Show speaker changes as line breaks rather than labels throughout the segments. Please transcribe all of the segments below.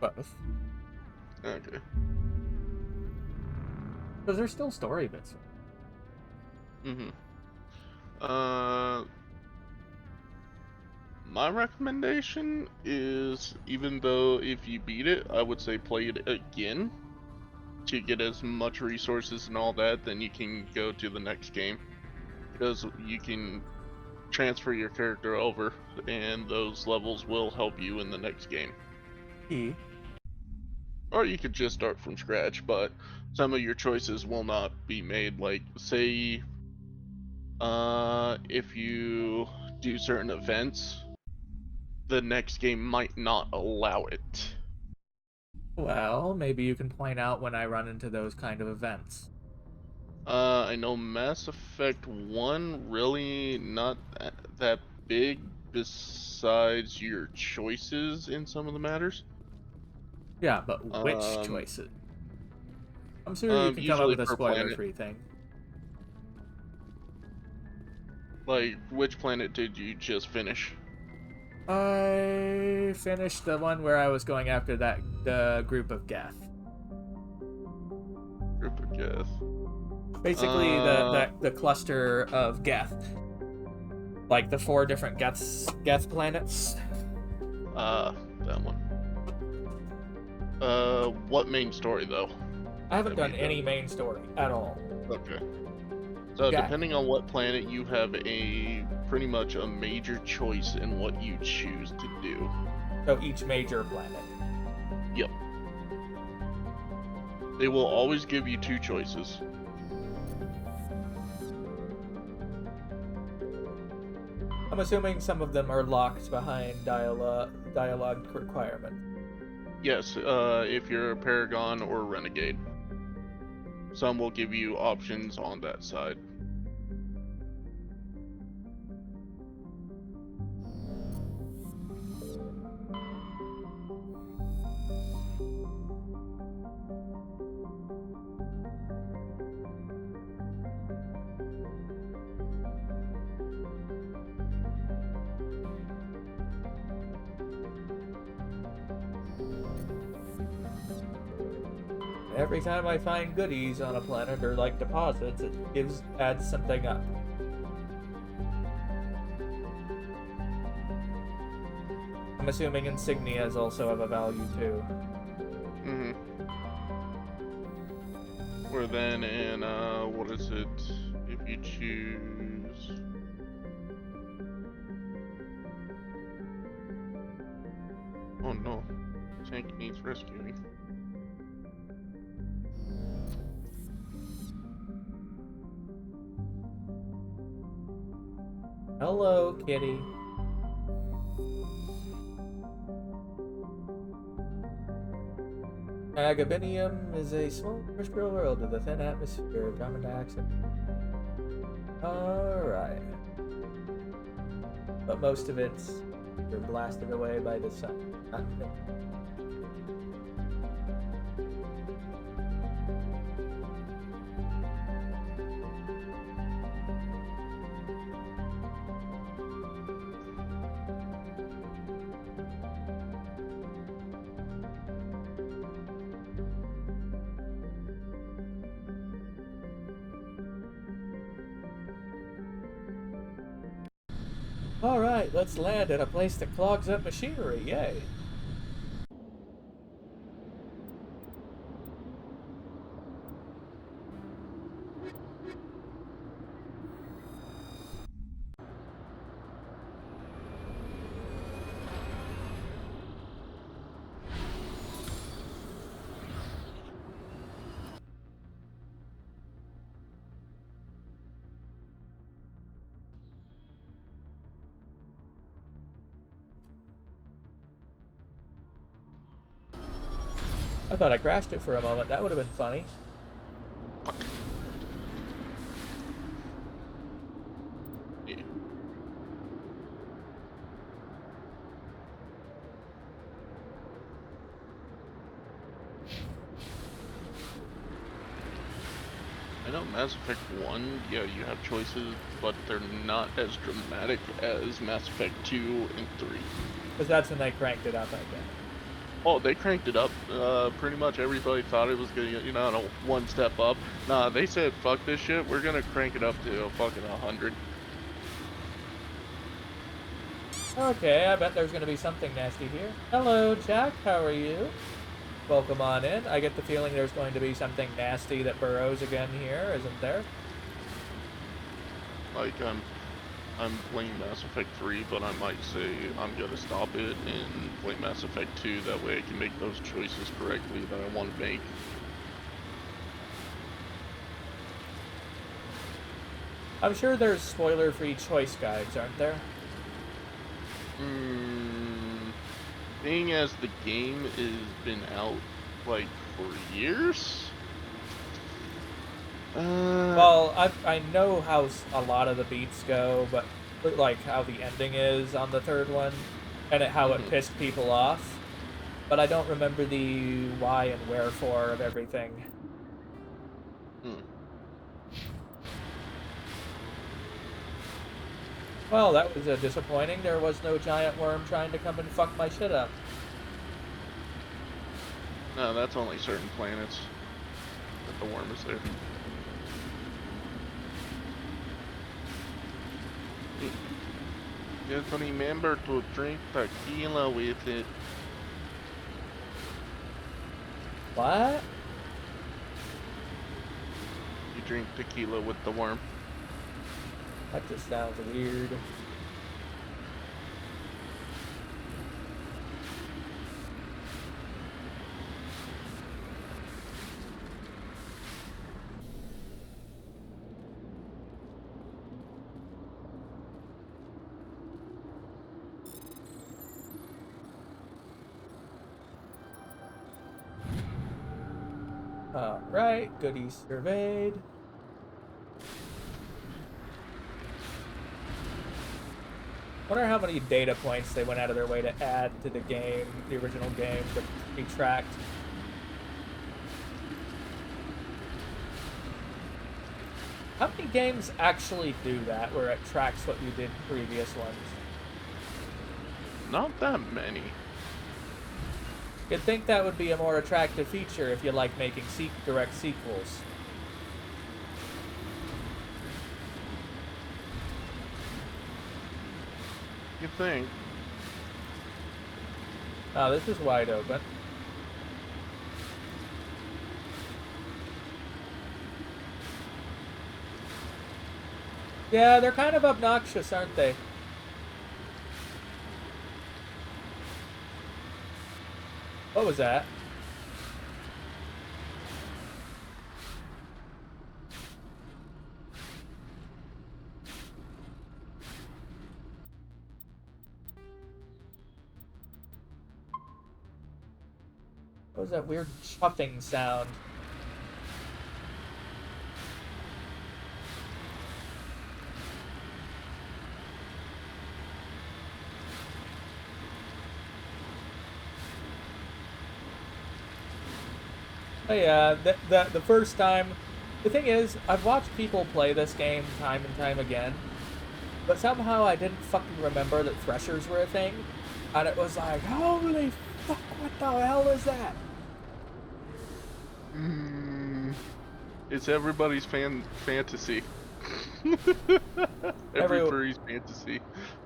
Both.
Okay.
Because there's still story bits.
Mm-hmm. My recommendation is, even though if you beat it, I would say play it again to get as much resources and all that, then you can go to the next game. Because you can transfer your character over, and those levels will help you in the next game. Or you could just start from scratch, but some of your choices will not be made. Like, say, if you do certain events, the next game might not allow it.
Well, maybe you can point out when I run into those kind of events.
I know Mass Effect 1 really not that big besides your choices in some of the matters.
Yeah, but which choices? I'm sure you can come up
Usually
with a
per planet.
spoiler-free thing.
Like, which planet did you just finish?
I finished the one where I was going after the group of Geth.
Group of Geth.
Basically, the cluster of Geth, like the 4 different Geth planets.
That one. What main story though?
I haven't done any main story at all.
Okay. So
yeah.
Depending on what planet, you have a pretty much a major choice in what you choose to do.
So each major planet.
Yep. They will always give you 2 choices.
I'm assuming some of them are locked behind dialogue requirement.
Yes, if you're a Paragon or a Renegade. Some will give you options on that side.
Every time I find goodies on a planet, or like deposits, it adds something up. I'm assuming insignias also have a value too.
Mm-hmm. Or then in, what is it? If you choose... Oh no. Tank needs rescuing.
Hello, kitty. Agabinium is a small terrestrial world with a thin atmosphere, carbon dioxide. Alright. But most of it's you're blasted away by the sun. Alright, let's land at a place that clogs up machinery, yay! I thought I crashed it for a moment. That would have been funny.
Yeah. I know Mass Effect 1, yeah, you have choices, but they're not as dramatic as Mass Effect 2 and 3.
Because that's when they cranked it up, I guess.
Oh, they cranked it up. Pretty much everybody thought it was gonna, one step up. Nah, they said, fuck this shit. We're gonna crank it up to a fucking 100.
Okay, I bet there's gonna be something nasty here. Hello, Jack. How are you? Welcome on in. I get the feeling there's going to be something nasty that burrows again here, isn't there?
Like, I'm playing Mass Effect 3, but I might say I'm gonna stop it and play Mass Effect 2. That way I can make those choices correctly that I want to make.
I'm sure there's spoiler-free choice guides, aren't there?
Being as the game has been out, like, for years?
Well, I know how a lot of the beats go, but like how the ending is on the third one, and how it pissed people off. But I don't remember the why and wherefore of everything. Well, that was disappointing. There was no giant worm trying to come and fuck my shit up.
No, that's only certain planets that the worm is there. Just remember to drink tequila with it.
What?
You drink tequila with the worm.
That just sounds weird. Alright, goodies surveyed. Wonder how many data points they went out of their way to add to the game, the original game, to be tracked. How many games actually do that, where it tracks what you did in previous ones?
Not that many.
You'd think that would be a more attractive feature if you like making direct sequels.
You think?
Oh, this is wide open. Yeah, they're kind of obnoxious, aren't they? What was that? What was that weird chuffing sound? Oh yeah, the first time... The thing is, I've watched people play this game time and time again, but somehow I didn't fucking remember that threshers were a thing, and it was like, holy fuck, what the hell is that?
It's everybody's fantasy. Every furry's fantasy.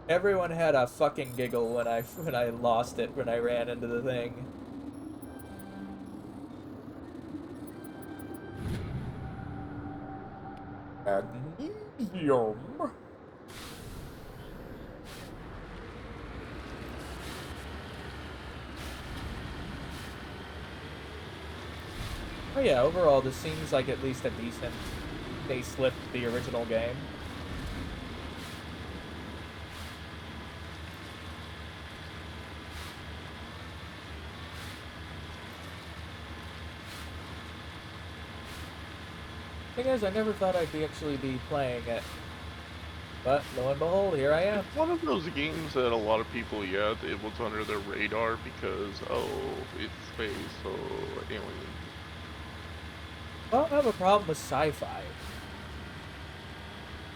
Everyone had a fucking giggle when I lost it, when I ran into the thing. Magnesium. Oh yeah, overall this seems like at least a decent facelift to the original game. Thing is, I never thought I'd actually be playing it. But, lo and behold, here I am.
It's one of those games that a lot of people, it was under their radar because, oh, it's space, so alien.
I don't have a problem with sci-fi.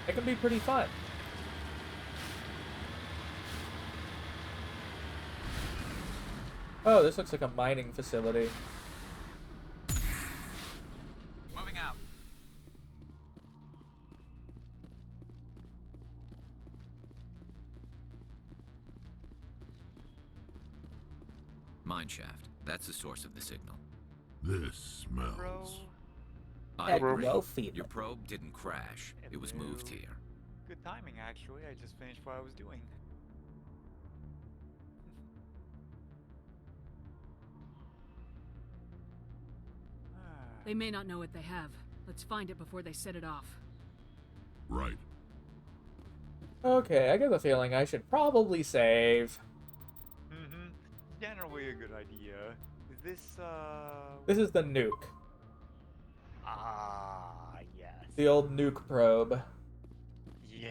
It can be pretty fun. Oh, this looks like a mining facility.
Moving out.
Mine shaft. That's the source of the signal.
This
Bro.
smells.
I
Had
agree.
no feeling.
Your probe didn't crash. It was moved
Hello.
here.
Good timing, actually. I just finished what I was doing.
They may not know what they have. Let's find it before they set it off.
Right.
Okay, I get the feeling I should probably save.
Mm-hmm. Generally a good idea. Is this,
This is the nuke.
Ah, yes.
The old nuke probe.
Yeah.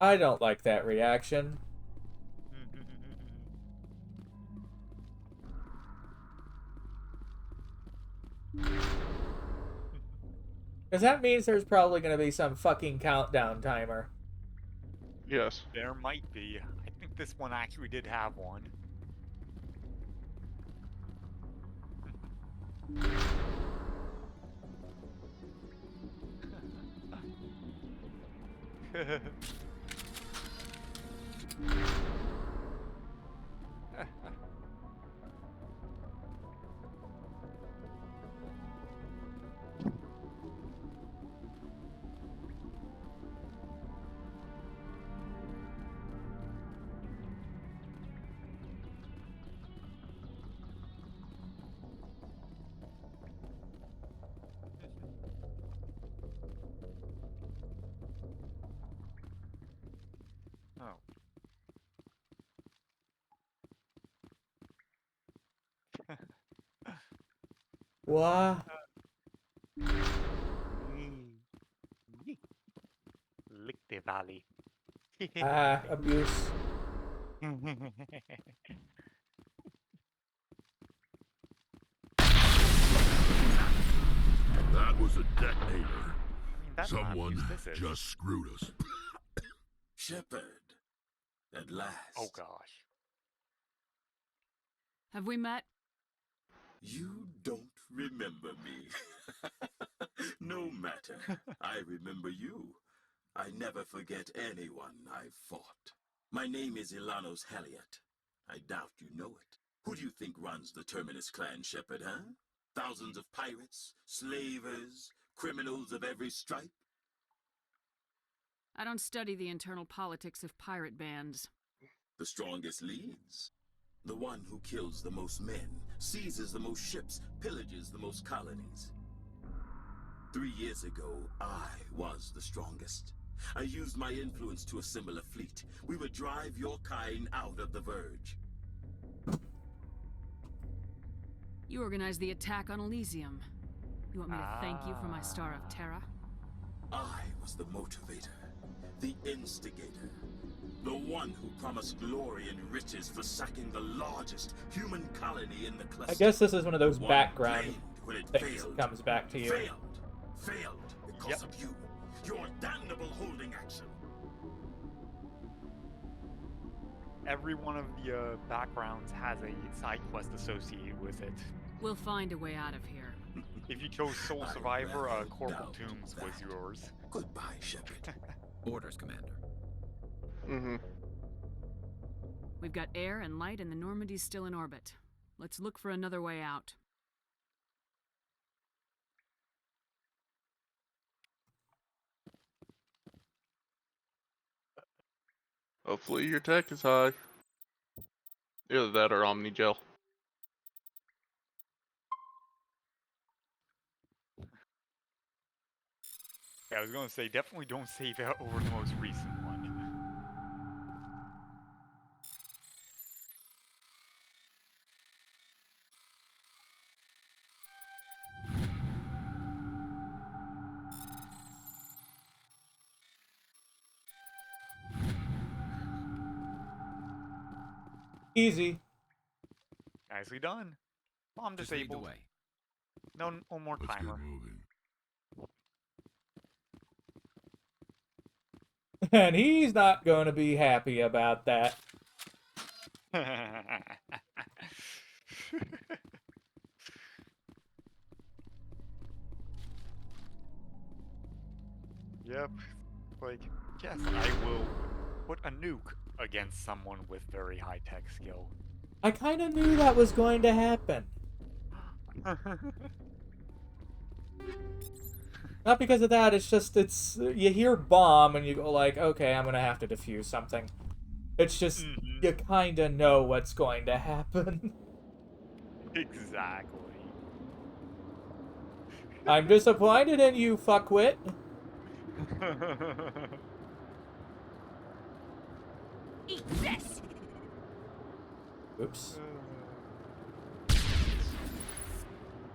I don't like that reaction. Because that means there's probably going to be some fucking countdown timer.
Yes.
There might be. I think this one actually did have one. Oh.
What?
Lick the valley.
Ah, abuse.
That was a detonator.
That's not
Someone
abuse, this is.
just screwed us.
Shepard, at last.
Oh gosh.
Have we met?
You don't remember me. No matter. I remember you. I never forget anyone I've fought. My name is Ilanos Halliot. I doubt you know it. Who do you think runs the Terminus clan, Shepard, huh? Thousands of pirates, slavers, criminals of every stripe?
I don't study the internal politics of pirate bands.
The strongest leads. The one who kills the most men, seizes the most ships, pillages the most colonies. 3 years ago, I was the strongest. I used my influence to assemble a fleet. We would drive your kind out of the Verge.
You organized the attack on Elysium. You want me to thank you for my Star of Terra?
I was the motivator, the instigator, the one who promised glory and riches for sacking the largest human colony in the cluster.
I guess this is one of those
One
background
blamed when it
things
failed.
that comes back to you.
Failed because of you. Your damnable holding action.
Every one of the backgrounds has a side quest associated with it.
We'll find a way out of here.
If you chose Soul
I
Survivor,
rather
Corporal
doubt
Tombs was
that.
yours.
Goodbye, Shepard.
Orders, Commander.
Mm-hmm.
We've got air and light and the Normandy's still in orbit. Let's look for another way out.
Hopefully your tech is high. Either that or Omnigel.
Yeah, I was gonna say, definitely don't save out over the most recent one.
Easy.
Nicely done. Bomb
Just lead the
disabled.
way.
No more
Let's
timer.
get moving.
And he's not going to be happy about that.
Yep. Like, yes, I will put a nuke against someone with very high-tech skill.
I kind of knew that was going to happen. Not because of that, it's just, you hear bomb and you go like, okay, I'm gonna have to defuse something. It's just, you kind of know what's going to happen.
Exactly.
I'm disappointed in you, fuckwit.
Eat this!
Oops.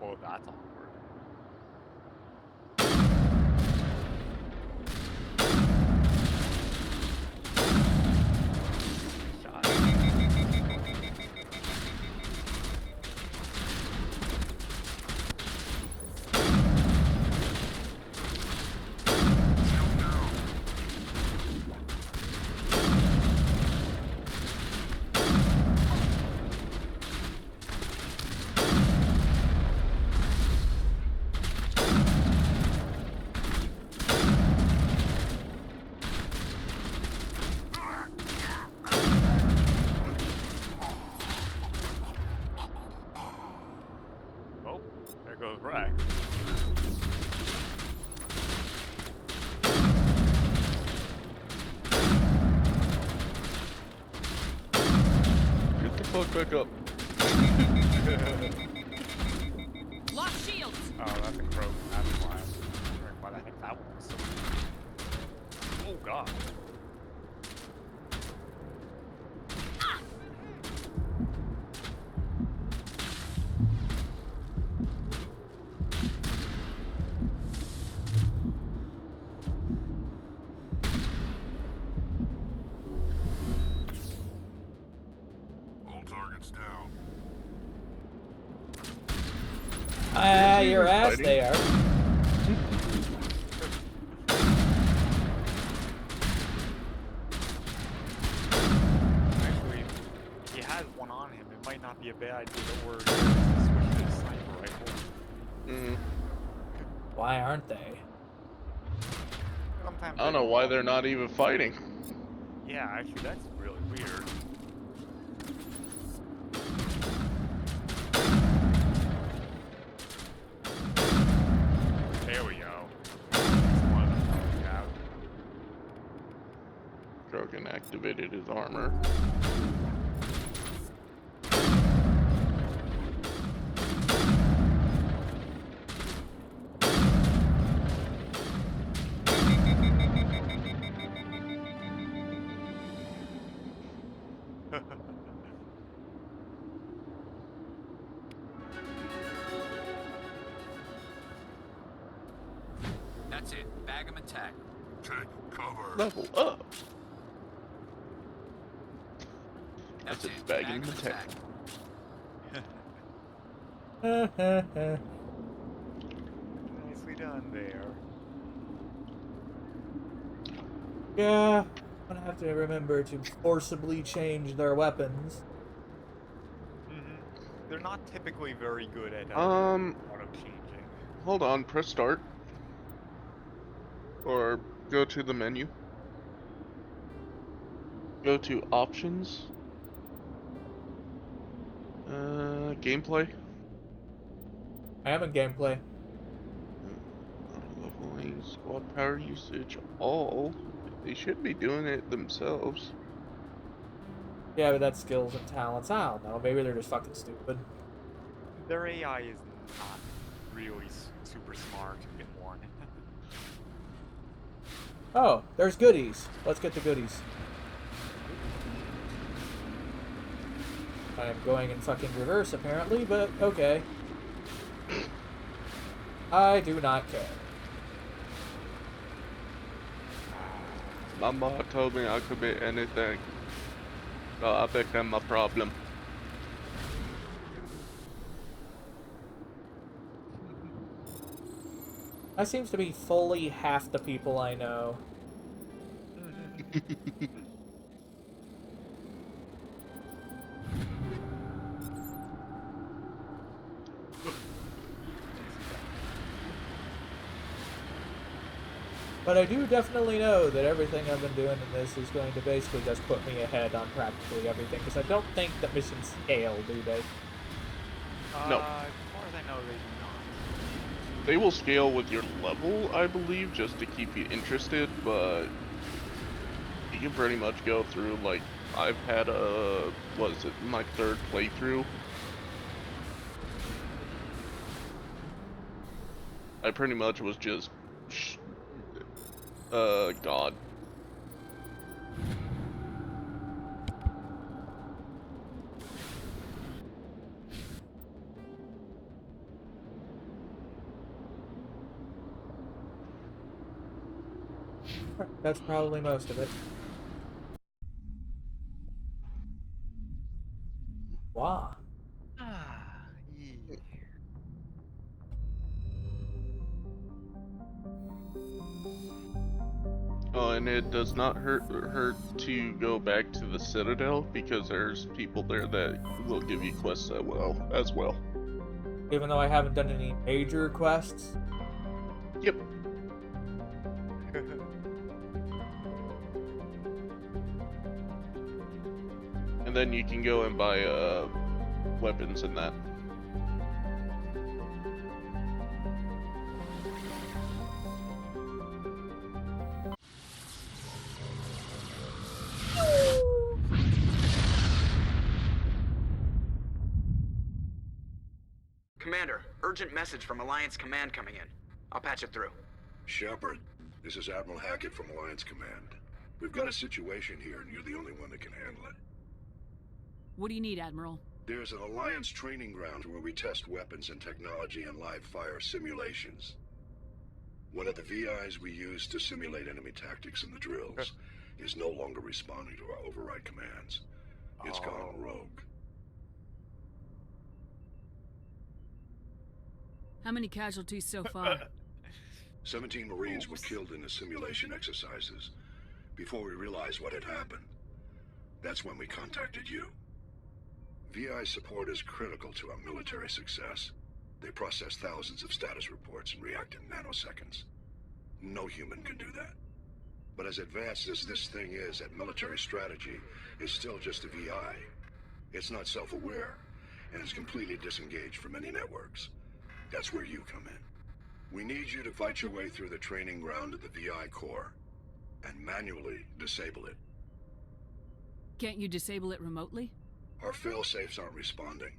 Oh, that's awkward. Shot. Oh, there goes Rex.
Get the fuck back up.
Lost shields!
Oh, that's a croak. That's why. I'm wondering why the heck that one was so. Oh god.
All targets down.
Your ass
Fighting?
they are.
Actually, if he has one on him, it might not be a bad idea to order to switch to a sniper rifle.
Mm.
Why aren't they?
Sometimes
I don't
they
know why
want-
they're not even fighting.
Yeah, actually, that's really weird. There we go. It's one of them coming out.
Krogan activated his armor.
That's it. Bag 'em and tag 'em.
Take cover.
Level up.
That's
That's
it.
it. Bag 'em
and
and tag
tag 'em.
Nicely done there.
Yeah, I'm gonna have to remember to forcibly change their weapons.
They're not typically very good at auto-changing.
Hold on, press start. Or go to the menu. Go to options. Gameplay.
I am in gameplay.
Leveling, squad power usage, all. They should be doing it themselves.
Yeah, but that's skills and talents. I don't know. Maybe they're just fucking stupid.
Their AI is not really super smart, in one.
Oh, there's goodies. Let's get the goodies. I am going in fucking reverse, apparently, but okay. I do not care.
Mama told me I could be anything. So I became my problem.
That seems to be fully half the people I know. But I do definitely know that everything I've been doing in this is going to basically just put me ahead on practically everything, because I don't think that missions scale, do they?
No.
As far as I know, they do not.
They will scale with your level, I believe, just to keep you interested, but you can pretty much go through, like, I've had what is it, my 3rd playthrough. I pretty much was just, God.
That's probably most of it. Wow.
Yeah.
Oh, and it does not hurt to go back to the Citadel, because there's people there that will give you quests as well.
Even though I haven't done any major quests.
Yep. And then you can go and buy weapons and that.
Commander, urgent message from Alliance Command coming in. I'll patch it through.
Shepard, this is Admiral Hackett from Alliance Command. We've got a situation here, and you're the only one that can handle it.
What do you need, Admiral?
There's an Alliance training ground where we test weapons and technology in live fire simulations. One of the VIs we use to simulate enemy tactics in the drills is no longer responding to our override commands. It's gone rogue.
How many casualties so far?
17 Marines were killed in the simulation exercises. Before we realized what had happened, that's when we contacted you. VI support is critical to our military success. They process thousands of status reports and react in nanoseconds. No human can do that. But as advanced as this thing is at military strategy, it's still just a VI. It's not self-aware, and it's completely disengaged from any networks. That's where you come in. We need you to fight your way through the training ground of the VI core and manually disable it.
Can't you disable it remotely?
Our fail-safes aren't responding.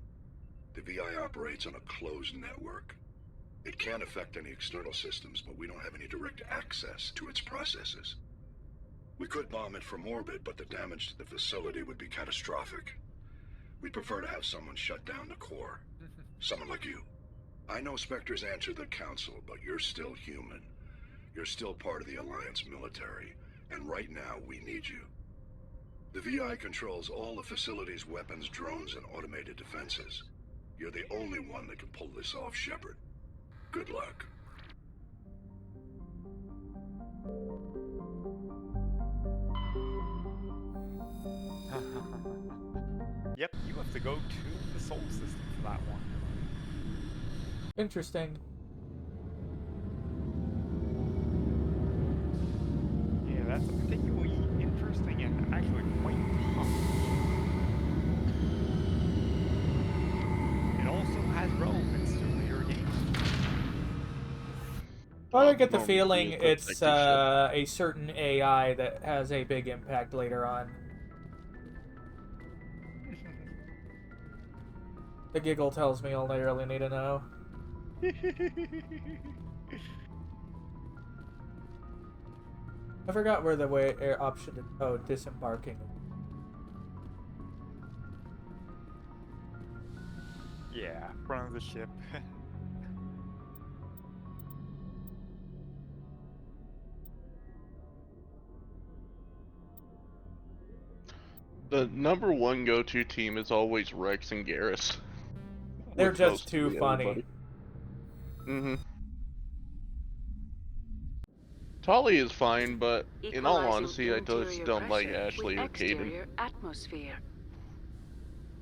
The VI operates on a closed network. It can affect any external systems, but we don't have any direct access to its processes. We could bomb it from orbit, but the damage to the facility would be catastrophic. We'd prefer to have someone shut down the core. Someone like you. I know Spectres answer the Council, but you're still human. You're still part of the Alliance military, and right now we need you. The VI controls all the facility's weapons, drones, and automated defenses. You're the only one that can pull this off, Shepard. Good luck.
Yep, you have to go to the Sol system for that one.
Interesting.
Yeah, that's a particularly interesting and actually quite tough. It also has relevance to later games.
Well, I get the
Normally
feeling
you
it's
protect your ship.
a certain AI that has a big impact later on. The giggle tells me all I really need to know. I forgot where the air option to disembarking.
Yeah, front of the ship.
The number one go-to team is always Rex and Garrus.
They're
With
just too
mostly
funny.
everybody. Mm-hmm. Tolly is fine, but in all honesty, I just don't like Ashley or Caden.
Atmosphere.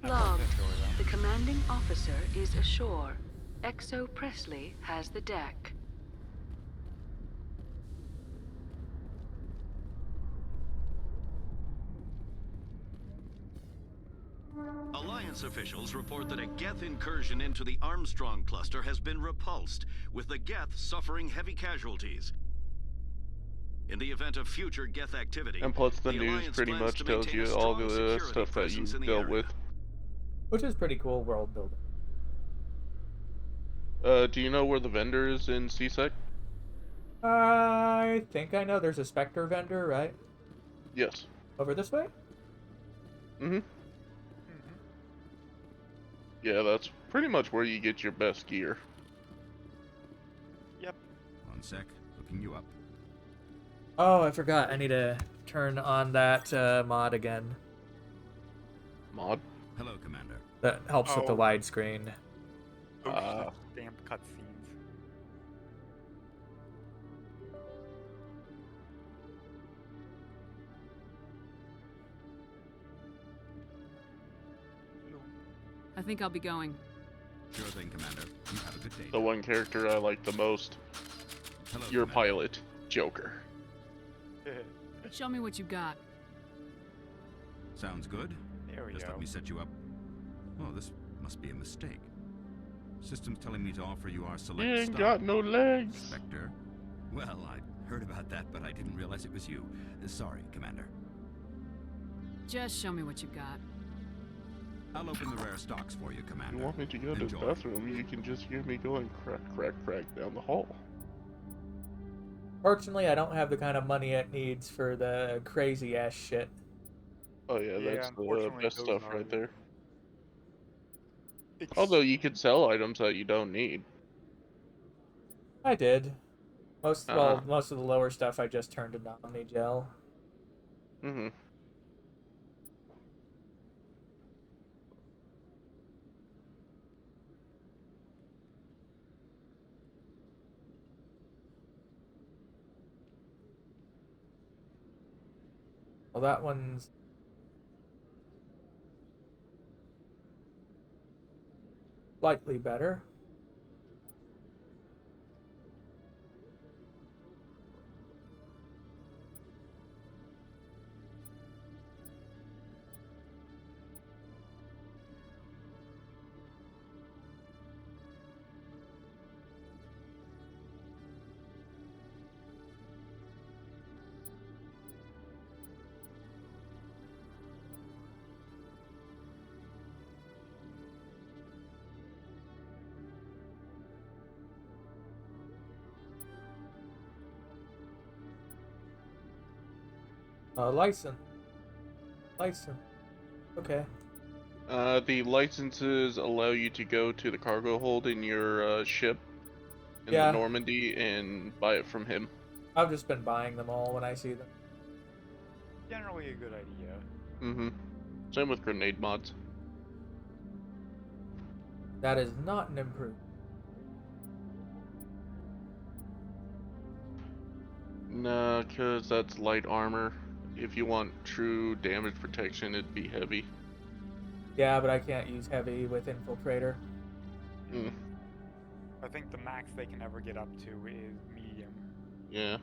I
Log.
don't enjoy that.
The commanding officer is ashore. Exo Presley has the deck.
Alliance officials report that a Geth incursion into the Armstrong cluster has been repulsed, with the Geth suffering heavy casualties. In the event of future Geth activity,
And plus the
the
news
Alliance
pretty
plans
much
to
tells
maintain a
you all
strong
the
security
stuff that
presence
you
in the
dealt
area.
with.
Which is pretty cool world building.
Do you know where the vendor is in CSEC?
I think I know there's a Spectre vendor, right?
Yes.
Over this way?
Mm-hmm. Yeah, that's pretty much where you get your best gear.
Yep.
One sec, looking you up.
Oh, I forgot. I need to turn on that mod again.
Mod?
Hello, Commander.
That helps with the
Oh.
widescreen.
Those damn cutscenes.
I think I'll be going.
Sure thing, Commander. You have a good day.
The one character I like the most.
Hello,
Your
Commander.
pilot, Joker.
Show me what you got.
Sounds good.
There we
Just
go.
let me set you up. Oh, this must be a mistake. System's telling me to offer you our select
You ain't
stock.
got no legs.
Spectre. Well, I heard about that, but I didn't realize it was you. Sorry, Commander.
Just show me what you got.
I'll open the rare stocks for you,
If
Commander.
you want me to go to the
Enjoy.
bathroom, you can just hear me going crack, crack, crack down the hall.
Fortunately, I don't have the kind of money it needs for the crazy ass shit.
Oh yeah,
Yeah,
that's the
unfortunately,
best
those
stuff
are
right there.
It's-
Although you could sell items that you don't need.
I did. Most
Uh-huh.
most of the lower stuff I just turned into Omni Gel.
Mm-hmm.
Well, that one's slightly better. License. Okay.
The licenses allow you to go to the cargo hold in your ship in
Yeah.
the Normandy and buy it from him.
I've just been buying them all when I see them.
generally a good idea.
Mm-hmm. Same with grenade mods.
That is not an improvement.
Nah, cause that's light armor. If you want true damage protection, it'd be heavy.
Yeah, but I can't use heavy with Infiltrator.
Mm,
I think the max they can ever get up to is medium.
yeah.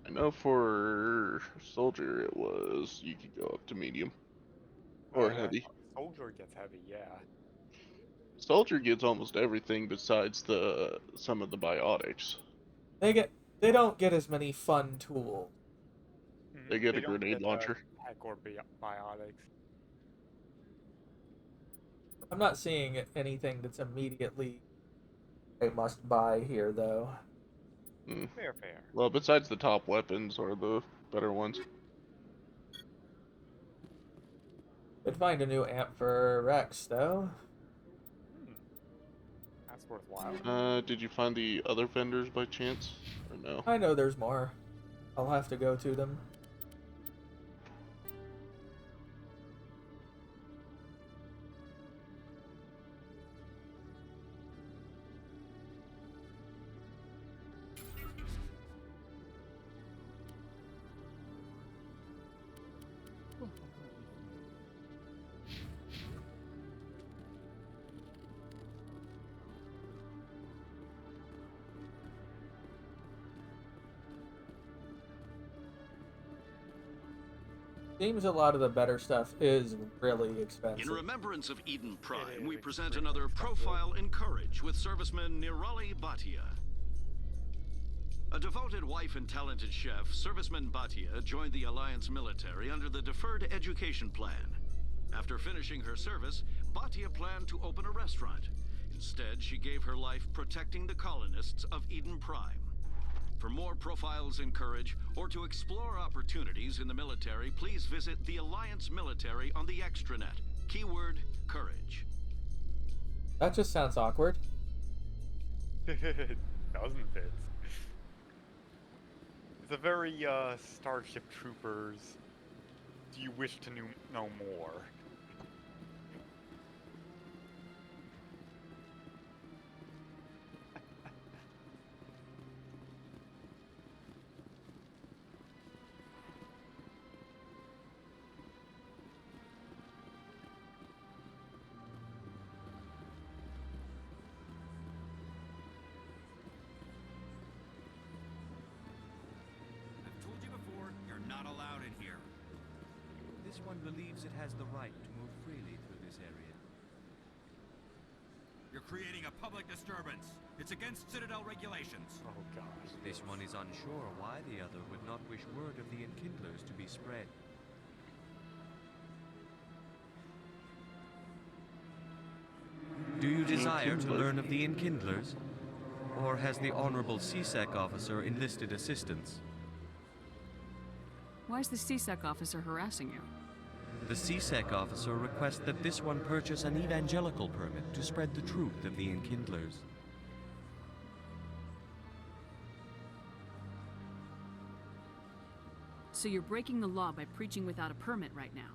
I know for soldier it was you could go up to medium or heavy.
Soldier gets heavy, yeah.
Soldier gets almost everything besides some of the biotics.
They don't get as many fun tools.
They get a
don't
grenade
get,
launcher.
Tech or biotics.
I'm not seeing anything that's immediately a must buy here though.
Mm.
Fair.
Well, besides the top weapons are the better ones.
Could find a new amp for Rex though.
That's worthwhile.
Did you find the other vendors by chance? Or no?
I know there's more. I'll have to go to them. Seems a lot of the better stuff is really expensive.
In remembrance of Eden Prime, we present
extremely
another
expensive.
profile in courage with serviceman Nirali Bhatia. A devoted wife and talented chef, serviceman Bhatia joined the Alliance military under the Deferred Education Plan. After finishing her service, Bhatia planned to open a restaurant. Instead, she gave her life protecting the colonists of Eden Prime. For more profiles in courage, or to explore opportunities in the military, please visit the Alliance Military on the extranet. Keyword, courage.
That just sounds awkward.
Doesn't it? It's a very, Starship Troopers. Do you wish to know more?
I've told you before, you're not allowed in here. This one believes it has the right to move freely through this area. You're creating a public disturbance. It's against Citadel regulations.
Oh gosh.
This one is unsure why the other would not wish word of the Enkindlers to be spread. Do you desire to learn of the Enkindlers? Or has the Honorable CSEC officer enlisted assistance?
Why is the CSEC officer harassing you?
The CSEC officer requests that this one purchase an evangelical permit to spread the truth of the Enkindlers.
So you're breaking the law by preaching without a permit right now.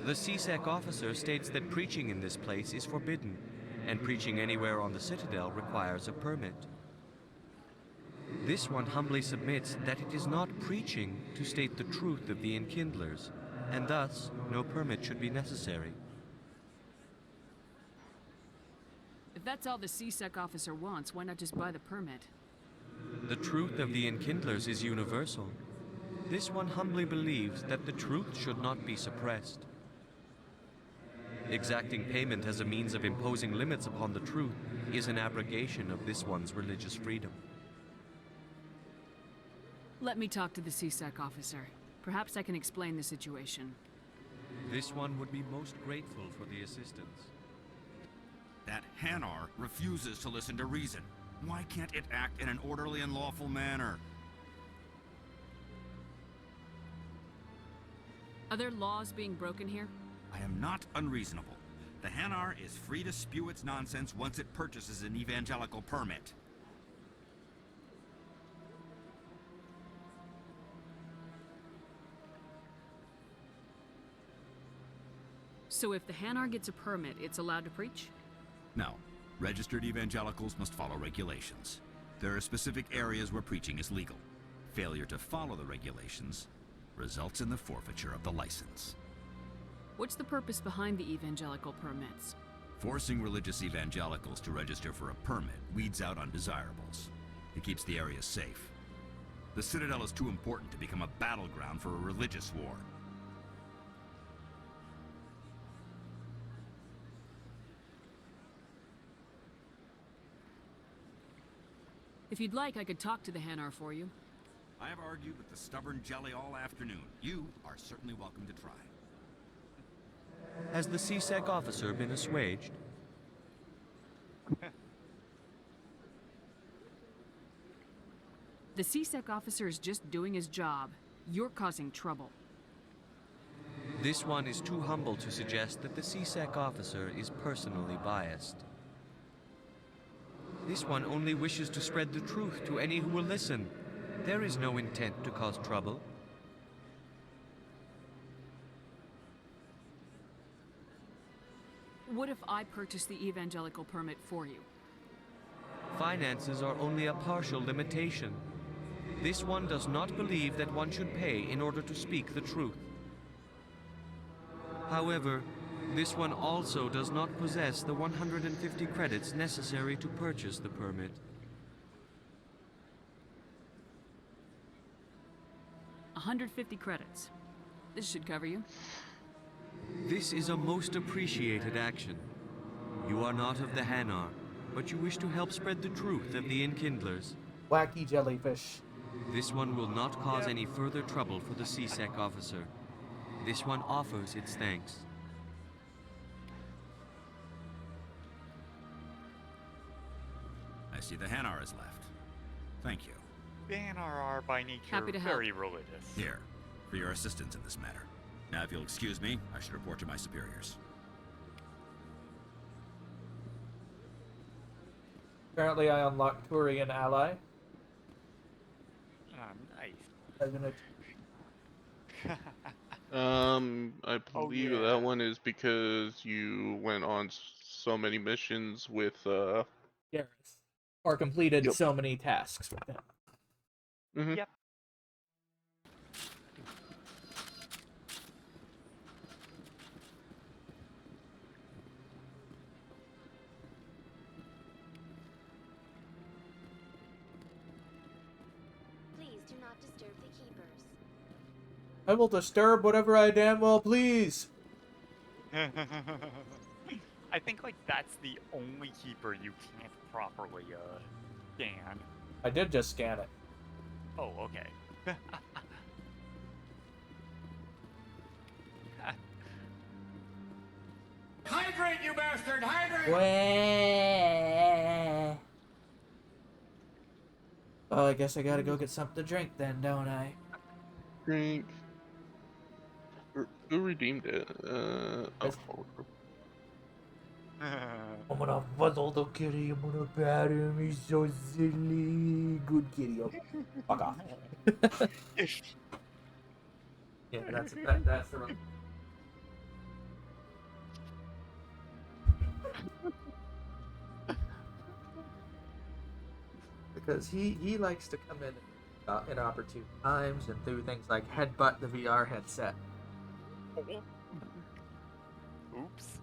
The CSEC officer states that preaching in this place is forbidden, and preaching anywhere on the Citadel requires a permit. This one humbly submits that it is not preaching to state the truth of the Enkindlers, and thus no permit should be necessary.
If that's all the CSEC officer wants, why not just buy the permit?
The truth of the Enkindlers is universal. This one humbly believes that the truth should not be suppressed. Exacting payment as a means of imposing limits upon the truth is an abrogation of this one's religious freedom.
Let me talk to the CSEC officer. Perhaps I can explain the situation.
This one would be most grateful for the assistance.
That Hanar refuses to listen to reason. Why can't it act in an orderly and lawful manner?
Are there laws being broken here?
I am not unreasonable. The Hanar is free to spew its nonsense once it purchases an evangelical permit.
So if the Hanar gets a permit, it's allowed to preach?
No. Registered evangelicals must follow regulations. There are specific areas where preaching is legal. Failure to follow the regulations results in the forfeiture of the license.
What's the purpose behind the evangelical permits?
Forcing religious evangelicals to register for a permit weeds out undesirables. It keeps the area safe. The Citadel is too important to become a battleground for a religious war.
If you'd like, I could talk to the Hanar for you.
I have argued with the stubborn jelly all afternoon. You are certainly welcome to try.
Has the CSEC officer been assuaged?
The CSEC officer is just doing his job. You're causing trouble.
This one is too humble to suggest that the CSEC officer is personally biased. This one only wishes to spread the truth to any who will listen. There is no intent to cause trouble.
What if I purchase the evangelical permit for you?
Finances are only a partial limitation. This one does not believe that one should pay in order to speak the truth. However, this one also does not possess the 150 credits necessary to purchase the permit.
150 credits. This should cover you.
This is a most appreciated action. You are not of the Hanar, but you wish to help spread the truth of the Enkindlers.
Wacky jellyfish.
This one will not cause any further trouble for the CSEC officer. This one offers its thanks.
I see the Hanar is left. Thank you.
The NR are by nature
Happy to help.
very religious.
Here, for your assistance in this matter. Now, if you'll excuse me, I should report to my superiors.
Apparently I unlocked Turian Ally.
Nice.
I believe
yeah.
that one is because you went on so many missions with,
Garrus. Or completed
Yep.
so many tasks with him.
Mhm.
Yep.
Please do not disturb the keepers.
I will disturb whatever I damn well please.
I think like that's the only keeper you can't properly scan.
I did just scan it.
Oh, okay.
Hydrate, you bastard! Hydrate!
Wah. Oh, I guess I gotta go get something to drink then, don't I?
Drink. Who redeemed it? Oh,
I'm gonna fuzzle the kitty, I'm gonna pat him, he's so silly. Good kitty. Oh, fuck off. Yeah, that's the wrong. Because he likes to come in at opportune times and do things like headbutt the VR headset.
Oops.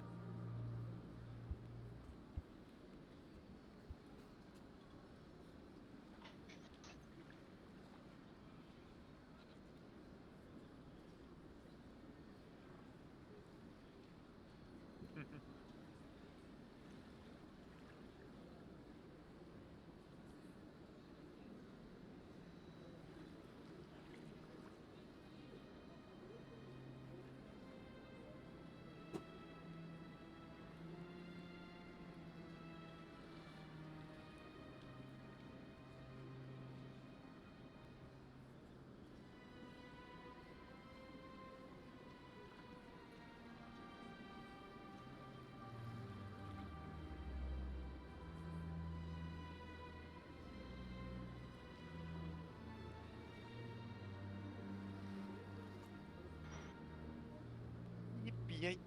Yippee.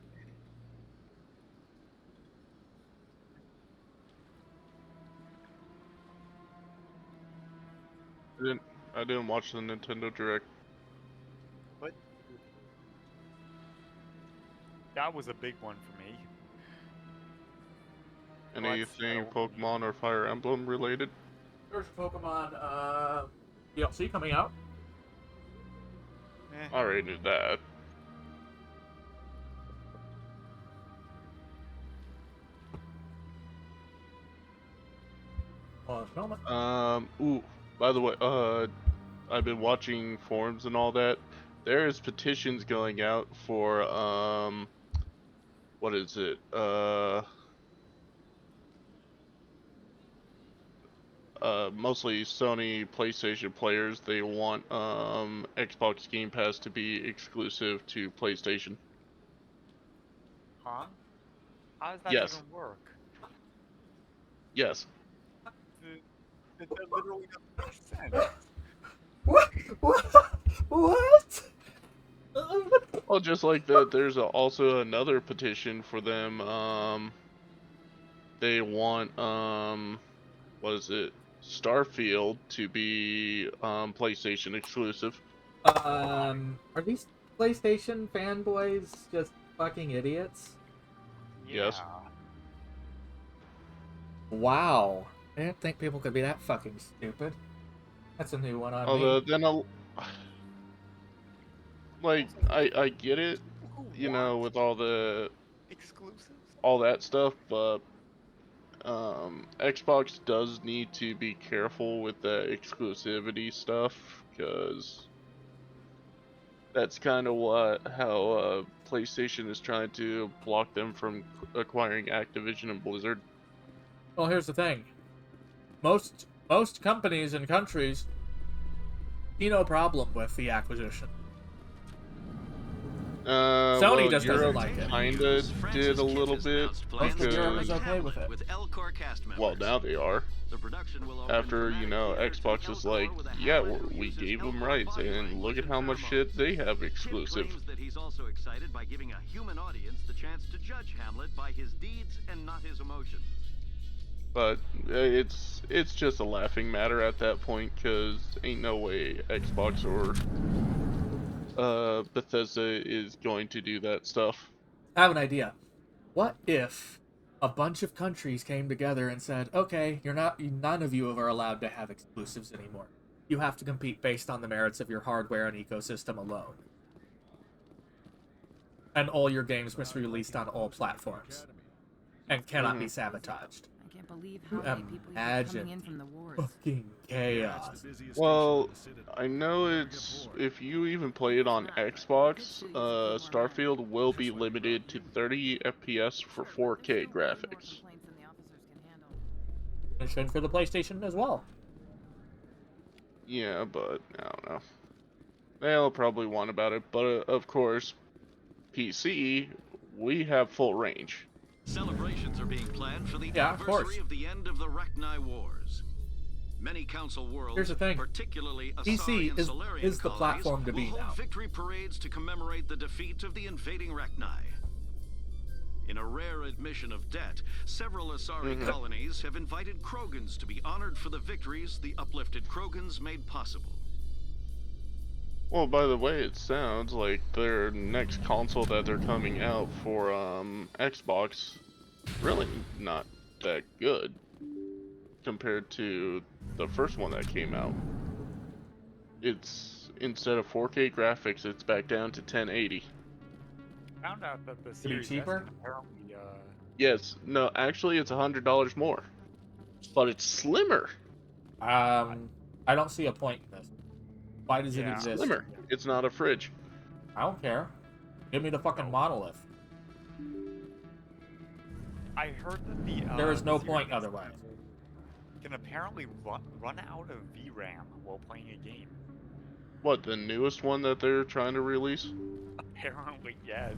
I didn't watch the Nintendo Direct.
What? That was a big one for me.
Anything Pokemon or Fire Emblem related?
There's Pokemon DLC coming out.
I already knew that. Ooh, by the way, I've been watching forums and all that. There's petitions going out for, what is it? Mostly Sony PlayStation players. They want, Xbox Game Pass to be exclusive to PlayStation.
Huh? How does that
Yes.
even work?
Yes.
That literally doesn't make sense.
What? What?
Well, just like that, there's also another petition for them. They want, what is it? Starfield to be, PlayStation exclusive.
Are these PlayStation fanboys just fucking idiots?
Yes.
Wow. I didn't think people could be that fucking stupid. That's a new one on
Although
me.
then like, I get it, you know, with all
exclusives.
all that stuff, but Xbox does need to be careful with the exclusivity stuff, because that's kind of how PlayStation is trying to block them from acquiring Activision and Blizzard.
Well, here's the thing. Most companies and countries see no problem with the acquisition. Sony
well,
just
Europe
doesn't like it.
kinda did a little bit
Most of Europe is
because,
okay with it.
With Elcor cast members.
well, now they are.
The production will open
After, you know,
dramatically
Xbox was like, yeah, we gave them rights, and look at how much shit they have exclusive.
claims that he's also excited by giving a human audience the chance to judge Hamlet by his deeds and not his emotions.
But it's just a laughing matter at that point, because ain't no way Xbox or Bethesda is going to do that stuff.
I have an idea. What if a bunch of countries came together and said, okay, none of you are allowed to have exclusives anymore. You have to compete based on the merits of your hardware and ecosystem alone. And all your games must be released on all platforms. And cannot be sabotaged.
I can't believe how many people you have coming in from the wars.
Fucking chaos.
Well, I know it's, if you even play it on Xbox, Starfield will be limited to 30 FPS for 4K graphics.
It should for the PlayStation as well.
Yeah, but I don't know. They'll probably want about it, but of course, PC, we have full range.
Celebrations are being planned for the
Yeah, of course.
anniversary of the end of the Rachni Wars. Many council worlds,
Here's the thing.
particularly
PC
Asari and
is
Solarian
the
colonies,
platform to
will
be
hold
now.
victory parades to commemorate the defeat of the invading Rachni. In a rare admission of debt, several Asari colonies have invited Krogans to be honored for the victories the uplifted Krogans made possible.
Well, by the way, it sounds like their next console that they're coming out for Xbox really not that good compared to the first one that came out. It's, instead of 4K graphics, it's back down to 1080.
Found out that the
be
Series S
cheaper?
can apparently
Yes, no, actually it's $100 more, but it's slimmer.
I don't see a point in this. Why does it exist?
Slimmer. It's not a fridge.
I don't care. Give me the fucking monolith.
I heard that the
There is no
Series
point
S
otherwise.
can apparently run out of VRAM while playing a game.
What, the newest one that they're trying to release?
Apparently, yes.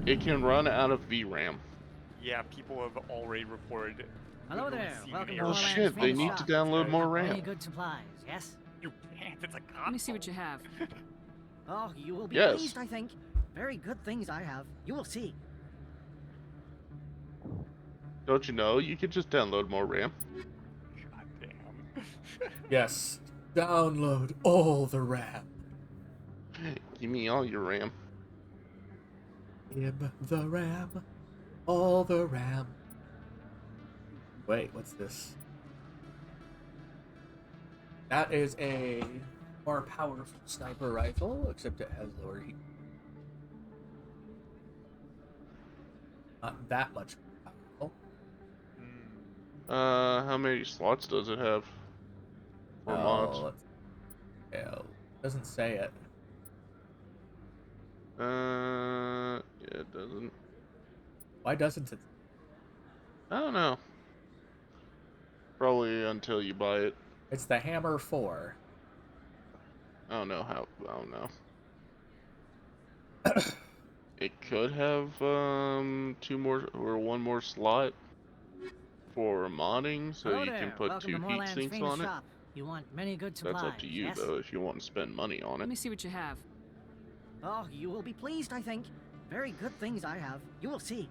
It can run out of VRAM.
Yeah, people have already reported.
Hello there. Welcome to
Oh
Roland's
shit, they
famous
need to
shop.
download more
Any
RAM.
good supplies, yes?
You can't, it's a console.
Let me see what you have.
Oh, you will be
Yes.
pleased, I think. Very good things I have. You will see.
Don't you know, you could just download more RAM.
God damn.
Yes. Download all the RAM.
Give me all your RAM.
Give the RAM. All the RAM. Wait, what's this? That is a more powerful sniper rifle, except it has lower heat. Not that much powerful.
How many slots does it have? For mods?
Yeah, doesn't say it.
Yeah, it doesn't.
Why doesn't it?
I don't know. Probably until you buy it.
It's the Hammer 4.
I don't know how. I don't know. It could have 2 more or 1 more slot for modding, so
Hello
you
there.
can put
Welcome
2
to
heat
Moreland's
sinks
famous
on it.
shop. You want many good supplies,
That's up to you
yes?
though, if you want to spend money on
Let
it.
me see what you have.
Oh, you will be pleased, I think. Very good things I have. You will see.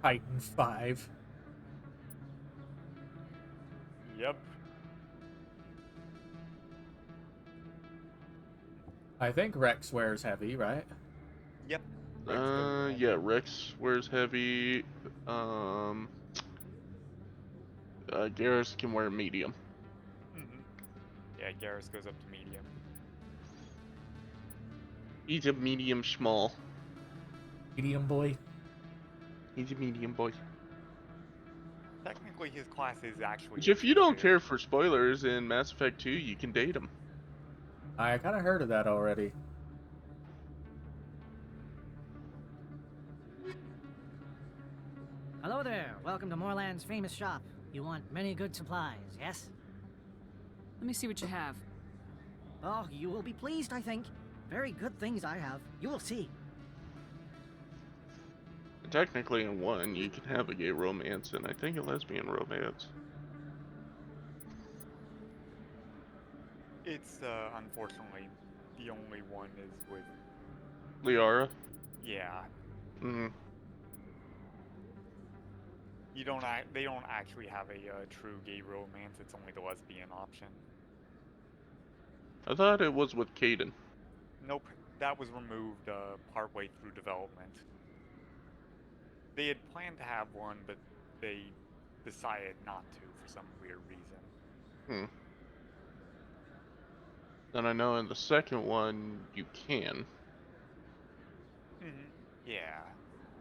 Titan 5.
Yep.
I think Rex wears heavy, right?
Yep.
Yeah, Rex wears heavy. Garrus can wear medium.
Yeah, Garrus goes up to medium.
He's a medium small.
Medium boy.
He's a medium boy.
Technically, his class is actually.
Which, if you don't care for spoilers in Mass Effect 2, you can date him.
I kind of heard of that already.
Hello there. Welcome to Moorland's famous shop. You want many good supplies, yes?
Let me see what you have.
Oh, you will be pleased, I think. Very good things I have. You will see.
Technically, in 1, you can have a gay romance, and I think a lesbian romance.
It's unfortunately the only one is with
Liara?
Yeah.
Mm-hmm.
They don't actually have a true gay romance. It's only the lesbian option.
I thought it was with Caden.
Nope, that was removed partway through development. They had planned to have one, but they decided not to for some weird reason.
Then I know in the second one you can.
Yeah.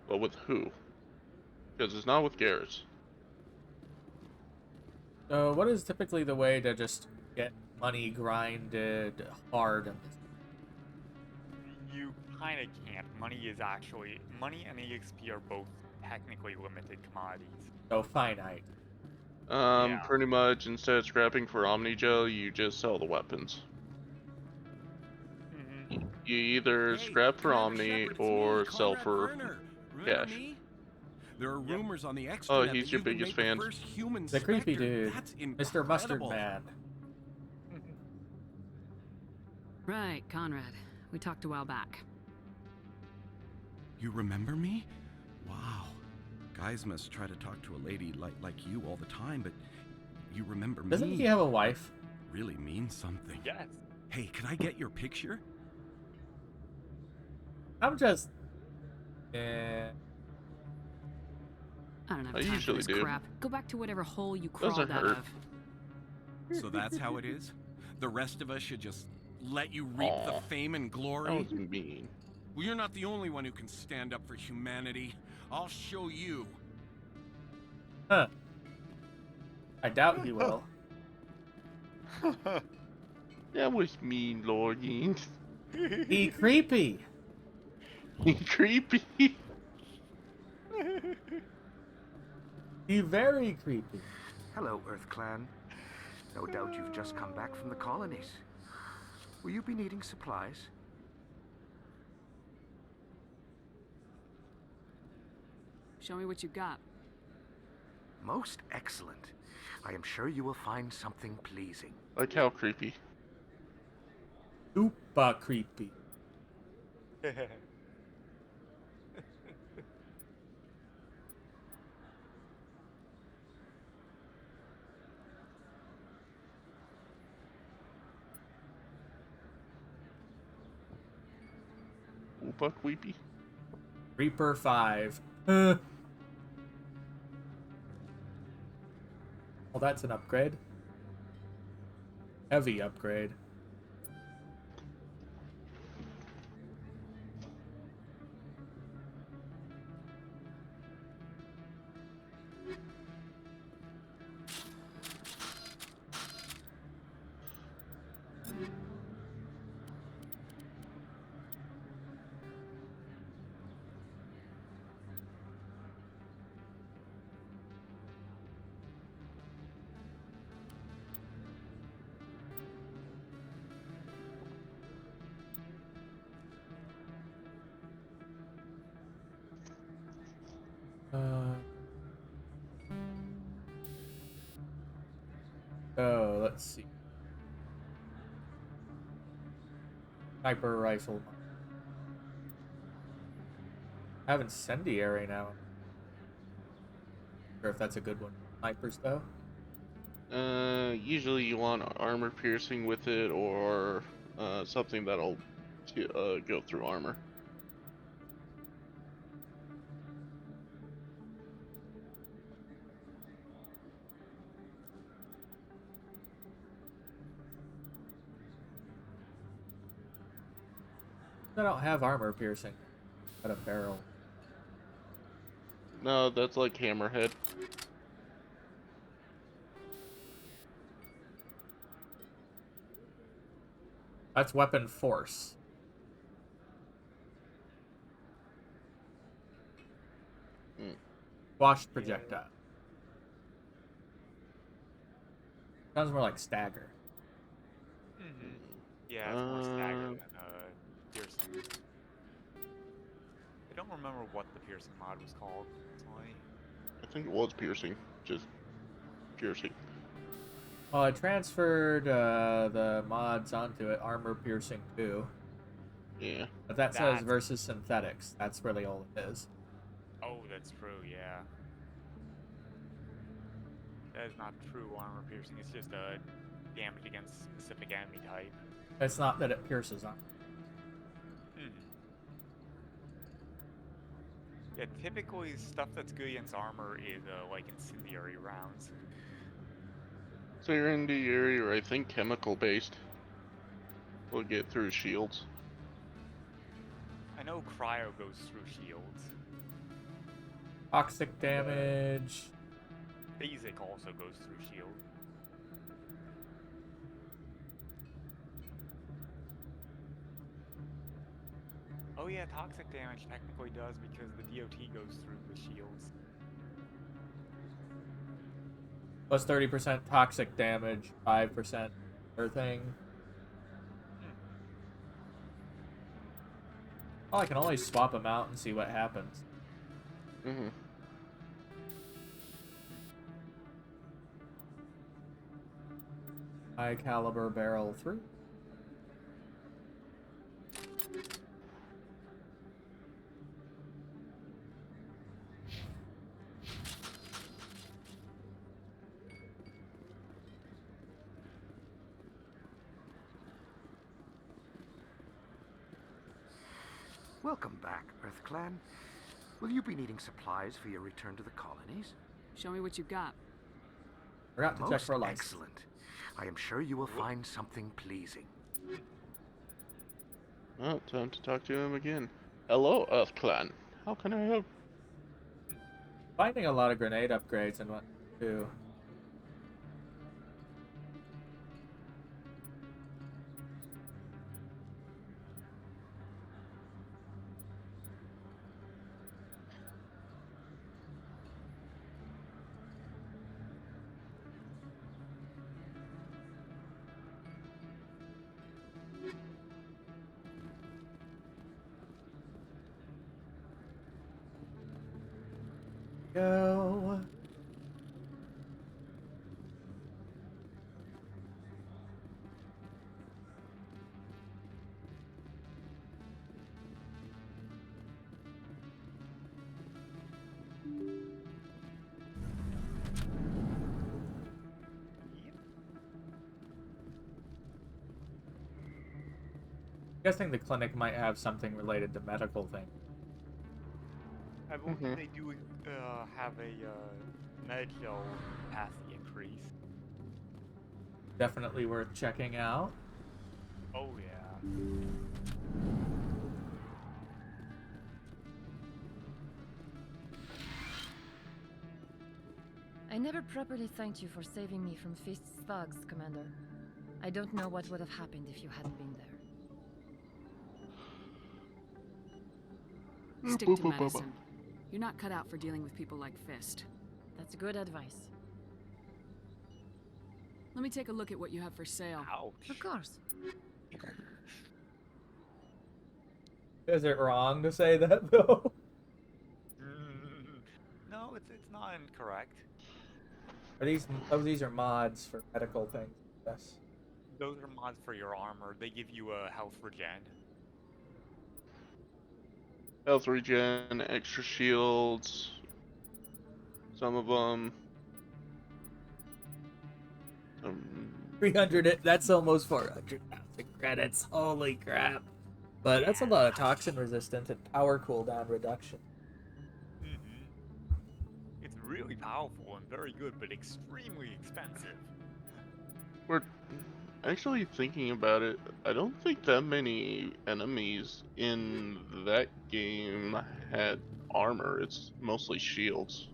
But with who? Because it's not with Garrus.
So, what is typically the way to just get money grinded hard in this?
You kind of can't. Money and EXP are both technically limited commodities.
So finite.
Pretty much instead of scrapping for Omnigel, you just sell the weapons. You either scrap for Omni or sell for cash.
There are rumors on the extra.
Oh, he's your biggest fan.
The creepy dude, Mr. Mustard Man.
Right, Conrad. We talked a while back.
You remember me? Wow. Guys must try to talk to a lady like you all the time, but you remember me.
Doesn't he have a wife?
Really means something.
Yes.
Hey, can I get your picture?
I'm just...
I don't have
I
time
usually
for this
do.
crap. Go back to whatever hole you crawled
Doesn't
out
hurt.
of.
So that's how it is? The rest of us should just let you reap the fame and glory?
That was mean.
Well, you're not the only one who can stand up for humanity. I'll show you.
Huh. I doubt he will.
That was mean, Lorgine.
He creepy.
He creepy.
He very creepy.
Hello, Earth Clan. No doubt you've just come back from the colonies. Will you be needing supplies?
Show me what you got.
Most excellent. I am sure you will find something pleasing.
Like how creepy.
Super creepy.
Super creepy.
Reaper 5. Well, that's an upgrade. Heavy upgrade. Oh, let's see. Sniper rifle. I have incendiary now. Not sure if that's a good one. Snipers though.
Usually you want armor piercing with it, or something that'll go through armor.
I don't have armor piercing. Got a barrel.
No, that's like Hammerhead.
That's weapon force. Squashed projectile. Sounds more like stagger.
Mm-hmm. Yeah, it's more stagger than piercing. I don't remember what the piercing mod was called.
I think it was piercing. Just piercing.
Well, I transferred the mods onto it. Armor piercing too.
Yeah.
But that says versus synthetics. That's really all it is.
Oh, that's true, yeah. That is not true armor piercing, it's just a damage against specific enemy type.
It's not that it pierces armor.
Yeah, typically stuff that's good against armor is like incendiary rounds.
So you're in the area, or I think chemical based. Will get through shields.
I know cryo goes through shields.
Toxic damage.
Basic also goes through shield. Oh yeah, toxic damage technically does because the DOT goes through the shields.
Plus 30% toxic damage, 5% other thing. Oh, I can always swap them out and see what happens.
Mm-hmm.
High caliber barrel 3.
Welcome back, Earth Clan. Will you be needing supplies for your return to the colonies?
Show me what you've got.
Forgot to check for lights.
Excellent. I am sure you will find something pleasing.
Oh, time to talk to him again. Hello, Earth Clan. How can I help?
Finding a lot of grenade upgrades and what too. Go. Guessing the clinic might have something related to medical things.
I believe they do have a medical capacity increase.
Definitely worth checking out.
Oh yeah.
I never properly thanked you for saving me from Fist's thugs, Commander. I don't know what would have happened if you hadn't been there.
Stick to medicine. You're not cut out for dealing with people like Fist.
That's good advice.
Let me take a look at what you have for sale.
Ouch.
Of course.
Is it wrong to say that though?
No, it's not incorrect.
Are these? Oh, these are mods for medical things. Yes.
Those are mods for your armor. They give you a health regen.
Health regen, extra shields. Some of them.
300. That's almost 400,000 credits. Holy crap! But that's a lot of toxin resistance and power cooldown reduction.
It's really powerful and very good, but extremely expensive.
Actually, thinking about it, I don't think that many enemies in that game had armor. It's mostly shields.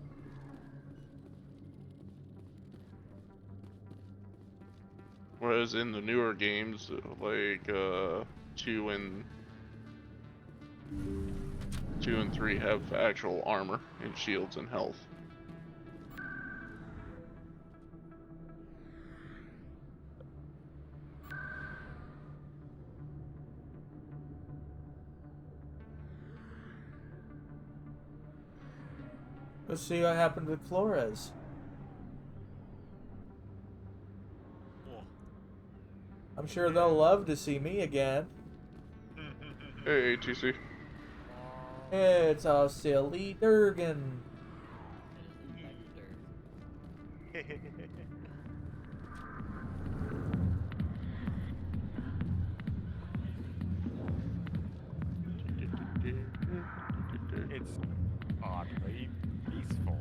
Whereas in the newer games, like 2 and 3 have actual armor and shields and health.
Let's see what happened with Flores. I'm sure they'll love to see me again.
Hey, ATC.
It's a silly Durgan.
It's oddly peaceful.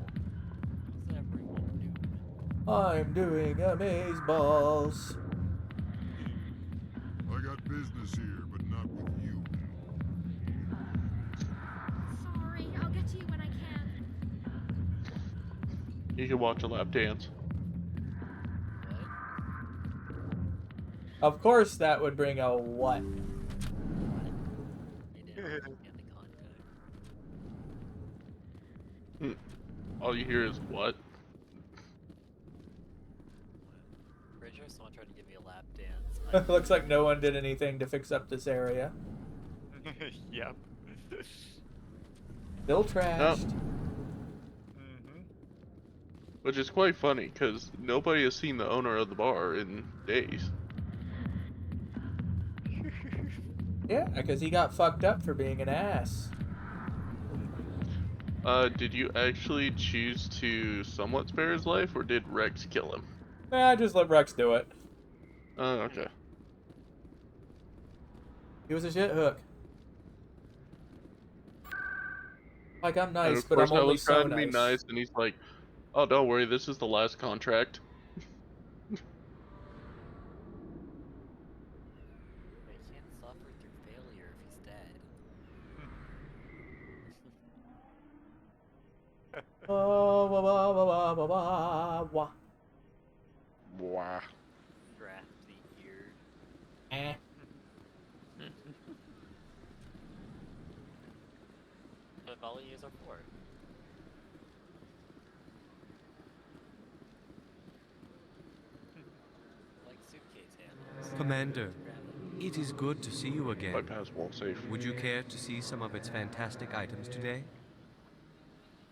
I'm doing amazeballs.
I got business here, but not with you.
Sorry, I'll get to you when I can.
You can watch a lap dance.
Of course, that would bring a what?
All you hear is what?
Pretty sure someone tried to give me a lap dance.
Looks like no one did anything to fix up this area.
Yep.
Still trashed.
Which is quite funny, because nobody has seen the owner of the bar in days.
Yeah, because he got fucked up for being an ass.
Did you actually choose to somewhat spare his life, or did Rex kill him?
Nah, just let Rex do it.
Oh, okay.
He was a shit hook. Like, I'm nice,
And of
but
course
I'm
I
only
was
so
trying to be
nice.
nice, and he's like, "Oh, don't worry, this is the last contract."
They can't suffer through failure if he's dead.
Wah.
Drafty eared.
Eh.
But all ears are for. Like suitcase handles.
Commander, it is good to see you again.
Bypass wall safe.
Would you care to see some of its fantastic items today?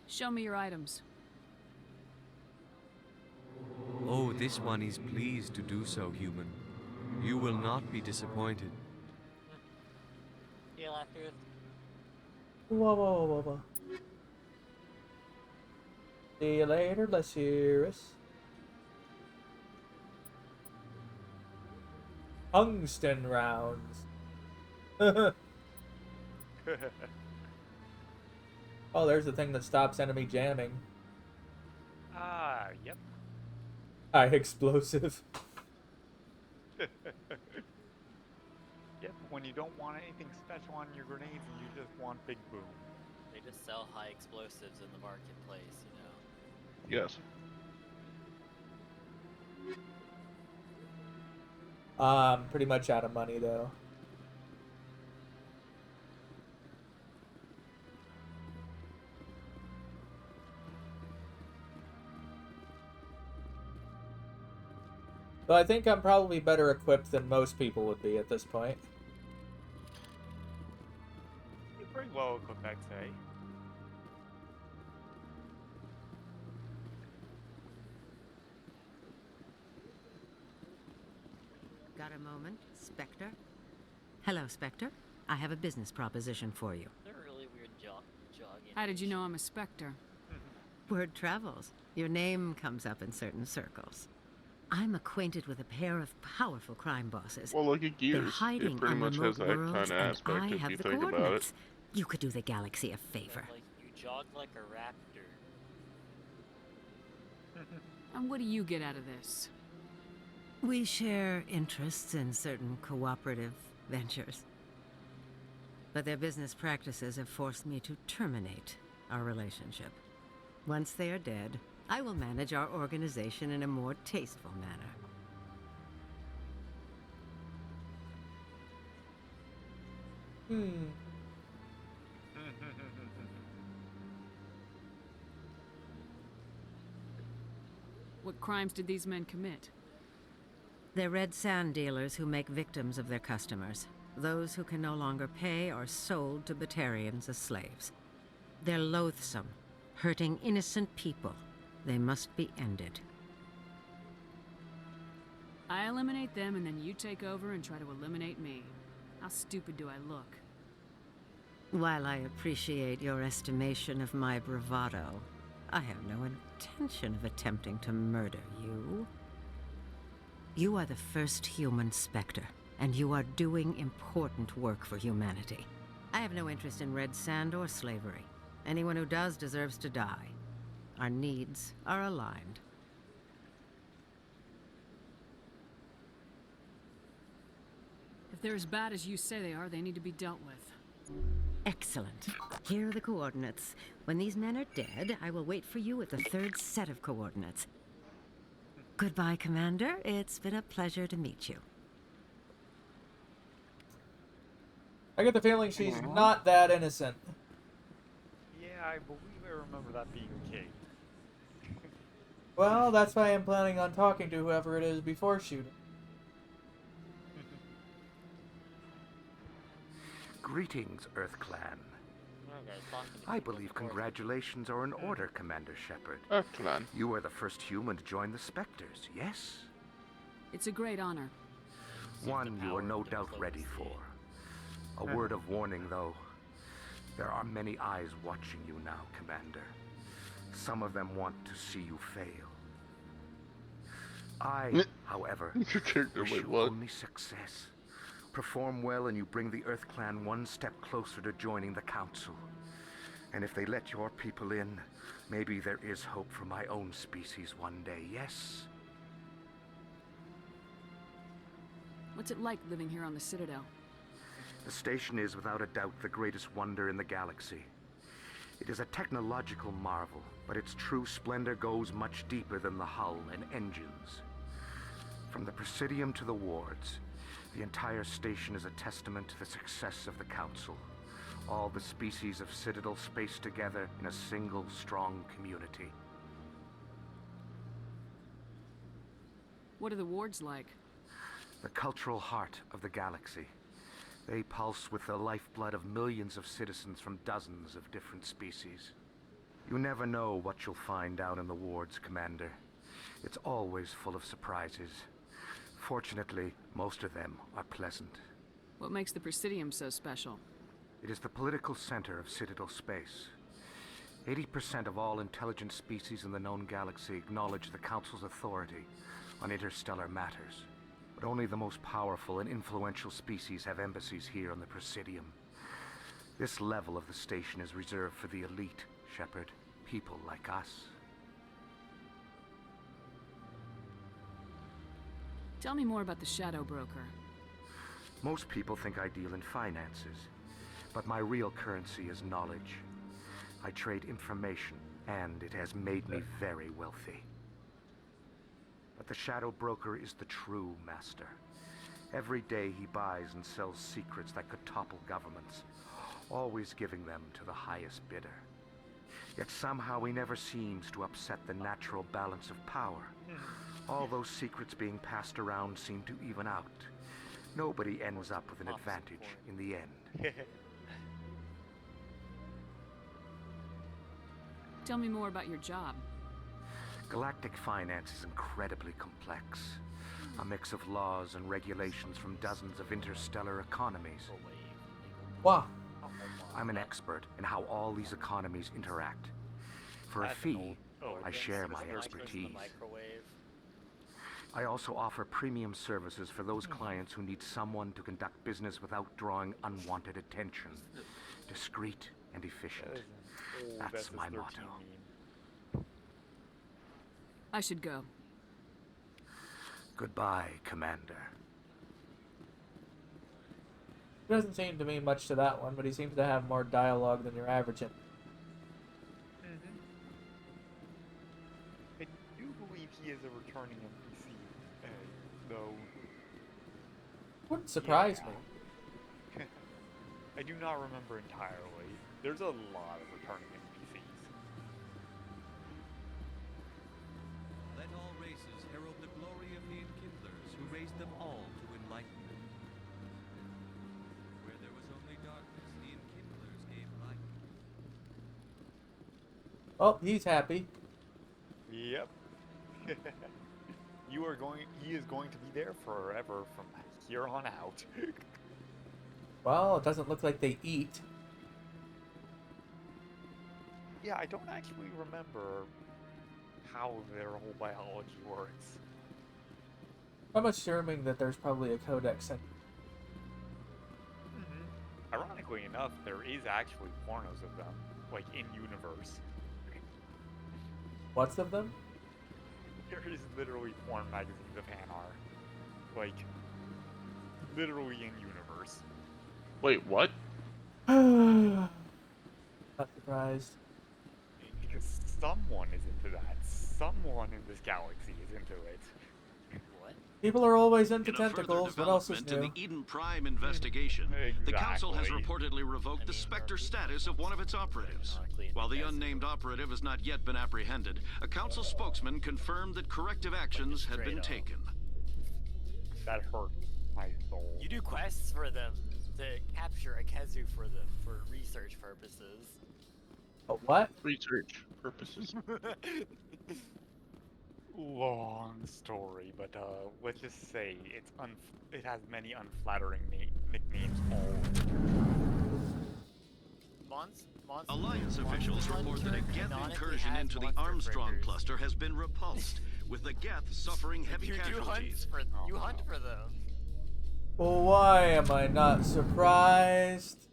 Show me your items.
Oh, this one is pleased to do so, human. You will not be disappointed.
Yeah, after
Whoa. See you later, Blessirus. Tungsten rounds. Oh, there's the thing that stops enemy jamming.
Yep.
High explosive.
Yep, when you don't want anything special on your grenades and you just want big boom.
they just sell high explosives in the marketplace, you know.
Yes.
Pretty much out of money though. So I think I'm probably better equipped than most people would be at this point.
You're pretty well equipped, I'd say.
Got a moment, Spectre? Hello, Spectre. I have a business proposition for you.
They're really weird jogging.
How did you know I'm a Spectre?
Word travels. Your name comes up in certain circles. I'm acquainted with a pair of powerful crime bosses.
Well, look at
They're
Gears.
hiding
It pretty
on
much
remote
has that
worlds,
kind of
and
aspect
I
if
have
you
the
think about it.
coordinates. You could do the galaxy a favor.
Like, you jog like a raptor.
And what do you get out of this?
We share interests in certain cooperative ventures. But their business practices have forced me to terminate our relationship. Once they are dead, I will manage our organization in a more tasteful manner.
What crimes did these men commit?
They're red sand dealers who make victims of their customers. Those who can no longer pay are sold to Batarians as slaves. They're loathsome, hurting innocent people. They must be ended.
I eliminate them and then you take over and try to eliminate me. How stupid do I look?
While I appreciate your estimation of my bravado, I have no intention of attempting to murder you. You are the first human Spectre, and you are doing important work for humanity. I have no interest in red sand or slavery. Anyone who does deserves to die. Our needs are aligned.
If they're as bad as you say they are, they need to be dealt with.
Excellent. Here are the coordinates. When these men are dead, I will wait for you at the third set of coordinates. Goodbye, Commander. It's been a pleasure to meet you.
I get the feeling she's not that innocent.
Yeah, I believe I remember that being Kate.
Well, that's why I'm planning on talking to whoever it is before shooting.
Greetings, Earth Clan. I believe congratulations are in order, Commander Shepard.
Earth Clan.
You are the first human to join the Spectres, yes?
It's a great honor.
One you are no doubt ready for. A word of warning, though. There are many eyes watching you now, Commander. Some of them want to see you fail. I, however, wish you only success. Perform well and you bring the Earth Clan one step closer to joining the Council. And if they let your people in, maybe there is hope for my own species one day, yes?
What's it like living here on the Citadel?
The station is without a doubt the greatest wonder in the galaxy. It is a technological marvel, but its true splendor goes much deeper than the hull and engines. From the Presidium to the wards, the entire station is a testament to the success of the Council. All the species of Citadel spaced together in a single, strong community.
What are the wards like?
The cultural heart of the galaxy. They pulse with the lifeblood of millions of citizens from dozens of different species. You never know what you'll find down in the wards, Commander. It's always full of surprises. Fortunately, most of them are pleasant.
What makes the Presidium so special?
It is the political center of Citadel space. 80% of all intelligent species in the known galaxy acknowledge the Council's authority on interstellar matters. But only the most powerful and influential species have embassies here on the Presidium. This level of the station is reserved for the elite, Shepard. People like us.
Tell me more about the Shadow Broker.
Most people think I deal in finances, but my real currency is knowledge. I trade information, and it has made me very wealthy. But the Shadow Broker is the true master. Every day he buys and sells secrets that could topple governments, always giving them to the highest bidder. Yet somehow he never seems to upset the natural balance of power. All those secrets being passed around seem to even out. Nobody ends up with an advantage in the end.
Tell me more about your job.
Galactic finance is incredibly complex. A mix of laws and regulations from dozens of interstellar economies.
Wow.
I'm an expert in how all these economies interact. For a fee, I share my expertise. I also offer premium services for those clients who need someone to conduct business without drawing unwanted attention. Discreet and efficient. That's my motto.
I should go.
Goodbye, Commander.
There doesn't seem to mean much to that one, but he seems to have more dialogue than your average.
I do believe he is a returning NPC, though.
Wouldn't surprise me.
I do not remember entirely. There's a lot of returning NPCs.
Let all races herald the glory of the Enkindlers who raised them all to enlightenment. Where there was only darkness, the Enkindlers gave light.
Oh, he's happy.
Yep. He is going to be there forever from here on out.
Well, it doesn't look like they eat.
Yeah, I don't actually remember how their whole biology works.
I'm assuming that there's probably a codex in.
Ironically enough, there is actually pornos of them, like in universe.
What's of them?
There is literally porn magazines of Hanar. Like, literally in universe.
Wait, what?
Not surprised.
Because someone is into that. Someone in this galaxy is into it.
What?
People are always into
In a further
tentacles. What else is
development
new?
in the Eden Prime investigation, the Council has reportedly revoked the Spectre status of one of its operatives. While the unnamed operative has not yet been apprehended, a Council spokesman confirmed that corrective actions had been taken.
That hurt my soul.
You do quests for them to capture a Kezu for them for research purposes.
What?
Research purposes.
Long story, but let's just say it has many unflattering nicknames all.
Alliance officials report that a Geth incursion into the Armstrong cluster has been repulsed, with the Geth suffering heavy casualties.
You hunt for them.
Well, why am I not surprised?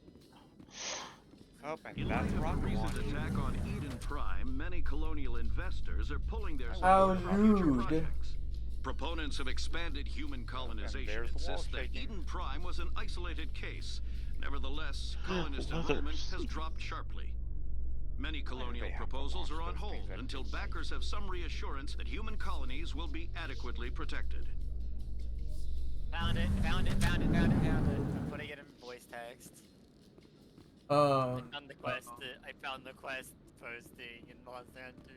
Oh,
In light of the recent attack on Eden Prime, many colonial investors are pulling their
How
support from future
rude.
projects. Proponents of expanded human colonization insist that Eden Prime was an isolated case. Nevertheless, colonist enrollment has dropped sharply. Many colonial proposals are on hold until backers have some reassurance that human colonies will be adequately protected.
Found it. I'm putting it in voice text. I found the quest. I found the quest posting in Monster Hunter.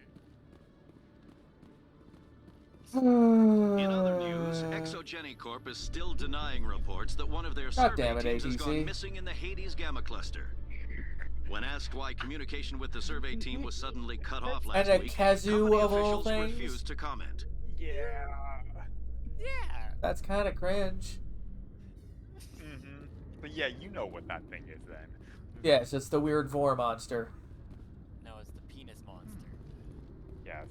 In other news, Exogeny Corp is still denying reports that one of their
God
survey
damn it,
teams has
ATC.
gone missing in the Hades Gamma Cluster. When asked why communication with the survey team was suddenly cut off last
And a
week,
Kezu
company
of all
officials
things?
refused to comment.
Yeah.
That's kind of cringe.
But yeah, you know what that thing is then.
Yes, it's the weird vor monster.
No, it's the penis monster.
Yes.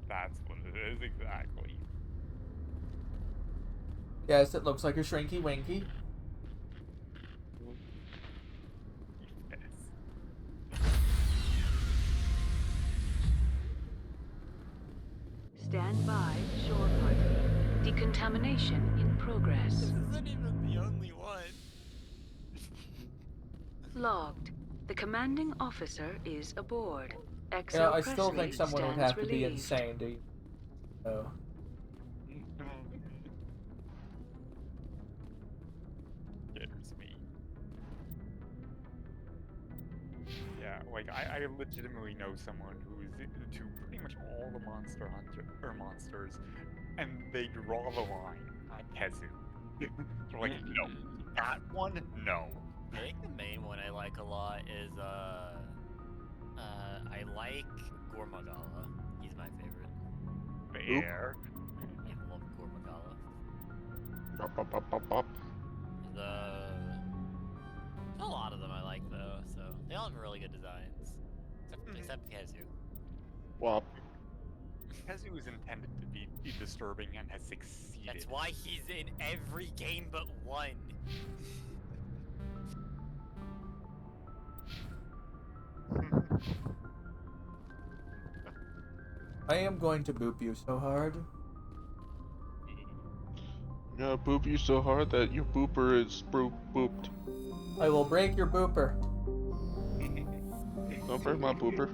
That's what it is exactly.
Yes, it looks like a shrinky winky.
Stand by, shore party. Decontamination in progress.
This isn't even the only one.
Logged. The commanding officer is aboard.
You know, I still think someone would have to be insane to. Oh.
Scares me. Yeah, like I legitimately know someone who is into pretty much all the monsters, and they draw the line on Kezu. They're like, no, that one, no.
I think the main one I like a lot is I like Gormagala. He's my favorite.
Fair.
I love Gormagala.
Bop.
A lot of them I like though, so they all have really good designs. Except Kezu.
Wop.
Kezu is intended to be disturbing and has succeeded.
That's why he's in every game but one.
I am going to boop you so hard.
Yeah, boop you so hard that your booper is booped.
I will break your booper.
Don't break my booper.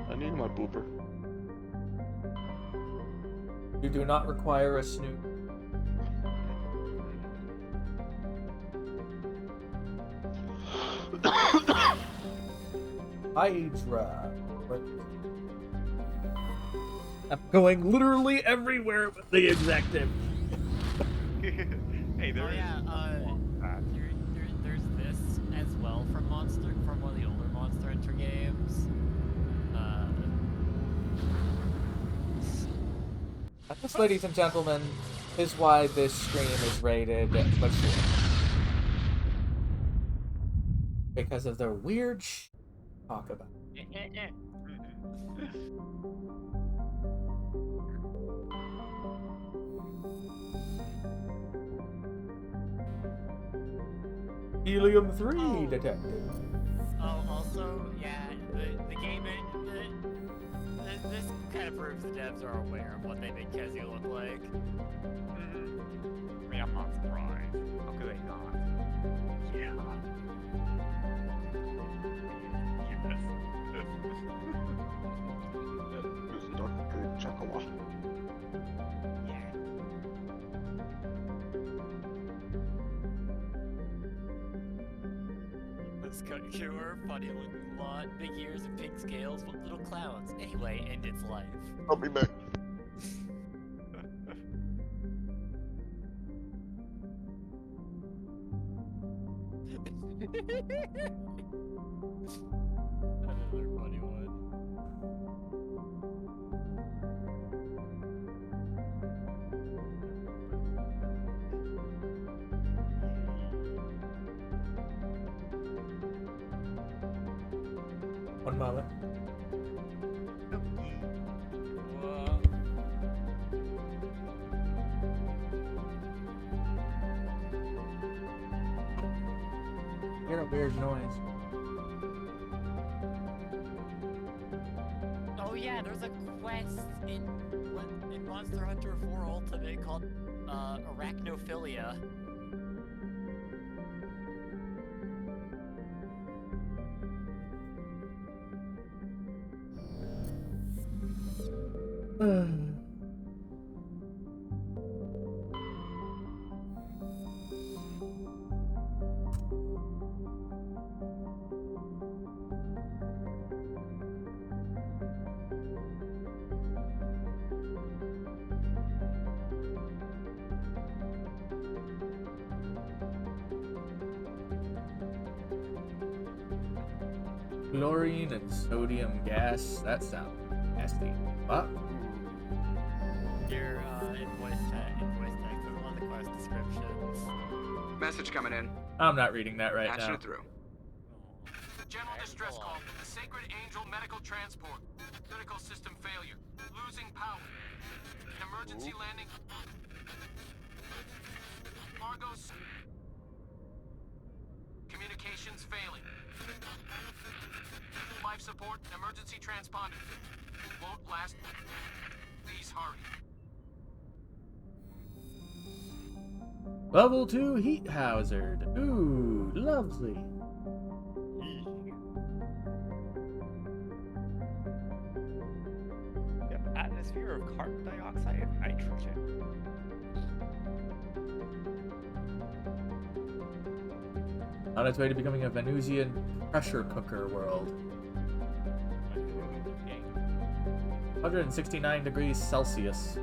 I need my booper.
You do not require a snoot. Hydra. I'm going literally everywhere with the executive.
Hey, there is.
There's this as well from one of the older Monster Hunter games.
This, ladies and gentlemen, is why this stream is rated mature. Because of the weird talk about. Helium-3 detected.
Oh, also, yeah, the game, this kind of proves the devs are aware of what they make Kezi look like.
I mean, I'm not surprised. How could they not? Yeah.
This cure, funny looking lot, big ears and pink scales, what little clowns. Anyway, end its life.
I'll be back.
Another funny one.
One moment. I hear a weird noise.
Oh yeah, there's a quest in Monster Hunter 4 Ultimate called Arachnophilia.
Chlorine and sodium gas. That sounds nasty. What?
Here, in voice text, there's one of the quest descriptions.
Message coming in.
I'm not reading that right
Patching
now.
it through.
General distress call from the Sacred Angel Medical Transport. Critical system failure. Losing power. An emergency landing. Argos. Communications failing. Life support and emergency transponder. Won't last. Please hurry.
Level 2 heat hazard. Ooh, lovely.
Yep, atmosphere of carbon dioxide and nitrogen.
On its way to becoming a Venusian pressure cooker world. 169 degrees Celsius.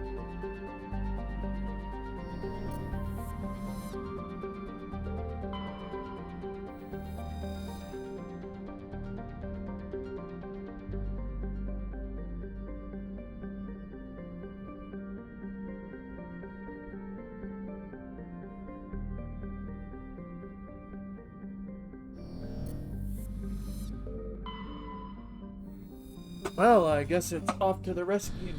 Well, I guess it's off to the rescue.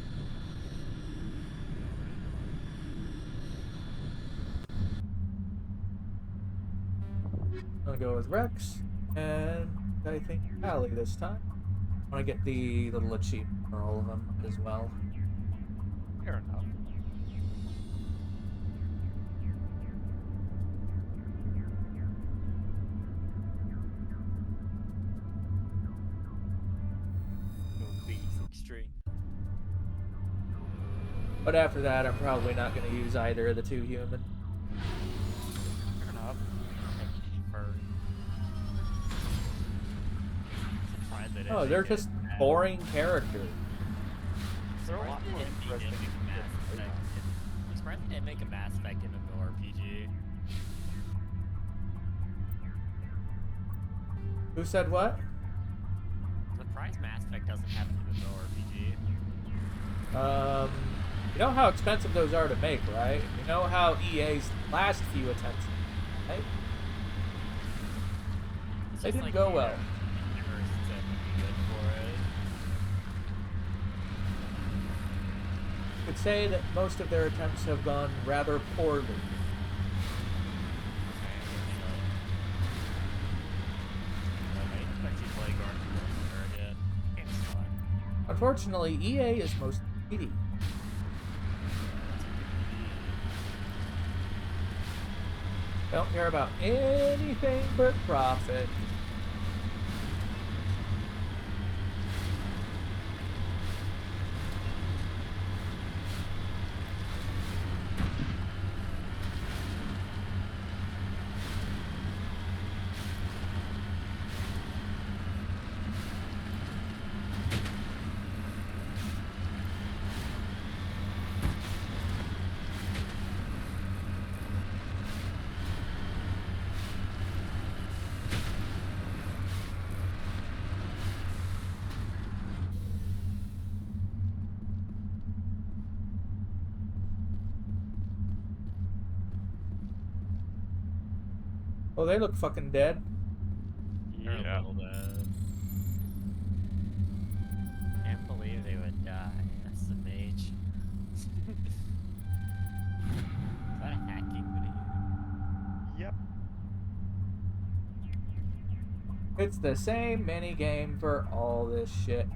I'm gonna go with Rex, and I think Allie this time. I want to get the little achievement for all of them as well.
Fair enough.
But after that, I'm probably not going to use either of the two human.
Fair enough.
Oh, they're just boring characters.
They're a lot more interesting.
I'm surprised they didn't make a Mass Effect MMORPG.
Who said what?
I'm surprised Mass Effect doesn't have an MMORPG.
You know how expensive those are to make, right? You know how EA's last few attempts, right? They didn't go well. I would say that most of their attempts have gone rather poorly. Unfortunately, EA is most greedy. Don't care about anything but profit. Oh, they look fucking dead.
Yeah. Can't believe they would die. That's the mage. Is that a hacking video?
Yep.
It's the same mini game for all this shit.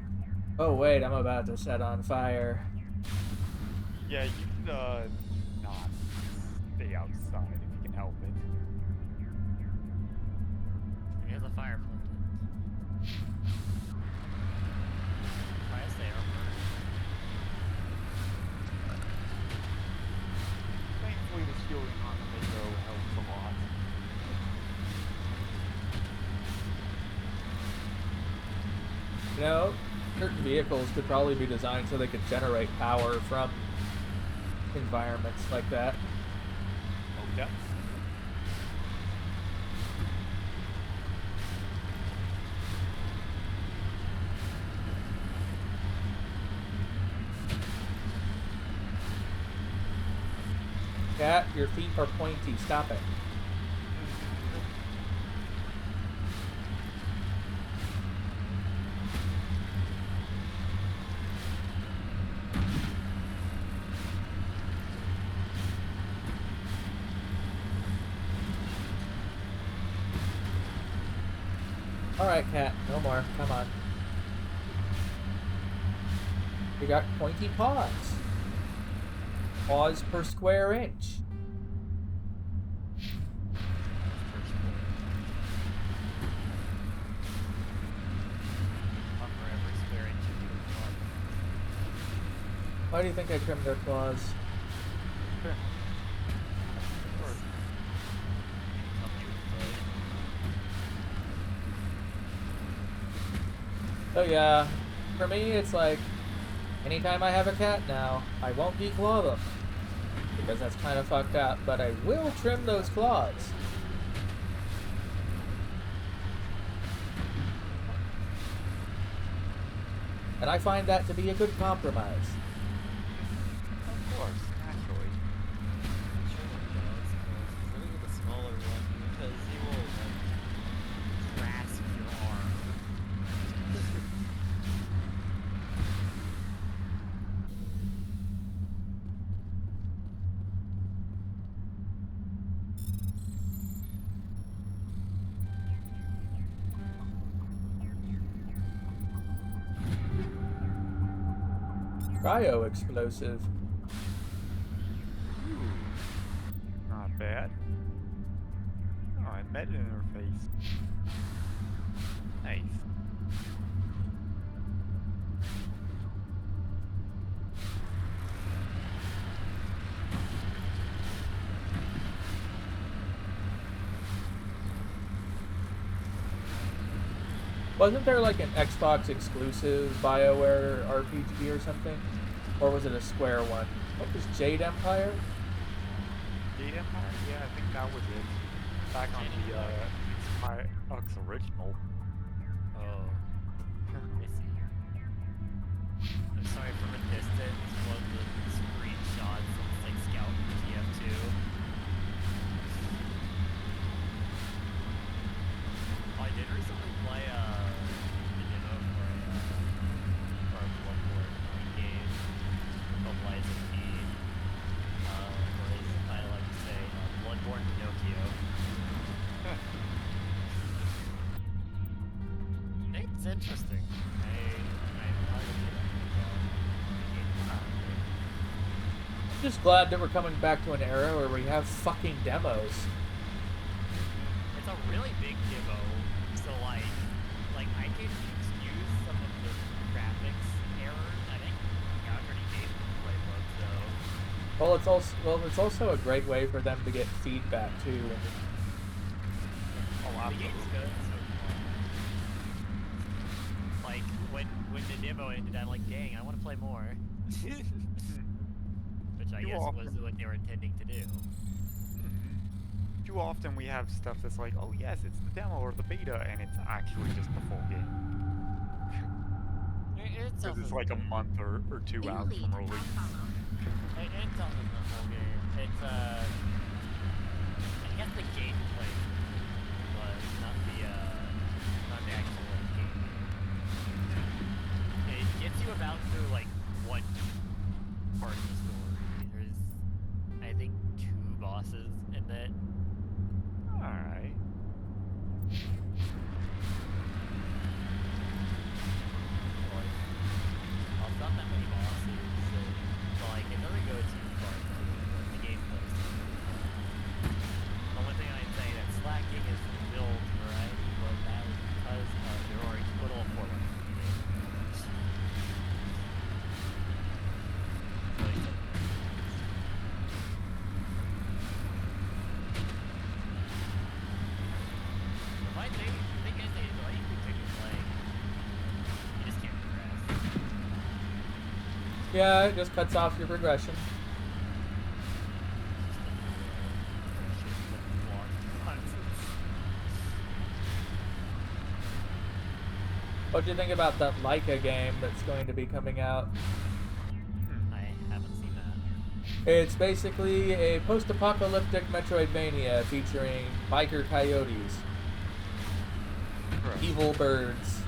Oh wait, I'm about to set on fire.
Yeah, you can not stay outside if you can help it.
Here's a fire floating. Why is there?
Thankfully, the shielding on the Mako helps a lot.
You know, certain vehicles could probably be designed so they could generate power from environments like that.
Okay.
Cat, your feet are pointy. Stop it. Alright, Cat. No more. Come on. You got pointy paws. Paws per square inch. Why do you think I trimmed their claws? So yeah, for me it's like, anytime I have a cat now, I won't declaw them. Because that's kind of fucked up, but I will trim those claws. And I find that to be a good compromise.
Of course, naturally.
Look at the smaller one because he will grasp your arm.
Cryo-explosive.
Not bad. Oh, and meta interface. Nice.
Wasn't there like an Xbox exclusive BioWare RPG or something? Or was it a Square one? What was Jade Empire?
Jade Empire? Yeah, I think that was it. Back on the Xbox original.
Oh. Let me see. I'm sorry, from a distance, one of the screenshots looks like Scout TF2. I did recently play the demo for a Bloodborne game called Lies of P. Or as I like to say, Bloodborne Pinocchio. It's interesting.
I'm just glad that we're coming back to an era where we have fucking demos.
It's a really big demo, so like I can excuse some of the graphics errors. I think I got pretty decent playbook though.
Well, it's also a great way for them to get feedback too.
The game's good. So like when the demo ended, I'm like, dang, I want to play more. Which I guess was what they were intending to do.
Too often we have stuff that's like, oh yes, it's the demo or the beta, and it's actually just the full game. Because it's like a month or two out from release.
It's also the whole game. It's I guess the gameplay was not the actual game. It gets you about through like one part of the story. There's I think 2 bosses in that.
Alright.
Well, it's not that many bosses, so like it doesn't go too far into the gameplay. The only thing I'd say that's lacking is the build variety, but that is because there are a total of 4 levels in the game. My thing is like you can continue playing. You just can't progress.
Yeah, it just cuts off your progression. What do you think about that Leica game that's going to be coming out?
I haven't seen that.
It's basically a post-apocalyptic Metroidvania featuring biker coyotes, evil birds.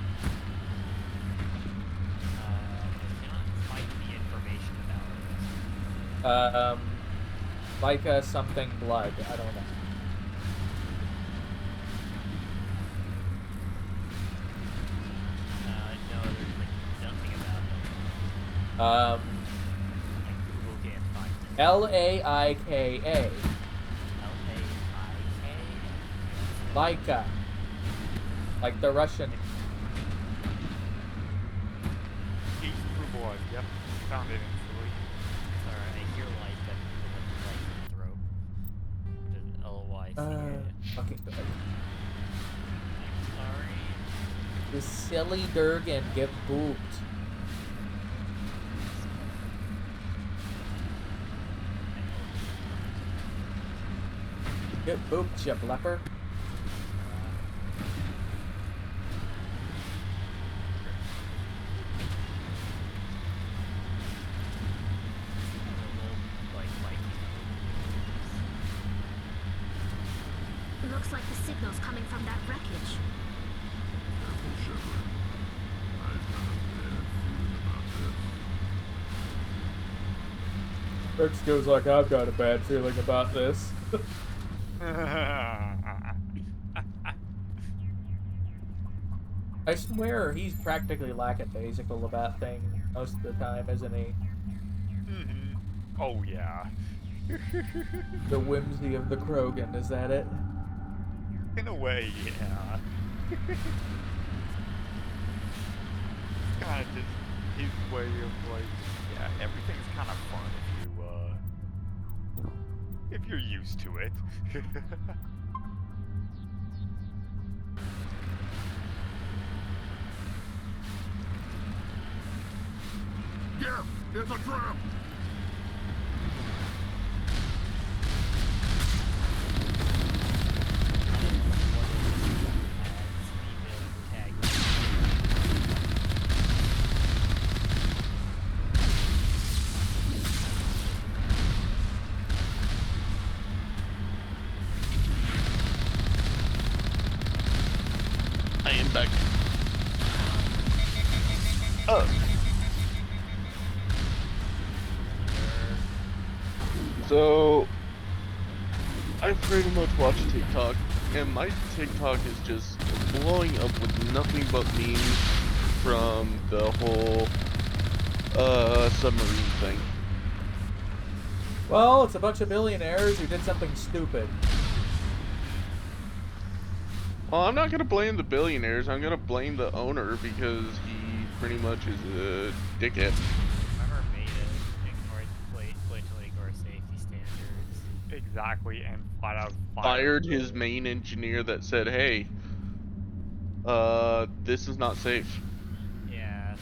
Find the information about it.
Leica something blood. I don't know.
No, there's like nothing about them. Google can't find it.
Laika. Leica. Like the Russian.
East True Blood, yep. Found it instantly.
Sorry, I hear Leica throat. Which is L-Y-C-A.
Fucking good.
Sorry.
The silly Durgan get booped. Get booped, you blepper.
Looks like the signal's coming from that wreckage.
Rex goes like, I've got a bad feeling about this. I swear he's practically lackadaisical about things most of the time, isn't he?
Mm-hmm. Oh yeah.
The whimsy of the Krogan, is that it?
In a way, yeah. Kind of just his way of like, yeah, everything's kind of fun if you're used to it.
here! It's a trap!
I am back. So, I pretty much watch TikTok, and my TikTok is just blowing up with nothing but memes from the whole submarine thing.
Well, it's a bunch of billionaires who did something stupid.
Well, I'm not gonna blame the billionaires. I'm gonna blame the owner because he pretty much is a dickhead.
Whoever made it blatantly ignore safety standards.
Exactly, and flat out
Fired his main engineer that said, "Hey, this is not safe."
Yeah.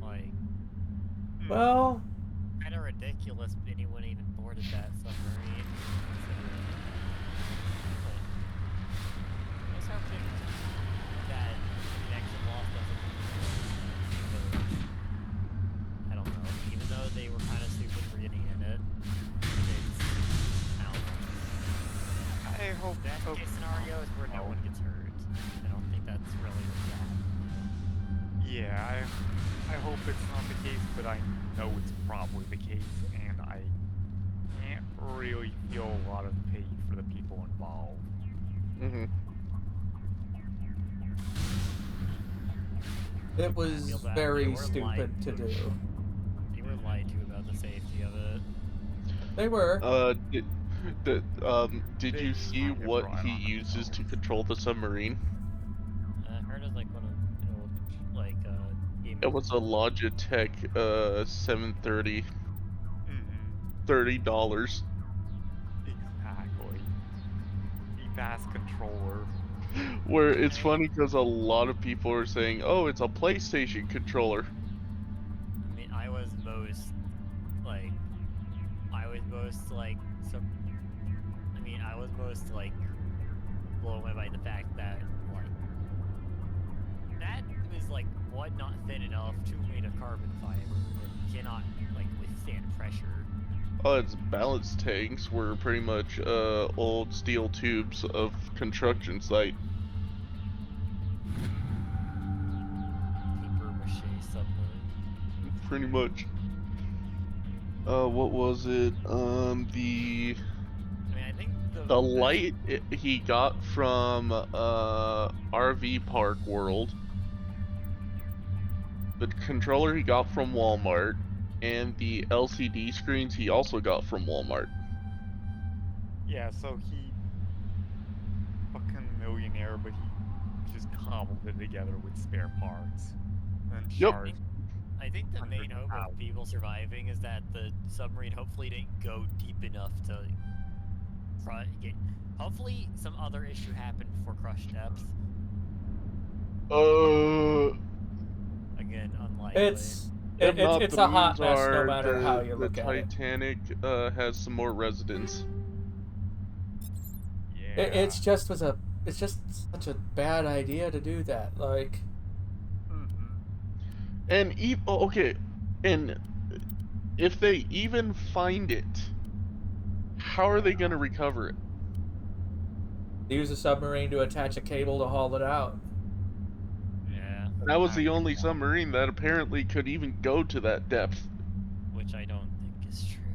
Like.
Well.
Kind of ridiculous anyone even boarded that submarine. I was hoping that connection loss doesn't. I don't know. Even though they were kind of stupid for getting in it, it's. I don't know.
I hope.
Best case scenario is where no one gets hurt. I don't think that's really bad.
Yeah, I hope it's not the case, but I know it's probably the case, and I can't really feel a lot of pity for the people involved.
Mm-hmm.
It was very stupid to do.
You were lied to about the safety of it.
They were.
Did you see what he uses to control the submarine?
I heard it's like one of
It was a Logitech 730. $30.
Exactly. The fast controller.
Where it's funny because a lot of people are saying, "Oh, it's a PlayStation controller."
I mean, I was most blown away by the fact that that was what, not thin enough, to made of carbon fiber that cannot withstand pressure.
Oh, its balance tanks were pretty much old steel tubes of construction site.
Paper mache submarine.
Pretty much. What was it?
I think
the light he got from RV Park World, the controller he got from Walmart, and the LCD screens he also got from Walmart.
Yeah, so he fucking millionaire, but he just cobbled it together with spare parts. And charged.
I think the main hope of people surviving is that the submarine hopefully didn't go deep enough to get. Hopefully, some other issue happened before crush depth. Again, unlikely.
It's a hot mess no matter how you look at it.
The Titanic has some more residents.
Yeah. It's just such a bad idea to do that.
And and if they even find it, how are they going to recover it?
Use a submarine to attach a cable to haul it out.
Yeah.
That was the only submarine that apparently could even go to that depth.
Which I don't think is true.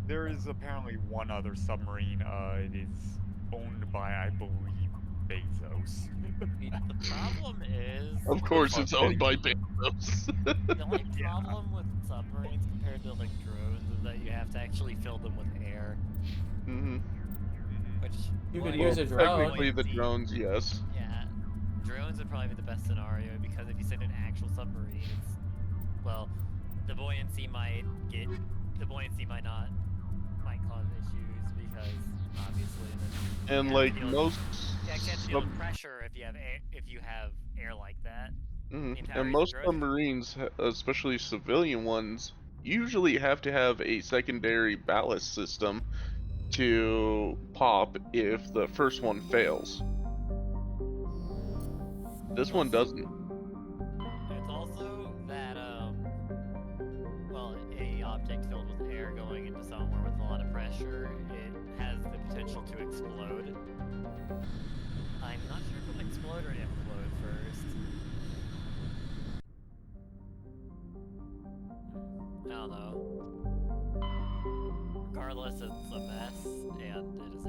There is apparently one other submarine. It is owned by, I believe, Bezos.
The problem is...
Of course it's owned by Bezos.
The only problem with submarines compared to drones is that you have to actually fill them with air.
Mm-hmm.
Which
you could use a drone.
Technically the drones, yes.
Yeah. Drones would probably be the best scenario because if you send an actual submarine, the buoyancy might cause issues because obviously.
And most
you can't deal with pressure if you have air like that.
And most submarines, especially civilian ones, usually have to have a secondary ballast system to pop if the first one fails. This one doesn't.
It's also that, well, a object filled with air going into somewhere with a lot of pressure, it has the potential to explode. I'm not sure if it'll explode or implode first. I don't know. Regardless, it's a mess, and it is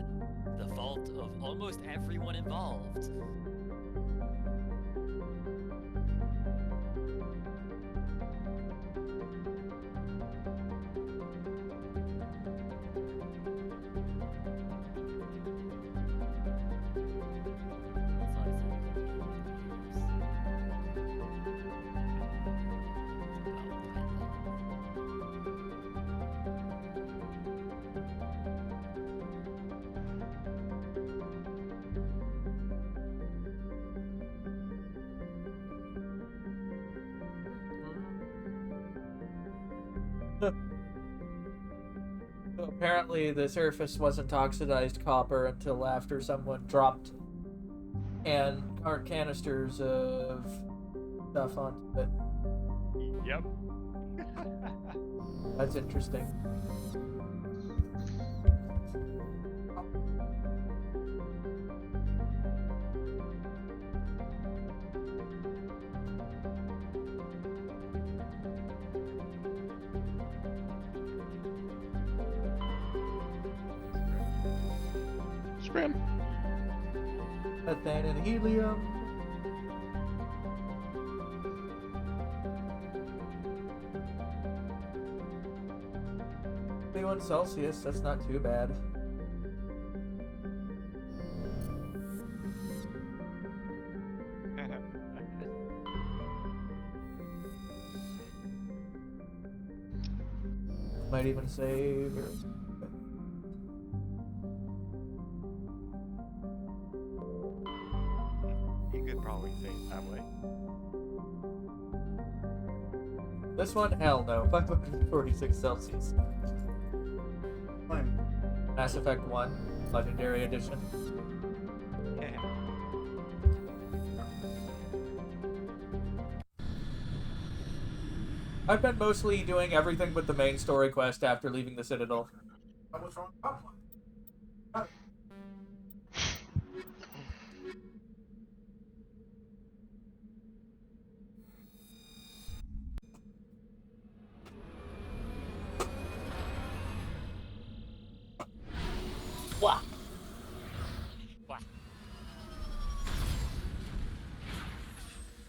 the fault of almost everyone involved.
So apparently the surface wasn't oxidized copper until after someone dropped canisters of stuff onto it.
Yep.
That's interesting.
Scram.
Methane and helium. Celsius, that's not too bad. Might even save.
You could probably save that way.
This one, hell no. 546 Celsius. Mass Effect 1, Legendary Edition. I've been mostly doing everything but the main story quest after leaving the Citadel. What's wrong? What?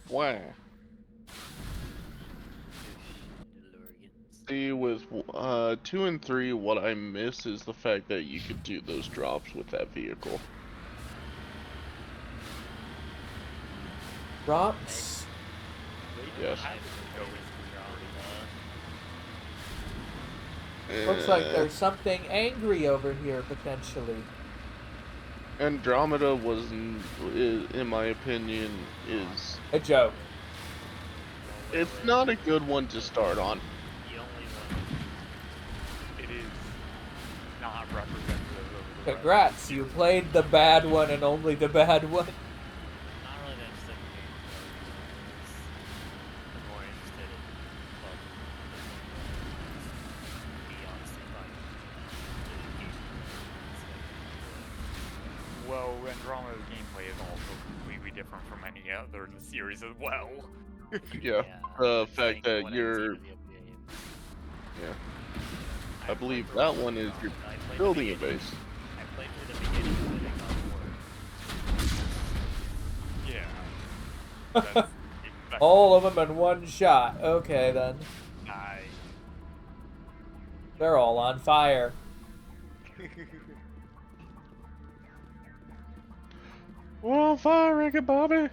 Wow. See, with 2 and 3, what I miss is the fact that you could do those drops with that vehicle.
Drops?
Yes.
Looks like there's something angry over here, potentially.
Andromeda in my opinion, is
a joke.
It's not a good one to start on.
It is not representative of the
Congrats, you played the bad one and only the bad one.
Not really that interested in games, I'm more interested in, be honestly fun.
Well, Andromeda's gameplay is also completely different from any other in the series as well.
Yeah, the fact that you're... Yeah. I believe that one is you're building a base.
I played through the beginning of it and got bored.
Yeah.
All of them in one shot. Okay, then. They're all on fire.
We're on fire, Ricky Bobby.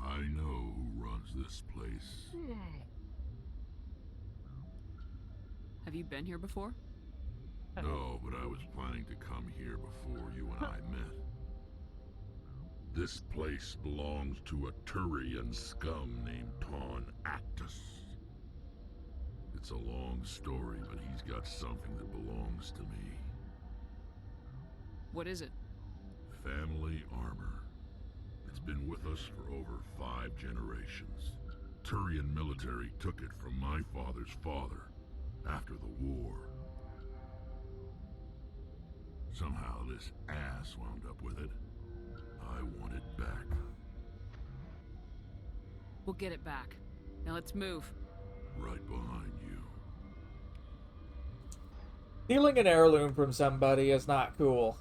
I know who runs this place.
Have you been here before?
No, but I was planning to come here before you and I met. This place belongs to a Turian scum named Ton Actus. It's a long story, but he's got something that belongs to me.
What is it?
Family armor. It's been with us for over 5 generations. Turian military took it from my father's father after the war. Somehow this ass wound up with it. I want it back.
We'll get it back. Now let's move.
Right behind you.
Stealing an heirloom from somebody is not cool.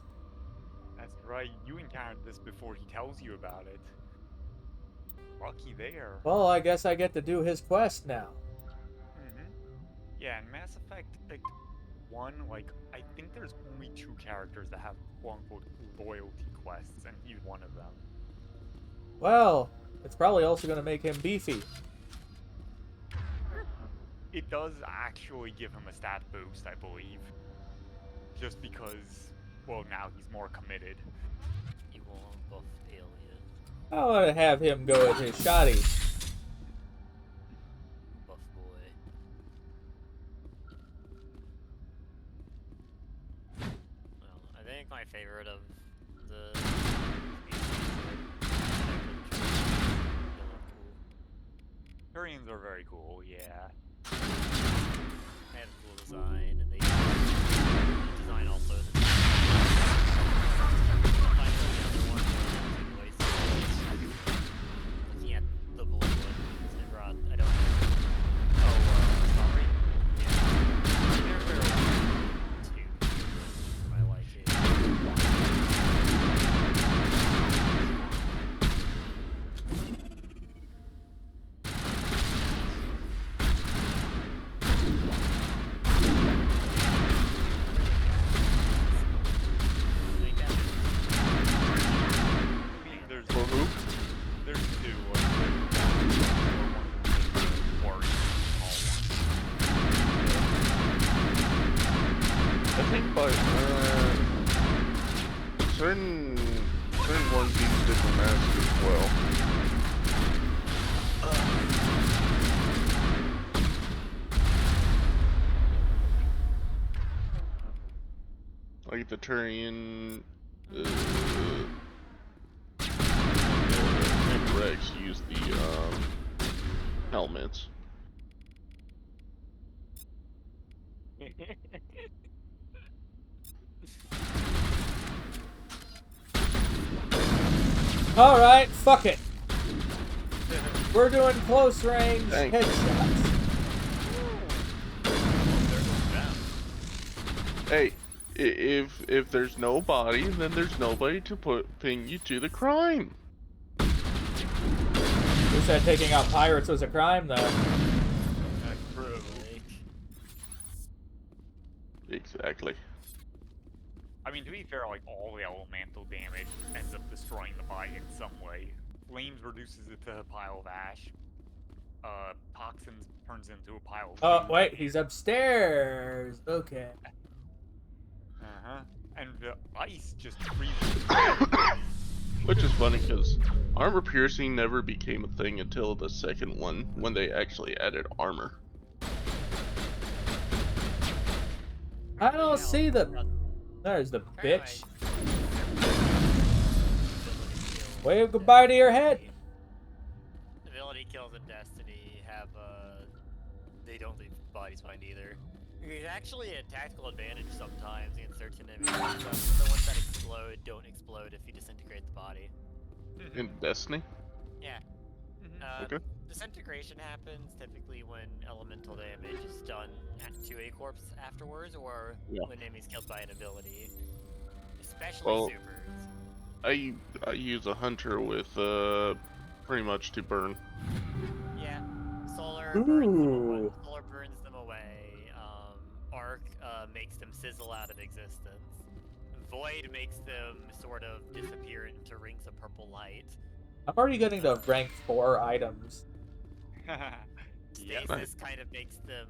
That's right, you encountered this before he tells you about it. Lucky there.
Well, I guess I get to do his quest now.
Yeah, in Mass Effect 1, like, I think there's only 2 characters that have quote-unquote loyalty quests, and he's one of them.
Well, it's probably also going to make him beefy.
It does actually give him a stat boost, I believe. Just because, well, now he's more committed.
You won't buff Alien.
I want to have him go with his shoddy.
Buff boy. Well, I think my favorite of the
Turians are very cool, yeah.
They have a cool design, and they design also. Looking at the blue one, they brought, I don't know. Oh, sorry. Yeah. They're very too. I like it.
There's
For who?
There's 2.
I think by certain ones use different masks as well. Like the Turian and Rex use the helmets.
Alright, fuck it. We're doing close range headshots.
Hey, if there's no body, then there's nobody to pin you to the crime.
Who said taking out pirates was a crime, though?
Exactly.
I mean, to be fair, like, all the elemental damage ends up destroying the body in some way. Flames reduces it to a pile of ash. Toxins turns into a pile of
Oh,
food.
wait, he's upstairs. Okay.
And the ice just freezes.
Which is funny because armor piercing never became a thing until the second one, when they actually added armor.
I don't see the... There's the bitch. Wave goodbye to your head.
Ability kills in Destiny have, they don't leave bodies behind either. There's actually a tactical advantage sometimes against certain enemies. The ones that explode don't explode if you disintegrate the body.
In Destiny?
Yeah.
Okay.
Disintegration happens typically when elemental damage is done to a corpse afterwards, or when enemies killed by an ability. Especially supers.
I use a hunter with pretty much to burn.
Yeah. Solar burns them away. Arc makes them sizzle out of existence. Void makes them sort of disappear into rings of purple light.
I'm already getting the rank 4 items.
Stasis kind of makes them,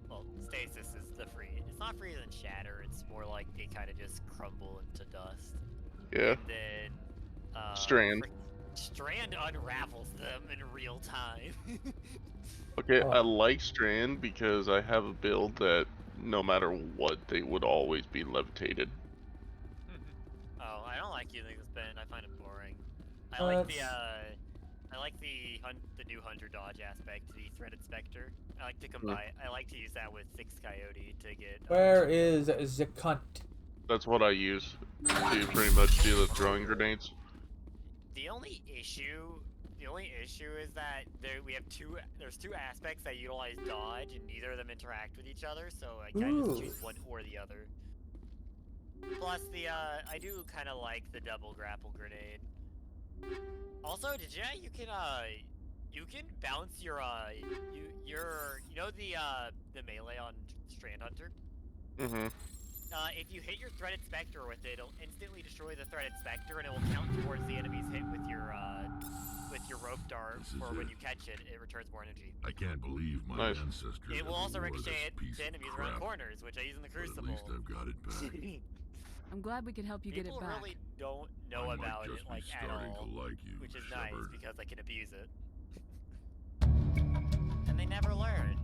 well, stasis is the free. It's not freeze and shatter. It's more like they kind of just crumble into dust.
Yeah.
And then
Strand.
Strand unravels them in real time.
Okay, I like Strand because I have a build that no matter what, they would always be levitated.
Oh, I don't like using the spin. I find it boring. I
Well,
like the new hunter dodge aspect, the threaded specter. I like to combine. I like to use that with Six Coyote to get.
Where is the cunt?
That's what I use to pretty much deal with throwing grenades.
The only issue is that there's two aspects that utilize dodge, and neither of them interact with each other. So I kind of choose one or the other. Plus I do kind of like the double grapple grenade. Also, did you can bounce your the melee on Strand Hunter?
Mm-hmm.
If you hit your threaded specter with it, it'll instantly destroy the threaded specter, and it will count towards the enemy's hit with your rope dart. Or when you catch it, it returns more energy.
I can't believe my ancestors.
It will also
ever wore
ricochet
this piece
to
of
enemies
crap,
around corners, which I use in the
but
Crucible.
at least I've got it back.
I'm glad we could help you get it
People
back.
really don't know
I might
about
just
it
be
at
starting
all,
to like you,
which is
Shepard.
nice because I can abuse it. And they never learn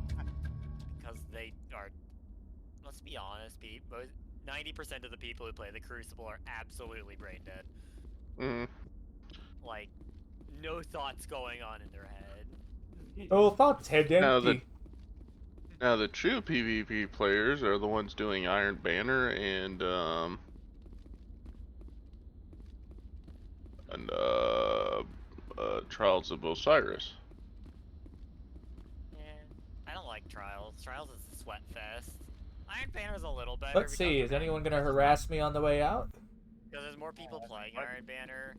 because they are. Let's be honest, 90% of the people who play the Crucible are absolutely brain dead.
Mm-hmm.
Like, no thoughts going on in their head.
Oh, thoughts head empty.
Now the true PvP players are the ones doing Iron Banner and Trials of Osiris.
Yeah, I don't like Trials. Trials is a sweat fest. Iron Banner's a little better.
Let's see, is anyone gonna harass me on the way out?
Because there's more people playing Iron Banner.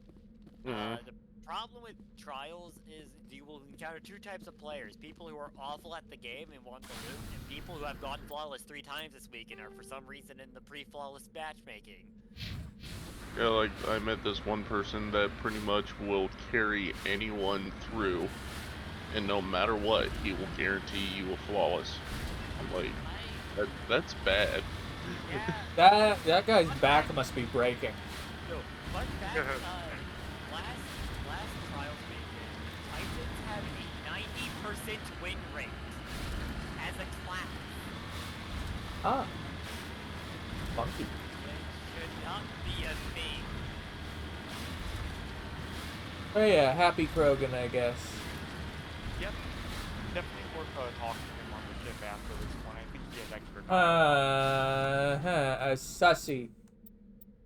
The problem with Trials is you will encounter two types of players. People who are awful at the game and want to loot, and people who have gotten flawless 3 times this week and are for some reason in the pre-flawless matchmaking.
Yeah, like I met this one person that pretty much will carry anyone through, and no matter what, he will guarantee you a flawless. I'm like, that's bad.
Yeah.
That guy's back must be breaking.
No, fun fact, last Trials weekend, Titans have a 90% win rate as a class.
Ah. Funky.
It should not be a thing.
Oh yeah, Happy Krogan, I guess.
Yep. Definitely worth talking to him on the ship after this one. I think he has extra
A sussy.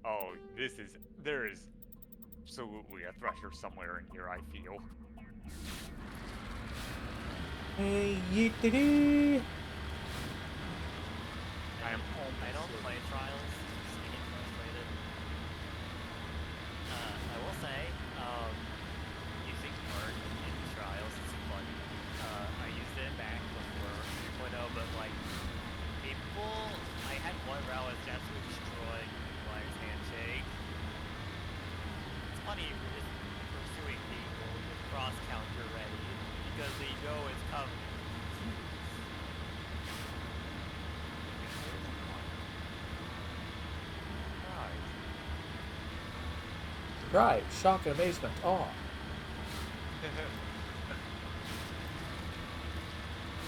Oh, there is absolutely a thresher somewhere in here, I feel.
Hey, yeetity.
I don't play Trials, just to get frustrated. I will say, using art in Trials is fun. I used it back before 3.0, but like, I had one where I was absolutely destroying Liar's Handshake. It's funny if you're just pursuing people with cross counter ready, because they know it's coming.
Right, shock and amazement. Aw.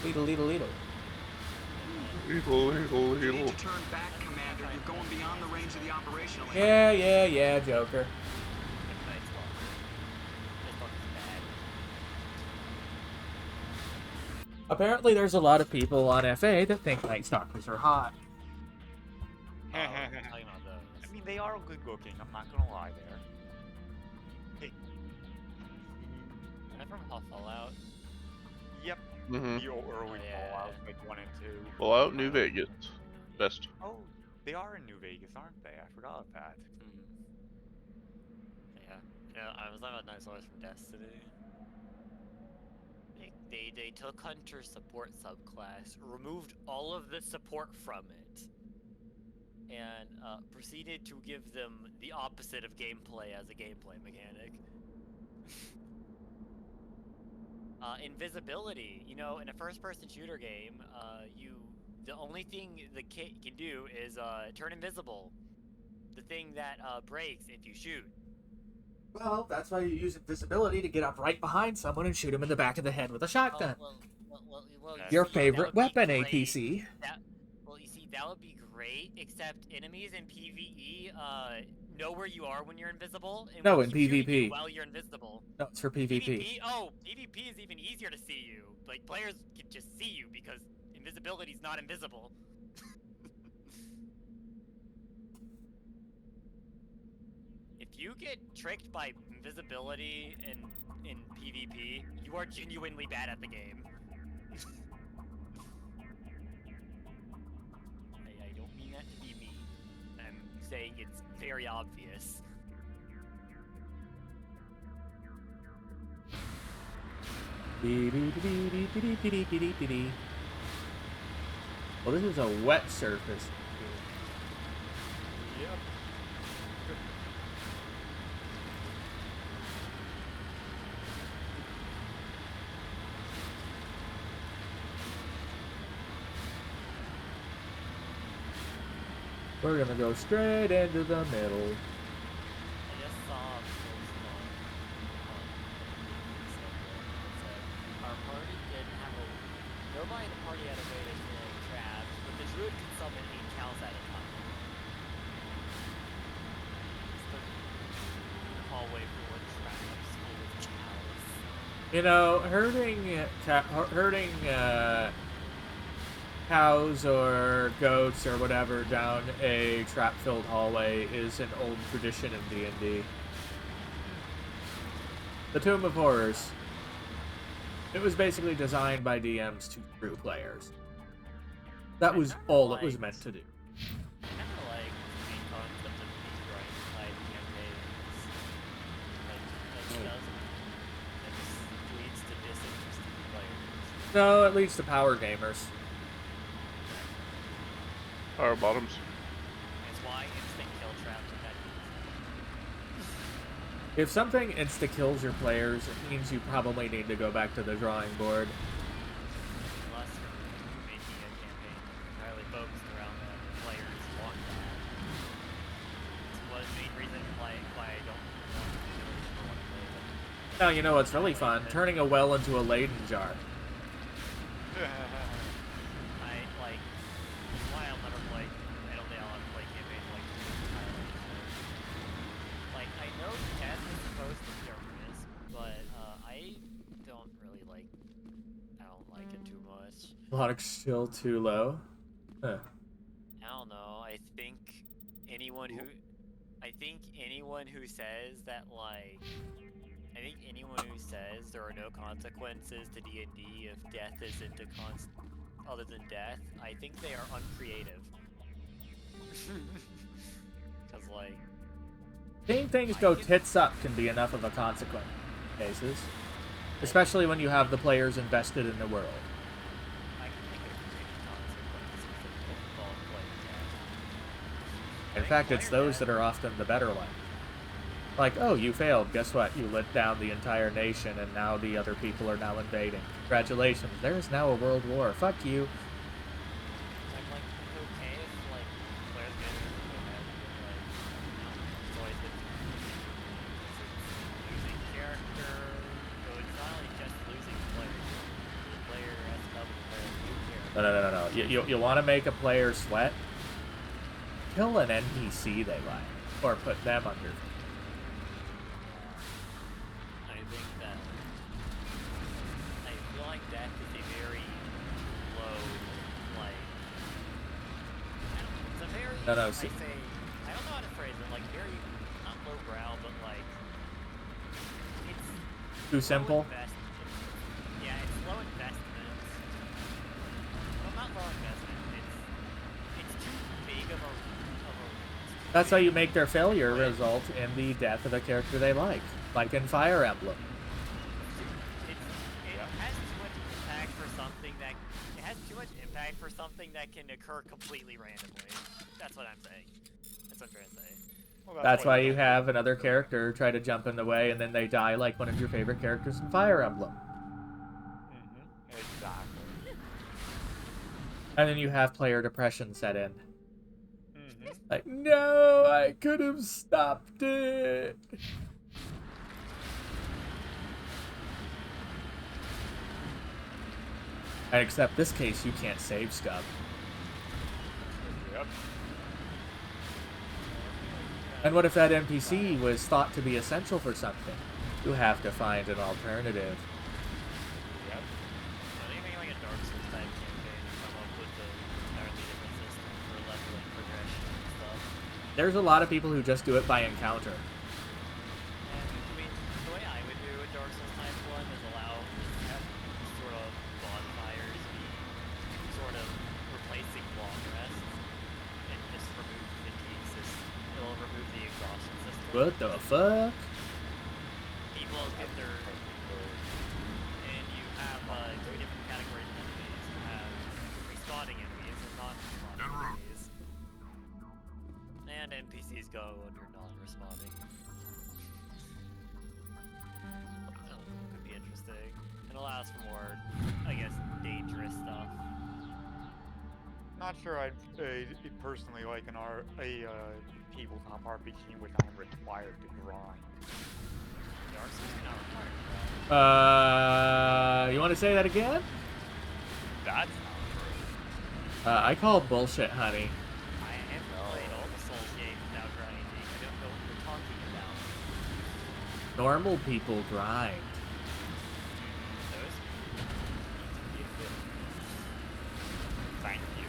Leedle, leedle, leedle.
Leedle, leedle,
You need
leedle.
to turn back, Commander. You're going beyond the range of the operational.
Yeah, Joker. Apparently there's a lot of people on FA that think Night Stalkers are hot.
I mean, they are good looking, I'm not gonna lie there. Hey.
Am I from Fallout?
Yep.
Mm-hmm.
The early Fallout, like 1 and 2.
Fallout New Vegas. Best.
Oh, they are in New Vegas, aren't they? I forgot that.
Yeah, I was talking about Dinosaurs from Destiny. They took Hunter support subclass, removed all of the support from it, and proceeded to give them the opposite of gameplay as a gameplay mechanic. Invisibility. You know, in a first-person shooter game, you the only thing the kit can do is turn invisible. The thing that breaks if you shoot.
Well, that's why you use invisibility to get up right behind someone and shoot him in the back of the head with a shotgun.
Well,
Your
see,
favorite weapon,
great.
ATC.
Well, you see, that would be great, except enemies in PvE know where you are when you're invisible. And
No,
will
in
keep shooting you
PvP.
while you're invisible.
No, it's for PvP.
PvP is even easier to see you. Like, players can just see you because invisibility's not invisible. If you get tricked by invisibility in PvP, you are genuinely bad at the game. I don't mean that to be mean. I'm saying it's very obvious.
Well, this is a wet surface.
Yep.
We're gonna go straight into the middle.
I just saw a post on our party didn't have a... Nobody in the party had a way to kill traps, but the druid could summon 8 cows at a time. It's the hallway full of traps, full of cows.
You know, herding cows or goats or whatever down a trap-filled hallway is an old tradition in D&D. The Tomb of Horrors. It was basically designed by DMs to screw players. That was all it was meant to do.
I never liked the main concept of these grind-type campaigns. Like, it just leads to disinterested players.
No, it leads to power gamers.
Power bottoms.
It's why instant kill traps are bad.
If something insta-kills your players, it means you probably need to go back to the drawing board.
Unless you're making a campaign entirely focused around the players want that. It's one main reason why I don't want to play them.
Now, you know what's really fun? Turning a well into a Leyden jar. Logic still too low. Huh.
I don't know. I think anyone who says that there are no consequences to D&D if death isn't other than death, I think they are uncreative. Cause
seeing things go tits up can be enough of a consequence in cases, especially when you have the players invested in the world. In fact, it's those that are often the better ones. Like, oh, you failed. Guess what? You lit down the entire nation, and now the other people are now invading. Congratulations. There is now a world war. Fuck you. No. You want to make a player sweat? Kill an NPC they like, or put them under.
I feel like death is a very low, it's a very, I don't know how to phrase it, very, not low brow, but it's
too simple?
Yeah, it's low investment. Well, not low investment, it's too big of a
That's how you make their failure result in the death of a character they like in Fire Emblem.
It has too much impact for something that can occur completely randomly. That's what I'm saying. That's what I'm trying to say.
Well,
that's why you have another character try to jump in the way and then they die like one of your favorite characters in Fire Emblem.
Exactly.
And then you have player depression set in. Like, no, I could have stopped it. And except this case, you can't save scum.
Yep.
And what if that NPC was thought to be essential for something? You have to find an alternative.
Yep. I think making like a Dark Souls type campaign and come up with an entirely different system for leveling progression and stuff.
There's a lot of people who just do it by encounter.
And I mean, the way I would do a Dark Souls type one is allow have sort of bonfires be sort of replacing long rests and just remove the fatigue system. It'll remove the exhaustion system.
What the fuck?
People get their and you have two different categories of enemies. You have respawning enemies and non-respawning enemies. And NPCs go under non-respawning. Could be interesting. It allows for more, I guess, dangerous stuff.
Not sure I'd personally like a tabletop RPG which I'm required to grind.
Dark Souls is not required to grind.
You want to say that again?
That's not true.
I call bullshit, honey.
I have played all the Souls games without grinding. I don't know what you're talking about.
Normal people grind.
Those?
Thank you.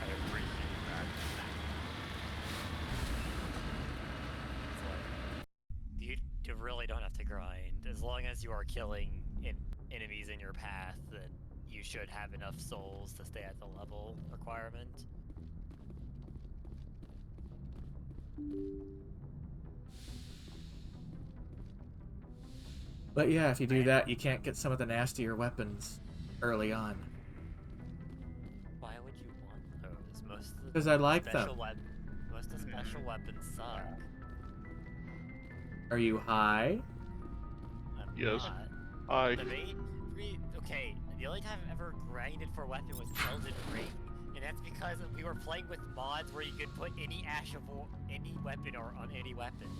I appreciate that.
You really don't have to grind. As long as you are killing enemies in your path, then you should have enough souls to stay at the level requirement.
But yeah, if you do that, you can't get some of the nastier weapons early on.
Why would you want those? Most of the
'Cause I like
special
them.
Most of the special weapons suck.
Are you high?
I'm
Yes.
not.
Hi.
Okay, the only time I've ever grinded for a weapon was Elden Ring, and that's because we were playing with mods where you could put any any weapon or on any weapon.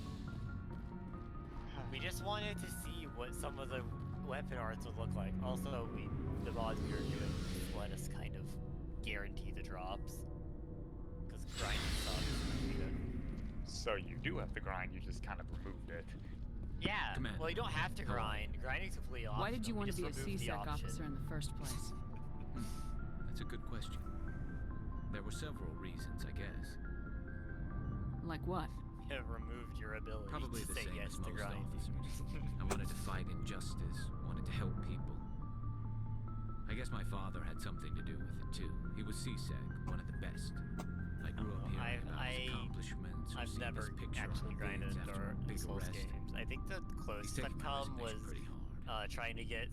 We just wanted to see what some of the weapon arts would look like. Also, the mods we were doing let us kind of guarantee the drops, because grinding sucks.
So you do have to grind, you just kind of removed it.
Yeah,
Commander.
well you don't have to grind. Grinding's completely optional.
Why did you want to be a
just remove the
CSEC
option.
officer in the first place?
That's a good question. There were several reasons, I guess.
Like what?
It removed your ability
Probably
to
the
say
same
yes
as
to
most
grinding.
officers. I wanted to fight injustice, wanted to help people. I guess my father had something to do with it too. He was CSEC, one of the best. I grew up hearing about his accomplishments.
I've
received
never
his picture
actually
on
grinded
bids after a
or
big
Souls
arrest.
games. I think the closest
taken
I've
my
come was
resignation pretty
trying to get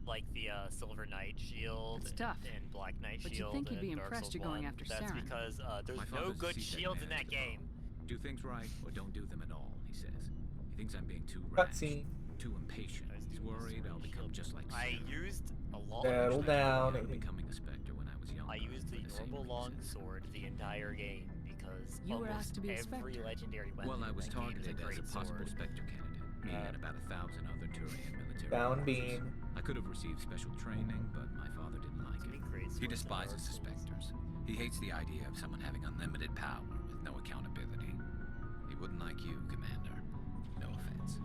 like the Silver Knight Shield
It's tough.
and Black Knight
But you'd
Shield.
think you'd be
in Dark
impressed
Souls
you're going
1.
after
That's
Saren.
because there's
My
no
father's a
good
CSEC
shields in that
manager,
game.
Do things right or don't do them at all, he says. He thinks I'm being too rash,
Cutscene.
too impatient. He's worried I'll become just like
I
Saren.
used a long
Settle down.
Becoming a Spectre when I was young.
I used the normal longsword the entire game because
You were
almost
asked to be a
every
Spectre.
legendary weapon
Well, I was
in that game is
targeted
a
as a
great
possible
sword.
Spectre candidate. Me and about 1,000 other Turian military
Down
officers.
beam.
I could have received special training, but my father didn't like it. He despises the Spectres. He hates the idea of someone having unlimited power with no accountability. He wouldn't like you, Commander. No offense.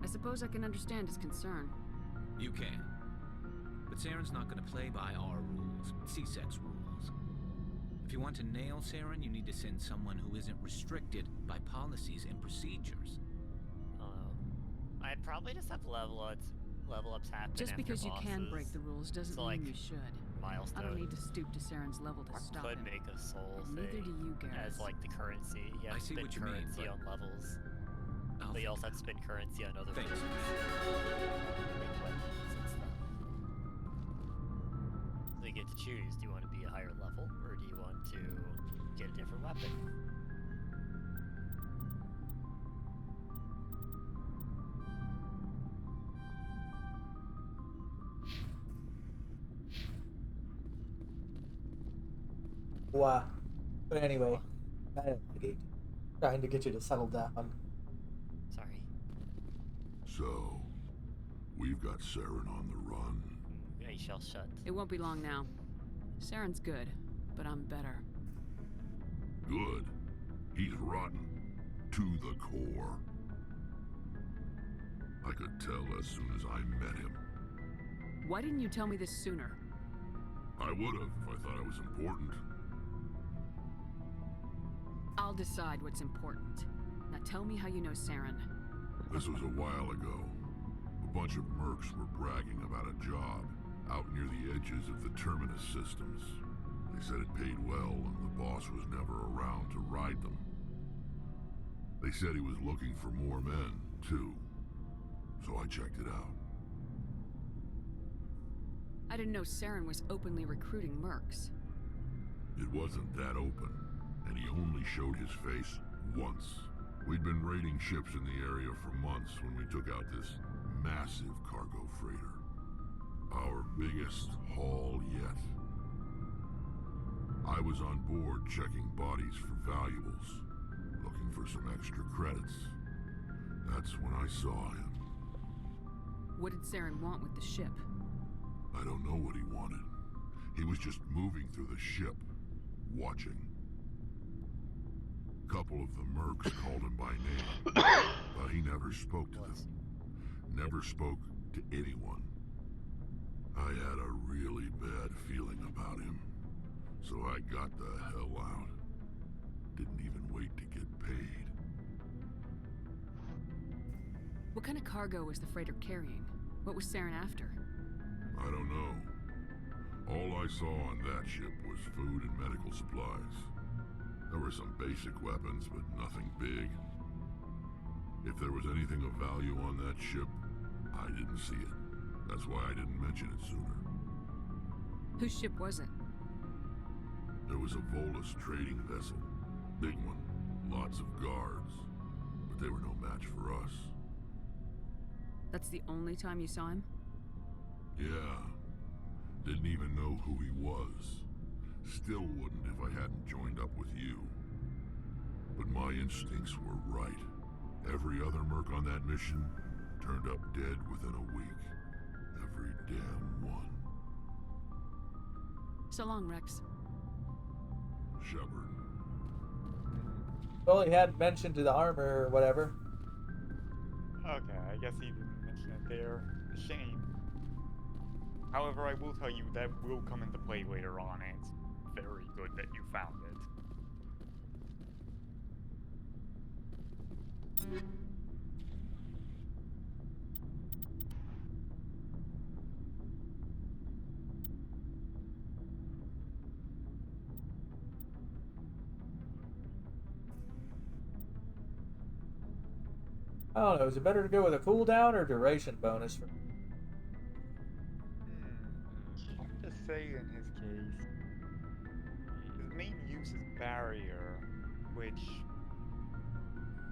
I suppose I can understand his concern.
You can. But Saren's not going to play by our rules, CSEC's rules. If you want to nail Saren, you need to send someone who isn't restricted by policies and procedures.
I'd probably just have level ups happen
Just
after
because you can
bosses.
break the rules doesn't
So,
mean
like,
you should.
milestone.
I don't need to stoop to Saren's level to
Or
stop
could
him.
make a soul
And
thing
neither do you, Garrus.
as like the currency. You have
I
to
see
spend
what you mean,
currency
but-
on levels. But you also have to spend currency on other
Thanks.
things. Like weapons and stuff. So you get to choose. Do you want to be a higher level, or do you want to get a different weapon?
Wow. But anyway, I don't like it. Trying to get you to settle down.
Sorry.
So, we've got Saren on the run.
I shall shut.
It won't be long now. Saren's good, but I'm better.
Good. He's rotten. To the core. I could tell as soon as I met him.
Why didn't you tell me this sooner?
I would have if I thought it was important.
I'll decide what's important. Now tell me how you know Saren.
This was a while ago. A bunch of mercs were bragging about a job out near the edges of the Terminus systems. They said it paid well and the boss was never around to ride them. They said he was looking for more men, too. So I checked it out.
I didn't know Saren was openly recruiting mercs.
It wasn't that open, and he only showed his face once. We'd been raiding ships in the area for months when we took out this massive cargo freighter. Our biggest haul yet. I was on board checking bodies for valuables, looking for some extra credits. That's when I saw him.
What did Saren want with the ship?
I don't know what he wanted. He was just moving through the ship, watching. A couple of the mercs called him by name, but he never spoke to them. Never spoke to anyone. I had a really bad feeling about him, so I got the hell out. Didn't even wait to get paid.
What kind of cargo was the freighter carrying? What was Saren after?
I don't know. All I saw on that ship was food and medical supplies. There were some basic weapons, but nothing big. If there was anything of value on that ship, I didn't see it. That's why I didn't mention it sooner.
Whose ship was it?
There was a Volus trading vessel. Big one. Lots of guards. But they were no match for us.
That's the only time you saw him?
Yeah. Didn't even know who he was. Still wouldn't if I hadn't joined up with you. But my instincts were right. Every other merc on that mission turned up dead within a week. Every damn one.
So long, Rex.
Shepard.
Well, he hadn't mentioned to the armor or whatever.
Okay, I guess he didn't mention it there. A shame. However, I will tell you that will come into play later on, and it's very good that you found it.
I don't know, is it better to go with a cooldown or duration bonus?
Hard to say in his case. His main use is barrier, which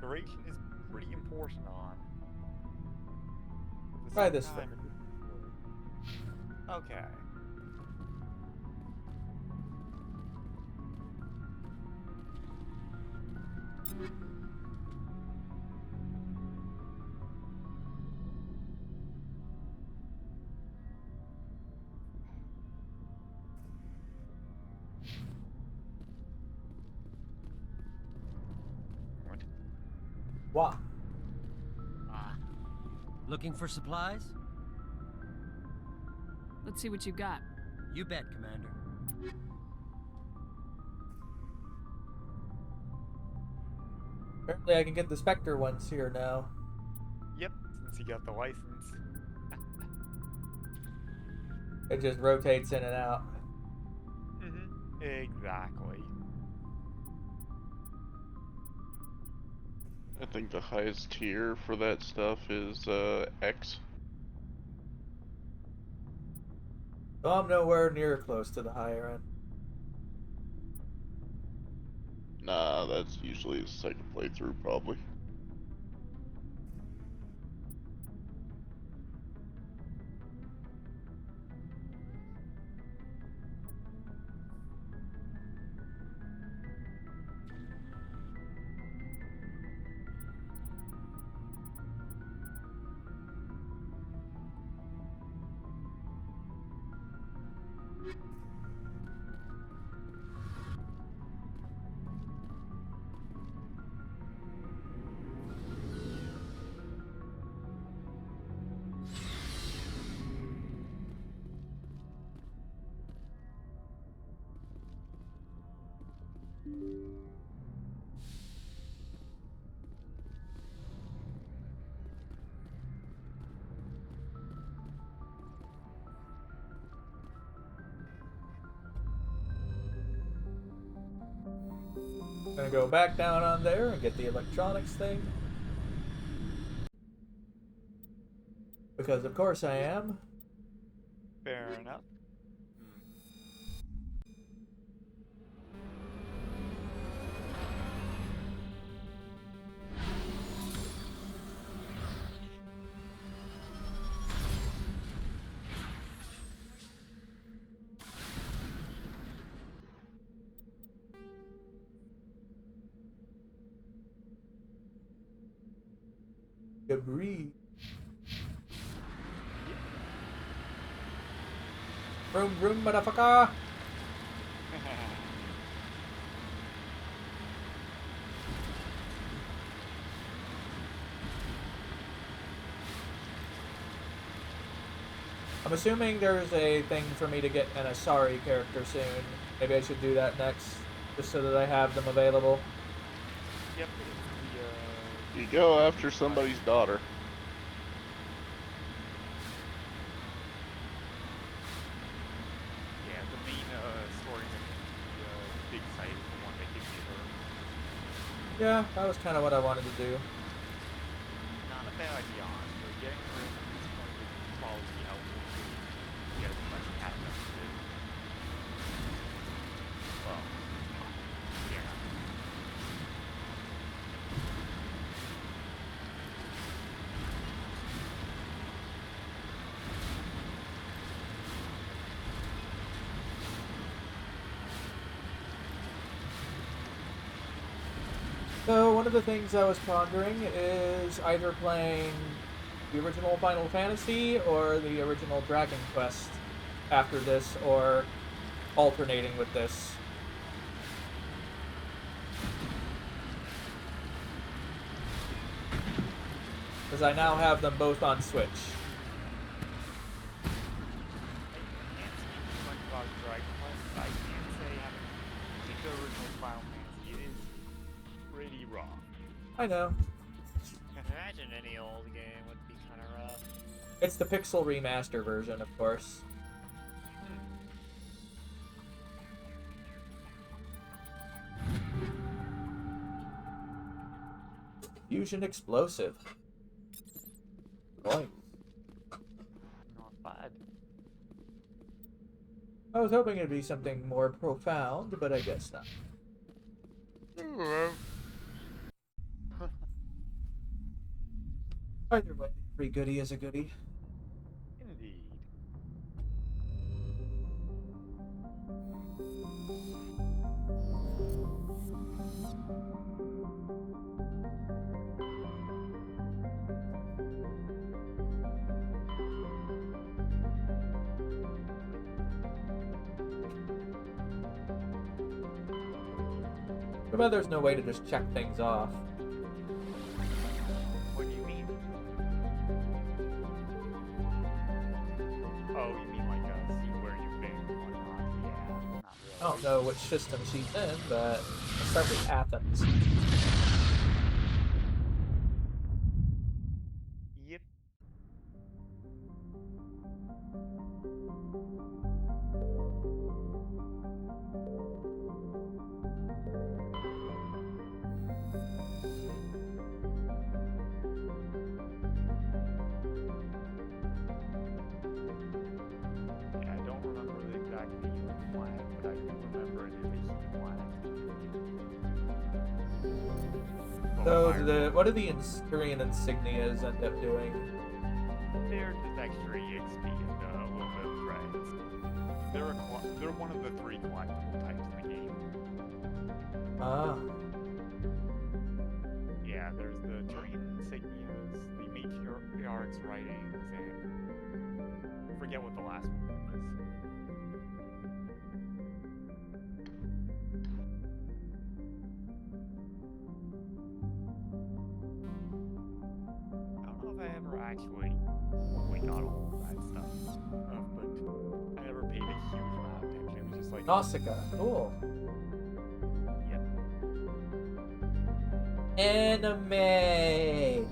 duration is pretty important on. At the
Try
same
this
time, okay.
What?
Looking for supplies?
Let's see what you got.
You bet, Commander.
Apparently I can get the Spectre ones here now.
Yep, since you got the license.
It just rotates in and out.
Exactly.
I think the highest tier for that stuff is X.
So I'm nowhere near close to the higher end.
Nah, that's usually the second playthrough, probably.
Gonna go back down on there and get the electronics thing. Because of course I am.
Fair enough.
Debris. Vroom vroom motherfucker! I'm assuming there's a thing for me to get an Asari character soon. Maybe I should do that next, just so that I have them available.
Yep.
You go after somebody's daughter.
Yeah, the main story in the big site is the one that gives you her.
Yeah, that was kind of what I wanted to do.
Not a bad idea, honestly. Getting her in at this point would probably be helpful to get as much catch-up as it. Well, yeah.
So one of the things I was pondering is either playing the original Final Fantasy or the original Dragon Quest after this, or alternating with this. Because I now have them both on Switch.
I can't speak much about Dragon Quest, but I can say having the original Final Fantasy, it is pretty raw.
I know.
Imagine any old game would be kind of rough.
It's the Pixel Remaster version, of course. Fusion Explosive. Boy.
Not bad.
I was hoping it'd be something more profound, but I guess not. Either way, every goodie is a goodie.
Indeed.
Too bad there's no way to just check things off.
What do you mean? Oh, you mean like see where you've been and whatnot? Yeah, not really.
I don't know which system she's in, but let's start with Athens.
Yep. Yeah, I don't remember the exact name of the flag, but I do remember it is a heat flag.
So what do the Korean insignias end up doing?
They're just extra EXP and a little bit of credits. They're one of the 3 collectible types in the game.
Ah.
Yeah, there's the terrain insignias, the matriarch's writings, and I forget what the last one was. I don't know if I ever actually got all of that stuff, but I never paid a huge amount of attention. It was just like
Nausicaa, cool.
Yep.
Anime.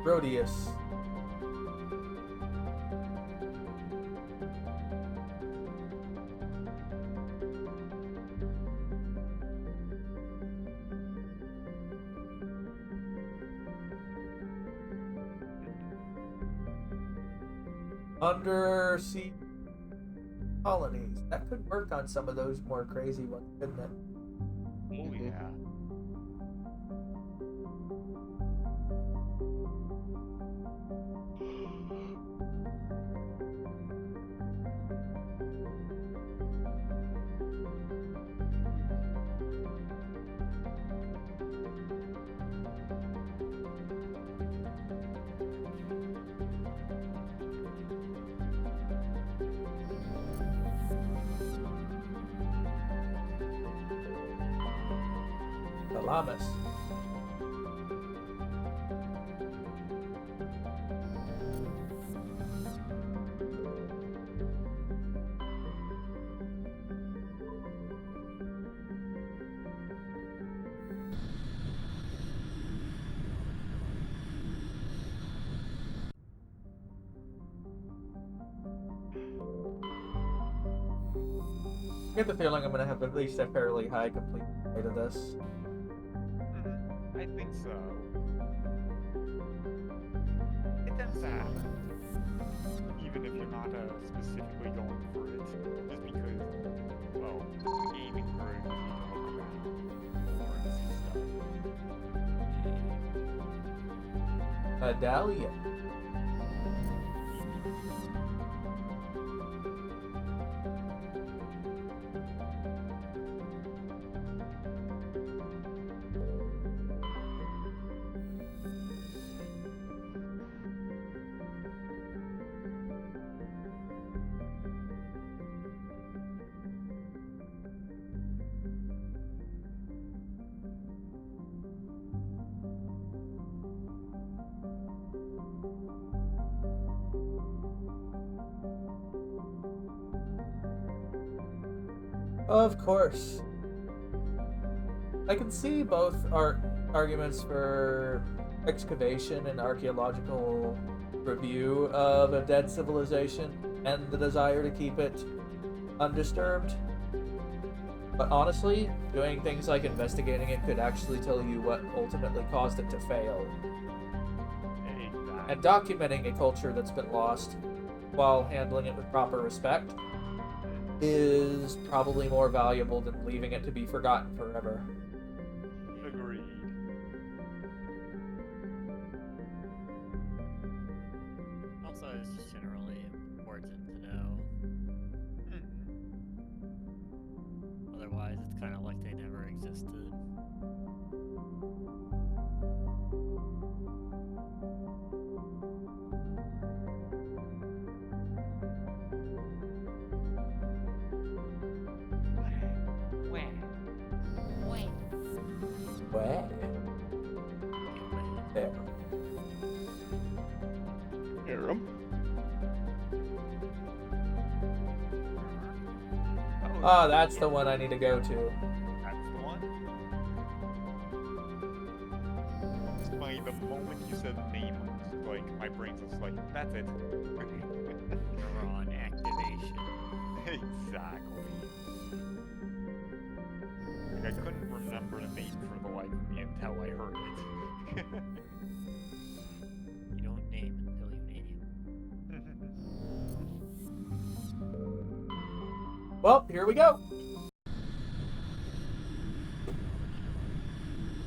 Rhodius. Undersea colonies. That could work on some of those more crazy ones, couldn't it?
Oh yeah.
Salamis. I get the feeling I'm going to have at least a fairly high complete rate of this.
I think so. It tends to happen. Even if you're not specifically going for it. Just because, well, the game encourages you to look around more and see stuff.
Medallion. Of course. I can see both arguments for excavation and archaeological review of a dead civilization and the desire to keep it undisturbed. But honestly, doing things like investigating it could actually tell you what ultimately caused it to fail. And documenting a culture that's been lost while handling it with proper respect is probably more valuable than leaving it to be forgotten forever.
Agreed.
Also, it's just generally important to know. Otherwise, it's kind of like they never existed.
Where? There.
Aram.
Oh, that's the one I need to go to.
That's the one? It's funny, the moment you said the name, like, my brain's just like, that's it.
Neuron activation.
Exactly. Like, I couldn't remember the name for the life of me until I heard it.
You don't name until you name.
Well, here we go.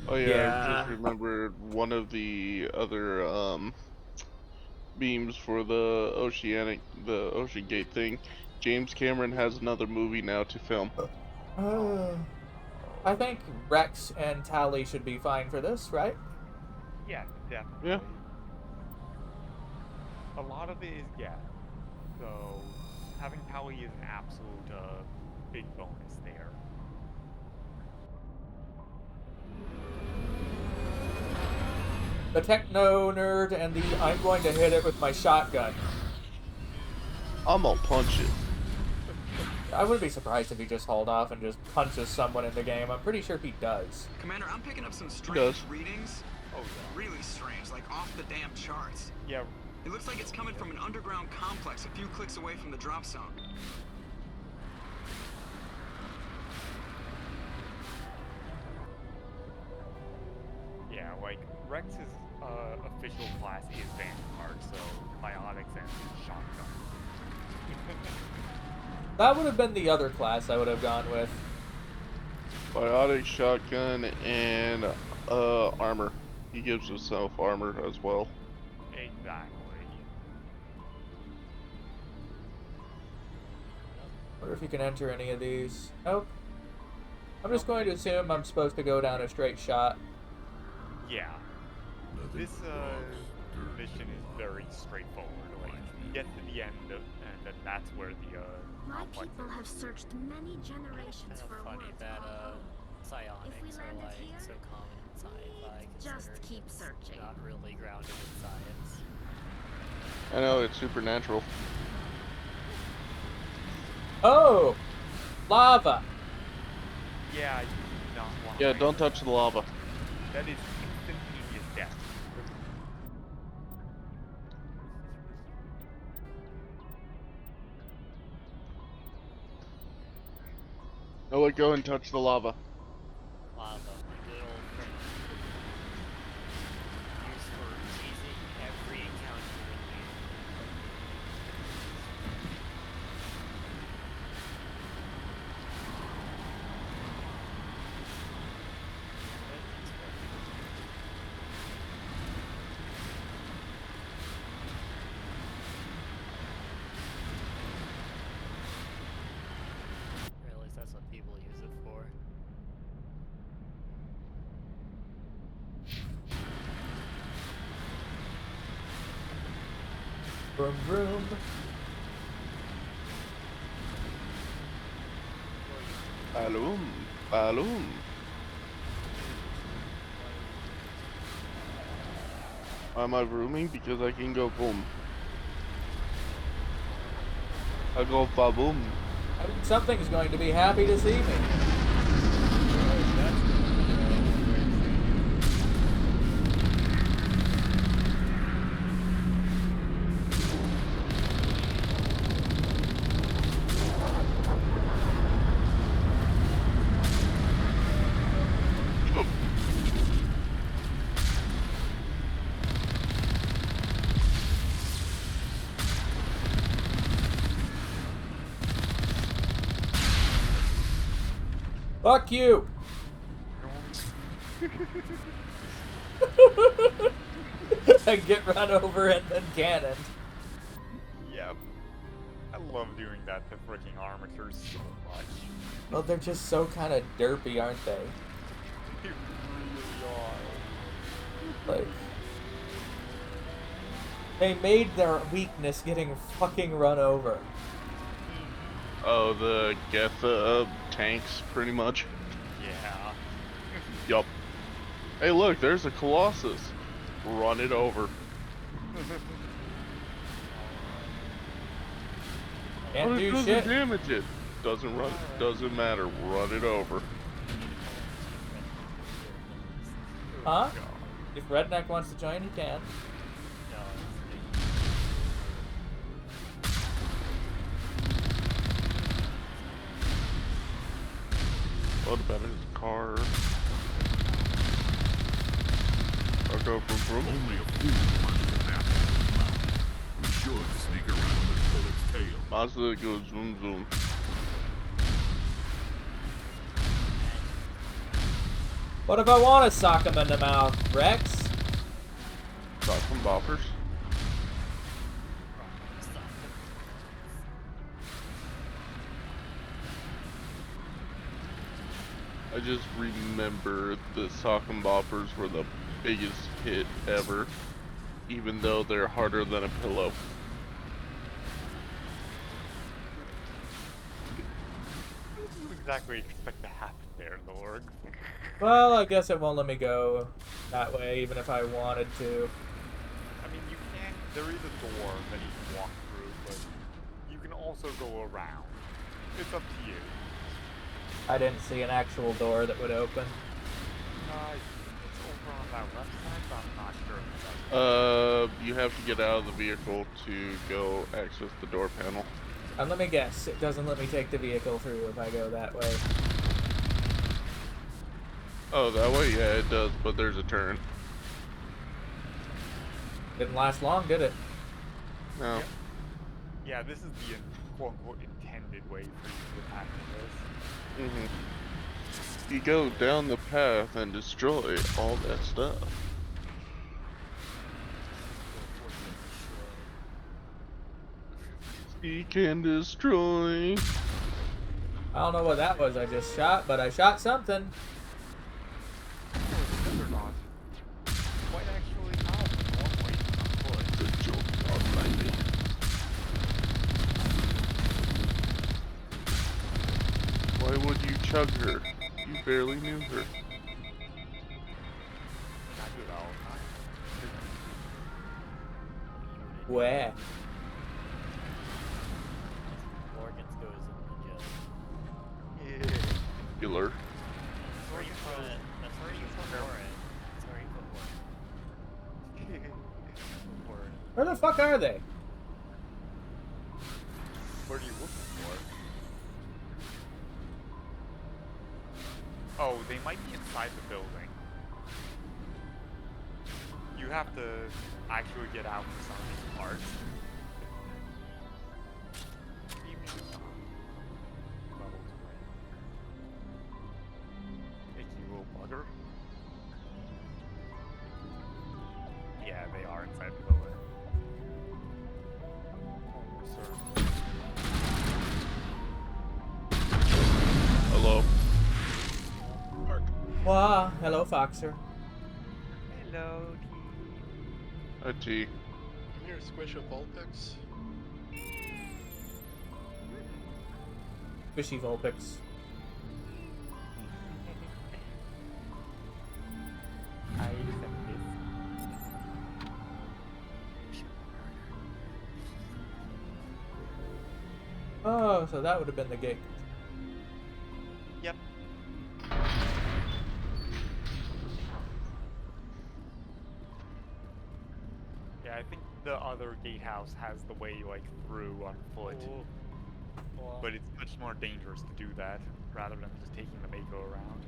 Oh yeah, I just remembered one of the other beams for the Ocean Gate thing. James Cameron has another movie now to film.
I think Rex and Tally should be fine for this, right?
Yeah, definitely.
Yeah.
A lot of it is gas, so having Tally is an absolute big bonus there.
The techno nerd and the I'm going to hit it with my shotgun.
I'm gonna punch it.
I wouldn't be surprised if he just hauled off and just punches someone in the game. I'm pretty sure he does.
Commander, I'm picking up some strange readings.
Oh, yeah.
Really strange, like off the damn charts.
Yeah.
It looks like it's coming from an underground complex a few clicks away from the drop zone.
Yeah, like, Rex's official class is Vanguard, so biotics and shotgun.
That would have been the other class I would have gone with.
Biotic, shotgun, and armor. He gives himself armor as well.
Exactly.
Wonder if you can enter any of these. Nope. I'm just going to assume I'm supposed to go down a straight shot.
Yeah. This mission is very straightforward. Like, you get to the end, and then that's where the
My people have searched many generations for a
funny
world
that
called
psionics
If we
are
landed
like
here,
so common in sci-fi.
just
considering
keep
it's
searching.
Not really grounded in science.
I know, it's supernatural.
Oh! Lava!
Yeah, you do not want
Yeah, don't touch the lava.
That is instantaneous death.
No, let go and touch the lava.
Lava, my good old friend. Used for teasing every encounter with you. Or at least that's what people use it for.
Vroom vroom.
Balloon. Balloon. Why am I rooming? Because I can go boom. I go ba-boom.
Something's going to be happy to see me. Fuck you! I get run over and then cannoned.
Yep. I love doing that to freaking armatures so much.
Well, they're just so kind of derpy, aren't they?
They really are.
Like, they made their weakness getting fucking run over.
Oh, the Getha tanks, pretty much.
Yeah.
Yup. Hey, look, there's a Colossus. Run it over.
Can't
But it
do
doesn't
shit.
damage it. Doesn't run. Doesn't matter. Run it over.
Huh? If Redneck wants to join, he can.
What about his car? I'll go from
Only a fool punches an apple. We should sneak around and pull its tail.
Mazda goes zoom zoom.
What if I want to sock him in the mouth, Rex?
Got some boppers. I just remember the sock and boppers were the biggest hit ever, even though they're harder than a pillow.
What did you exactly expect to happen there, Lord?
Well, I guess it won't let me go that way, even if I wanted to.
I mean, you can. There is a door that you can walk through, but you can also go around. It's up to you.
I didn't see an actual door that would open.
It's on that left side, but I'm not sure if that's
You have to get out of the vehicle to go access the door panel.
And let me guess, it doesn't let me take the vehicle through if I go that way.
Oh, that way? Yeah, it does, but there's a turn.
Didn't last long, did it?
No.
Yeah, this is the quote-unquote intended way for you to attack this.
Mm-hmm. You go down the path and destroy all that stuff. Seek and destroy.
I don't know what that was I just shot, but I shot something.
Quite actually powerful, one way on foot.
The joke on landing.
Why would you chug her? You barely knew her.
I do it all the time.
Where?
Morgan's goes in the jail.
Yeah. Killer.
That's where you put it. That's where you put Warren. That's where you put Warren.
Where the fuck are they?
What are you looking for? Oh, they might be inside the building. You have to actually get out for some of these parts. Hey, you little bugger. Yeah, they are inside the building. Oh, sir.
Hello.
Wow, hello, Foxer.
Hello,
A T.
Come here, squish a Vulpix.
Fishy Vulpix.
I accept this.
Oh, so that would have been the gig.
Yep. Yeah, I think the other gatehouse has the way like through on foot.
Wow.
But it's much more dangerous to do that rather than just taking the Mako around.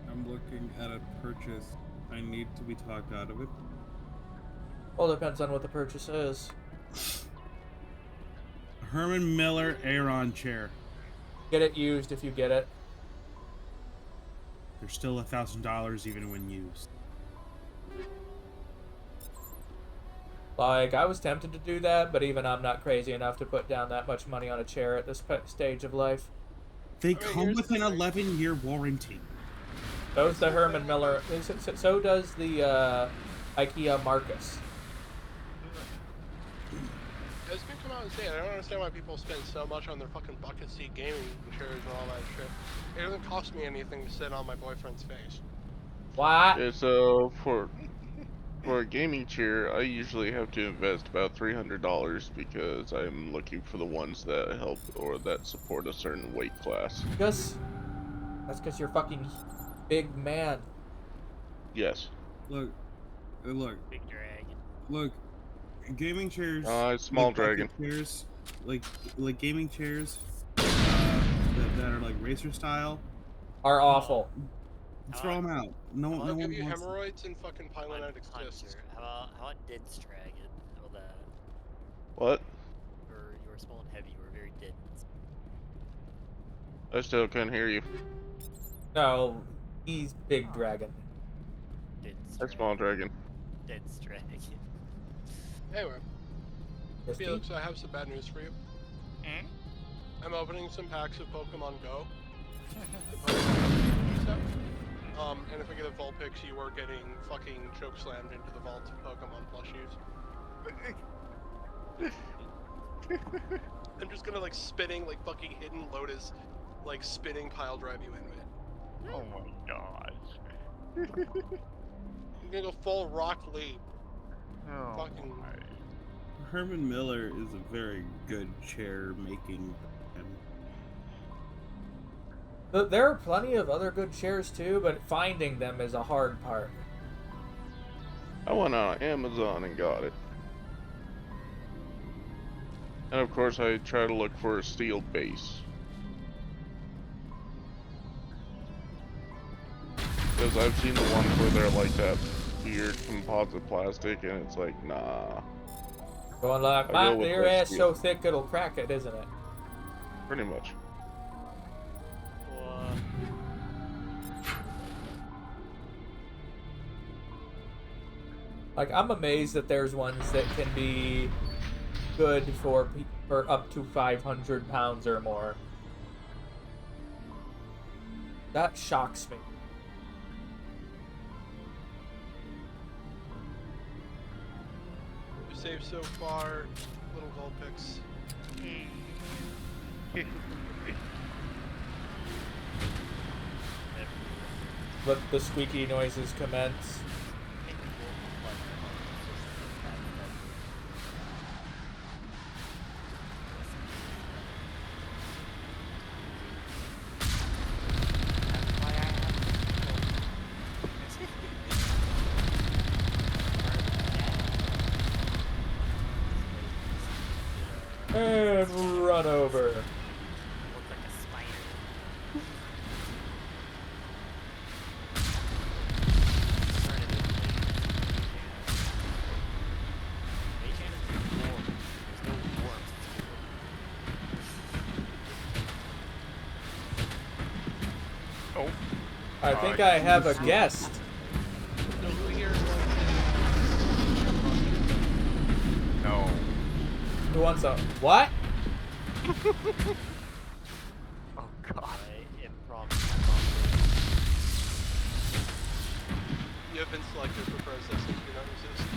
I'm looking at a purchase. I need to be talked out of it.
Well, depends on what the purchase is.
Herman Miller Aeron chair.
Get it used if you get it.
They're still $1,000 even when used.
Like, I was tempted to do that, but even I'm not crazy enough to put down that much money on a chair at this stage of life.
They come with an 11-year warranty.
So's the Herman Miller. So does the IKEA Marcus.
As we come out and say it, I don't understand why people spend so much on their fucking bucket seat gaming chairs and all that shit. It doesn't cost me anything to sit on my boyfriend's face.
What?
Yeah, so for a gaming chair, I usually have to invest about $300 because I'm looking for the ones that help or that support a certain weight class.
That's because you're fucking big man.
Yes.
Look.
Big dragon.
Look. Gaming chairs.
Small
like
dragon.
Chairs, like gaming chairs that are like racer style
are awful.
Throw them out. No
I'll give
one
you
wants.
hemorrhoids and fucking pylonite exists.
How about dense dragon? How about that?
What?
You were small and heavy. You were very dense.
I still can't hear you.
No, he's big dragon.
Dense
That's small dragon.
Dense dragon.
Anyway,
Yes,
Felix, I have some bad news for you. I'm opening some packs of Pokemon Go. And if I get a Vulpix, you are getting fucking chokeslammed into the vault of Pokemon plushies. I'm just gonna like spinning like fucking Hidden Lotus, like spinning pile drive you into it.
Oh my gosh.
I'm gonna go full Rock Lee.
Oh
Fucking.
Herman Miller is a very good chair making.
There are plenty of other good shares too, but finding them is a hard part.
I went on Amazon and got it. And of course I try to look for a steel base. Because I've seen the ones where they're like that weird composite plastic and it's like, nah.
Going like, your ass so thick it'll crack it, isn't it?
Pretty much.
Like, I'm amazed that there's ones that can be good for up to 500 pounds or more. That shocks me.
We saved so far, little gold picks.
Let the squeaky noises commence. And run over. I think I have a guest.
No.
Who wants a what?
Oh god.
You have been selected for processing, do not resist.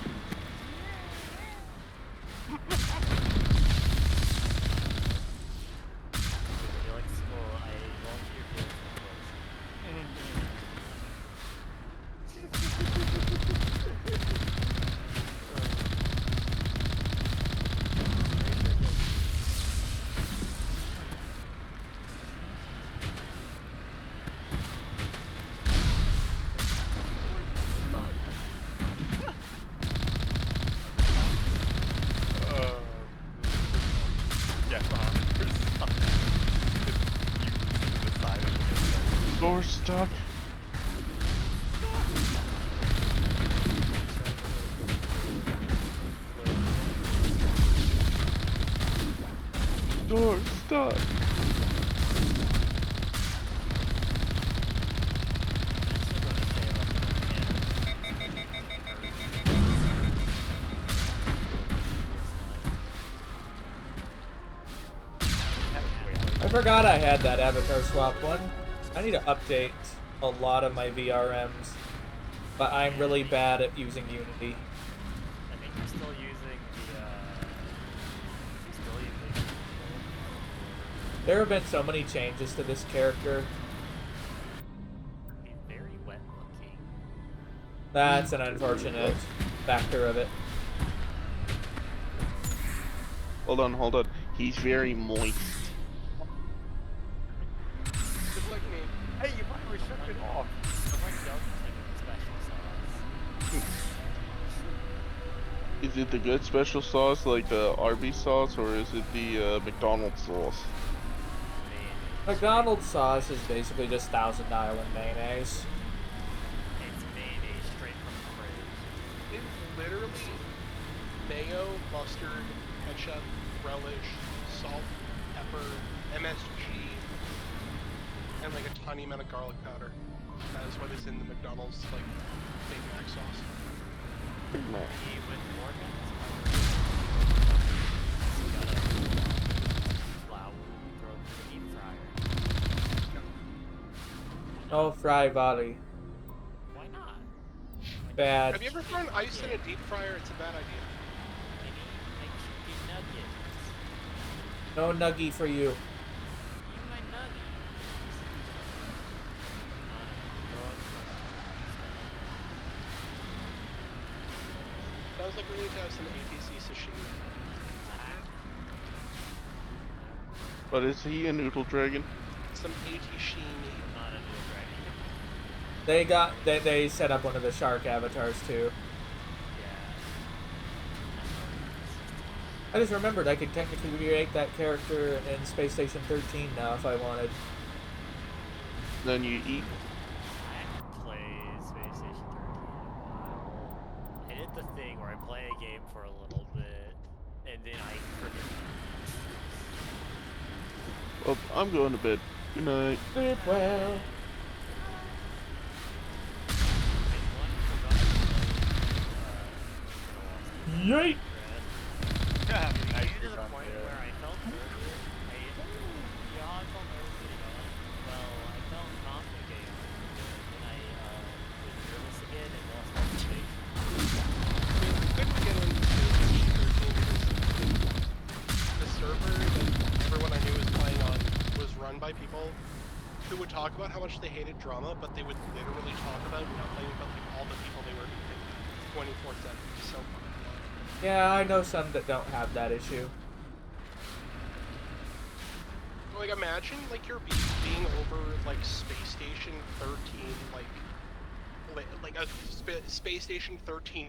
Door stuck. Door stuck.
I forgot I had that avatar swap one. I need to update a lot of my VRMs, but I'm really bad at using Unity.
I think you're still using
There have been so many changes to this character.
He's very wet looking.
That's an unfortunate factor of it.
Hold on. He's very moist.
Just like me.
Hey, you probably shook it off.
Is it the good special sauce like the Arby's sauce or is it the McDonald's sauce?
McDonald's sauce is basically just Thousand Island mayonnaise.
It's mayonnaise straight from the fridge.
It's literally mayo, mustard, ketchup, relish, salt, pepper, MSG, and like a tiny amount of garlic powder. That is what is in the McDonald's like Big Mac sauce.
Big Mac.
No fry volley.
Why not?
Bad.
Have you ever thrown ice in a deep fryer? It's a bad idea.
No nuggy for you.
Sounds like we need to have some ATC sashimi.
But is he a noodle dragon?
some ATTRIBUTION.
Not a deal breaker.
They set up one of the shark avatars too. I just remembered I could technically recreate that character in Space Station 13 now if I wanted.
Then you eat.
I haven't played Space Station 13 in a while. I did the thing where I play a game for a little bit, and then I forget.
Well, I'm going to bed. Good night.
Sleep well. Yeet!
Yeah,
I get to the point where I felt nervous. Yeah, I felt nervous getting on. Well, I felt confident getting on. And I was nervous again and lost motivation.
We couldn't get into the server that everyone I knew was playing on was run by people who would talk about how much they hated drama, but they would literally talk about nothing but like all the people they were meeting 24/7. So
Yeah, I know some that don't have that issue.
like imagine like you're being over like Space Station 13, like a Space Station 13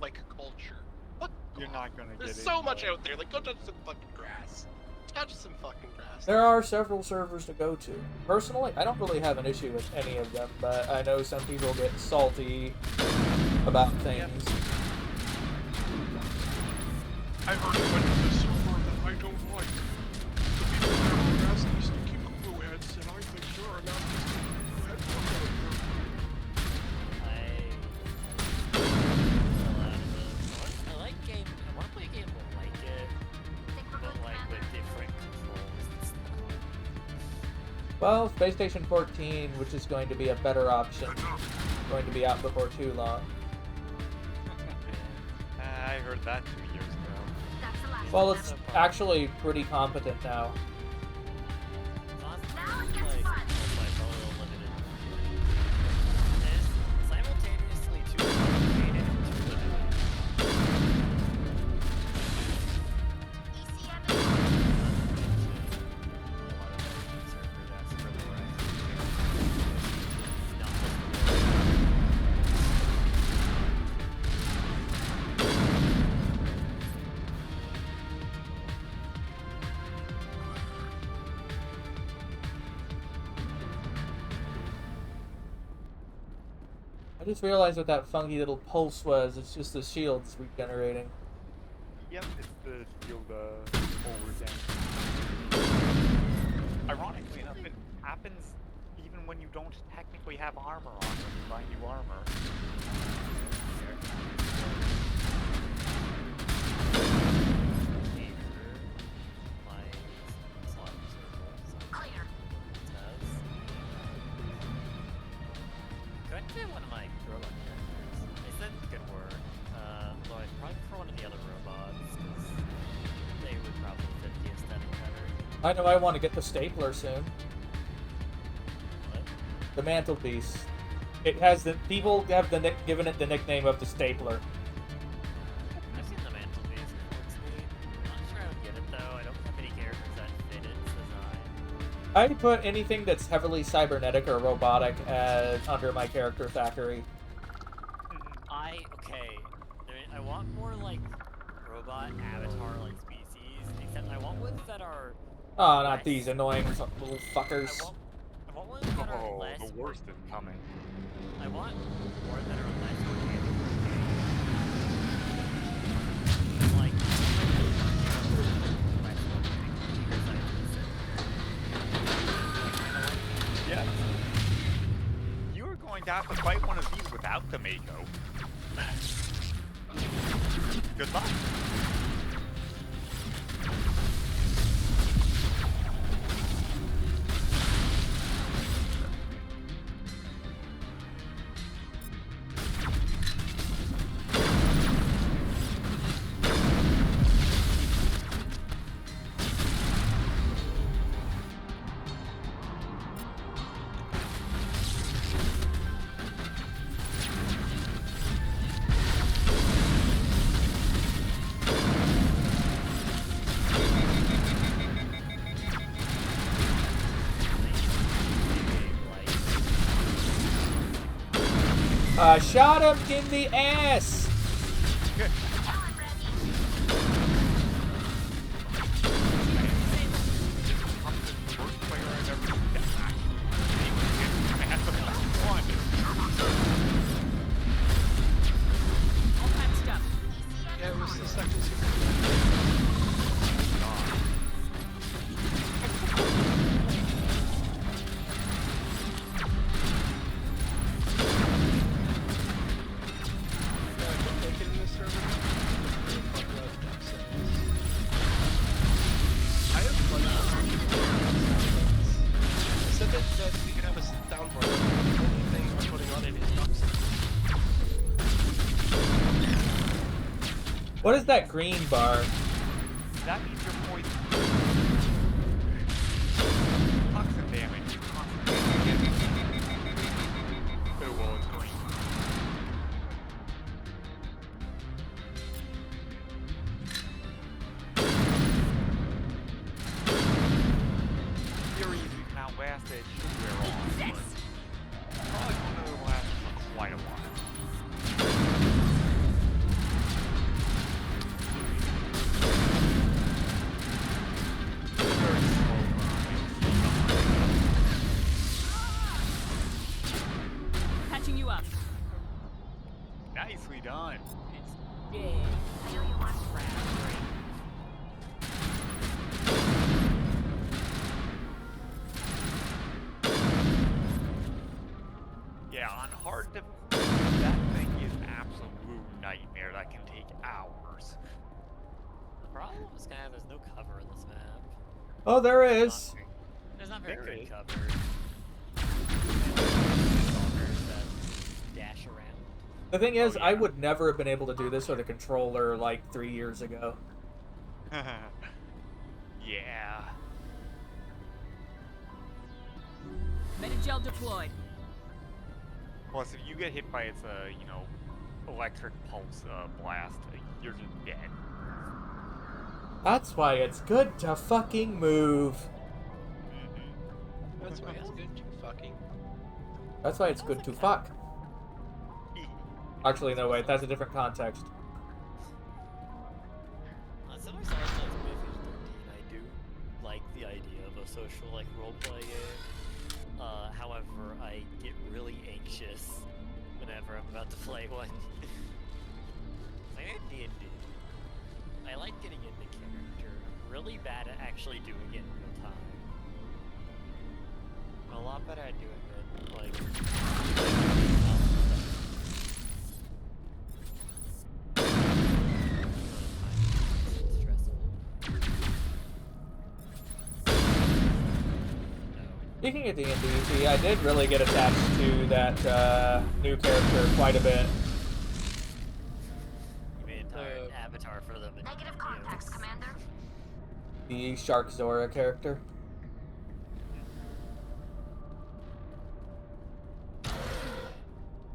like culture. What?
You're not gonna
There's
get
so
it,
much out there. Like go touch some fucking grass. Touch some fucking grass.
There are several servers to go to. Personally, I don't really have an issue with any of them, but I know some people get salty about things.
I heard it went to the server that I don't like. The people that are harassed these sticky cuckoo heads, and I think sure enough these sticky cuckoo heads look out there.
I like game. I want to play a game like it, but like with different controls and stuff.
Well, Space Station 14, which is going to be a better option, going to be out before too long.
I heard that 2 years ago.
Well, it's actually pretty competent now.
Simultaneously too complicated and too limited.
I just realized what that funky little pulse was. It's just the shields regenerating.
Yep, it's the shield forward thing. Ironically enough, it happens even when you don't technically have armor on when you buy new armor.
Could I do one of my robot characters? They said it could work, though I'd probably prefer one of the other robots, because they would probably fit the aesthetic better.
I know I want to get the stapler soon.
What?
The mantelpiece. It has the people have given it the nickname of the stapler.
I've seen the mantelpiece, it looks neat. I'm not sure I would get it though, I don't have any characters that fit its design.
I'd put anything that's heavily cybernetic or robotic under my character factory.
I want more like robot avatar like species, except I want ones that are
Oh, not these annoying little fuckers.
I want ones that are less.
The worst is coming.
I want more that are less organic. Like
Yeah. You are going to have to fight one of these without the Mako. Good luck.
Shot him in the ass!
Yeah, it was the second super.
What is that green bar?
That means you're poisoned. Toxin damage.
It won't.
Theories you can outlast it should wear off. Probably won't last for quite a while.
Patching you up.
Nicely done.
It's big.
Yeah, on hard that thing is an absolute nightmare that can take hours.
The problem is kind of there's no cover in this map.
Oh, there is.
There's not very
There
good
is.
cover. Stalkers that dash around.
The thing is, I would never have been able to do this with a controller like 3 years ago.
Yeah.
Metagel deployed.
Plus, if you get hit by its, electric pulse blast, you're just dead.
That's why it's good to fucking move.
That's why it's good to fucking.
That's why it's good to fuck. Actually, no, wait, that's a different context.
Similar to Final Fantasy 13, I do like the idea of a social roleplay game. However, I get really anxious whenever I'm about to play one. Like D&D. I like getting into character. I'm really bad at actually doing it in real time. I'm a lot better at doing it
Speaking of D&D, see, I did really get attached to that new character quite a bit.
You made an entire avatar for them.
Negative context, Commander.
The Shark Zora character.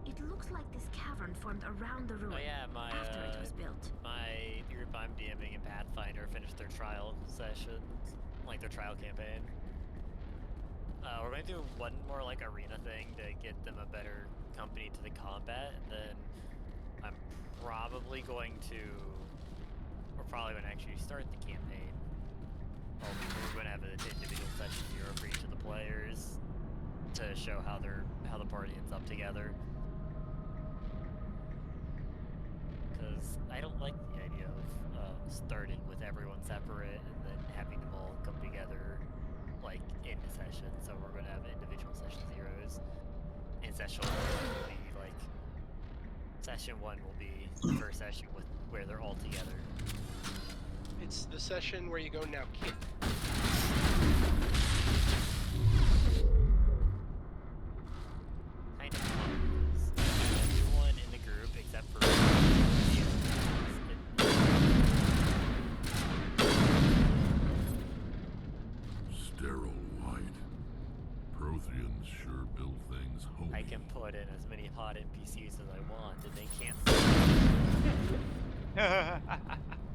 It looks like this cavern formed around the ruin after it was built.
My group I'm DMing in Pathfinder finished their trial sessions, their trial campaign. We're going to do one more arena thing to get them a better company to the combat, and then I'm probably going to, we're probably going to actually start the campaign. We're going to have an individual session here for each of the players to show how the party ends up together. Because I don't like the idea of starting with everyone separate and then having them all come together in a session. So we're going to have individual session zeros, and session one will be session one will be the first session where they're all together.
It's the session where you go now, kid.
Kind of fun. Everyone in the group except for
Sterile white. Protheans sure build things homey.
I can put in as many hot NPCs as I want, and they can't.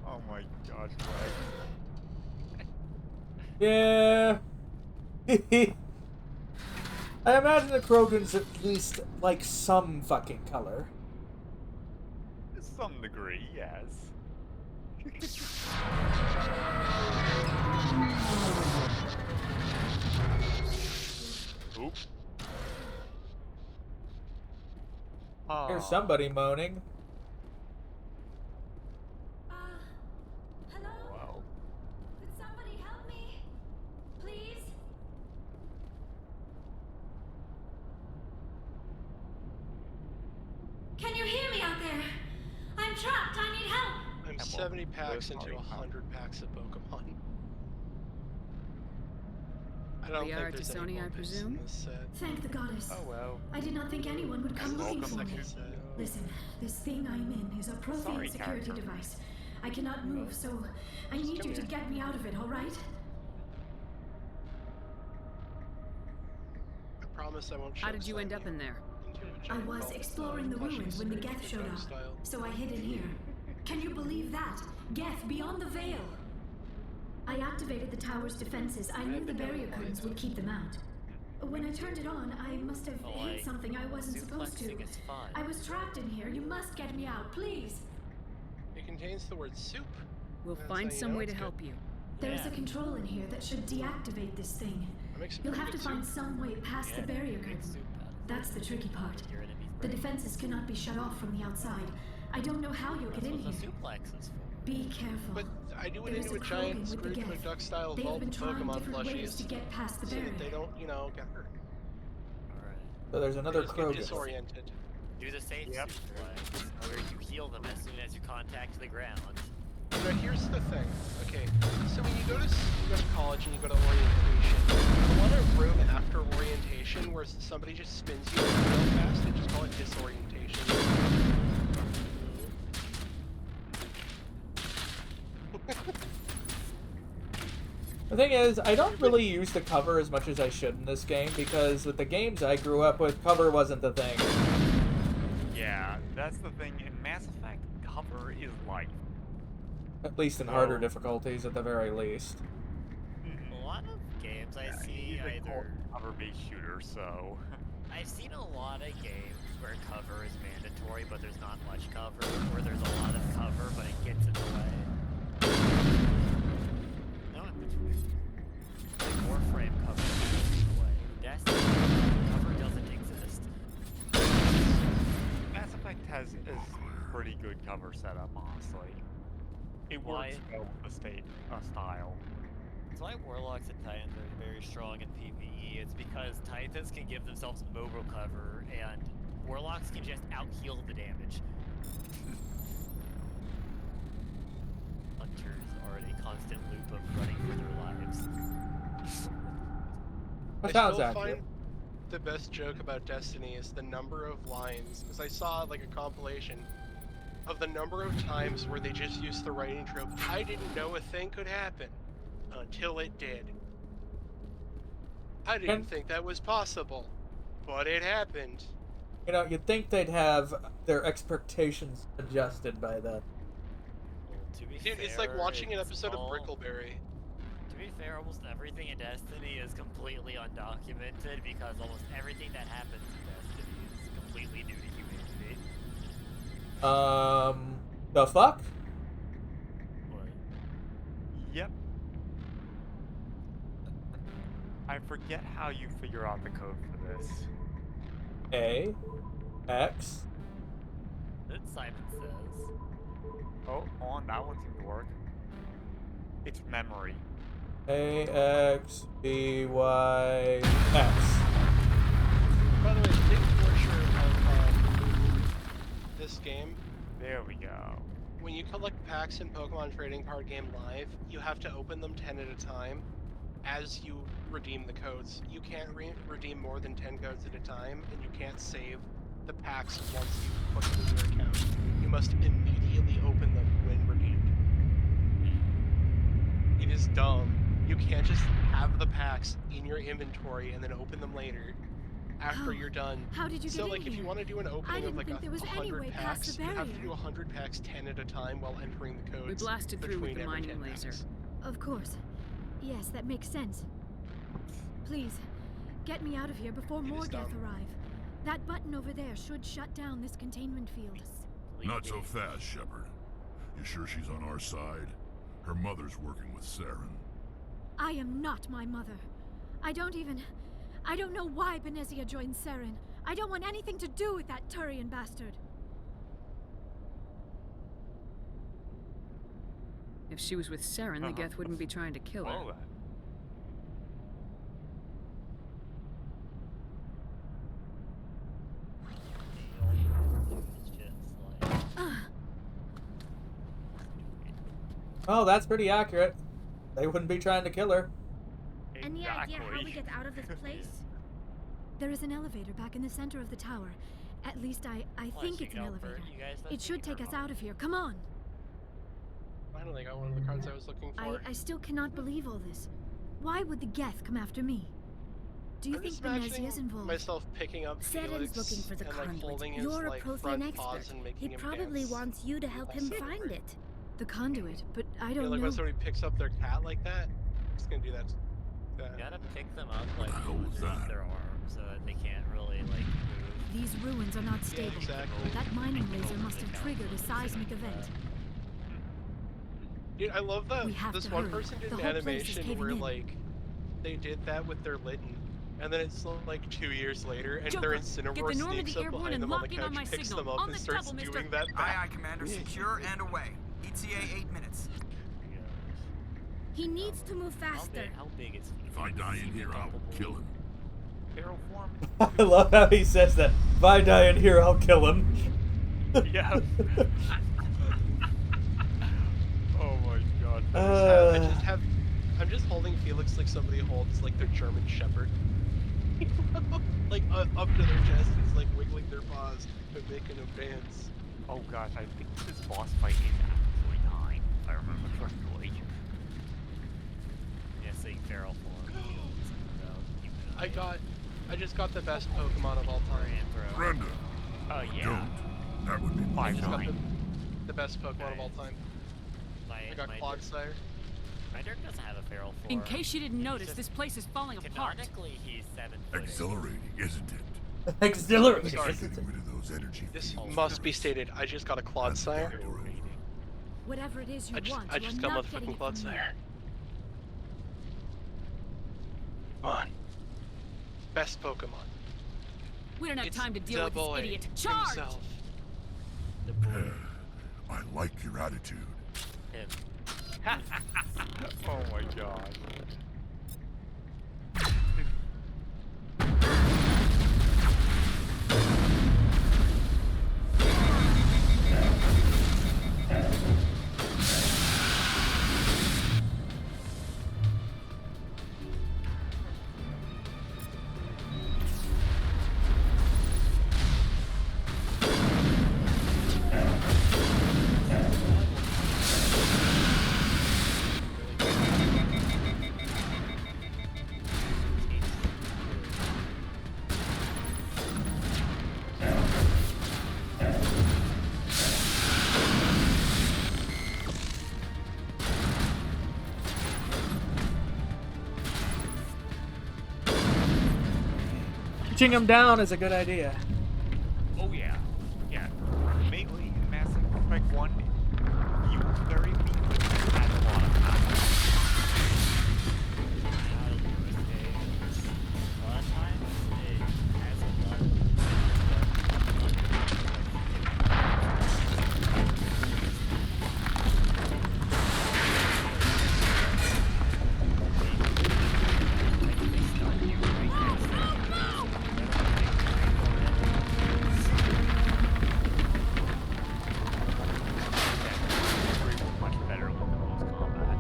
Oh my gosh, right.
Yeah. I imagine the Krogan's at least like some fucking color.
To some degree, yes. Oop.
Here's somebody moaning.
Hello?
Wow.
Could somebody help me? Please? Can you hear me out there? I'm trapped. I need help.
I'm 70 packs into 100 packs of Pokemon. I don't
We
think
are
there's
to
any
Sony, I
Vulpix
presume?
in this set.
Thank the goddess.
Oh well.
I did not think anyone would come looking for me.
Set.
Listen, this thing I'm in is a profane
Sorry,
security
character.
device. I cannot move, so I need you to get me out of it, alright?
I promise I won't show
How did you end up in there?
I was exploring the ruins when the Geth showed up, so I hid in here. Can you believe that? Geth beyond the veil! I activated the tower's defenses. I knew the barrier curtains would keep them out. When I turned it on, I must have hit something I wasn't supposed to. I was trapped in here. You must get me out, please!
It contains the word soup.
We'll
That's
find
how you
some
know
way
it's
to
good.
help you.
There is a control in here that should deactivate this thing. You'll have to find some way past the barrier curtain. That's the tricky part. The defenses cannot be shut off from the outside. I don't know how you'll get in here. Be careful.
But I do it
There is
into a
Krogan
giant
with the
Scrooge
Geth.
McDuck style
They have
vault
been
of
trying
Pokemon
different ways to
plushies
get past the
so
barrier.
that they don't, you know, get hurt.
So there's another
They just get
Krogan.
disoriented.
Do the safe suplex, where you heal them as soon as you contact the ground.
Now here's the thing, okay, so when you go to college and you go to orientation, the one room after orientation where somebody just spins you real fast, they just call it disorientation.
The thing is, I don't really use the cover as much as I should in this game, because with the games I grew up with, cover wasn't the thing.
Yeah, that's the thing. In Mass Effect, cover is life.
At least in harder difficulties, at the very least.
A lot of games I see either
cover-based shooter, so
I've seen a lot of games where cover is mandatory, but there's not much cover, or there's a lot of cover, but it gets in the way. No in between. Like Warframe cover gets in the way. Destiny cover doesn't exist.
Mass Effect has a pretty good cover setup, honestly. It works well with the style.
That's why Warlocks and Titans are very strong in PvE. It's because Titans can give themselves mobile cover, and Warlocks can just out-heal the damage. Hunters are in a constant loop of running for their lives.
I still find the best joke about Destiny is the number of lines, because I saw like a compilation of the number of times where they just used the writing trope, I didn't know a thing could happen until it did. I didn't think that was possible, but it happened.
You know, you'd think they'd have their expectations adjusted by then.
Dude, it's like watching an episode of Brickleberry.
To be fair, almost everything in Destiny is completely undocumented because almost everything that happens in Destiny is completely new to humanity.
The fuck?
What?
Yep. I forget how you figure out the code for this.
A, X.
Then Simon says.
Oh, on, that one seemed to work. It's memory.
A, X, B, Y, X.
By the way, the big feature of this game.
There we go.
When you collect packs in Pokemon Trading Card Game Live, you have to open them 10 at a time as you redeem the codes. You can't redeem more than 10 codes at a time, and you can't save the packs once you put them in your account. You must immediately open them when redeemed. It is dumb. You can't just have the packs in your inventory and then open them later after you're done.
How did you
so,
get
like,
in
if
here?
you want to do an opening of like
there was any
100
way past
packs,
the
you have to
barrier.
do 100 packs 10 at a time while entering the codes.
We blasted through with
between
the
every
mining
10
laser.
packs.
Of course. Yes, that makes sense. Please, Get me out of here before more
just
Geth
dumb.
arrive. That button over there should shut down this containment field.
Not so fast, Shepard. You sure she's on our side? Her mother's working with Saren.
I am not my mother. I don't know why Benezia joined Saren. I don't want anything to do with that Turian bastard.
If she was with Saren, the Geth wouldn't be trying to kill her.
Oh, that's pretty accurate. They wouldn't be trying to kill her.
Any idea how we get out of this place? There is an elevator back in the center of the tower. At least I think it's an elevator. It should take us out of here. Come on.
Finally got one of the cards I was looking for.
I still cannot believe all this. Why would the Geth come after me? Do you think Benezia's involved?
Myself picking up
Saren's looking for the conduit. You're a Prothean expert. He probably wants you to help him find it.
The conduit, but I don't
like
know.
when somebody picks up their cat like that, I'm just gonna do that.
You gotta pick them up like with their arms so that they can't really like move.
These ruins are not stable.
exactly.
That mining laser must have triggered a seismic event.
Dude, I love that
We have
this
to
one
hurry.
person did
The
an
whole place is
animation
caving
where
in.
like they did that with their Lytton, and then it's like 2 years later, and their
Joker, get
Incineroar
the Normandy
sneaks up
airborne
behind
and
them on the
lock in on
couch,
my
picks
signal.
them up,
On
and
the
starts
double,
doing
mister.
that
Aye,
back.
aye, Commander. Secure and away. ETA 8 minutes.
He needs to move faster.
How big is
If I die in here, I'll kill him.
Feral form?
I love how he says that. If I die in here, I'll kill him.
Yeah. Oh my god.
I'm just holding Felix like somebody holds like their German Shepherd. Like up to their chest, he's like wiggling their paws and making them dance.
Oh gosh, I think this boss fight is actually 9. If I remember correctly.
Yeah, saying feral form.
I just got the best Pokemon of all time.
Brenda.
Oh yeah.
Don't. That would be
I just got
5-9.
the best Pokemon of all time. I got Clodsire.
My Dirk doesn't have a feral form.
In case you didn't notice, this place is falling apart.
Canonically, he's 7
Exhilarating, isn't it?
Exhilarating.
Sorry.
Getting rid of those energy
This
fields.
must be stated. I just got a Clodsire.
Whatever it is you want,
I
you
just
are
got
not
motherfucking
getting it from me.
Clodsire. Come on. Best Pokemon.
We don't have
It's
time to deal with
Double
this
A
idiot. Charge!
himself.
I like your attitude.
Him.
Oh my god.
Punching him down is a good idea.
Oh yeah. Yeah. Mainly Mass Effect 1, you were very weak with had a lot of power.
A lot of times it has a lot of
much better with the close combat.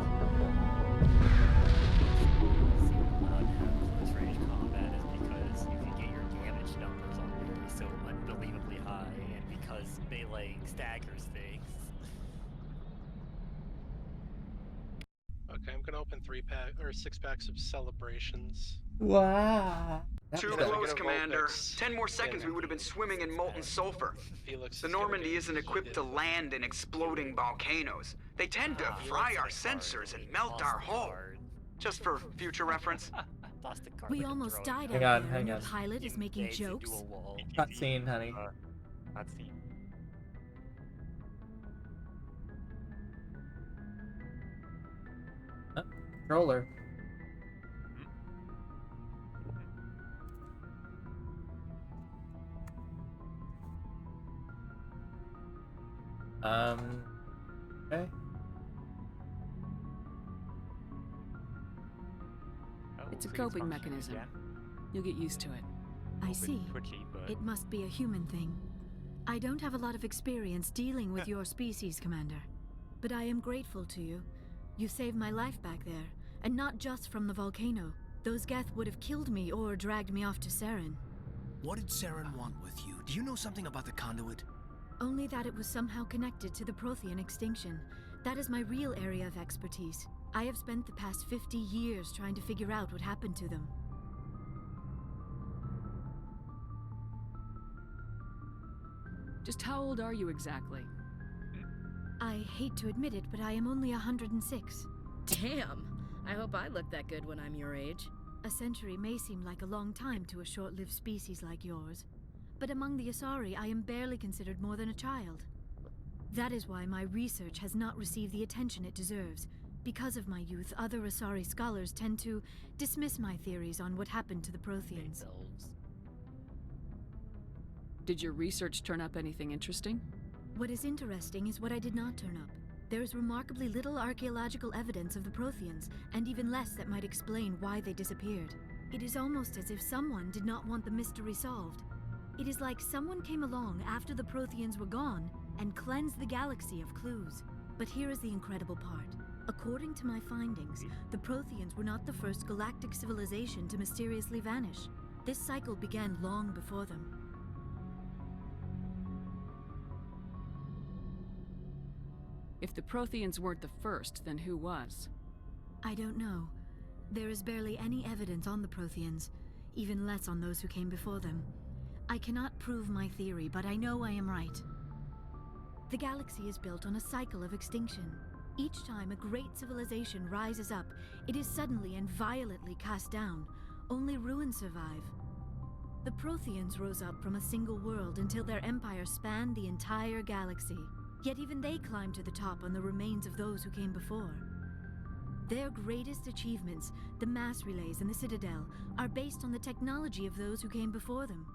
close range combat is because you can get your damage numbers on really so unbelievably high, and because melee staggers things.
Okay, I'm gonna open 6 packs of Celebrations.
Wow.
Too close, Commander. 10 more seconds, we would have been swimming in molten sulfur. The Normandy isn't equipped to land in exploding volcanoes. They tend to fry our sensors and melt our hull. Just for future reference.
plastic card.
We almost died
Hang
out
on,
there, and
hang
your
on.
pilot is making jokes.
Cutscene, honey.
Cutscene.
Controller. Okay.
It's a coping mechanism. You'll get used to it.
I see. It must be a human thing. I don't have a lot of experience dealing with your species, Commander. But I am grateful to you. You saved my life back there, and not just from the volcano. Those Geth would have killed me or dragged me off to Saren.
What did Saren want with you? Do you know something about the conduit?
Only that it was somehow connected to the Prothean extinction. That is my real area of expertise. I have spent the past 50 years trying to figure out what happened to them.
Just how old are you exactly?
I hate to admit it, but I am only 106.
Damn! I hope I look that good when I'm your age.
A century may seem like a long time to a short-lived species like yours, but among the Asari, I am barely considered more than a child. That is why my research has not received the attention it deserves. Because of my youth, other Asari scholars tend to dismiss my theories on what happened to the Protheans.
Did your research turn up anything interesting?
What is interesting is what I did not turn up. There is remarkably little archaeological evidence of the Protheans, and even less that might explain why they disappeared. It is almost as if someone did not want the mystery solved. It is like someone came along after the Protheans were gone and cleansed the galaxy of clues. But here is the incredible part. According to my findings, the Protheans were not the first galactic civilization to mysteriously vanish. This cycle began long before them.
If the Protheans weren't the first, then who was?
I don't know. There is barely any evidence on the Protheans, even less on those who came before them. I cannot prove my theory, but I know I am right. The galaxy is built on a cycle of extinction. Each time a great civilization rises up, it is suddenly and violently cast down. Only ruins survive. The Protheans rose up from a single world until their empire spanned the entire galaxy. Yet even they climbed to the top on the remains of those who came before. Their greatest achievements, the mass relays and the Citadel, are based on the technology of those who came before them.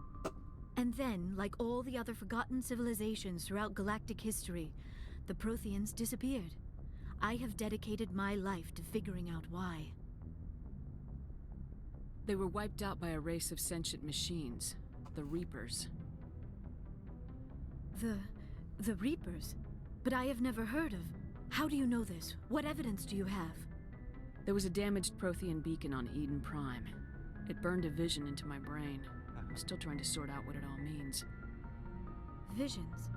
And then, like all the other forgotten civilizations throughout galactic history, the Protheans disappeared. I have dedicated my life to figuring out why.
They were wiped out by a race of sentient machines, the Reapers.
The Reapers? But I have never heard of. How do you know this? What evidence do you have?
There was a damaged Prothean beacon on Eden Prime. It burned a vision into my brain. I'm still trying to sort out what it all means.
Visions?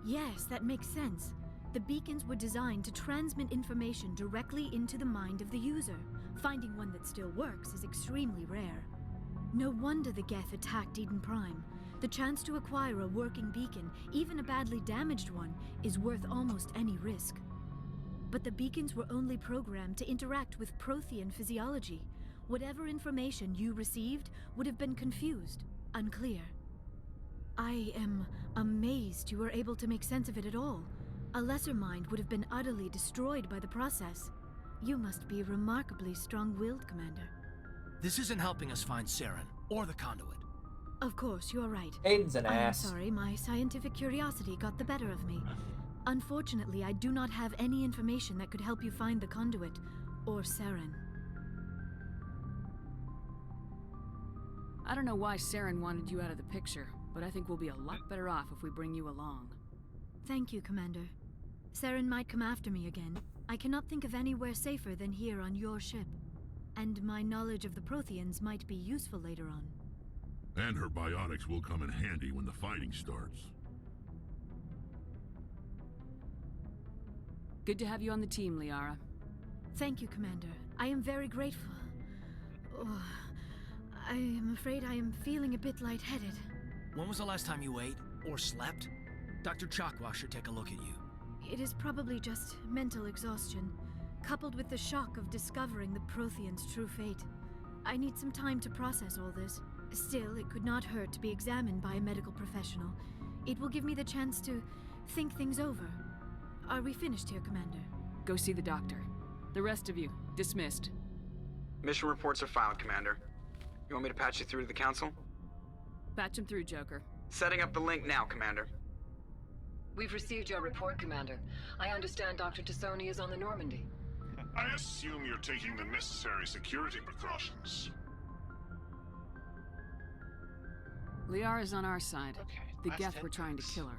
Yes, that makes sense. The beacons were designed to transmit information directly into the mind of the user. Finding one that still works is extremely rare. No wonder the Geth attacked Eden Prime. The chance to acquire a working beacon, even a badly damaged one, is worth almost any risk. But the beacons were only programmed to interact with Prothean physiology. Whatever information you received would have been confused, unclear. I am amazed you were able to make sense of it at all. A lesser mind would have been utterly destroyed by the process. You must be remarkably strong-willed, Commander.
This isn't helping us find Saren, or the conduit.
Of course, you're right.
Aiden's an ass.
I'm sorry, my scientific curiosity got the better of me. Unfortunately, I do not have any information that could help you find the conduit, or Saren.
I don't know why Saren wanted you out of the picture, but I think we'll be a lot better off if we bring you along.
Thank you, Commander. Saren might come after me again. I cannot think of anywhere safer than here on your ship. And my knowledge of the Protheans might be useful later on.
And her biotics will come in handy when the fighting starts.
Good to have you on the team, Liara.
Thank you, Commander. I am very grateful. Oh, I am afraid I am feeling a bit lightheaded.
When was the last time you ate, or slept? Dr. Chakwa should take a look at you.
It is probably just mental exhaustion, coupled with the shock of discovering the Protheans' true fate. I need some time to process all this. Still, it could not hurt to be examined by a medical professional. It will give me the chance to think things over. Are we finished here, Commander?
Go see the doctor. The rest of you, dismissed.
Mission reports are filed, Commander. You want me to patch you through to the Council?
Patch him through, Joker.
Setting up the link now, Commander.
We've received your report, Commander. I understand Dr. Tassoni is on the Normandy.
I assume you're taking the necessary security precautions.
Liara's on our side.
Okay,
The
last
Geth
10
were trying to kill her.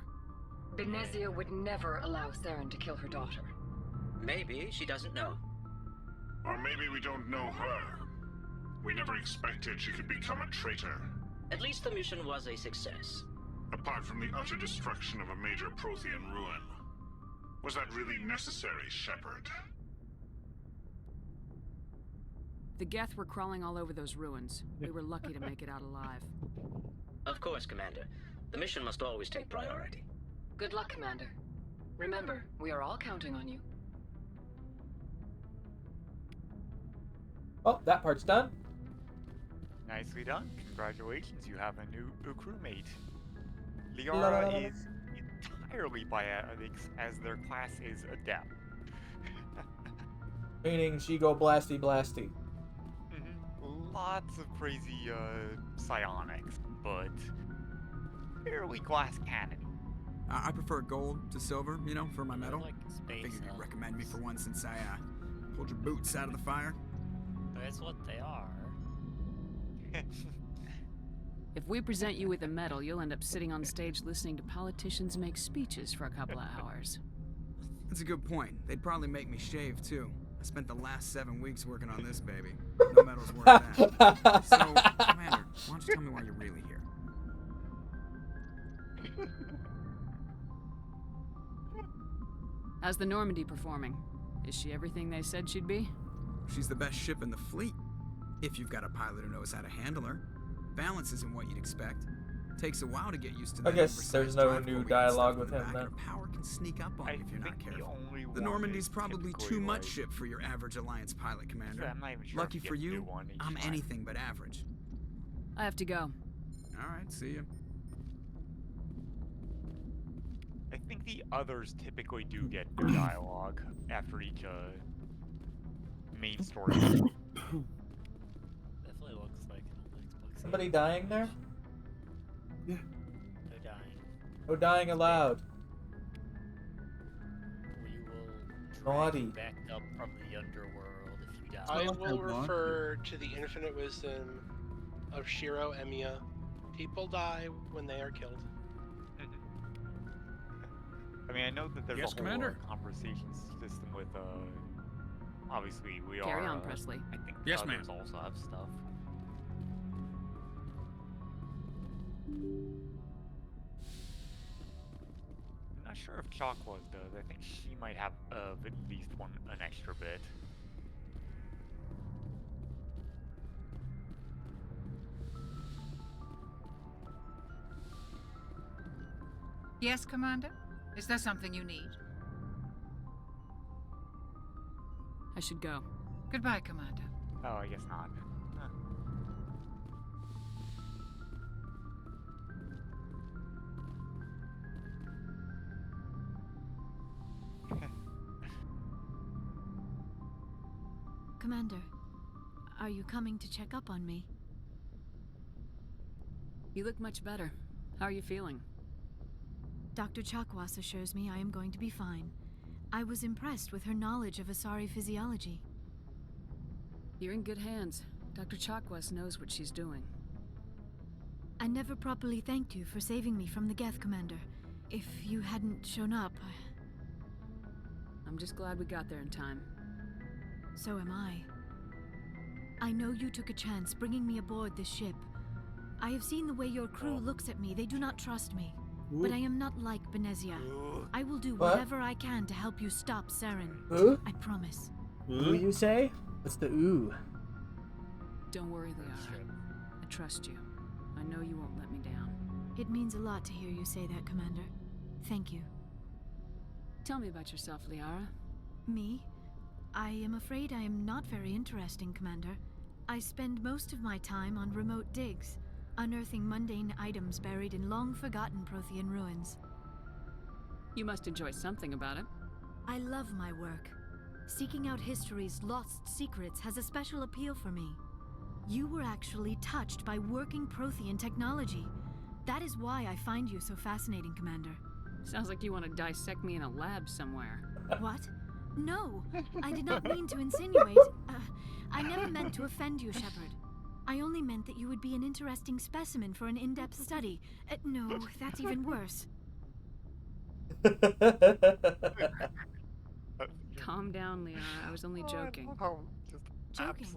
Benezia would never allow Theron to kill her daughter.
Maybe she doesn't know.
Or maybe we don't know her. We never expected she could become a traitor.
At least the mission was a success.
Apart from the utter destruction of a major Prothean ruin. Was that really necessary, Shepard?
The Geth were crawling all over those ruins. We were lucky to make it out alive.
Of course, Commander. The mission must always take priority.
Good luck, Commander. Remember, we are all counting on you.
Oh, that part's done.
Nicely done. Congratulations, you have a new crewmate. Liara is entirely bioethics, as their class is Adept.
Meaning she go blasty blasty.
Lots of crazy psionics, but fairly glass cannon.
I prefer gold to silver, you know, for my medal.
Like
Figured you'd recommend me for one since I pulled your boots out of the fire.
That's what they are.
If we present you with a medal, you'll end up sitting on stage listening to politicians make speeches for a couple of hours.
That's a good point. They'd probably make me shave, too. I spent the last 7 weeks working on this baby. No medal's worth that. So, Commander, why don't you tell me why you're really here?
How's the Normandy performing? Is she everything they said she'd be?
She's the best ship in the fleet. If you've got a pilot who knows how to handle her. Balance isn't what you'd expect. Takes a while to get used to that.
I guess there's no new dialogue with him then.
Power can sneak up on you if you're not careful. The Normandy's probably too much ship for your average Alliance pilot, Commander.
I'm not even sure
Lucky for you, I'm anything but average.
I have to go.
Alright, see you.
I think the others typically do get their dialogue after each main story.
Definitely looks like an Xbox.
Somebody dying there?
Yeah.
They're dying.
Oh, dying aloud.
We will
Naughty.
drag you back up from the underworld if you die.
I will refer to the infinite wisdom of Shiro Emiya. People die when they are killed.
I mean, I know that there's
Yes,
a whole
Commander.
Conversation system with, obviously we are.
Carry on, Presley.
I think
Yes,
others
ma'am.
also have stuff. I'm not sure if Chocola's does. I think she might have at least an extra bit.
Yes, Commander? Is there something you need?
I should go.
Goodbye, Commander.
Oh, I guess not. Huh.
Commander, are you coming to check up on me?
You look much better. How are you feeling?
Dr. Chakwas assures me I am going to be fine. I was impressed with her knowledge of Asari physiology.
You're in good hands. Dr. Chakwas knows what she's doing.
I never properly thanked you for saving me from the Geth, Commander. If you hadn't shown up,
I'm just glad we got there in time.
So am I. I know you took a chance bringing me aboard this ship. I have seen the way your crew looks at me. They do not trust me. But I am not like Benezia. I will do whatever I can to help you stop Saren. I promise.
Ooh, you say? What's the ooh?
Don't worry, Liara. I trust you. I know you won't let me down.
It means a lot to hear you say that, Commander. Thank you.
Tell me about yourself, Liara.
Me? I am afraid I am not very interesting, Commander. I spend most of my time on remote digs, unearthing mundane items buried in long-forgotten Prothean ruins.
You must enjoy something about it.
I love my work. Seeking out history's lost secrets has a special appeal for me. You were actually touched by working Prothean technology. That is why I find you so fascinating, Commander.
Sounds like you want to dissect me in a lab somewhere.
What? No, I did not mean to insinuate. I never meant to offend you, Shepard. I only meant that you would be an interesting specimen for an in-depth study. No, that's even worse.
Calm down, Liara. I was only joking.
Joking?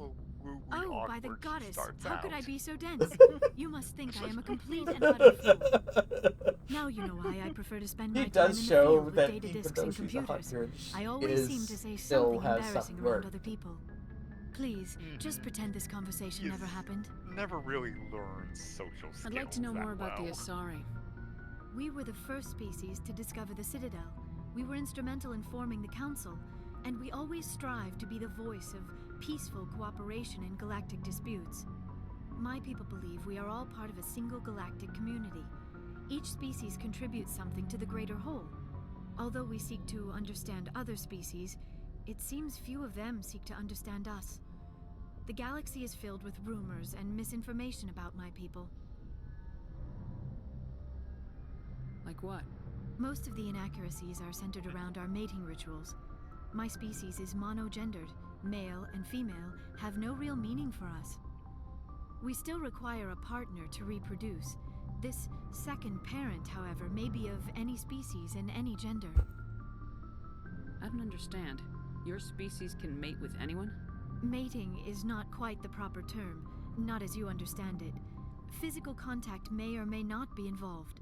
Oh, by the goddess, how could I be so dense? You must think I am a complete and utter fool. Now you know why I prefer to spend my time in the field with data disks and computers. I always seem to say something embarrassing around other people. Please, just pretend this conversation never happened.
Never really learned social skills.
I'd like to know more about the
well.
Asari.
We were the first species to discover the Citadel. We were instrumental in forming the Council, and we always strive to be the voice of peaceful cooperation in galactic disputes. My people believe we are all part of a single galactic community. Each species contributes something to the greater whole. Although we seek to understand other species, it seems few of them seek to understand us. The galaxy is filled with rumors and misinformation about my people.
Like what?
Most of the inaccuracies are centered around our mating rituals. My species is monogendered. Male and female have no real meaning for us. We still require a partner to reproduce. This second parent, however, may be of any species and any gender.
I don't understand. Your species can mate with anyone?
Mating is not quite the proper term, not as you understand it. Physical contact may or may not be involved,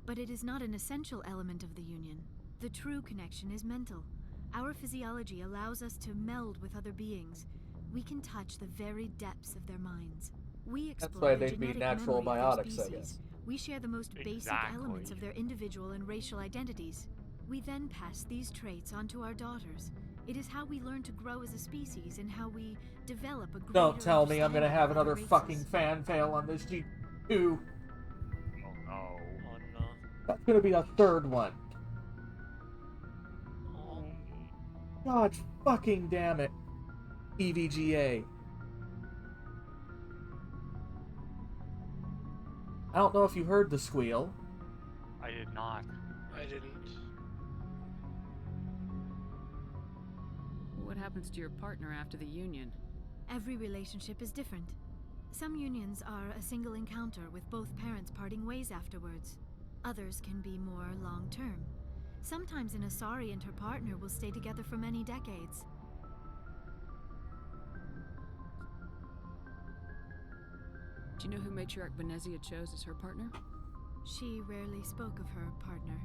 but it is not an essential element of the union. The true connection is mental. Our physiology allows us to meld with other beings. We can touch the very depths of their minds. We explore the genetic
natural
memory of their
biotics, I
species.
guess.
We share the most basic elements of their individual and racial identities. We then pass these traits onto our daughters. It is how we learn to grow as a species and how we develop a greater
Don't tell me I'm gonna
understanding
have
of
another
other
fucking
races.
fan fail on this G2.
Oh no.
Oh no.
That's gonna be a third one.
Oh.
God fucking damn it. EVGA. I don't know if you heard the squeal.
I did not.
I didn't.
What happens to your partner after the union?
Every relationship is different. Some unions are a single encounter with both parents parting ways afterwards. Others can be more long-term. Sometimes an Asari and her partner will stay together for many decades.
Do you know who Matriarch Benezia chose as her partner?
She rarely spoke of her partner.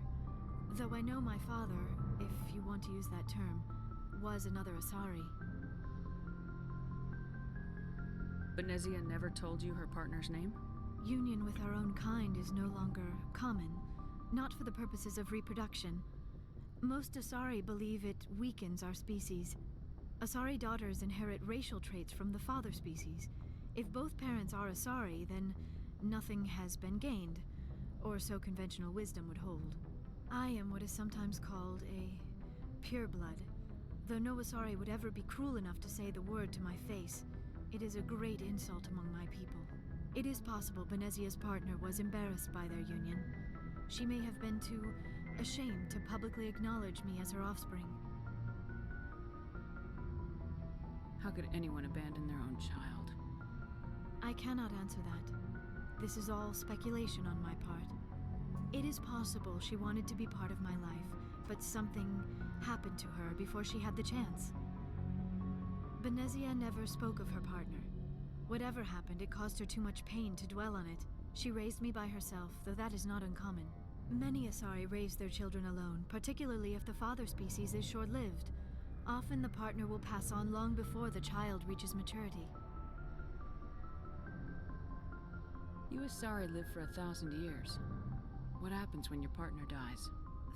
Though I know my father, if you want to use that term, was another Asari.
Benezia never told you her partner's name?
Union with our own kind is no longer common, not for the purposes of reproduction. Most Asari believe it weakens our species. Asari daughters inherit racial traits from the father species. If both parents are Asari, then nothing has been gained, or so conventional wisdom would hold. I am what is sometimes called a pureblood, though no Asari would ever be cruel enough to say the word to my face. It is a great insult among my people. It is possible Benezia's partner was embarrassed by their union. She may have been too ashamed to publicly acknowledge me as her offspring.
How could anyone abandon their own child?
I cannot answer that. This is all speculation on my part. It is possible she wanted to be part of my life, but something happened to her before she had the chance. Benezia never spoke of her partner. Whatever happened, it caused her too much pain to dwell on it. She raised me by herself, though that is not uncommon. Many Asari raise their children alone, particularly if the father species is short-lived. Often the partner will pass on long before the child reaches maturity.
You Asari live for 1,000 years. What happens when your partner dies?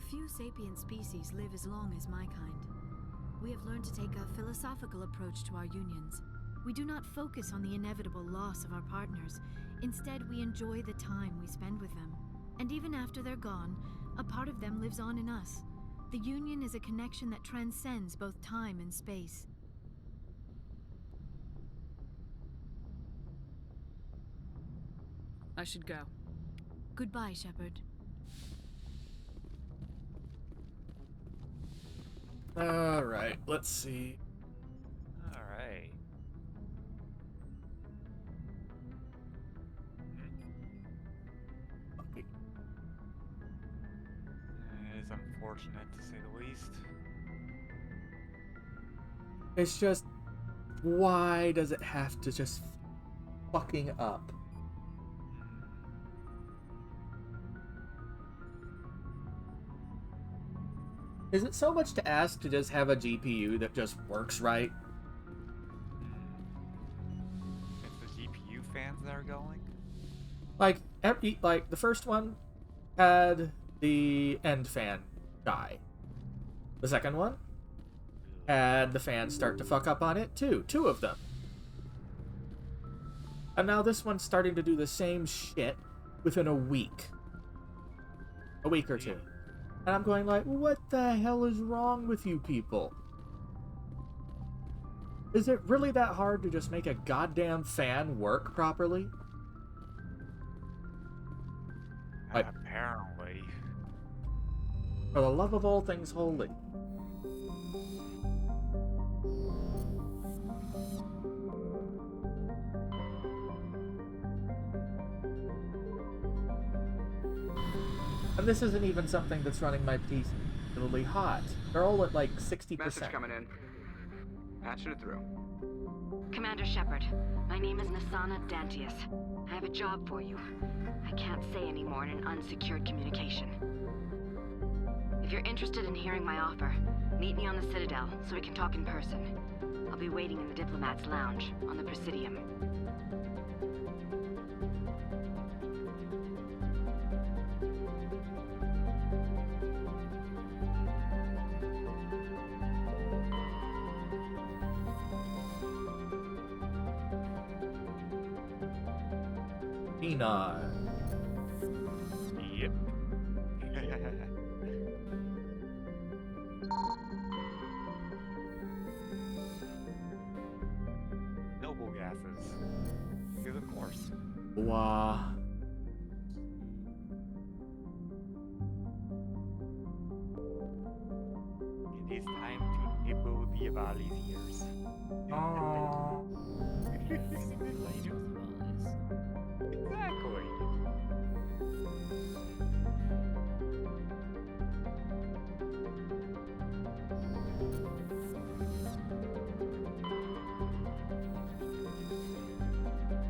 Few sapient species live as long as my kind. We have learned to take a philosophical approach to our unions. We do not focus on the inevitable loss of our partners. Instead, we enjoy the time we spend with them. And even after they're gone, a part of them lives on in us. The union is a connection that transcends both time and space.
I should go.
Goodbye, Shepard.
Alright, let's see.
Alright. It is unfortunate, to say the least.
It's just, why does it have to just fucking up? Is it so much to ask to just have a GPU that just works right?
It's the GPU fans that are going?
Like, the first one had the end fan die. The second one had the fans start to fuck up on it too. 2 of them. And now this one's starting to do the same shit within a week. A week or 2. And I'm going like, what the hell is wrong with you people? Is it really that hard to just make a goddamn fan work properly? Like,
apparently.
For the love of all things holy. And this isn't even something that's running my PC particularly hot. They're all at like 60%.
Message coming in. Patching it through.
Commander Shepard, my name is Nasana Dantius. I have a job for you. I can't say any more in an unsecured communication. If you're interested in hearing my offer, meet me on the Citadel so we can talk in person. I'll be waiting in the Diplomat's Lounge on the Presidium.
Enoch.
Yep. Noble gases. Because of course.
Wow.
It is time to nibble the Avali's ears.
Aww.
Exactly.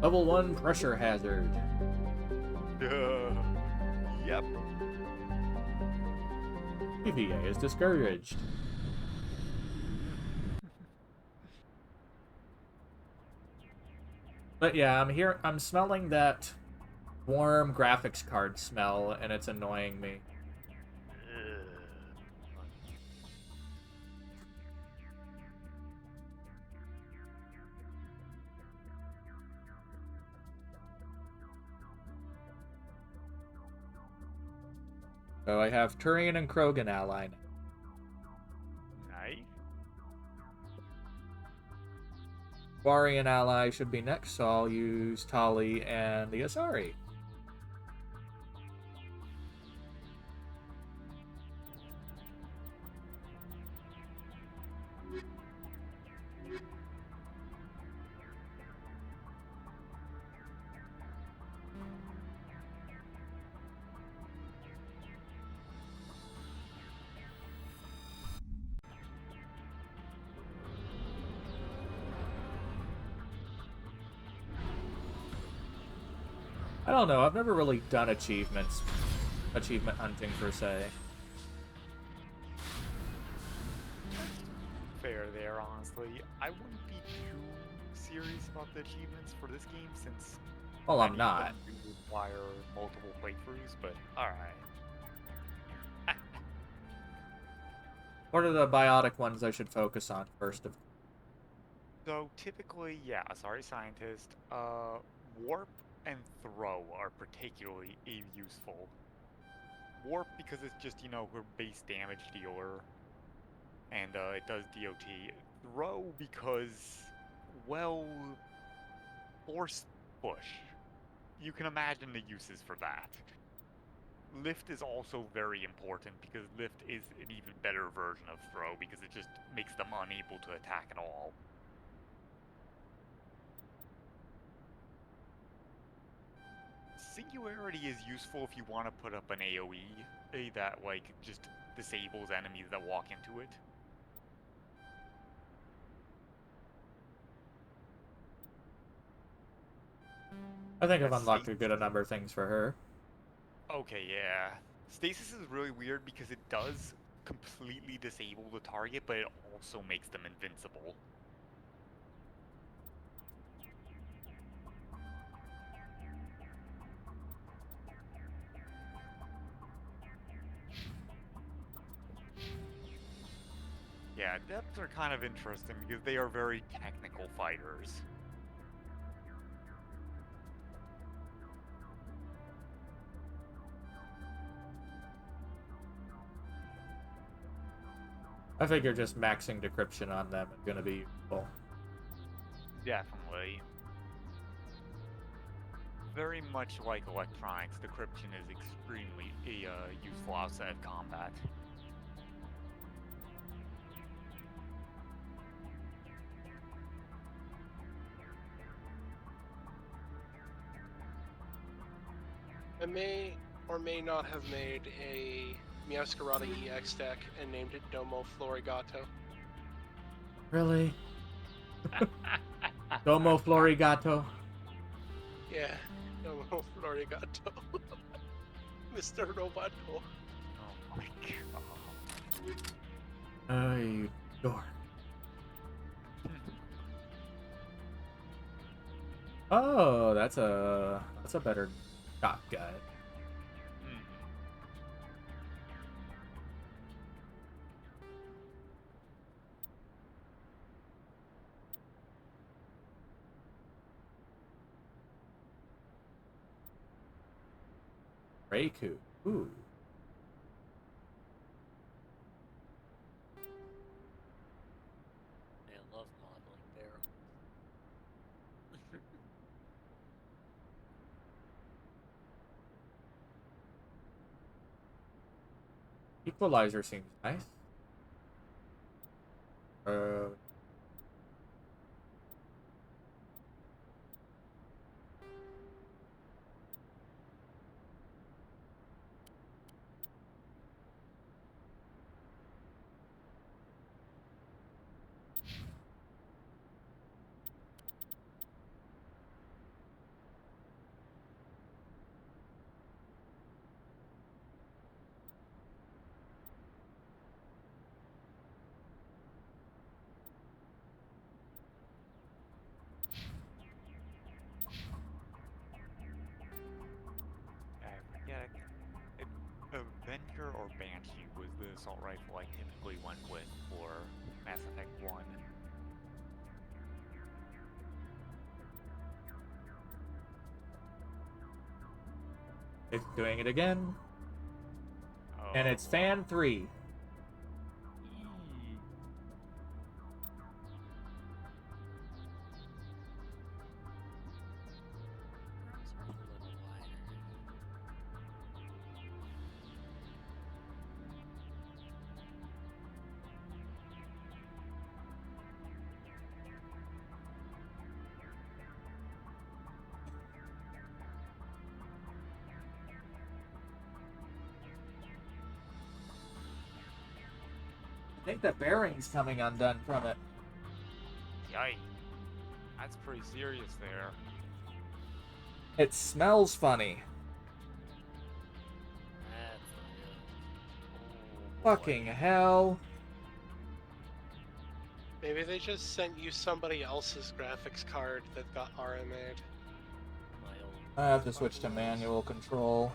Level 1 pressure hazard.
Yep.
PVA is discouraged. But yeah, I'm smelling that warm graphics card smell, and it's annoying me. So I have Turian and Krogan ally now.
Nice.
Quarian ally should be next, so I'll use Tali and the Asari. I don't know, I've never really done achievement hunting per se.
Fair there, honestly. I wouldn't be too serious about the achievements for this game since
Well, I'm not.
They do require multiple playthroughs, but alright.
What are the biotic ones I should focus on first?
So typically, yeah, sorry scientist, warp and throw are particularly useful. Warp because it's just, her base damage dealer, and it does DOT. Throw because, well, force push. You can imagine the uses for that. Lift is also very important because lift is an even better version of throw because it just makes them unable to attack at all. Singularity is useful if you want to put up an AoE that, like, just disables enemies that walk into it.
I think I've unlocked a good number of things for her.
Okay, yeah. Stasis is really weird because it does completely disable the target, but it also makes them invincible. Yeah, depths are kind of interesting because they are very technical fighters.
I figure just maxing decryption on them is going to be useful.
Definitely. Very much like electronics, decryption is extremely useful outside of combat.
I may or may not have made a Miascarada EX deck and named it Domo Florigato.
Really? Domo Florigato?
Yeah, Domo Florigato. Mr. Roboto.
Oh my god.
Oh, you dork. Oh, that's a better shock guide. Reiku. Ooh.
I love modeling barrels.
Equalizer seems nice.
Avenger or Banshee was the assault rifle I typically went with for Mass Effect 1.
It's doing it again. Oh. And it's fan 3. I think the bearing's coming undone from it.
Yikes. That's pretty serious there.
It smells funny. Fucking hell.
Maybe they just sent you somebody else's graphics card that got RMA'd.
I have to switch to manual control.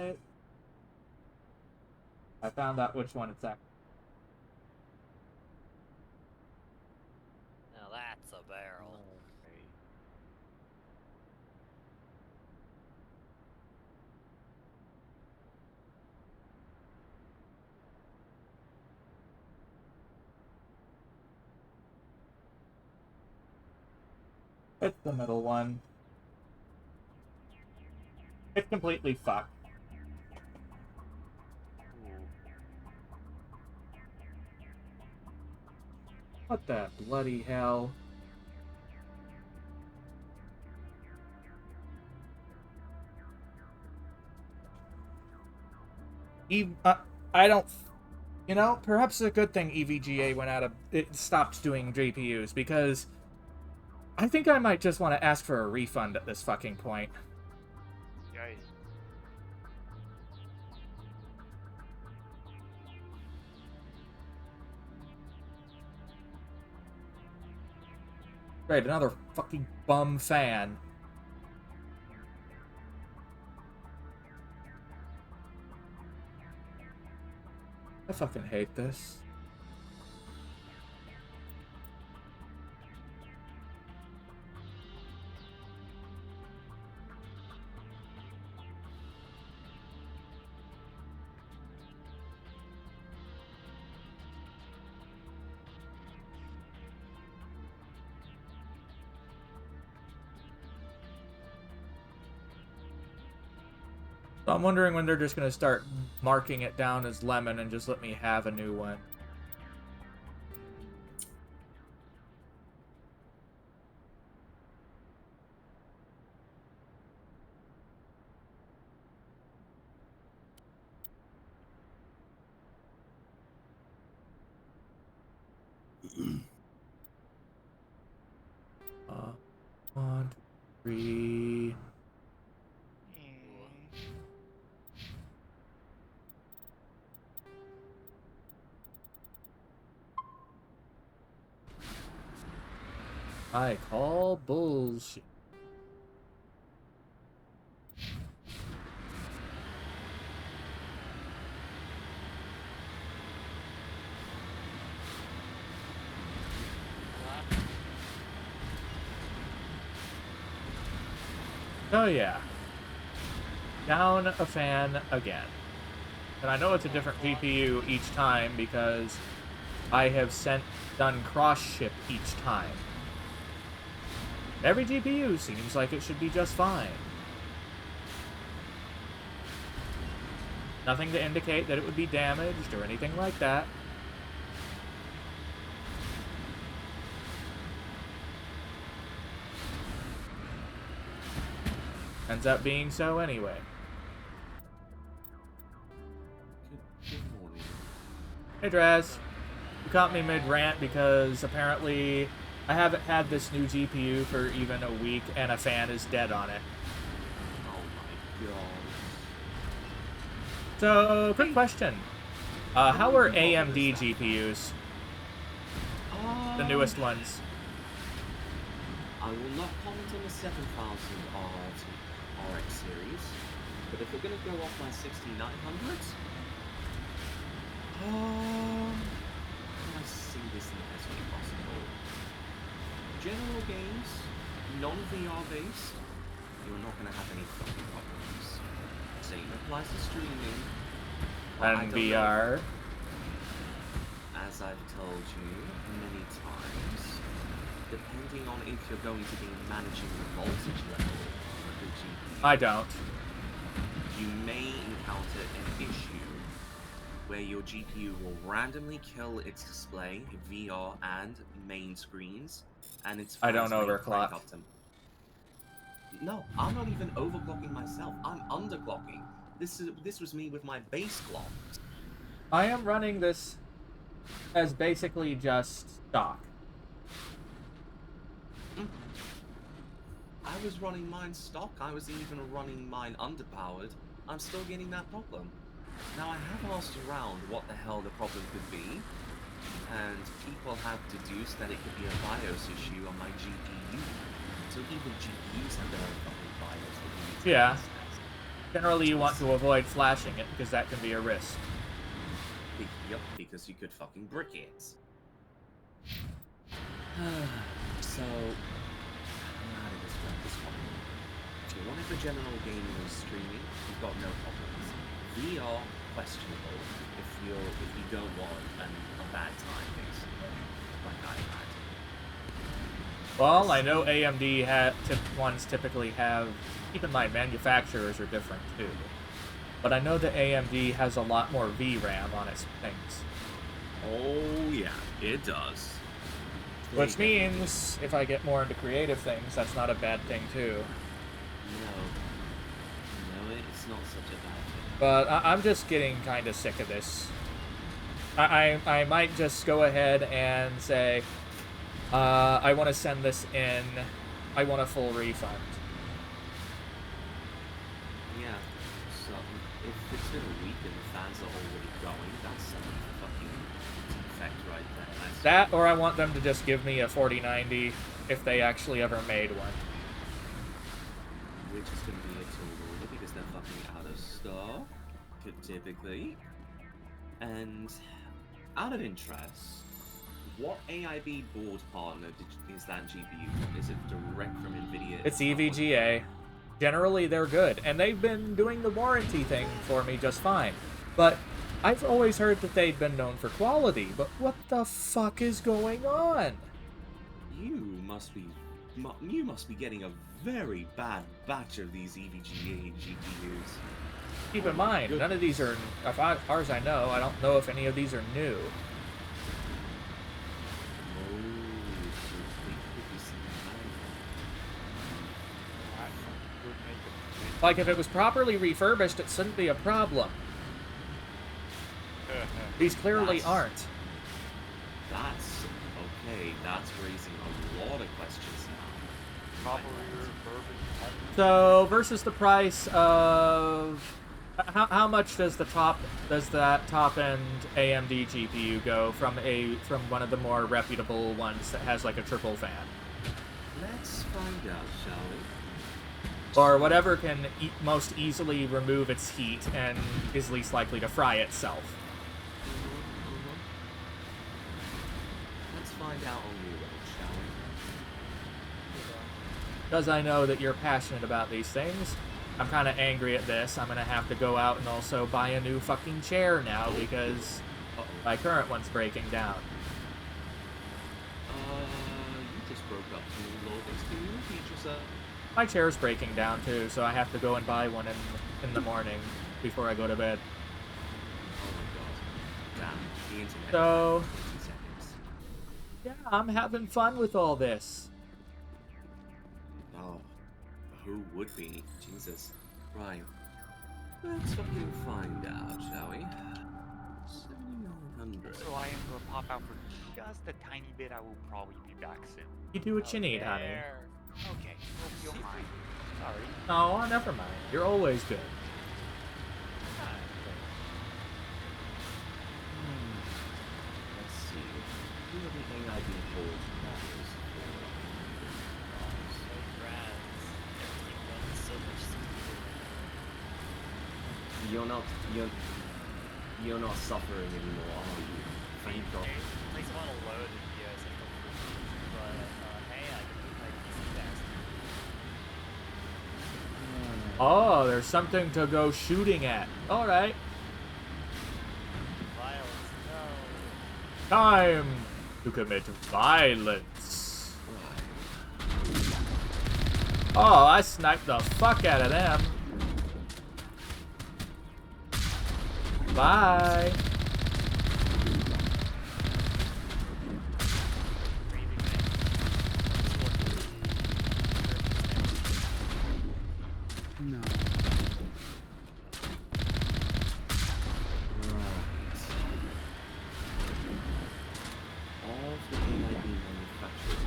Right. I found out which one it's actually.
Now that's a barrel.
Okay.
It's the middle one. It's completely fucked. What the bloody hell? I don't... You know, perhaps it's a good thing EVGA went out of... It stopped doing GPUs, because... I think I might just want to ask for a refund at this fucking point.
Yay.
Right, another fucking bum fan. I fucking hate this. So I'm wondering when they're just going to start marking it down as lemon and just let me have a new one. One, two, three. I call bullshit. Oh yeah. Down a fan again. And I know it's a different GPU each time because I have done cross-ship each time. Every GPU seems like it should be just fine. Nothing to indicate that it would be damaged or anything like that. Ends up being so anyway.
Good morning.
Hey Draz. You caught me mid-rant because apparently I haven't had this new GPU for even a week and a fan is dead on it.
Oh my god.
So, quick question. How are AMD GPUs? The newest ones.
I will not comment on the 7000 RX series, but if we're going to go off my 6900s, I see this in the best way possible. General games, non-VR based, you're not going to have any fucking problems. Same applies to streaming.
And VR.
As I've told you many times, depending on if you're going to be managing the voltage level of the GPU,
I don't.
You may encounter an issue where your GPU will randomly kill its display, VR and main screens, and its
I don't
fans may
overclock.
crank up to... No, I'm not even overclocking myself. I'm underclocking. This was me with my base clock.
I am running this as basically just stock.
I was running mine stock. I was even running mine underpowered. I'm still getting that problem. Now I have asked around what the hell the problem could be, and people have deduced that it could be a BIOS issue on my GPU. So even GPUs have their own fucking BIOS that you need to
Yeah.
access.
Generally, you want to avoid flashing it, because that can be a risk.
Yep, because you could fucking brick it. So, how did this work this one? If you want it for general gaming or streaming, you've got no problems. VR, questionable if you don't want a bad time, basically, like I had.
Well, I know AMD ones typically have, keep in mind, manufacturers are different too. But I know that AMD has a lot more VRAM on its things.
Oh yeah, it does.
Which means, if I get more into creative things, that's not a bad thing too.
No, it's not such a bad thing.
But I'm just getting kind of sick of this. I might just go ahead and say, I want to send this in, I want a full refund.
Yeah, so if it's been a week and the fans are already going, that's some fucking defect right there.
That, or I want them to just give me a 4090 if they actually ever made one.
Which is going to be a total because they're fucking out of stock, typically. And out of interest, what AIB board partner is that GPU from? Is it direct from NVIDIA?
It's EVGA. Generally, they're good, and they've been doing the warranty thing for me just fine. But I've always heard that they've been known for quality, but what the fuck is going on?
You must be getting a very bad batch of these EVGA GPUs.
Keep in mind, none of these are, as far as I know, I don't know if any of these are new. Like, if it was properly refurbished, it shouldn't be a problem. These clearly aren't.
That's okay. That's raising a lot of questions now.
So versus the price of how much does that top end AMD GPU go from one of the more reputable ones that has like a triple fan?
Let's find out, shall we?
Or whatever can most easily remove its heat and is least likely to fry itself.
Let's find out on your road, shall we?
Because I know that you're passionate about these things, I'm kind of angry at this. I'm going to have to go out and also buy a new fucking chair now because my current one's breaking down.
You just broke up to a little bit. Can you repeat yourself?
My chair's breaking down too, so I have to go and buy one in the morning before I go to bed.
Oh my god. Damn, the internet.
So, yeah, I'm having fun with all this.
Oh, who would be? Jesus. Right. Let's fucking find out, shall we? 7900.
So I am going to pop out for just a tiny bit. I will probably be back soon.
You do what you need, honey.
Okay, hope you'll mind. Sorry.
Oh, never mind. You're always good.
Let's see. Who are the AIB board models for? You're not suffering anymore, are you? Thank God.
At least I want to load the videos and go through, but hey, I can move my PC faster.
Oh, there's something to go shooting at. All right.
Violence, no.
Time to commit violence. Oh, I sniped the fuck out of them. Bye.
No.
All of the AIB manufacturers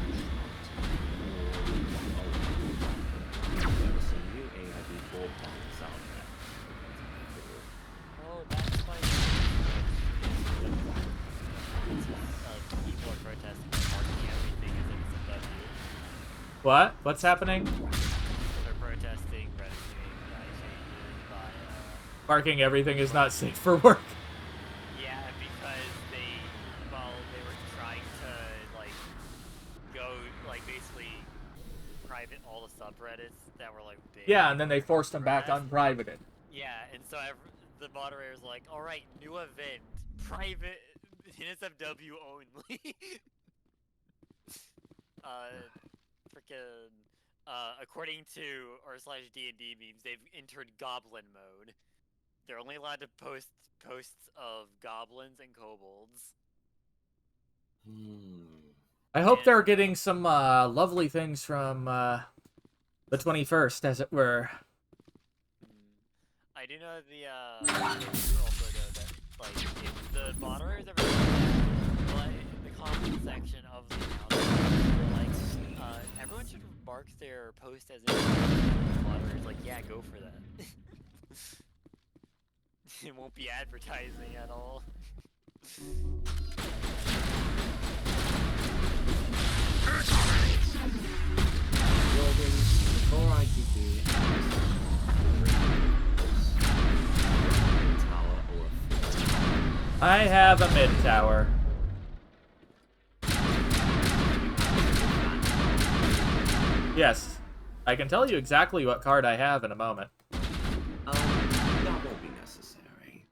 there are some new AIB board parts out there.
Oh, that's why people are protesting and marking everything as if it's a W.
What? What's happening?
They're protesting, rescuing, changes by
Parking everything is not safe for work.
Yeah, because they were trying to, like, go, like, basically private all the subreddits that were, like, big.
Yeah, and then they forced them back unprivated.
Yeah, and so the moderator's like, alright, new event, private, NSFW only. Frickin', according to r/D&D memes, they've entered goblin mode. They're only allowed to post posts of goblins and kobolds.
I hope they're getting some lovely things from the 21st, as it were.
I do know they do also know that, like, if the moderators ever in the comment section of the announcement, like, everyone should mark their post as in moderators, like, yeah, go for that. It won't be advertising at all.
Jordan, before I give you
I have a mid tower. Yes, I can tell you exactly what card I have in a moment.
That won't be necessary.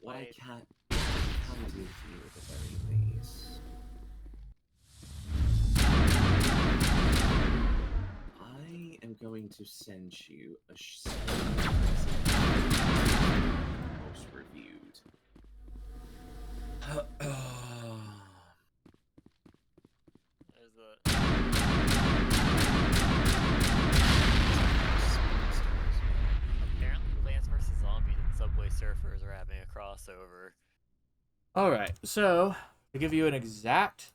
What I can do for you at the very least. I am going to send you a most reviewed.
Apparently Plants vs. Zombies and Subway Surfers are having a crossover.
Alright, so, to give you an exact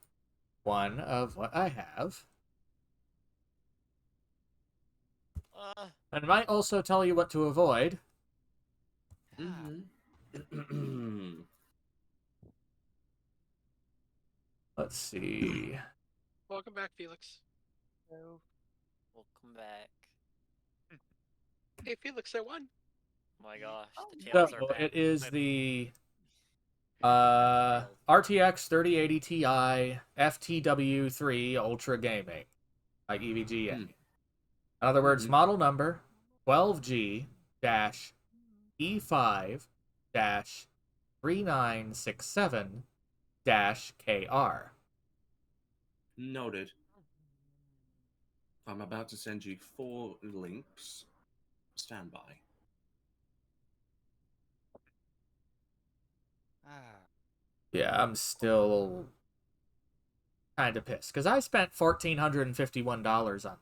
one of what I have, and might also tell you what to avoid. Let's see.
Welcome back, Felix.
Hello. Welcome back.
Hey, Felix, I won.
Oh my gosh, the
So,
tails are back.
it is the RTX 3080 Ti FTW3 Ultra Gaming by EVGA. In other words, model number 12G-E5-3967-KR.
Noted. I'm about to send you 4 links. Stand by.
Yeah, I'm still kind of pissed because I spent $1,451 on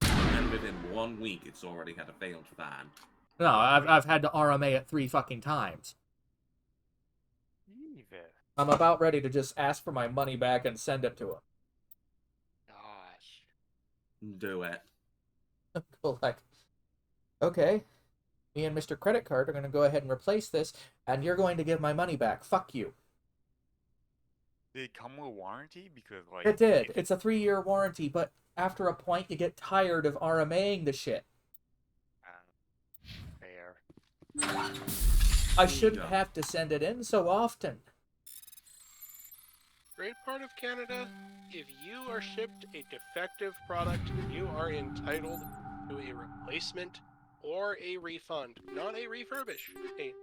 it.
And within 1 week, it's already had a failed fan.
No, I've had to RMA it 3 fucking times. I'm about ready to just ask for my money back and send it to him.
Gosh.
Do it.
Like, okay, me and Mr. Credit Card are going to go ahead and replace this, and you're going to give my money back. Fuck you.
Did it come with warranty? Because, like...
It did. It's a 3-year warranty, but after a point, you get tired of RMAing the shit.
Fair.
I shouldn't have to send it in so often.
Great part of Canada, if you are shipped a defective product, you are entitled to a replacement or a refund. Not a refurbish, a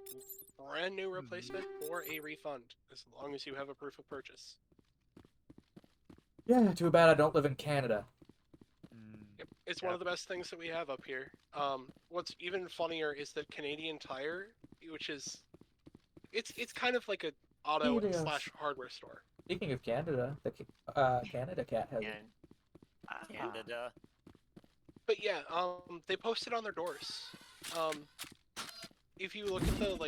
brand new replacement or a refund, as long as you have a proof of purchase.
Yeah, too bad I don't live in Canada.
Yep, it's one of the best things that we have up here. What's even funnier is that Canadian Tire, which is... It's kind of like a auto/hardware store.
Speaking of Canada, the Canada Cat has it.
Canada.
But yeah, they post it on their doors. If you look at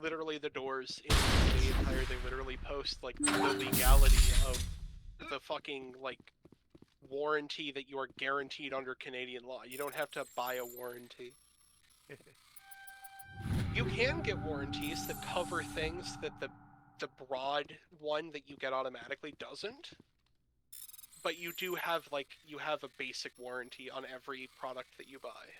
literally the doors in Canadian Tire, they literally post like the legality of the fucking warranty that you are guaranteed under Canadian law. You don't have to buy a warranty. You can get warranties that cover things that the broad one that you get automatically doesn't. But you do have a basic warranty on every product that you buy.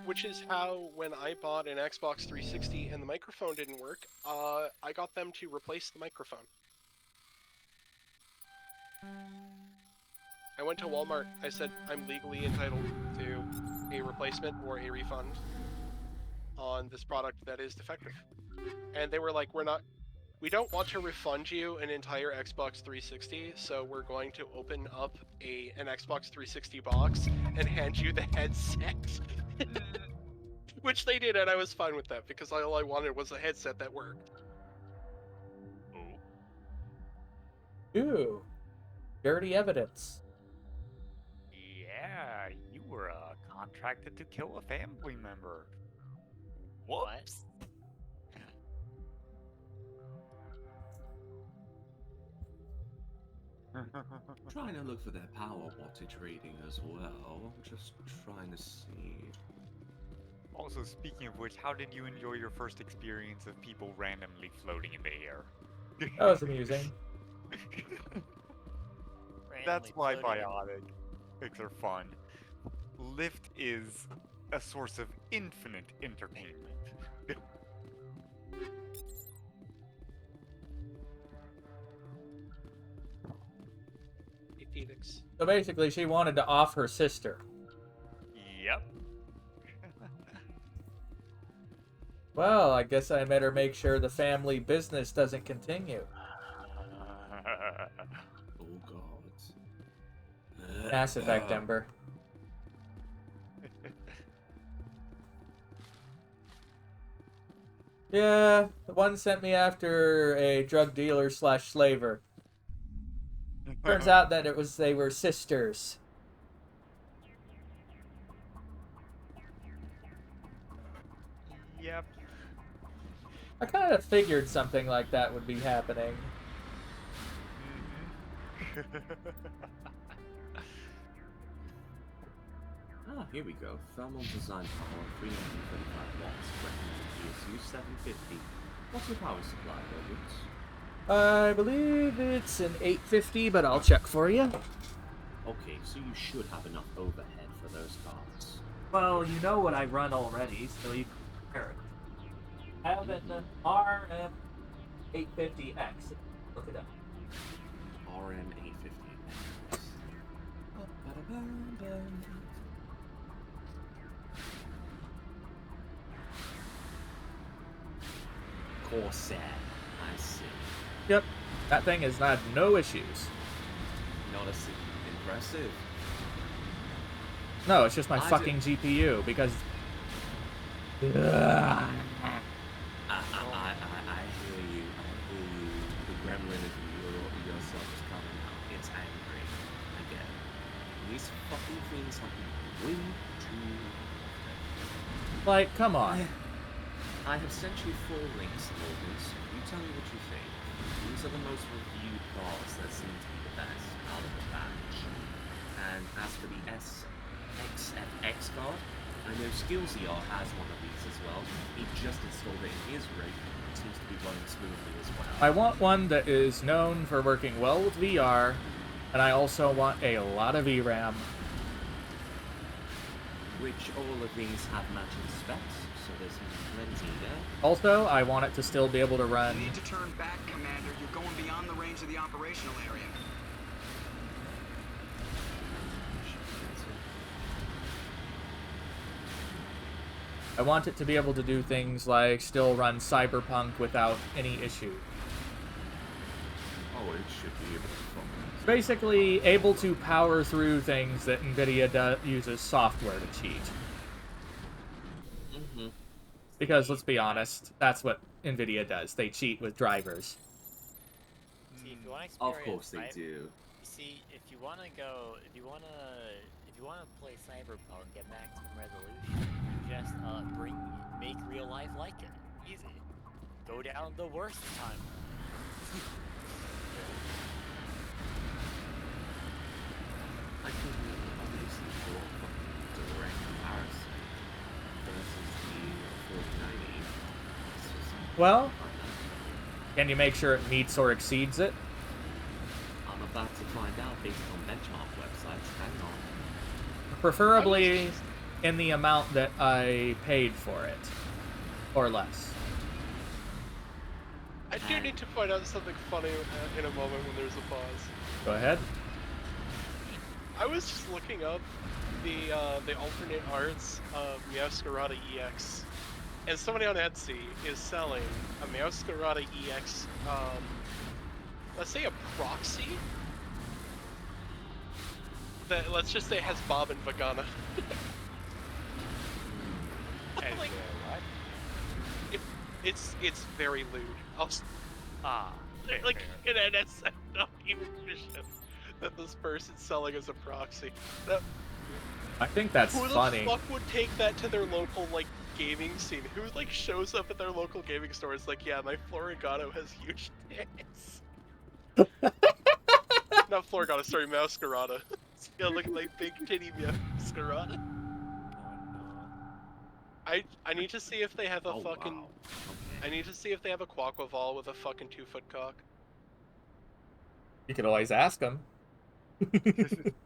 Which is how, when I bought an Xbox 360 and the microphone didn't work, I got them to replace the microphone. I went to Walmart. I said, I'm legally entitled to a replacement or a refund on this product that is defective. And they were like, we don't want to refund you an entire Xbox 360, so we're going to open up an Xbox 360 box and hand you the headset. Which they did, and I was fine with that, because all I wanted was a headset that worked.
Ooh. Dirty evidence.
Yeah, you were contracted to kill a family member. Whoops.
Trying to look for their power wattage reading as well. Just trying to see.
Also, speaking of which, how did you enjoy your first experience of people randomly floating in the air?
That was amusing.
That's why biotics are fun. Lyft is a source of infinite entertainment.
Hey, Phoenix.
So basically, she wanted to off her sister.
Yep.
Well, I guess I better make sure the family business doesn't continue.
Oh God.
Mass Effect, Ember. Yeah, the one sent me after a drug dealer / slaver. Turns out that they were sisters.
Yep.
I kind of figured something like that would be happening.
Here we go. Thermal design power, 335 watts. Recommended PSU 750. What's your power supply, Robert?
I believe it's an 850, but I'll check for you.
Okay, so you should have enough overhead for those cards.
Well, you know what I run already, so you can compare it. I have an RM850X. Look it up.
RM850X. Corsair, I see.
Yep, that thing has had no issues.
Not as impressive.
No, it's just my fucking GPU, because...
I hear you. I hear you. The gremlin of yourself is coming out. It's angry. I get it. These fucking things happen way too often.
Like, come on.
I have sent you 4 links, Morgans. You tell me what you think. These are the most reviewed cards that seem to be the best out of the batch. And as for the SXFX card, I know SkillsER has one of these as well. He just installed it in his rig. It seems to be running smoothly as well.
I want one that is known for working well with VR, and I also want a lot of VRAM.
Which all of these have matching specs, so there's plenty there.
Also, I want it to still be able to run...
You need to turn back, Commander. You're going beyond the range of the operational area.
I want it to be able to do things like still run Cyberpunk without any issue.
Oh, it should be able to focus.
Basically, able to power through things that NVIDIA uses software to cheat.
Mm-hmm.
Because, let's be honest, that's what NVIDIA does. They cheat with drivers.
See, if you want
of course they do.
You see, if you want to play Cyberpunk at maximum resolution, you just make real life like it. Easy. Go down the worst time.
I could obviously draw a fucking direct comparison versus the 4090.
Well, can you make sure it meets or exceeds it?
that to find out based on benchmark websites. Hang on.
Preferably in the amount that I paid for it, or less.
I do need to point out something funny in a moment when there's a pause.
Go ahead.
I was just looking up the alternate arts of Meowscarada EX, and somebody on Etsy is selling a Meowscarada EX, let's say a proxy that, let's just say, has Bob and Vagana. Like, it's very lewd. Like an NSF documentation that this person's selling as a proxy.
I think that's funny.
Who the fuck would take that to their local, like, gaming scene? Who, like, shows up at their local gaming store and is like, yeah, my Florigato has huge tits. Not Florigato, sorry, Meowscarada. It's gonna look like big titty Meowscarada. I need to see if they have a fucking... Wow. I need to see if they have a Quaquaval with a fucking 2-foot cock.
You could always ask them.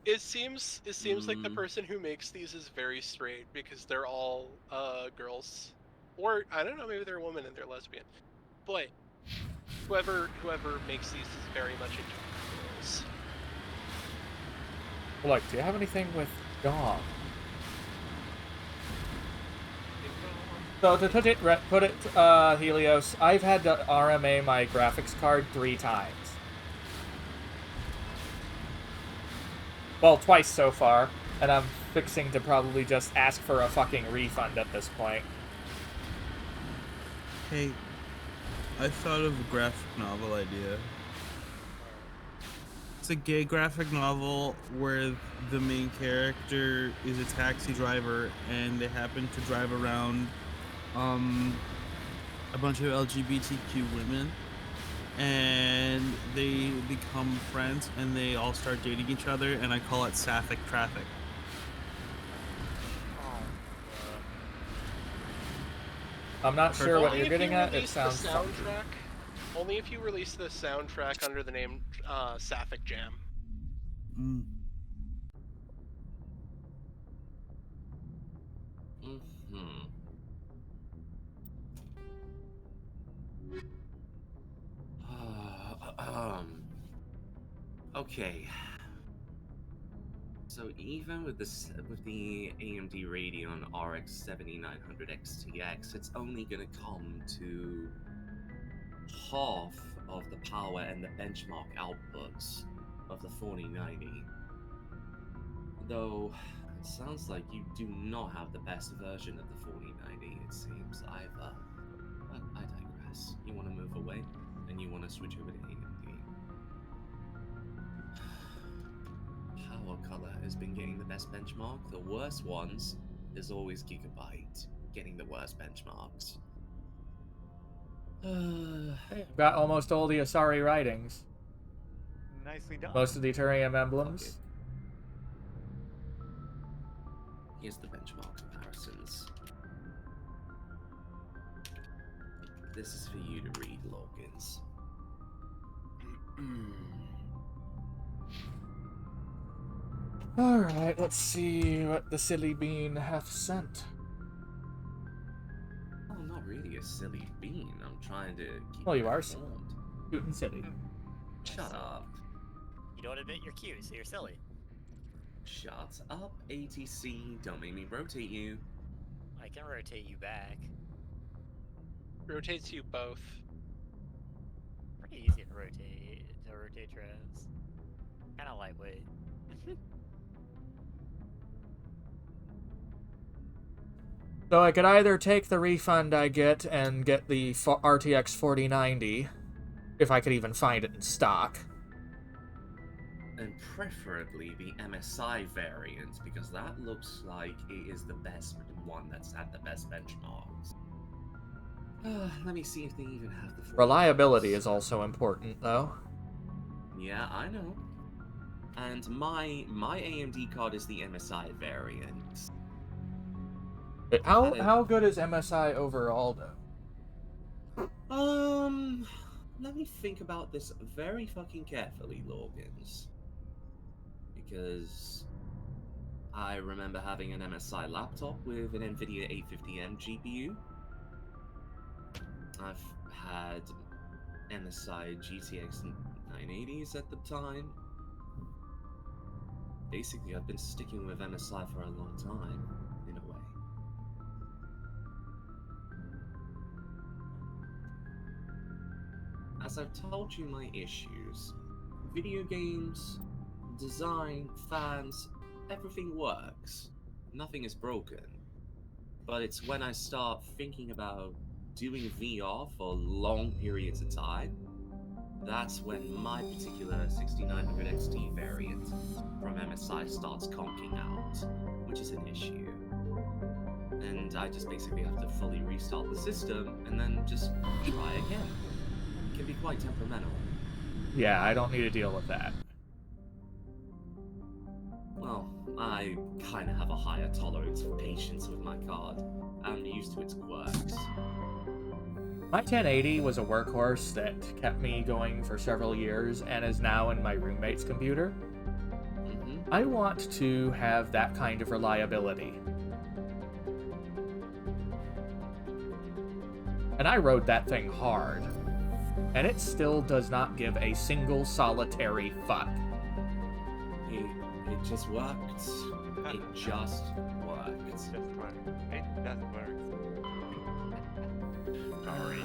It seems like the person who makes these is very straight because they're all girls, or I don't know, maybe they're a woman and they're lesbian. But whoever makes these is very much into girls.
Well, like, do you have anything with dog? So to put it, Helios, I've had to RMA my graphics card 3 times. Well, twice so far, and I'm fixing to probably just ask for a fucking refund at this point.
Hey, I thought of a graphic novel idea. It's a gay graphic novel where the main character is a taxi driver and they happen to drive around a bunch of LGBTQ women, and they become friends and they all start dating each other, and I call it Sapphic Traffic.
I'm not sure what you're getting at. It sounds funky.
Only if you release the soundtrack under the name Sapphic Jam.
Mm.
Okay. So even with the AMD Radeon RX 7900 XTX, it's only gonna come to half of the power and the benchmark outputs of the 4090. Though it sounds like you do not have the best version of the 4090, it seems, either. But I digress. You want to move away, and you want to switch over to AMD. Power color has been getting the best benchmark. The worst ones is always Gigabyte getting the worst benchmarks.
I've got almost all the Asari writings.
Nicely done.
Most of the Ethereum emblems.
Okay. Here's the benchmark comparisons. This is for you to read, Logins.
Alright, let's see what the silly bean hath sent.
Oh, I'm not really a silly bean. I'm trying to keep
Well, you are
informed.
cute and silly.
Shut up.
You don't admit you're cute, so you're silly.
Shut up, ATC. Don't make me rotate you.
I can rotate you back.
Rotates you both.
Pretty easy to rotate Travis. Kinda lightweight.
So I could either take the refund I get and get the RTX 4090, if I could even find it in stock.
And preferably the MSI variant, because that looks like it is the best one that's had the best benchmarks. Let me see if they even have the...
Reliability is also important, though.
Yeah, I know. And my AMD card is the MSI variant.
But how good is MSI overall, though?
let me think about this very fucking carefully, Lorgans. Because I remember having an MSI laptop with an NVIDIA 850M GPU. I've had MSI GTX 980s at the time. Basically, I've been sticking with MSI for a long time, in a way. As I've told you my issues, video games, design, fans, everything works. Nothing is broken. But it's when I start thinking about doing VR for long periods of time, that's when my particular 6900 XT variant from MSI starts conking out, which is an issue. And I just basically have to fully restart the system and then just try again. It can be quite temperamental.
Yeah, I don't need to deal with that.
Well, I kind of have a higher tolerance for patience with my card. I'm used to its quirks.
My 1080 was a workhorse that kept me going for several years and is now in my roommate's computer. I want to have that kind of reliability. And I rode that thing hard. And it still does not give a single solitary fuck.
It just worked. It just worked.
It just works. Sorry.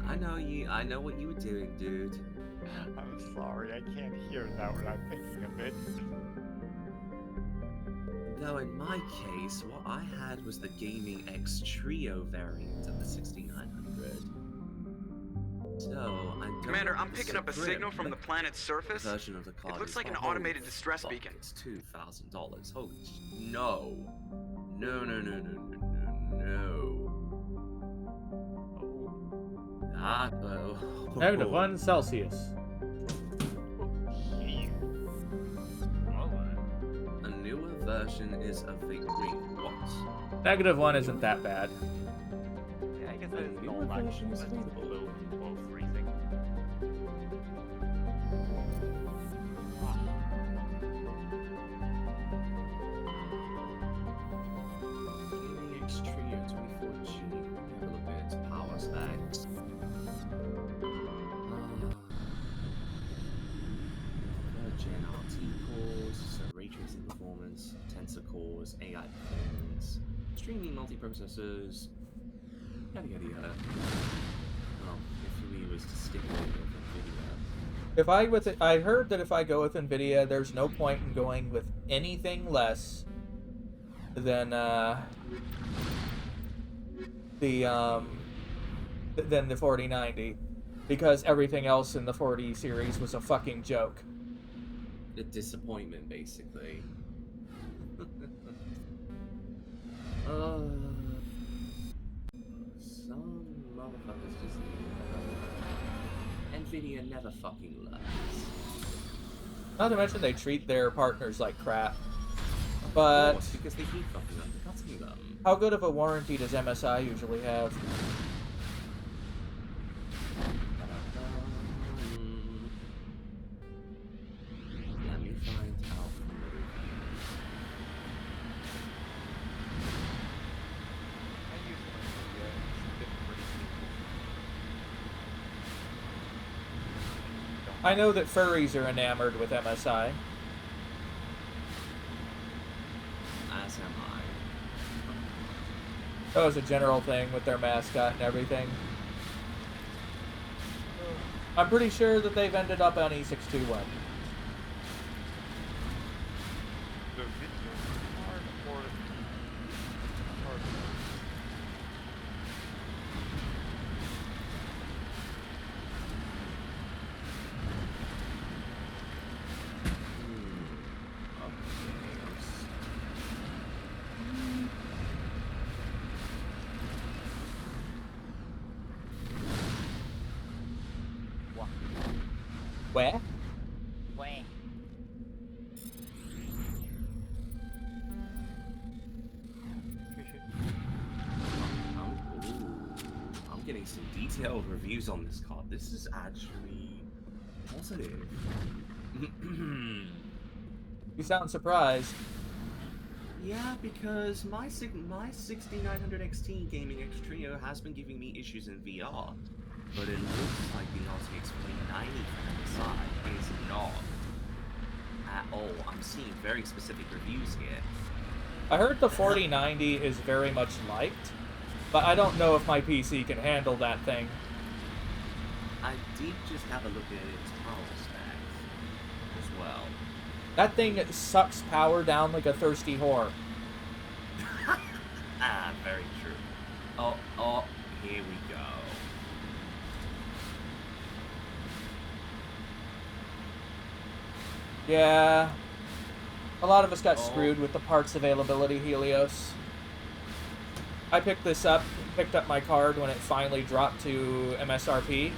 I know what you were doing, dude.
I'm sorry, I can't hear that when I'm thinking of it.
Though in my case, what I had was the Gaming X Trio variant of the 6900. So,
Commander, I'm picking up a signal from the planet's surface.
Version of the card
it looks
is
like an
holy
automated distress
fuck,
beacon.
It's $2,000. Holy no. No.
-1 Celsius.
A newer version is available. What?
-1 isn't that bad.
Yeah, I guess that is an old version is available. Below freezing.
Gaming X Trio 24G. Have a look at its power specs. Gen RT cores, so ray tracing performance, tensor cores, AI performance, streaming multiprocessors, yada yada yada. Well, if we was to stick with NVIDIA.
I heard that if I go with NVIDIA, there's no point in going with anything less than the 4090, because everything else in the 40 series was a fucking joke.
A disappointment, basically. Some motherfuckers just NVIDIA never fucking learns.
Not to mention they treat their partners like crap. But
because they keep fucking undercutting them.
How good of a warranty does MSI usually have?
Let me find out from the reviews.
I know that furries are enamored with MSI.
As am I.
That was a general thing with their mascot and everything. I'm pretty sure that they've ended up on E621.
The video card or hard
Where?
Where?
I'm I'm getting some detailed reviews on this card. This is actually positive.
You sound surprised.
Yeah, because my 6900 XT Gaming X Trio has been giving me issues in VR, but it looks like the RTX 4090 from MSI is not at all. I'm seeing very specific reviews here.
I heard the 4090 is very much liked, but I don't know if my PC can handle that thing.
I did just have a look at its power specs as well.
That thing sucks power down like a thirsty whore.
Ah, very true. Oh, here we go.
Yeah. A lot of us got screwed with the parts availability, Helios. I picked up my card when it finally dropped to MSRP.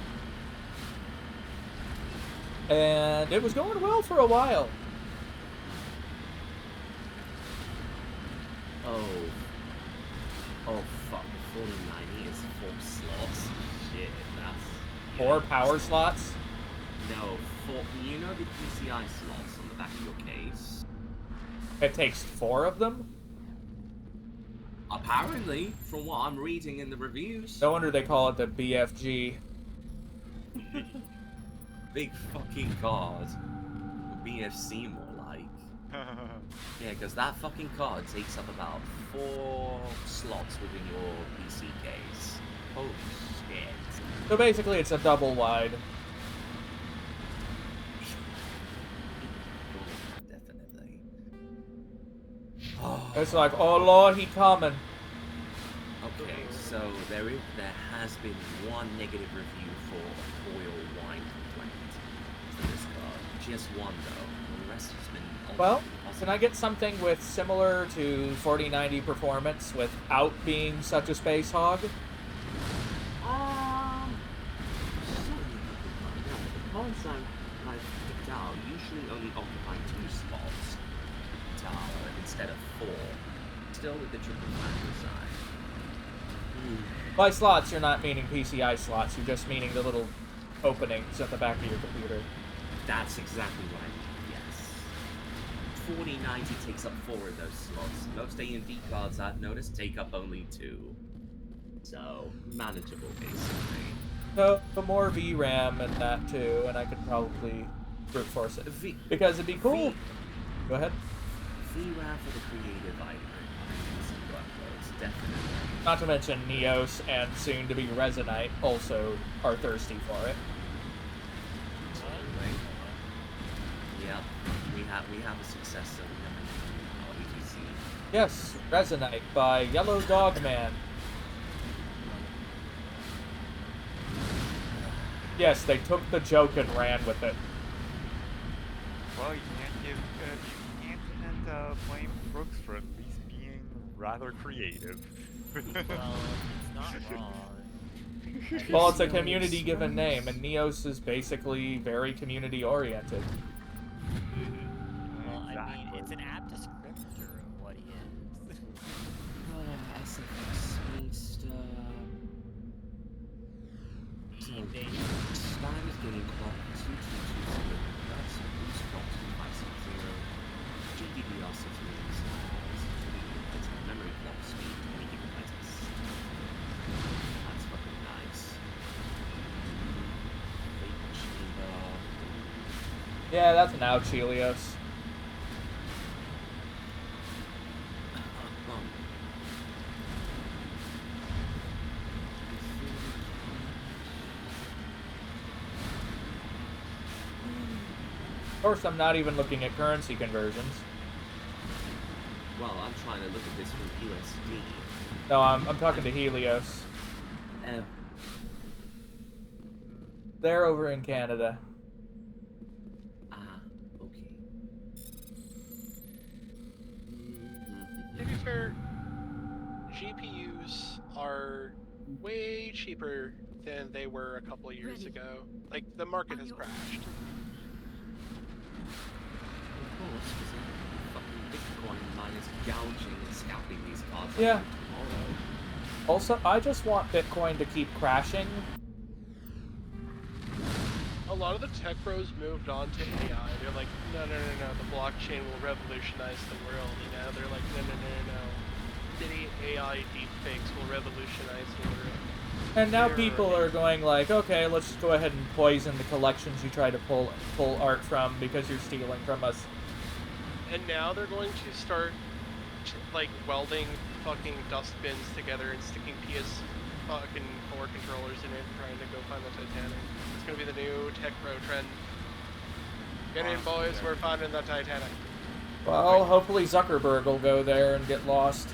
And it was going well for a while.
Oh fuck, 4090 is 4 slots. Shit, that's...
4 power slots?
No, 4... You know the PCI slots on the back of your case?
It takes 4 of them?
Apparently, from what I'm reading in the reviews.
No wonder they call it the BFG.
Big fucking card. BFC more like. Yeah, because that fucking card takes up about 4 slots within your PC case. Holy shit.
So basically it's a double wide.
Definitely.
It's like, oh lord, he coming.
Okay, so there has been one negative review for oil wine complaint for this card. Just one though. The rest has been...
Well, can I get something with similar to 4090 performance without being such a space hog?
The cards I've picked out usually only occupy 2 spots tower instead of 4. Still with the triple flat design.
By slots, you're not meaning PCI slots, you're just meaning the little openings at the back of your computer.
That's exactly right. 4090 takes up 4 of those slots. Most AMD cards I've noticed take up only 2. So, manageable basically.
So, the more VRAM and that too, and I could probably brute force it. Because it'd be cool. Go ahead.
VRAM for the creative items workloads, definitely.
Not to mention Neos and soon to be Resonite also are thirsty for it.
Yeah, we have a successor on ETC.
Yes, Resonite by Yellow Dog Man. Yes, they took the joke and ran with it.
Well, you can't blame Brooks for at least being rather creative.
Well, it's not wrong.
Well, it's a community-given name, and Neos is basically very community-oriented.
Well, I mean, it's an apt descriptor of what he is.
SFX Speedster. Spine is getting clock 2220. That's a boost clock 2560. GDDR 6 million size. It's a memory clock speed 20 gigabytes. That's fucking nice. Vapor chamber.
Yeah, that's an ouch, Helios. Of course, I'm not even looking at currency conversions.
Well, I'm trying to look at this from USD.
No, I'm talking to Helios. They're over in Canada.
Okay.
To be fair, GPUs are way cheaper than they were a couple of years ago. Like, the market has crashed.
Of course, because fucking Bitcoin miners gouging and scalping these cards
Yeah.
tomorrow.
Also, I just want Bitcoin to keep crashing.
A lot of the tech bros moved on to AI. They're like, no, the blockchain will revolutionize the world. You know, they're like, no. Many AI deepfakes will revolutionize the world.
And now people are going like, okay, let's just go ahead and poison the collections you try to pull art from because you're stealing from us.
And now they're going to start like welding fucking dustbins together and sticking PS fucking 4 controllers in it, trying to go find the Titanic. It's gonna be the new tech pro trend. Get in, boys, we're finding the Titanic.
Well, hopefully Zuckerberg will go there and get lost.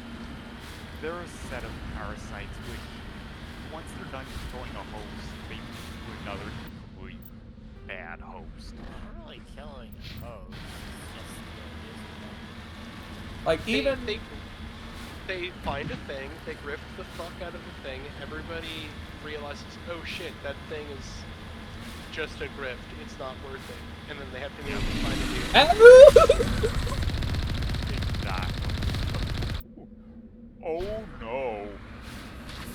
There are a set of parasites which, once they're done controlling a host, they move to another complete bad host.
Not really killing a host.
Like, even...
They find a thing, they grift the fuck out of the thing, everybody realizes, oh shit, that thing is just a grift, it's not worth it. And then they have to find a new...
Exactly. Oh no.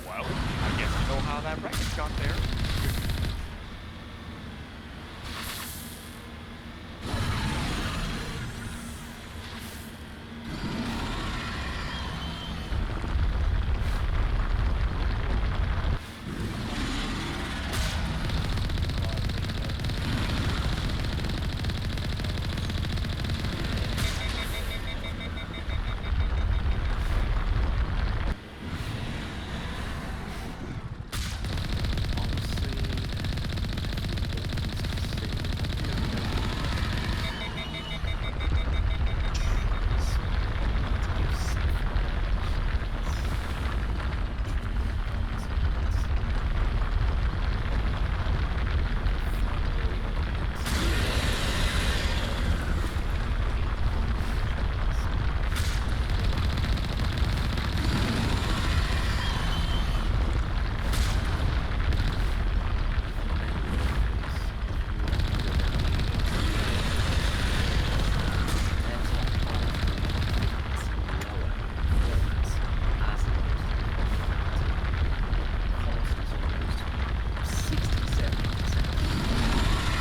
Well, I guess you know how that wreckage got there.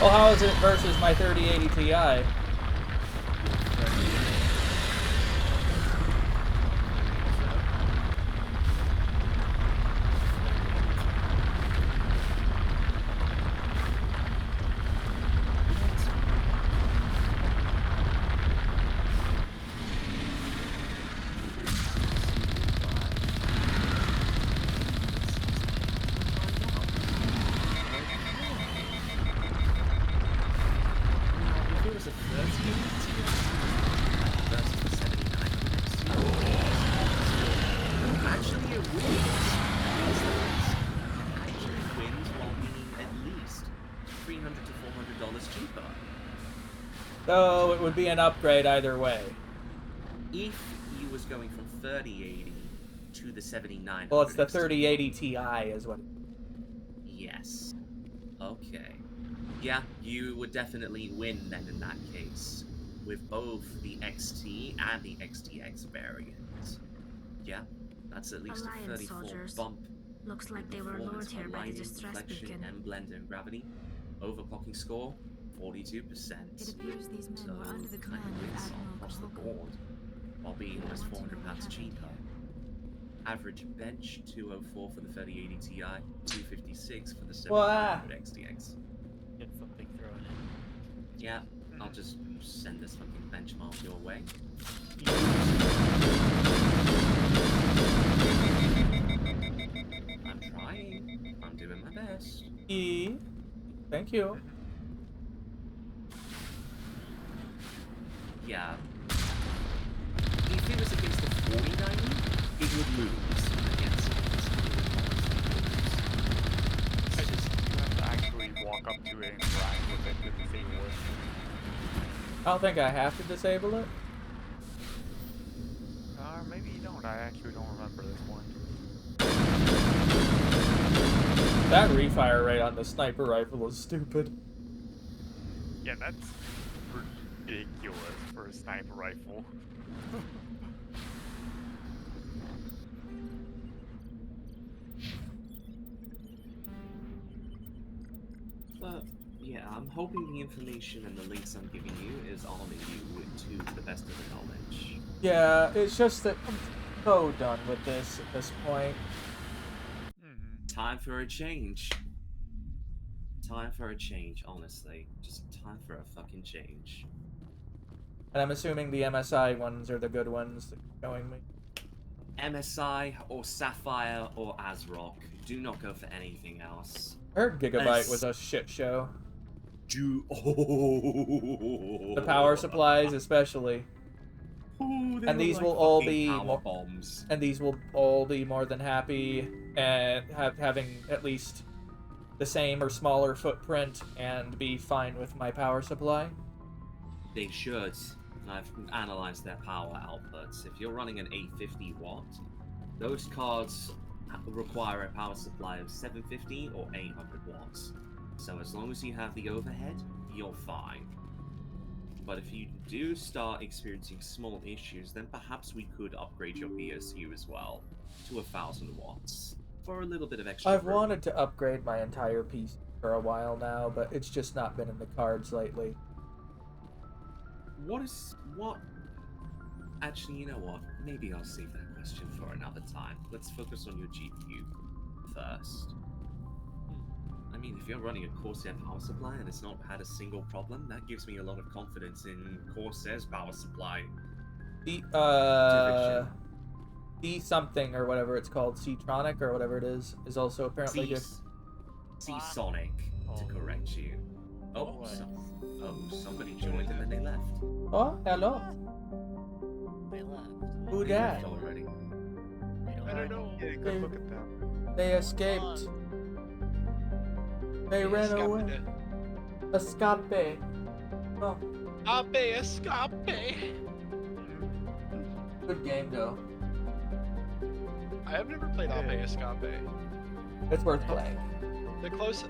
Well, how is it versus my 3080 Ti? So it would be an upgrade either way.
If he was going from 3080 to the 7900.
Well, it's the 3080 Ti is what.
Yes. Okay. Yeah, you would definitely win then in that case, with both the XT and the XTX variants. Yeah, that's at least a 34
soldiers.
bump.
Looks like they were lured here by the distress beacon.
And blend and gravity. Overclocking score, 42%.
It appears these men were under the command of Admiral
across the
Kroger.
board, while being almost £400 cheaper. Average bench 204 for the 3080 Ti, 256 for the 7900 XTX.
Get something thrown in.
Yeah, I'll just send this fucking benchmark your way. I'm trying. I'm doing my best.
Thank you.
Yeah. If it was against the 4090, it would lose against it.
I just you have to actually walk up to it and interact with it to disable it.
I don't think I have to disable it.
Maybe you don't. I actually don't remember this one.
That refire rate on the sniper rifle is stupid.
Yeah, that's ridiculous for a sniper rifle.
Yeah, I'm hoping the information and the links I'm giving you is all in you to the best of the knowledge.
Yeah, it's just that I'm so done with this at this point.
Time for a change. Time for a change, honestly. Just time for a fucking change.
And I'm assuming the MSI ones are the good ones that you're showing me.
MSI or Sapphire or ASRock. Do not go for anything else.
I heard Gigabyte was a shit show. The power supplies, especially. And these will all be
bombs.
And these will all be more than happy and having at least the same or smaller footprint and be fine with my power supply.
They should. I've analyzed their power outputs. If you're running an 850 watt, those cards require a power supply of 750 or 800 watts. So as long as you have the overhead, you're fine. But if you do start experiencing small issues, then perhaps we could upgrade your BSU as well to 1000 watts for a little bit of extra
I've
room.
wanted to upgrade my entire PC for a while now, but it's just not been in the cards lately.
Actually, you know what? Maybe I'll save that question for another time. Let's focus on your GPU first. I mean, if you're running a Corsair power supply and it's not had a single problem, that gives me a lot of confidence in Corsair's power supply.
C-something or whatever it's called, C-Tronic or whatever it is also apparently good.
C-Sonic, to correct you. Somebody joined and then they left.
Oh, hello.
They left.
Who that?
Already.
I don't know. Yeah, go look at them.
They escaped. They ran away. Escape. Oh.
Escape.
Good game though.
I have never played Escape.
It's worth playing.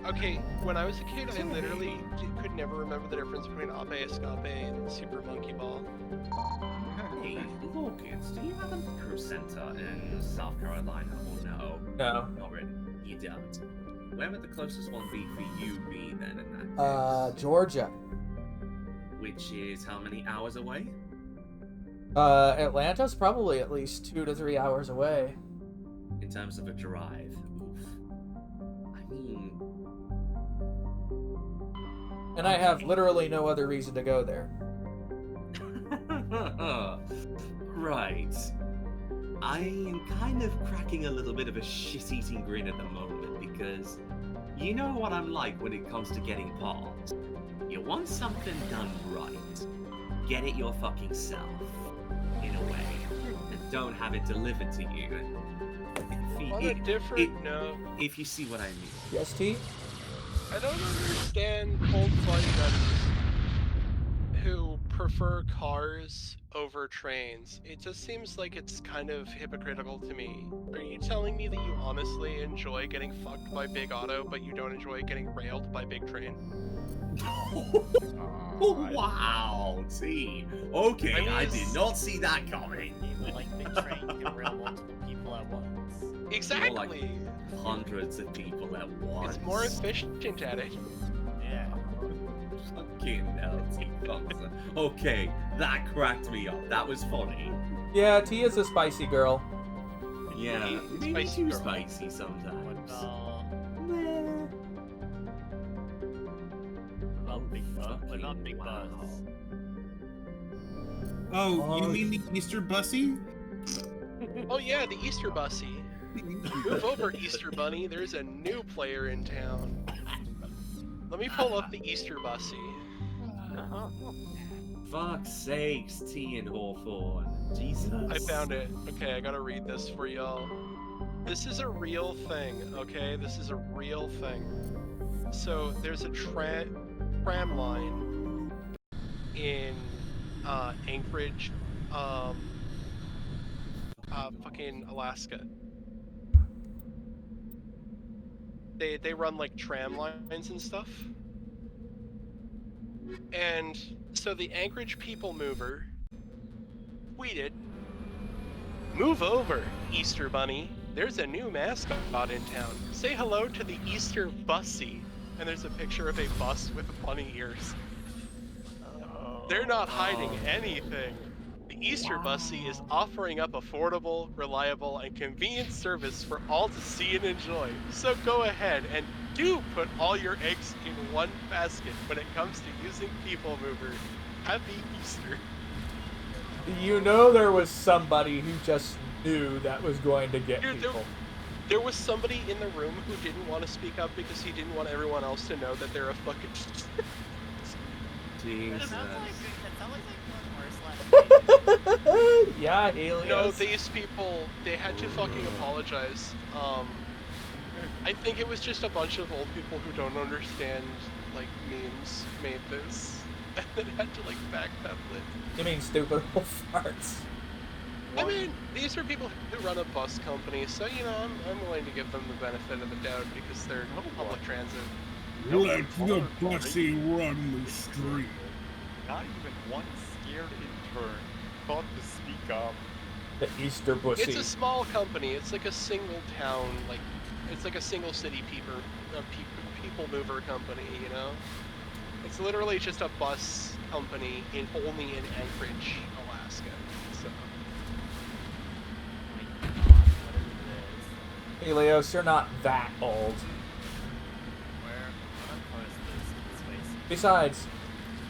Okay, when I was a kid, I literally could never remember the difference between Escape and Super Monkey Ball.
Hey, Locust, do you have a crew center in South Carolina or no?
No.
Not really. You don't. Where would the closest one be for you be then in that case?
Georgia.
Which is how many hours away?
Atlanta's probably at least 2 to 3 hours away.
In terms of a drive. Oof. I mean...
And I have literally no other reason to go there.
Right. I am kind of cracking a little bit of a shit-eating grin at the moment because you know what I'm like when it comes to getting parts. You want something done right. Get it your fucking self, in a way, and don't have it delivered to you.
On a different note...
If you see what I mean.
Yes, T?
I don't understand cold flight gunners who prefer cars over trains. It just seems like it's kind of hypocritical to me. Are you telling me that you honestly enjoy getting fucked by Big Auto, but you don't enjoy getting railed by Big Train?
Wow, see. Okay,
I mean,
I did not see that coming.
Like Big Train, you can rail multiple people at once.
Exactly.
More like hundreds of people at once.
It's more efficient at it.
Yeah.
Fucking hell, T-Fox. Okay, that cracked me up. That was funny.
Yeah, T is a spicy girl.
Yeah, maybe too spicy sometimes.
What about Big Buzz?
Oh, you mean the Easter Bussy?
Oh yeah, the Easter Bussy. Move over, Easter Bunny. There's a new player in town. Let me pull up the Easter Bussy.
Fuck's sakes, T and Hawthorne. Jesus.
I found it. Okay, I gotta read this for y'all. This is a real thing, okay? This is a real thing. So, there's a tram line in Anchorage, fucking Alaska. They run like tram lines and stuff. And so the Anchorage People Mover tweeted, "Move over, Easter Bunny. There's a new mascot in town. Say hello to the Easter Bussy." and there's a picture of a bus with bunny ears. They're not hiding anything. The Easter Bussy is offering up affordable, reliable, and convenient service for all to see and enjoy. So go ahead and do put all your eggs in one basket when it comes to using People Mover. Happy Easter.
You know there was somebody who just knew that was going to get people.
There was somebody in the room who didn't want to speak up because he didn't want everyone else to know that they're a fucking...
Jesus.
Yeah, aliens.
No, these people, they had to fucking apologize. I think it was just a bunch of old people who don't understand, like, memes made this. And then had to, like, backpedal it.
You mean stupid old farts?
I mean, these are people who run a bus company, so, you know, I'm willing to give them the benefit of the doubt because they're public transit.
Let the bussy run the street.
Not even one scared intern thought to speak up.
The Easter Bussy.
It's a small company. It's like a single town, like, it's like a single city people mover company, you know? It's literally just a bus company only in Anchorage, Alaska. So.
Helios, you're not that old. Besides,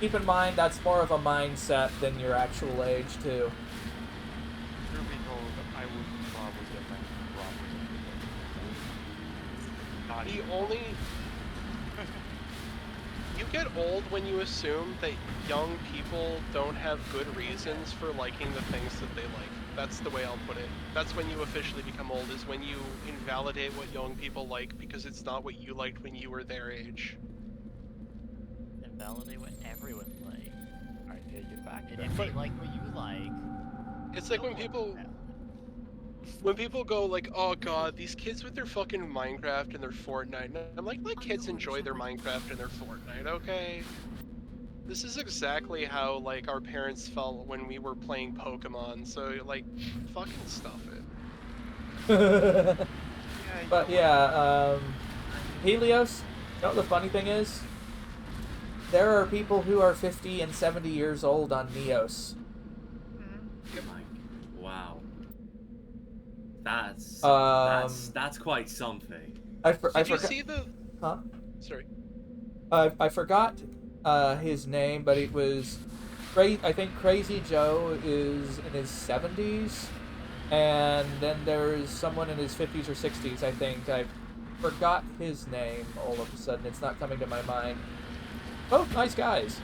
keep in mind that's more of a mindset than your actual age, too.
Truth be told, I would probably get my
The only... You get old when you assume that young people don't have good reasons for liking the things that they like. That's the way I'll put it. That's when you officially become old, is when you invalidate what young people like because it's not what you liked when you were their age.
Invalidate what everyone like.
I take it back.
And if they like what you like...
It's like when people... When people go like, oh god, these kids with their fucking Minecraft and their Fortnite, and I'm like, let kids enjoy their Minecraft and their Fortnite, okay? This is exactly how, like, our parents felt when we were playing Pokemon, so, like, fucking stuff it.
But yeah, Helios, you know what the funny thing is? There are people who are 50 and 70 years old on Neos.
Wow. That's quite something.
Did you see the...
Huh?
Sorry.
I forgot his name, but it was... I think Crazy Joe is in his 70s, and then there's someone in his 50s or 60s, I think. I forgot his name all of a sudden. It's not coming to my mind. Both nice guys.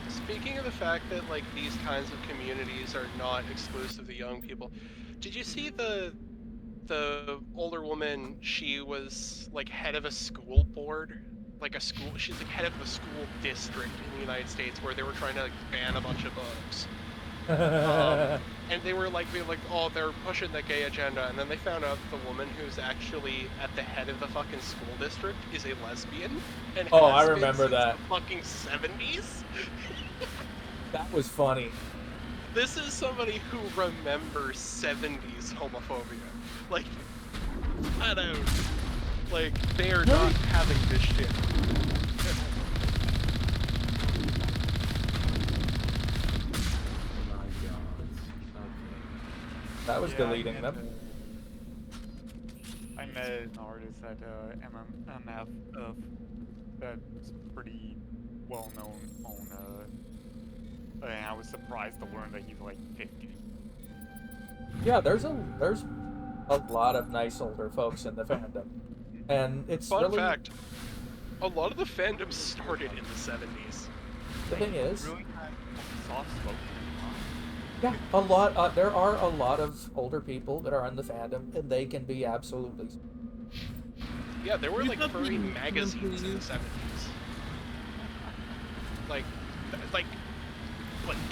Speaking of the fact that, like, these kinds of communities are not exclusive to young people, did you see the older woman? She was, like, head of a school board, like a school. She's like head of a school district in the United States where they were trying to, like, ban a bunch of books. And they were like, oh, they're pushing the gay agenda, and then they found out the woman who's actually at the head of the fucking school district is a lesbian. And
oh,
has
I
been
remember
since
that.
The fucking 70s.
That was funny.
This is somebody who remembers 70s homophobia. Like, flat out. Like, they are not having this shit.
That was deleting them.
I met an artist at MMF that's pretty well known on and I was surprised to learn that he's like 50.
Yeah, there's a lot of nice older folks in the fandom, and it's
Fun
really...
fact: a lot of the fandom started in the 70s.
The thing is,
really soft spoken.
yeah, there are a lot of older people that are in the fandom, and they can be absolutely...
Yeah, there were like furry magazines in the 70s. Like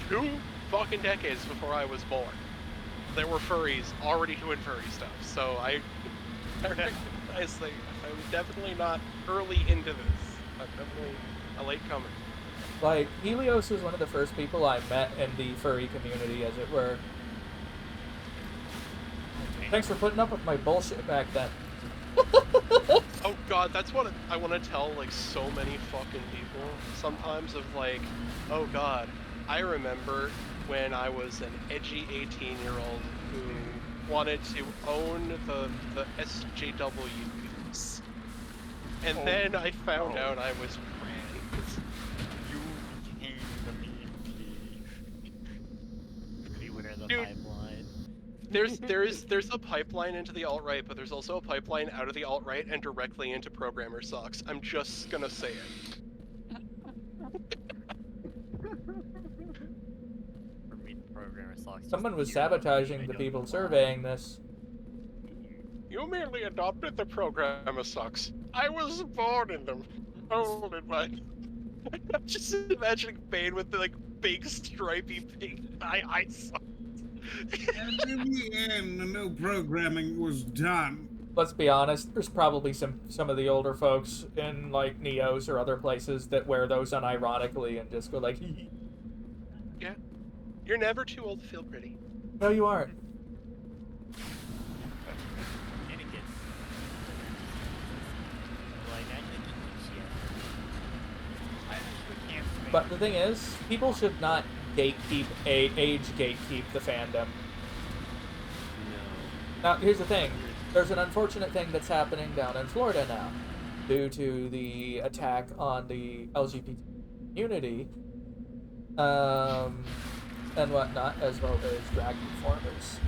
2 fucking decades before I was born, there were furries already doing furry stuff. So I recognize that I'm definitely not early into this. I'm definitely a latecomer.
Like, Helios was one of the first people I met in the furry community, as it were. Thanks for putting up with my bullshit back then.
Oh god, that's what I want to tell like so many fucking people sometimes of like, oh god, I remember when I was an edgy 18-year-old who wanted to own the SJWs. And then I found out I was trans.
You became the meme chief.
Beware the
Dude.
pipeline.
There's a pipeline into the alt-right, but there's also a pipeline out of the alt-right and directly into programmer socks. I'm just gonna say it.
For me, the programmer sucks.
Someone was sabotaging the people surveying this.
You merely adopted the programmer socks. I was born in them. Hold it, but I'm just imagining Bane with the like big stripy pink eye socks.
And in the end, no programming was done.
Let's be honest, there's probably some of the older folks in like Neos or other places that wear those unironically and just go like, hee hee.
Yeah. You're never too old to feel pretty.
No, you aren't. But the thing is, people should not age gatekeep the fandom. Now, here's the thing. There's an unfortunate thing that's happening down in Florida now. Due to the attack on the LGBT community, and whatnot, as well as drag performers.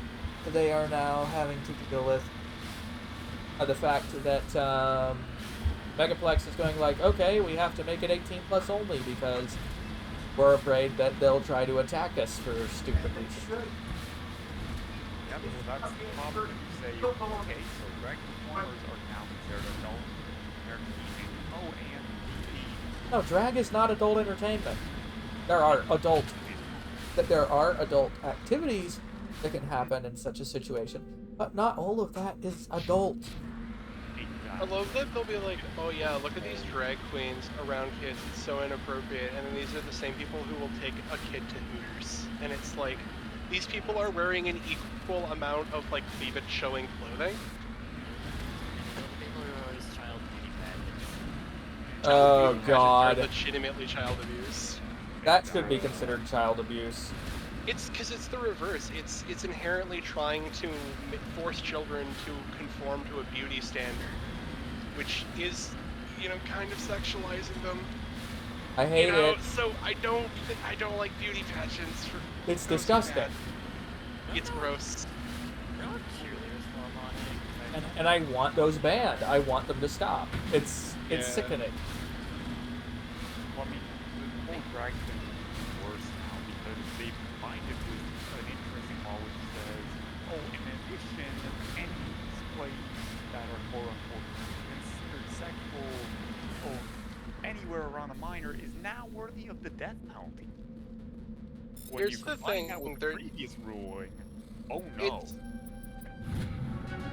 They are now having to deal with the fact that Megaplex is going like, okay, we have to make it 18 plus only because we're afraid that they'll try to attack us for stupid reasons.
Yeah, well, that's the problem. You say, okay, so drag performers are now considered adult. They're keeping
No, drag is not adult entertainment. There are adult activities that can happen in such a situation, but not all of that is adult.
I love that they'll be like, oh yeah, look at these drag queens around kids, it's so inappropriate, and then these are the same people who will take a kid to Hooters. And it's like, these people are wearing an equal amount of like cleavage showing clothing.
People are always child beauty pageants.
Oh god.
Legitimately child abuse.
That should be considered child abuse.
It's because it's the reverse. It's inherently trying to force children to conform to a beauty standard, which is, you know, kind of sexualizing them.
I hate it.
So I don't like beauty pageants.
It's disgusting.
It's gross.
And I want those banned. I want them to stop. It's sickening.
Well, I mean, the whole drag thing is worse now because they combined it with an interesting law which says, oh, in addition, any displays that are quote-unquote considered sexual or anywhere around a minor is now worthy of the death penalty. When
Here's
you
the
combine
thing,
that with the previous ruling, oh no.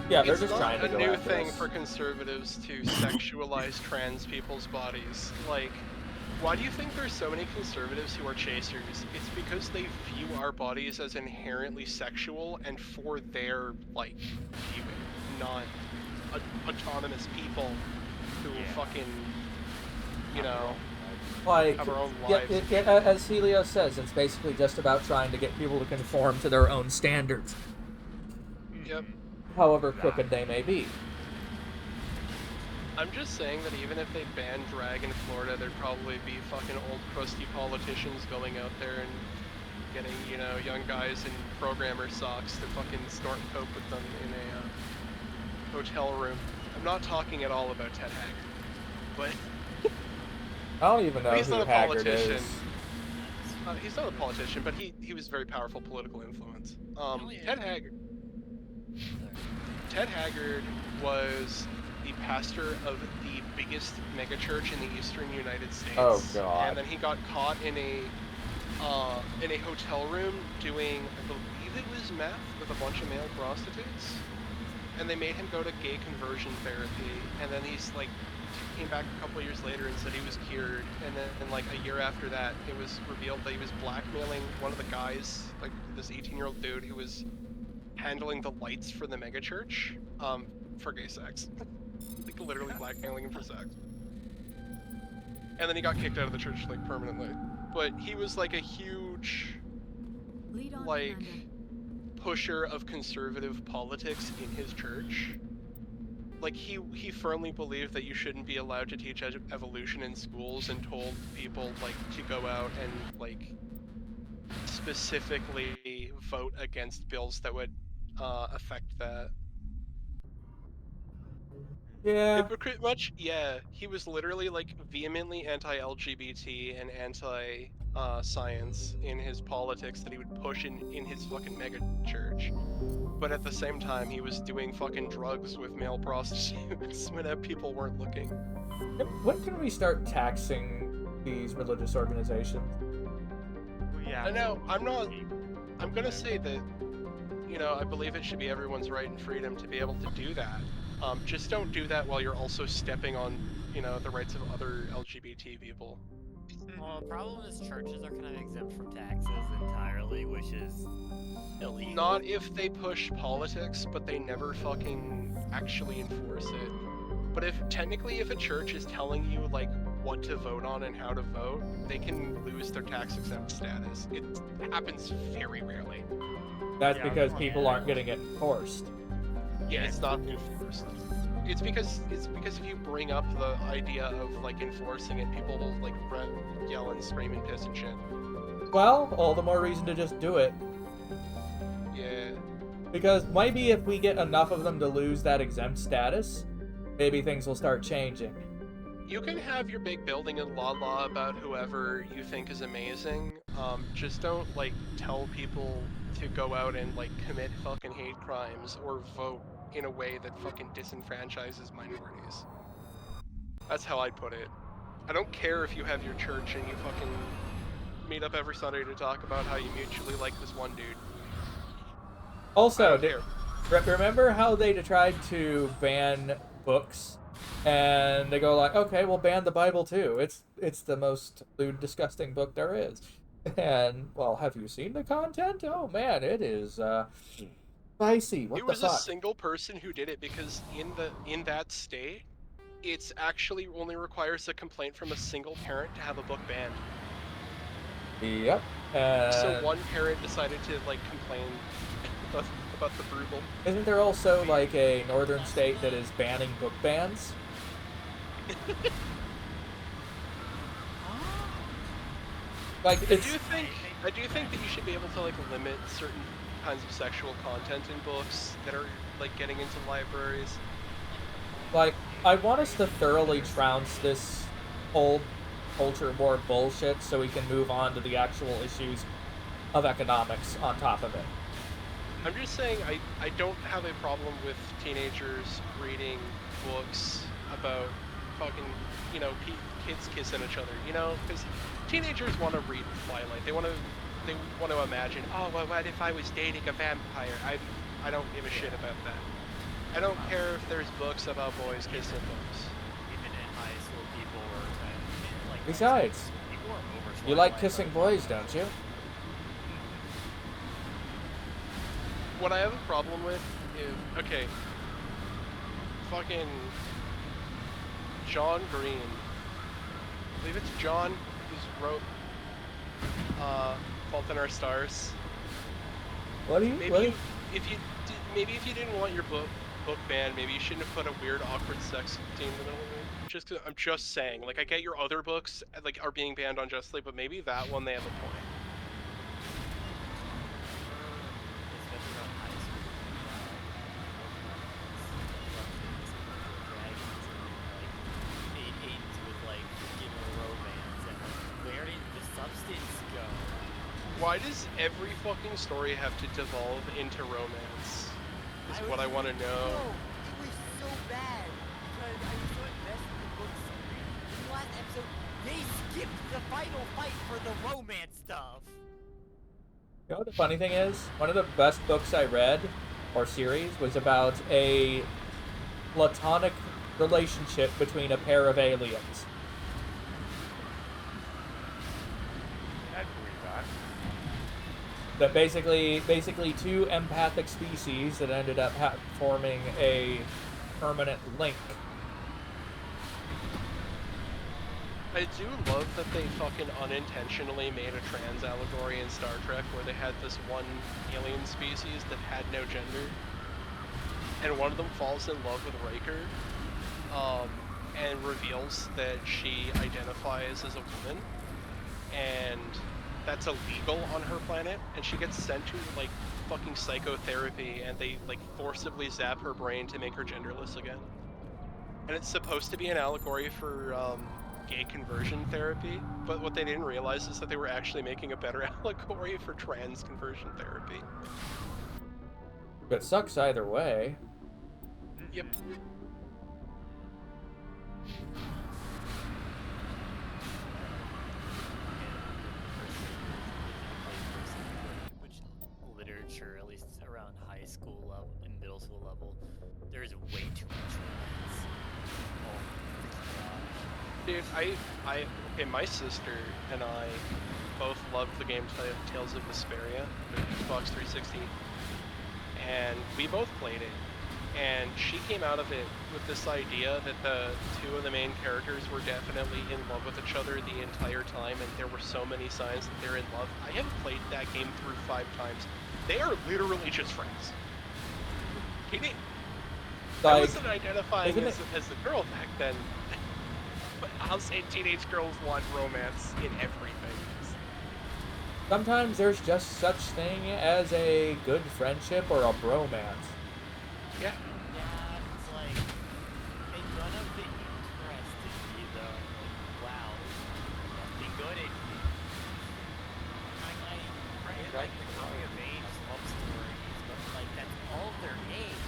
Yeah, they're
it's
just
not
trying to
a
go
new
after
thing
us.
for conservatives to sexualize trans people's bodies. Like, why do you think there's so many conservatives who are chasers? It's because they view our bodies as inherently sexual and for their, like, viewing, not autonomous people who fucking, you know,
Like,
have our own
yeah,
lives.
as Helios says, it's basically just about trying to get people to conform to their own standards.
Yep.
However crooked they may be.
I'm just saying that even if they banned drag in Florida, there'd probably be fucking old crusty politicians going out there and getting, you know, young guys in programmer socks to fucking snort coke with them in a hotel room. I'm not talking at all about Ted Haggard, but
I don't even know
he's
who
not a
Haggard
politician.
is.
He's not a politician, but he was very powerful political influence. Ted Haggard was the pastor of the biggest megachurch in the eastern United States.
Oh, God.
And then he got caught in a hotel room doing, I believe it was meth with a bunch of male prostitutes. And they made him go to gay conversion therapy. And then he's like came back a couple years later and said he was cured. And then like a year after that, it was revealed that he was blackmailing one of the guys, like this 18-year-old dude who was handling the lights for the megachurch, for gay sex. like literally blackmailing him for sex. And then he got kicked out of the church like permanently. But he was like a huge like pusher of conservative politics in his church. Like he firmly believed that you shouldn't be allowed to teach evolution in schools, and told people like to go out and like specifically vote against bills that would affect that.
Yeah.
Hypocrite much? Yeah. He was literally like vehemently anti-LGBT and anti-science in his politics that he would push in his fucking mega church. But at the same time, he was doing fucking drugs with male prostitutes when people weren't looking.
When can we start taxing these religious organizations?
Well, yeah.
I know. I'm gonna say that, you know, I believe it should be everyone's right and freedom to be able to do that. Just don't do that while you're also stepping on, you know, the rights of other LGBT people.
Well, the problem is churches are kind of exempt from taxes entirely, which is illegal.
Not if they push politics, but they never fucking actually enforce it. But if a church is telling you like what to vote on and how to vote, they can lose their tax exempt status. It happens very rarely.
That's because people aren't getting it enforced.
Yeah, it's not enforced. It's because if you bring up the idea of like enforcing it, people will like yell and scream and piss and shit.
Well, all the more reason to just do it.
Yeah.
Because maybe if we get enough of them to lose that exempt status, maybe things will start changing.
You can have your big building and law about whoever you think is amazing. Just don't like tell people to go out and like commit fucking hate crimes or vote in a way that fucking disenfranchises minorities. That's how I'd put it. I don't care if you have your church and you fucking meet up every Sunday to talk about how you mutually like this one dude.
Also, remember how they tried to ban books? And they go like, okay, we'll ban the Bible too. It's the most lewd, disgusting book there is. And, well, have you seen the content? Oh man, it is spicy. What the fuck?
It was a single person who did it because in that state, it's actually only requires a complaint from a single parent to have a book banned.
Yep.
So one parent decided to like complain about the brutal.
Isn't there also like a northern state that is banning book bans? Like
I do think that you should be able to like limit certain kinds of sexual content in books that are like getting into libraries.
Like, I want us to thoroughly trounce this old culture war bullshit so we can move on to the actual issues of economics on top of it.
I'm just saying I don't have a problem with teenagers reading books about fucking, you know, kids kissing each other, you know, because teenagers want to read Twilight. They want to imagine, oh, well, what if I was dating a vampire? I don't give a shit about that. I don't care if there's books about boys kissing books.
Even in high school, people were like.
Besides, you like kissing boys, don't you?
What I have a problem with is, okay, fucking John Green. I believe it's John who's wrote Fault in Our Stars. Maybe if you didn't want your book banned, maybe you shouldn't have put a weird awkward sex scene in the middle of it. Just 'cause I'm just saying, like, I get your other books like are being banned unjustly, but maybe that one they have a point. Why does every fucking story have to devolve into romance? Is what I want to know.
No, it was so bad because I was so invested in the book series. In the last episode, they skipped the final fight for the romance stuff.
You know what the funny thing is? One of the best books I read, or series, was about a platonic relationship between a pair of aliens. That basically two empathic species that ended up forming a permanent link
I do love that they fucking unintentionally made a trans allegory in Star Trek where they had this one alien species that had no gender, and one of them falls in love with Riker, and reveals that she identifies as a woman, and that's illegal on her planet, and she gets sent to like fucking psychotherapy, and they like forcibly zap her brain to make her genderless again. And it's supposed to be an allegory for gay conversion therapy, but what they didn't realize is that they were actually making a better allegory for trans conversion therapy.
But it sucks either way.
Yep.
Literature, at least around high school level and middle school level, there's way too much romance.
Dude, okay, my sister and I both loved the game Tales of Vesperia, the Xbox 360, and we both played it. And she came out of it with this idea that the two of the main characters were definitely in love with each other the entire time, and there were so many signs that they're in love. I have played that game through 5 times. They are literally just friends. I wasn't identifying as a girl back then, but I'll say teenage girls want romance in everything.
Sometimes there's just such thing as a good friendship or a bromance.
Yeah.
Yeah, it's like, hey, none of it interested me though. Like, wow, nothing good in me. I like the coming of age love stories, but like that's all there is.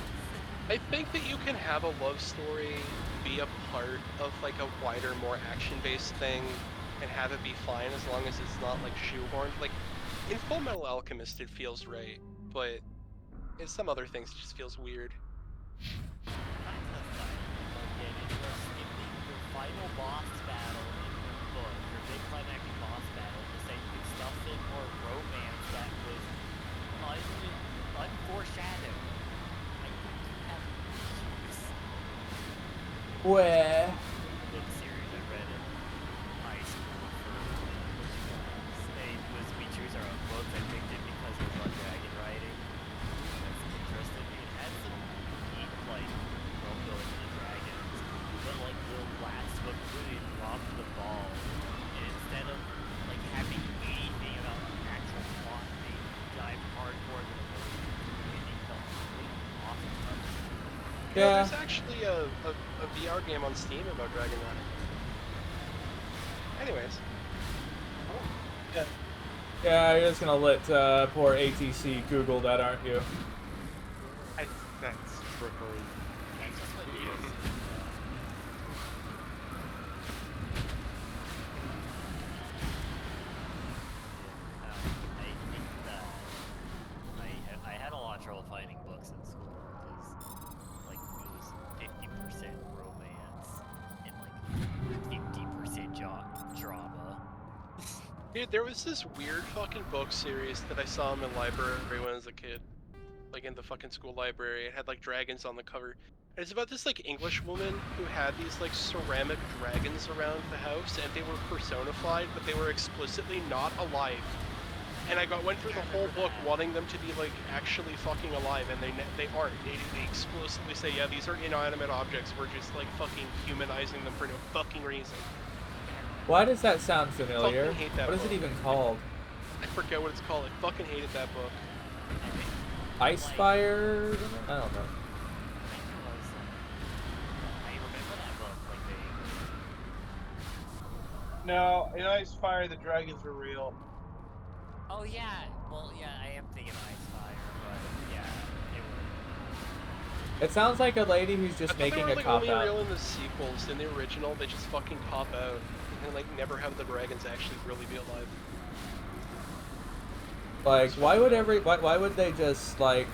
I think that you can have a love story be a part of like a wider, more action-based thing and have it be fine as long as it's not like shoehorned. Like in Full Metal Alchemist it feels right, but in some other things it just feels weird.
Your final boss battle in your book, your big climactic boss battle, to say you could stuff in more romance that was unforeshadowed.
Where?
Book series I read in high school we choose our own books. I picked it because it was on dragon riding. That's interested me. It had some neat, like, world building of the dragons. But, like, the last book really dropped the ball. And instead of, like, having anything about actual plot, they dive hardcore into the book. And it felt really awesome.
Yeah, there's actually a VR game on Steam about Dragon Riding. Anyways.
Yeah. Yeah, you're just gonna let poor ATC Google that, aren't you?
I think that's trickery.
That's just what it is. I had a lot of trouble finding books in school because, like, it was 50% romance and like 50% drama.
Dude, there was this weird fucking book series that I saw in the library when I was a kid. Like in the fucking school library. It had like dragons on the cover. And it's about this like English woman who had these like ceramic dragons around the house, and they were personified, but they were explicitly not alive. And I went through the whole book wanting them to be like actually fucking alive, and they aren't. They explicitly say, yeah, these are inanimate objects. We're just like fucking humanizing them for no fucking reason.
Why does that sound familiar?
Fucking hate that
What is
book.
it even called?
I forget what it's called. I fucking hated that book.
Icefire? I don't know.
No, in Icefire the dragons were real.
Oh yeah, well yeah, I am thinking Icefire, but yeah,
It sounds like a lady who's just making
they
a
were like
cop
only
out.
real in the sequels. In the original, they just fucking pop out and like never have the dragons actually really be alive.
Like, why would they just like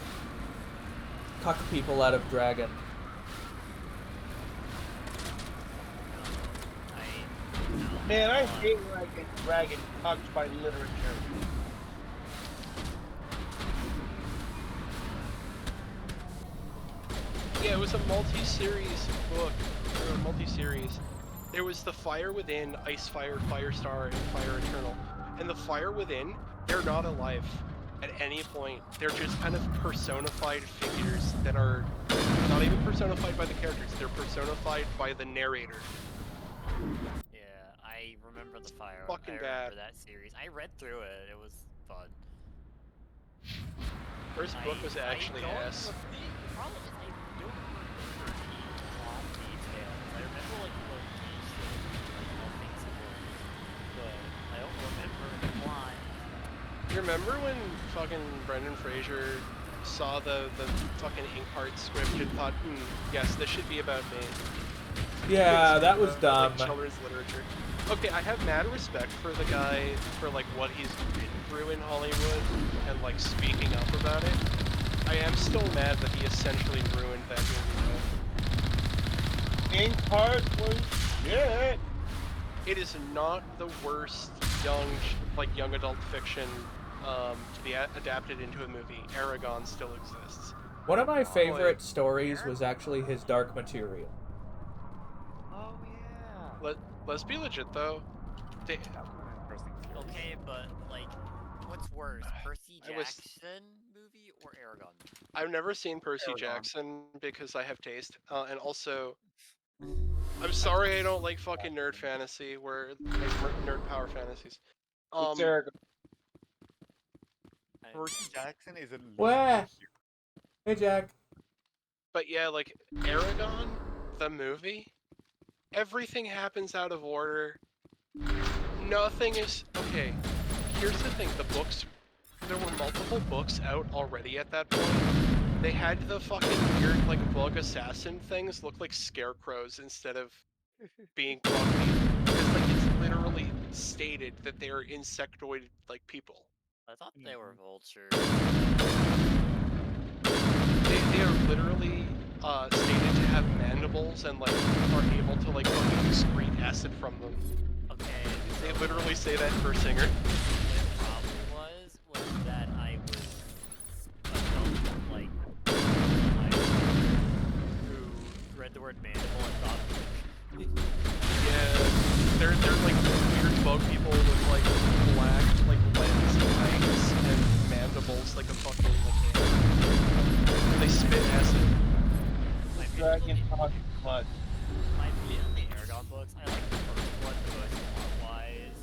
cuck people out of dragon?
Man, I hate when I get dragon cucked by literature.
Yeah, it was a multi-series book, or a multi-series, There was the Fire Within, Ice Fire, Firestar, and Fire Eternal. And the Fire Within, they're not alive at any point. They're just kind of personified figures that are not even personified by the characters, they're personified by the narrator.
Yeah, I remember the Fire.
Fucking
I remember
bad.
that series. I read through it. It was fun.
First book was actually ass.
The problem is I don't remember the plot details. I remember like the location, like how things work, but I don't remember the plot.
You remember when fucking Brendan Fraser saw the fucking Inkheart script and thought, yes, this should be about me?
Yeah, that was dumb.
Like children's literature. Okay, I have mad respect for the guy for like what he's been through in Hollywood and like speaking up about it. I am still mad that he essentially ruined that movie.
Inkheart was shit.
It is not the worst young adult fiction to be adapted into a movie. Aragon still exists.
One of my favorite stories was actually his Dark Material.
Oh yeah.
Let's be legit though.
Okay, but like, what's worse, Percy Jackson movie or Aragon?
I've never seen Percy Jackson because I have taste, and also, I'm sorry I don't like fucking nerd fantasy, where like nerd power fantasies.
It's Aragon.
Percy Jackson is a
Where? Hey, Jack.
But yeah, like Aragon, the movie, everything happens out of order. Nothing is okay. Here's the thing: the books. There were multiple books out already at that point. They had the fucking weird, like, bug assassin things look like scarecrows instead of being bug people. Because, like, it's literally stated that they are insectoid, like, people.
I thought they were vultures.
They are literally stated to have mandibles and, like, are able to, like, fucking excrete acid from them.
Okay.
They literally say that for Singer.
The problem was that I was like who read the word mandible and thought.
Yeah, they're like weird bug people with like black like lens eyes and mandibles like a fucking like they spit acid.
Dragon talk blood.
My opinion on the Aragon books, I like the first one the most plot-wise.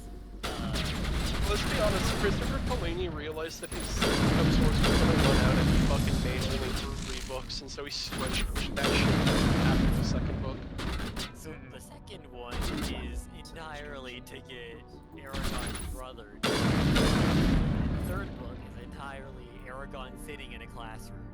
Let's be honest, Christopher Paolini realized that his income source was gonna run out if he fucking made only 3 books, and so he switched that shit after the second book.
So the second one is entirely to get Aragon's brother. The third book is entirely Aragon sitting in a classroom.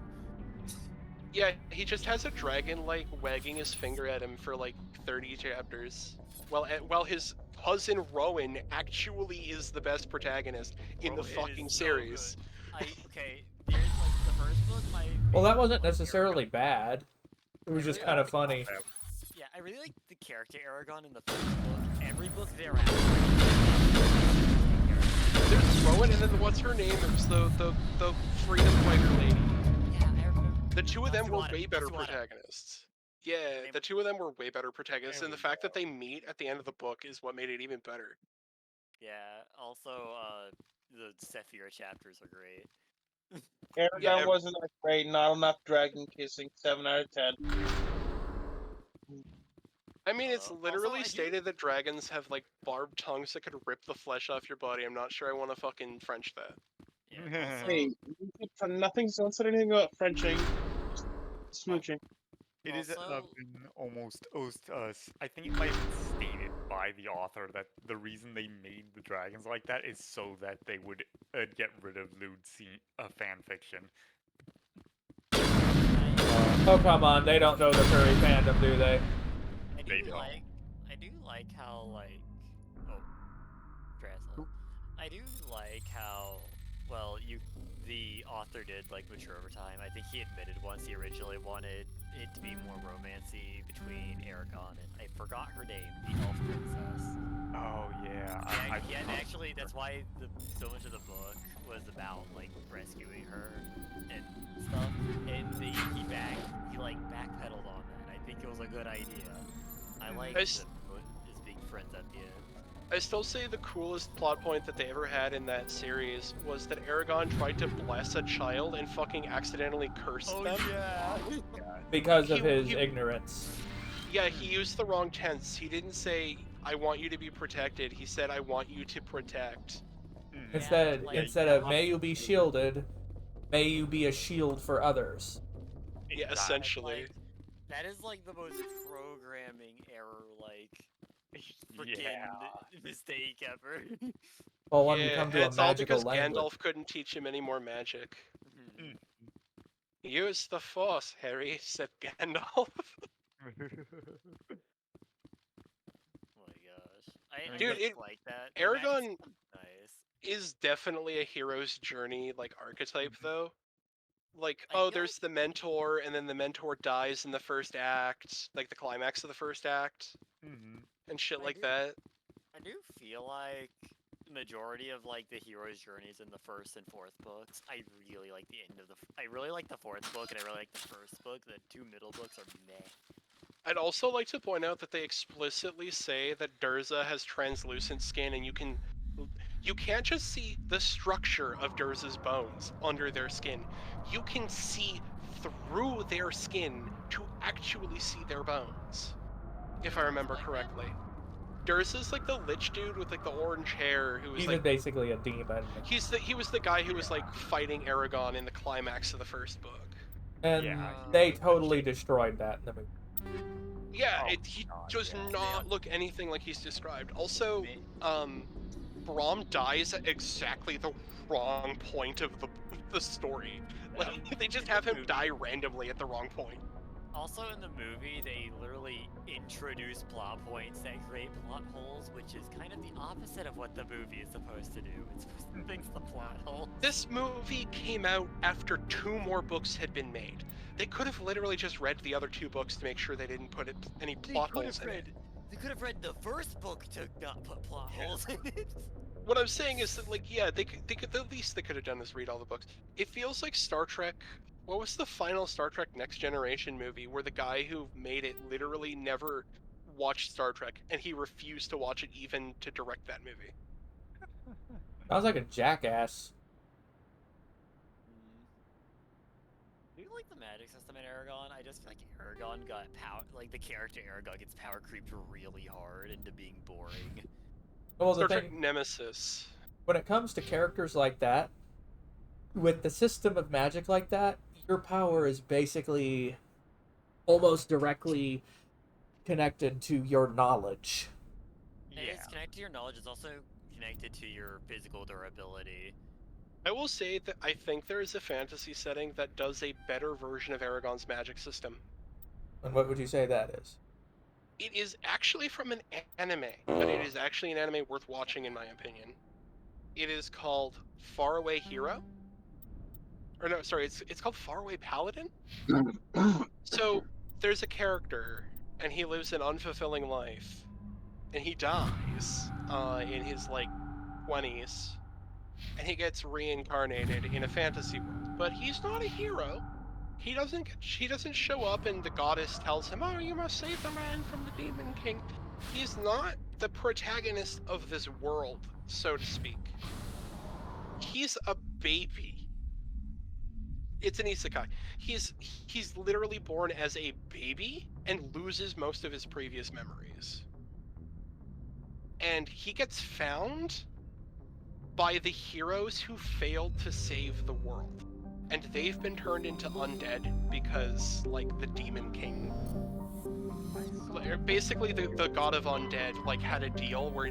Yeah, he just has a dragon like wagging his finger at him for like 30 chapters. While his cousin Rowan actually is the best protagonist in the fucking series.
Okay, there's like the first book,
Well, that wasn't necessarily bad. It was just kind of funny.
Yeah, I really like the character Aragon in the first book. Every book thereafter.
There's Rowan, and then what's her name? There's the freedom fighter lady.
Yeah, I remember.
The two of them were way better protagonists. Yeah, the two of them were way better protagonists, and the fact that they meet at the end of the book is what made it even better.
Yeah, also, the Sephira chapters are great.
Aragon wasn't that great, not enough dragon kissing, 7 out of 10.
I mean, it's literally stated that dragons have, like, barbed tongues that could rip the flesh off your body. I'm not sure I want to fucking French that.
Hey, nothing's don't say anything about Frenching. Just smooching.
It is almost I think it might have been stated by the author that the reason they made the dragons like that is so that they would get rid of lewd fan fiction.
Oh, come on, they don't know the furry fandom, do they?
I do like how, like, I do like how, well, the author did, like, mature over time. I think he admitted once he originally wanted it to be more romancy between Aragon and, I forgot her name, the elf princess.
Oh, yeah.
Yeah, and actually, that's why so much of the book was about, like, rescuing her and stuff. And he backpedaled on that. I think it was a good idea. I like his
I still say the coolest plot point that they ever had in that series was that Aragon tried to bless a child and fucking accidentally cursed them.
Yeah.
Because of his ignorance.
Yeah, he used the wrong tense. He didn't say, I want you to be protected. He said, I want you to protect.
Instead of may you be shielded, may you be a shield for others.
Yeah, essentially.
That is like the most programming error, like, freaking mistake ever.
Well, when we come to a
it's all
magical
because
language.
Gandalf couldn't teach him any more magic. Use the Force, Harry, said Gandalf.
Oh my gosh. I
Dude,
just like that.
Aragon
Nice.
is definitely a hero's journey, like, archetype, though. Like, there's the mentor, and then the mentor dies in the first act, like the climax of the first act, and shit like that.
I do feel like the majority of like the hero's journeys in the first and fourth books, I really like the end of the. I really like the fourth book, and I really like the first book. The two middle books are meh.
I'd also like to point out that they explicitly say that Durza has translucent skin, and you can't just see the structure of Durza's bones under their skin. You can see through their skin to actually see their bones, if I remember correctly. Durza's like the lich dude with like the orange hair who was
He's
like
basically a demon.
he was the guy who was like fighting Aragon in the climax of the first book.
And they totally destroyed that in the movie.
Yeah, he does not look anything like he's described. Also, Braum dies at exactly the wrong point of the story. Like, they just have him die randomly at the wrong point.
Also in the movie, they literally introduce plot points that create plot holes, which is kind of the opposite of what the movie is supposed to do. It's supposed to fix the plot hole.
This movie came out after 2 more books had been made. They could have literally just read the other 2 books to make sure they didn't put any plot holes in it.
They could have read the first book to not put plot holes in it.
What I'm saying is that, like, yeah, they could the least they could have done is read all the books. It feels like Star Trek. What was the final Star Trek Next Generation movie where the guy who made it literally never watched Star Trek and he refused to watch it even to direct that movie?
Sounds like a jackass.
Do you like the magic system in Aragon? I just feel like Aragon got power. Like the character Aragon gets power creeped really hard into being boring.
Well,
Star Trek Nemesis.
When it comes to characters like that, with the system of magic like that, your power is basically almost directly connected to your knowledge.
It's connected to your knowledge. It's also connected to your physical durability.
I will say that I think there is a fantasy setting that does a better version of Aragon's magic system.
And what would you say that is?
It is actually from an anime, but it is actually an anime worth watching in my opinion. It is called Faraway Hero. Or no, sorry, it's called Faraway Paladin? So, there's a character, and he lives an unfulfilling life. And he dies in his, like, 20s. And he gets reincarnated in a fantasy world. But he's not a hero. He doesn't show up and the goddess tells him, oh, you must save the land from the Demon King. He's not the protagonist of this world, so to speak. He's a baby. It's an isekai. He's literally born as a baby and loses most of his previous memories. And he gets found by the heroes who failed to save the world. And they've been turned into undead because, like, the Demon King... Basically, the god of undead, like, had a deal where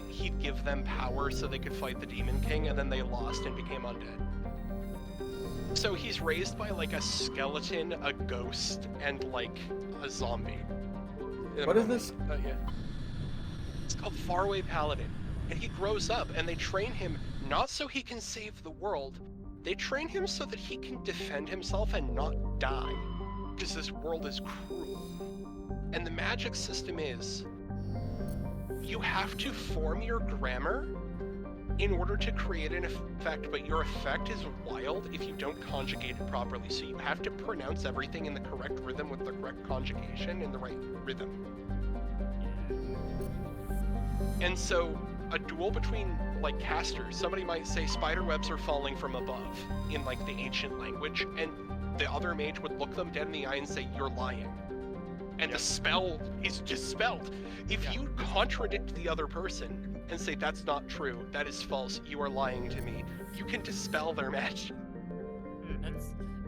he'd give them power so they could fight the Demon King, and then they lost and became undead. So he's raised by, like, a skeleton, a ghost, and, like, a zombie.
What is this?
Yeah. It's called Faraway Paladin. And he grows up, and they train him not so he can save the world, they train him so that he can defend himself and not die. Because this world is cruel. And the magic system is, you have to form your grammar in order to create an effect, but your effect is wild if you don't conjugate it properly. So you have to pronounce everything in the correct rhythm with the correct conjugation in the right rhythm. And so a duel between like casters, somebody might say spider webs are falling from above in like the ancient language, and the other mage would look them dead in the eye and say, you're lying. And the spell is dispelled. If you contradict the other person and say, that's not true, that is false, you are lying to me, you can dispel their magic.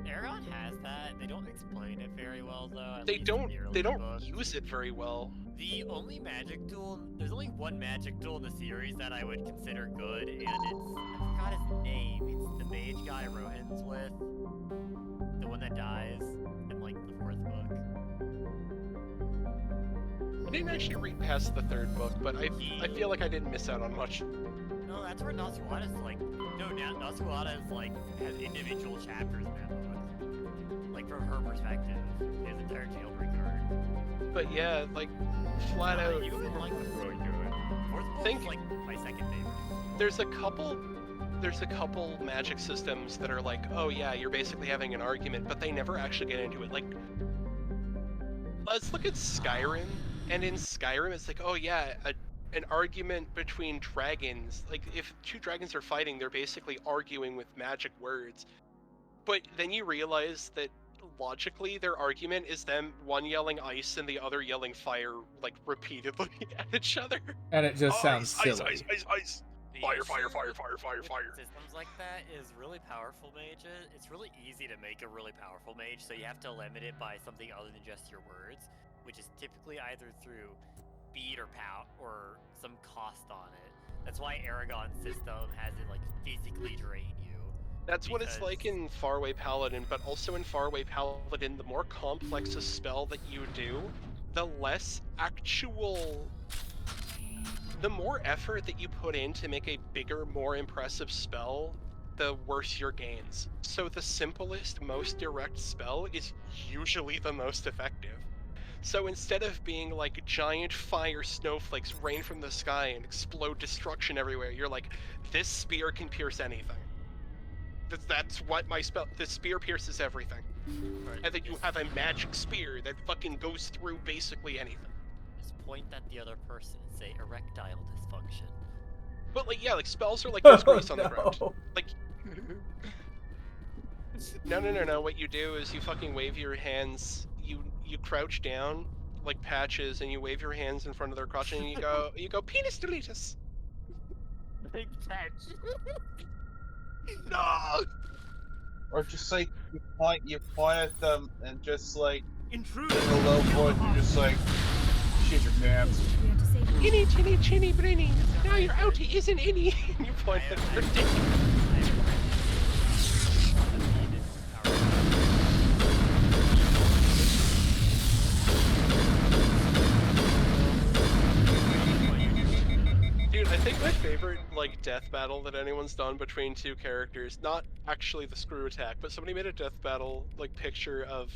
Aragon has that. They don't explain it very well, though.
They don't use it very well.
The only magic duel, there's only one magic duel in the series that I would consider good, and I forgot his name. It's the mage guy Rohan's with, the one that dies in like the 4th book.
I didn't actually read past the 3rd book, but I feel like I didn't miss out on much.
No, that's where Nasuada's like, Nasuada is like, has individual chapters in that book. Like from her perspective, his entire jailbreak arc.
But yeah, like, flat out.
You would like the 4th book. 4th book is like my second favorite.
There's a couple magic systems that are like, oh yeah, you're basically having an argument, but they never actually get into it. Like, let's look at Skyrim, and in Skyrim it's like, oh yeah, an argument between dragons. Like, if 2 dragons are fighting, they're basically arguing with magic words. But then you realize that logically their argument is them one yelling ice and the other yelling fire, like, repeatedly at each other.
And it just sounds silly.
Ice. Fire.
Systems like that is really powerful mages. It's really easy to make a really powerful mage, so you have to limit it by something other than just your words, which is typically either through speed or power or some cost on it. That's why Aragon's system has it like physically drain you.
That's what it's like in Faraway Paladin, but also in Faraway Paladin, the more complex a spell that you do, the less actual... the more effort that you put in to make a bigger, more impressive spell, the worse your gains. So the simplest, most direct spell is usually the most effective. So instead of being like giant fire snowflakes rain from the sky and explode destruction everywhere, you're like, this spear can pierce anything. That's what my spell, the spear pierces everything. And then you have a magic spear that fucking goes through basically anything.
Just point at the other person and say erectile dysfunction.
But like, yeah, like spells are like ghost grease on the ground. Like, no. What you do is you fucking wave your hands. You crouch down like Patches, and you wave your hands in front of their crotch, and you go penis deletus.
Big patch.
No.
Or just like you point at them and just like
intruder
in a low voice, you're just like shit your pants.
Inny tinny chinny brinny. Now your outie isn't inny. And you point at her dick. Dude, I think my favorite, like, death battle that anyone's done between 2 characters, not actually the screw attack, but somebody made a death battle, like, picture of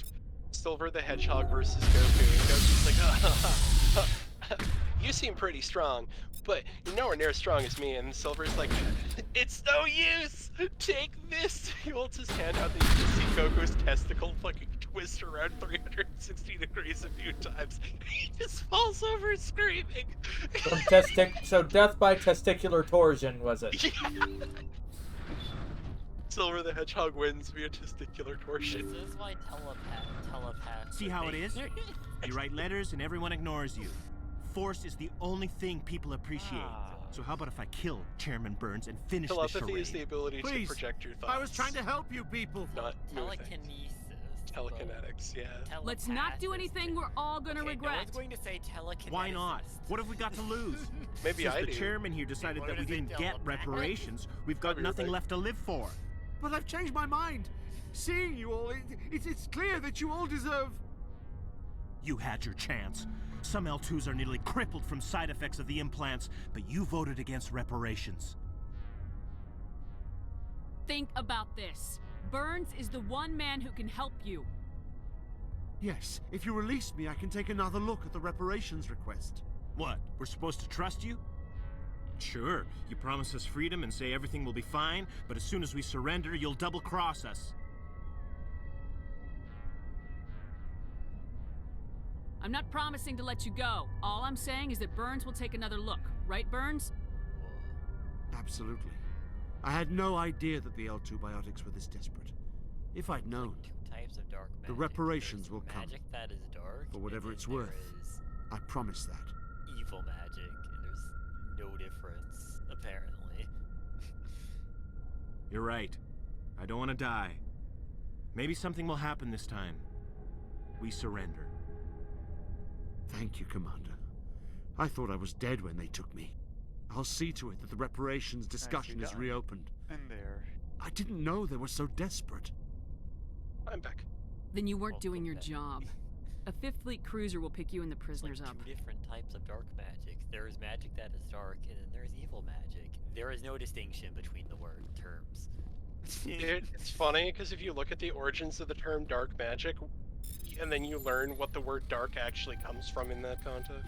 Silver the Hedgehog versus Goku, and Goku's like, you seem pretty strong, but you're nowhere near as strong as me, and Silver's like, it's no use! Take this! He holds his hand out, and you can see Goku's testicle fucking twist around 360 degrees a few times. He just falls over screaming.
So death by testicular torsion, was it?
Yeah. Silver the Hedgehog wins via testicular torsion.
This is why telepath.
See how it is? You write letters and everyone ignores you. Force is the only thing people appreciate. So how about if I kill Chairman Burns and finish the charade?
Telepathy is the ability to project your thoughts.
I was trying to help you people.
Not
telekinesis.
Telekinetics, yeah.
Let's not do anything we're all gonna regret.
No one's going to say telekinesis.
Why not? What have we got to lose?
Maybe
Since
I
the
do.
chairman here decided that we didn't get reparations, we've got
Probably
nothing
right.
left to live for.
But I've changed my mind. Seeing you all, it's clear that you all deserve...
You had your chance. Some L2s are nearly crippled from side effects of the implants, but you voted against reparations.
Think about this. Burns is the one man who can help you.
Yes, if you release me, I can take another look at the reparations request.
What? We're supposed to trust you? Sure, you promise us freedom and say everything will be fine, but as soon as we surrender, you'll double-cross us.
I'm not promising to let you go. All I'm saying is that Burns will take another look. Right, Burns?
Absolutely. I had no idea that the L2 biotics were this desperate. If I'd known,
Types of dark
the
magic.
reparations
There's
will come.
magic that is dark.
For whatever
and
it's
then there
worth.
is
I promise that.
evil magic, and there's no difference, apparently.
You're right. I don't want to die. Maybe something will happen this time. We surrender.
Thank you, Commander. I thought I was dead when they took me. I'll see to it that the reparations discussion is reopened.
And there.
I didn't know they were so desperate.
I'm back.
Then you weren't doing your job. A Fifth Fleet cruiser will pick you and the prisoners up.
Two different types of dark magic. There is magic that is dark, and then there's evil magic. There is no distinction between the word terms.
It's funny, because if you look at the origins of the term dark magic, and then you learn what the word dark actually comes from in that context.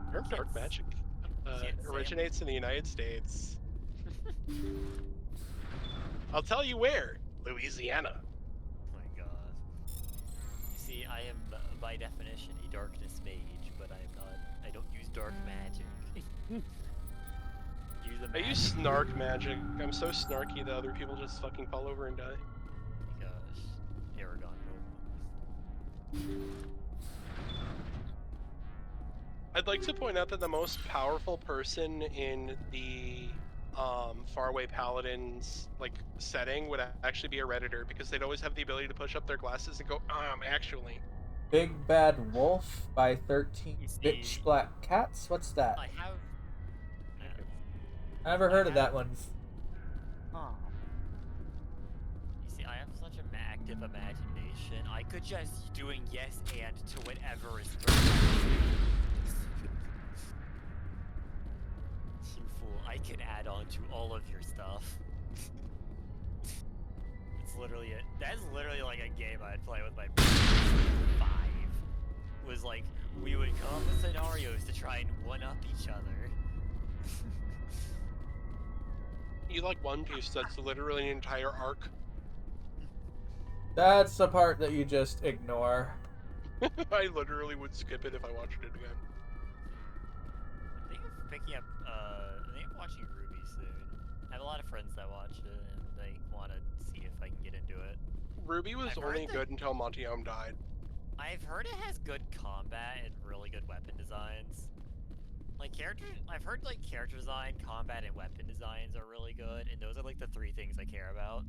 The term dark magic originates in the United States. I'll tell you where. Louisiana.
Oh my god. You see, I am by definition a darkness mage, but I don't use dark magic.
I use snark magic. I'm so snarky that other people just fucking fall over and die.
Gosh, Aragon.
I'd like to point out that the most powerful person in the Faraway Paladins setting would actually be a Redditor, because they'd always have the ability to push up their glasses and go, actually.
Big Bad Wolf by 13 Bitch Black Cats? What's that?
I have...
I never heard of that one.
Huh. You see, I have such an active imagination. I could just doing yes and to whatever is You fool, I can add on to all of your stuff. It's literally it. That's literally like a game I'd play with my 5. Was like, we would come up with scenarios to try and one-up each other.
You like One Piece, that's literally an entire arc.
That's the part that you just ignore.
I literally would skip it if I watched it again.
I think I'm picking up, I think I'm watching Ruby soon. I have a lot of friends that watch it, and they want to see if I can get into it.
Ruby was only good until Montium died.
I've heard it has good combat and really good weapon designs. I've heard character design, combat, and weapon designs are really good, and those are the 3 things I care about.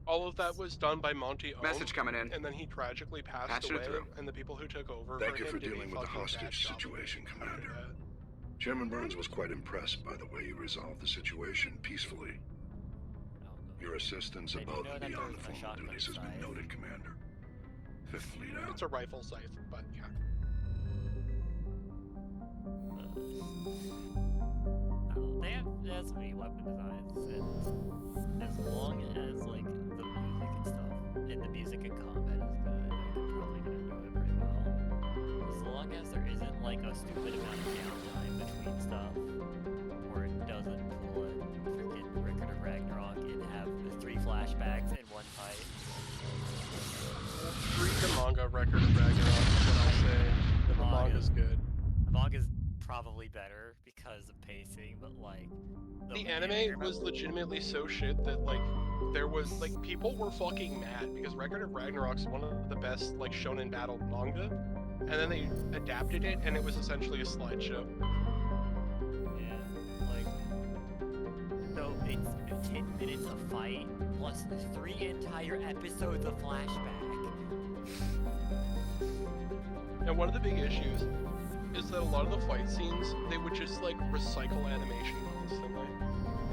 All of that was done by Monty Ohm.
Message coming in.
And then he tragically passed
Patch it
away,
through.
and the people who took over
Thank you
him
for
did a
dealing with the
fucking bad
hostage
job
situation,
after
Commander.
that.
Chairman Burns was quite impressed by the way you resolved the situation peacefully. Your assistance above and beyond the formal duties has been noted, Commander. Fifth Fleet out.
It's a rifle scythe, but yeah.
They have so many weapon designs, and as long as the music and stuff, and the music and combat is good, I'm probably gonna do it pretty well. As long as there isn't a stupid amount of downtime between stuff, or it doesn't pull a freaking Record of Ragnarok and have 3 flashbacks in one fight.
Read the manga Record of Ragnarok, is what I'll say. The manga's good.
The manga's probably better because of pacing, but
the anime was legitimately so shit that there was people were fucking mad because Record of Ragnarok's one of the best shonen battle manga, and then they adapted it and it was essentially a slideshow.
Yeah, so it's 10 minutes of fight plus 3 entire episodes of flashback.
And one of the big issues is that a lot of the fight scenes, they would just recycle animation constantly.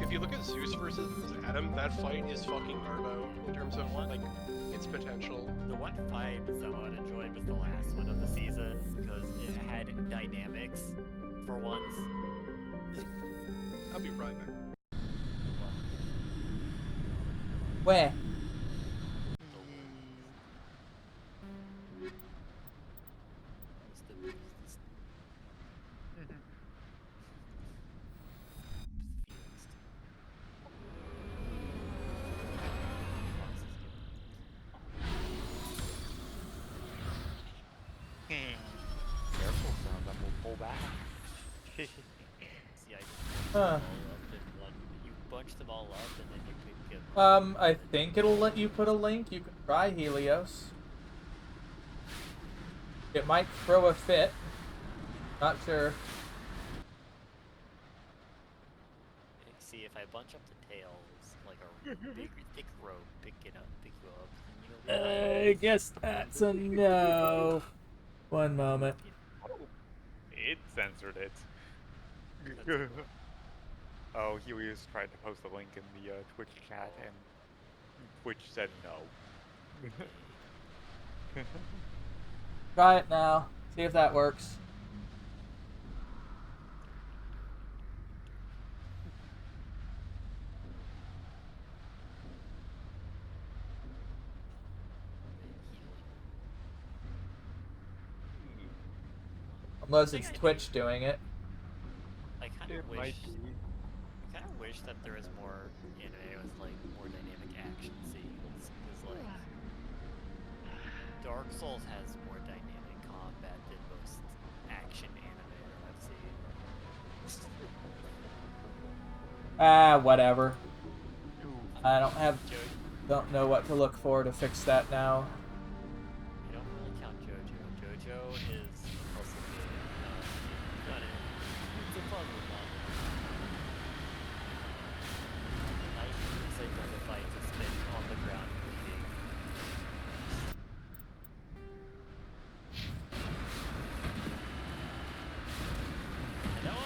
If you look at Zeus versus Adam, that fight is fucking Narbo in terms of its potential.
The one fight I somewhat enjoyed was the last one of the season because it had dynamics for once.
I'll be right back.
Where? Huh.
You bunch them all up and then you pick them.
I think it'll let you put a link. You can try Helios. It might throw a fit. Not sure.
See, if I bunch up the tails like a big thick rope, pick you up, and
I guess that's a no. One moment.
It censored it. Oh, Helios tried to post a link in the Twitch chat, and Twitch said no.
Try it now. See if that works. Unless it's Twitch doing it.
I kind of wish that there was more anime with like more dynamic action scenes, because like Dark Souls has more dynamic combat than most action anime that I've seen.
Whatever. I don't know what to look for to fix that now.
I don't really count JoJo. JoJo is a puzzle game. It's a puzzle game. I usually go to fight to spin on the ground bleeding. I know,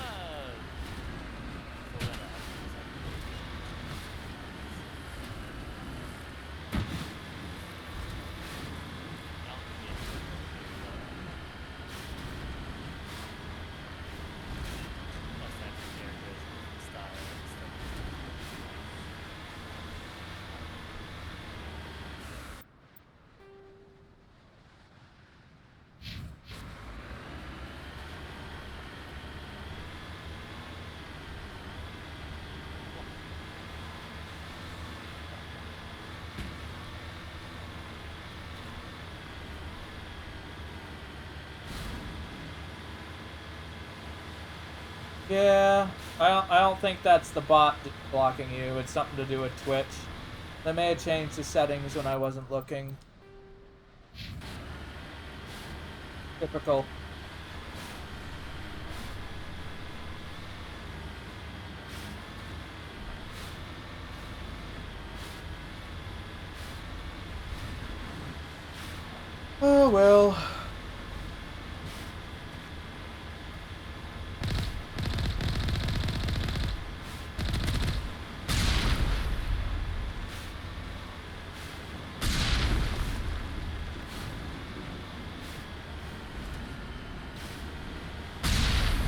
Yeah, I don't think that's the bot blocking you. It's something to do with Twitch. They may have changed the settings when I wasn't looking. Typical. Oh well.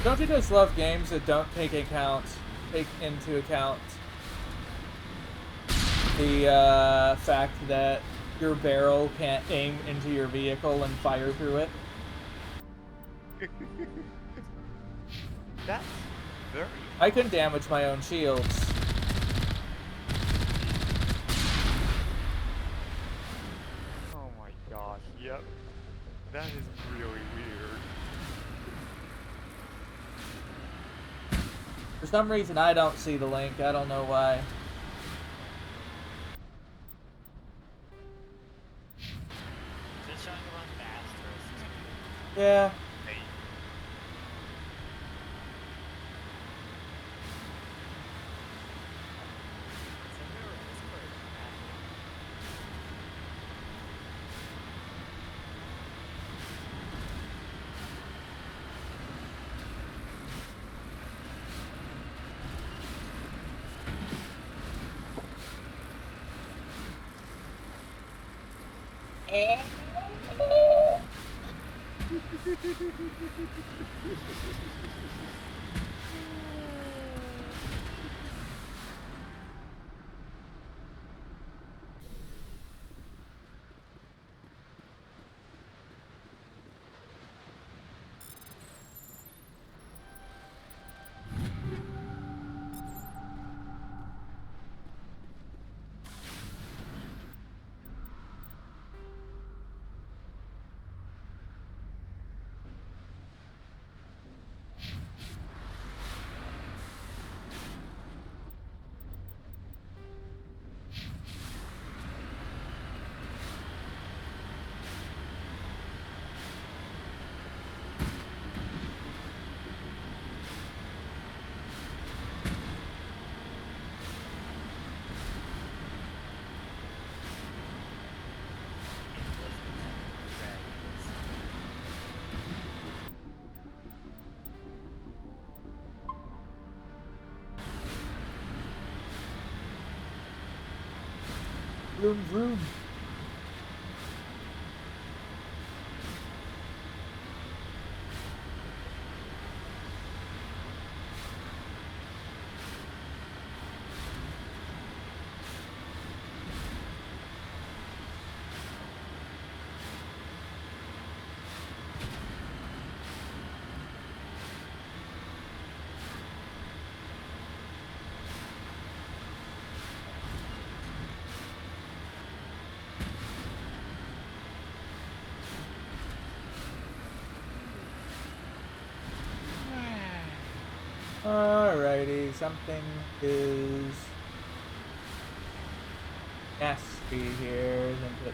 Don't you just love games that don't take into account the fact that your barrel can't aim into your vehicle and fire through it?
That's very...
I can damage my own shields.
Oh my gosh, yep. That is really weird.
For some reason, I don't see the link. I don't know why.
Is it showing around fast or is it...
Yeah. vroom, vroom. Alrighty, something is nasty here, isn't it?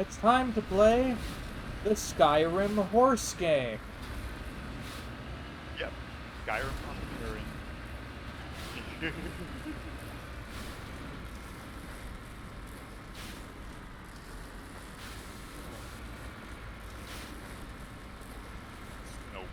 It's time to play the Skyrim horse game.
Yep, Skyrim Profiteering. Nope.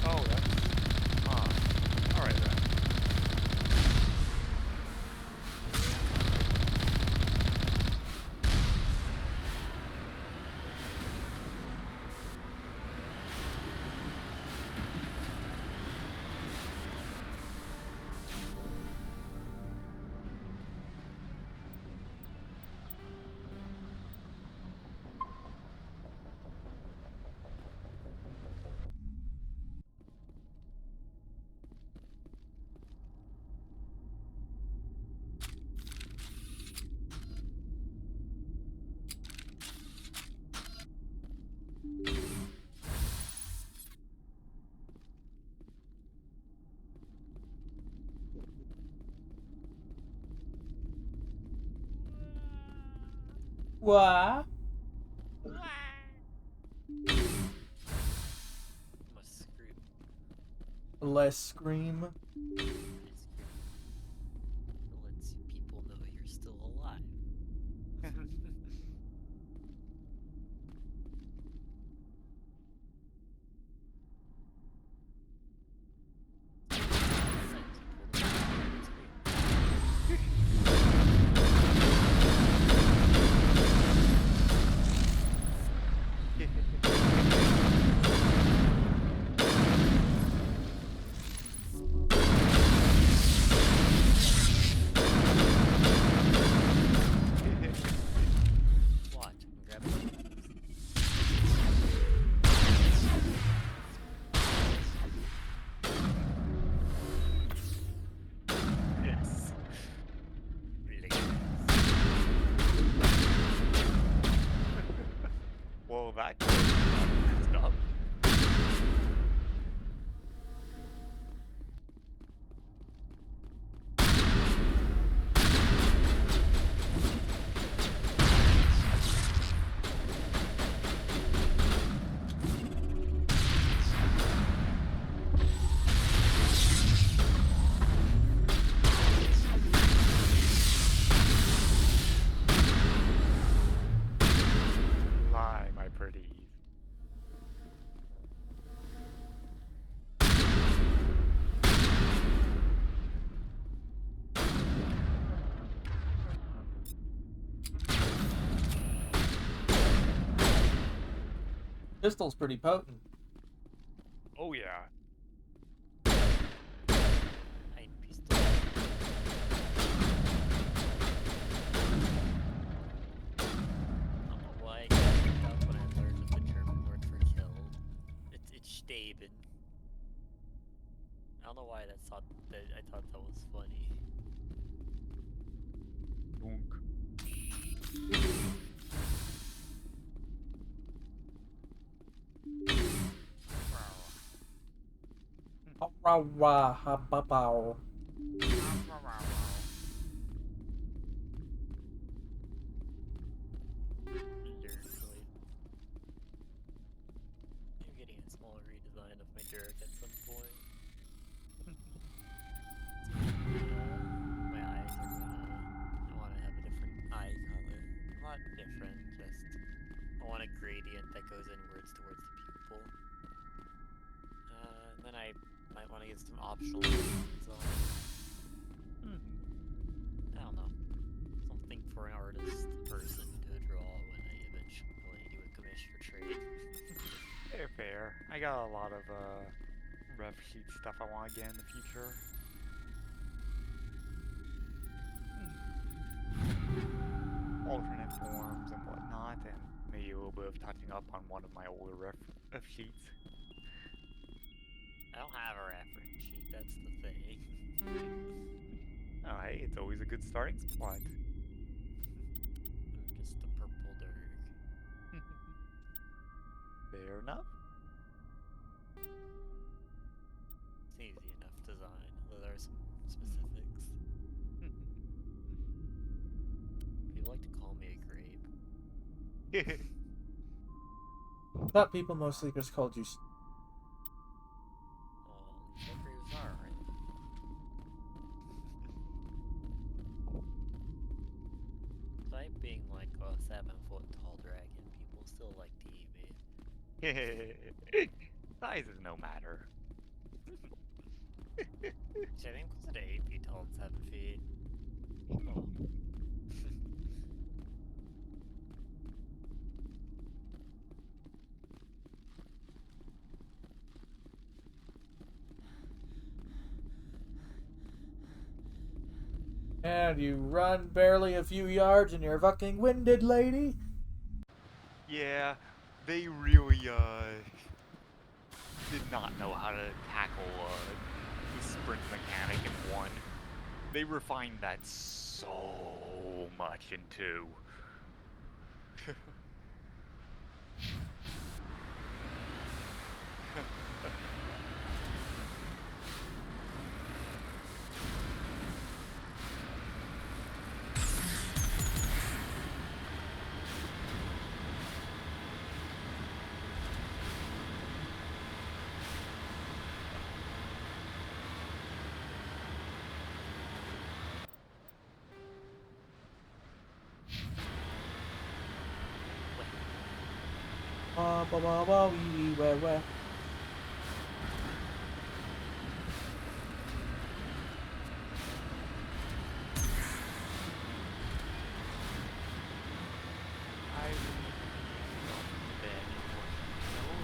Oh, that's... alright then.
What?
Must scream.
Let's scream.
It lets people know you're still alive. Watch, grab it. Yes.
Well, that messed up. Lie, my pretties.
Pistol's pretty potent.
Oh yeah.
I'm pistol. I don't know why I got picked up when I learned that the German word for killed. It's Staben. I don't know why I thought that was funny.
Dunk.
Rah, rah, ha, ba, bow.
jerk at some point. My eyes are I want to have a different eye color. Not different, just I want a gradient that goes inwards towards the pupil. And then I might want to get some optional lines on. I don't know. Something for an artist person to draw when I eventually do a commissioner trade.
Fair. I got a lot of ref sheet stuff I want to get in the future. Alternate forms and whatnot, and maybe a little bit of touching up on one of my older ref sheets.
I don't have a reference sheet, that's the thing.
Oh, hey, it's always a good starting spot.
I'm just a purple dirk.
Fair enough.
It's easy enough design, although there are some specifics. People like to call me a grape.
I thought people mostly just called you.
Grapes are right. Despite being like a 7-foot tall dragon, people still like to eat me.
Size is no matter.
Actually, I think I'm closer to 8 feet tall than 7 feet.
And you run barely a few yards and you're fucking winded, lady?
Yeah, they really, did not know how to tackle, the sprint mechanic in 1. They refined that so much in 2.
Ba ba ba ba wee wee wah wah.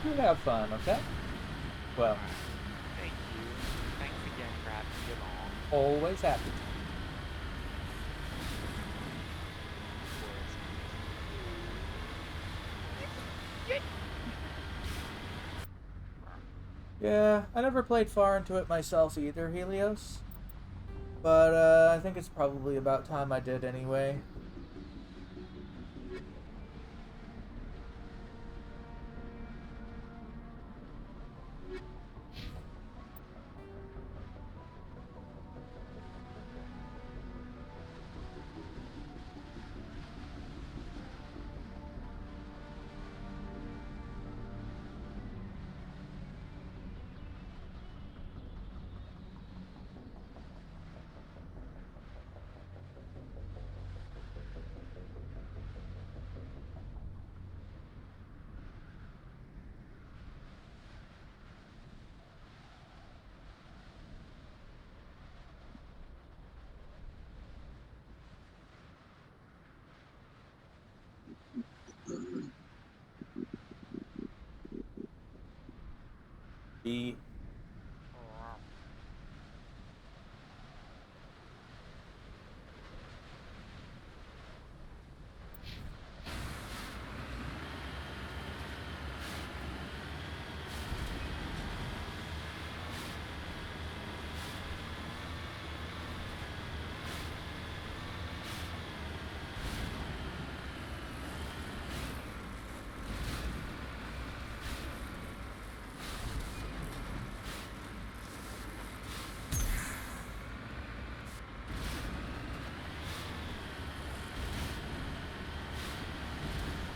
You have fun, okay? Well.
Thank you. Thanks again for having me along.
Always happy. Yeah, I never played far into it myself either, Helios. But I think it's probably about time I did anyway. B.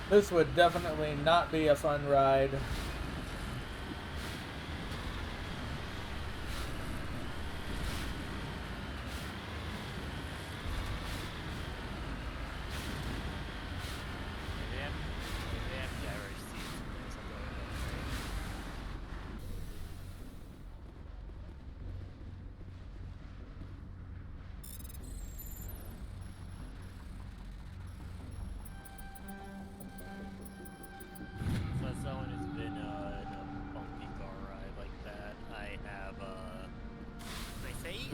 This would definitely not be a fun ride.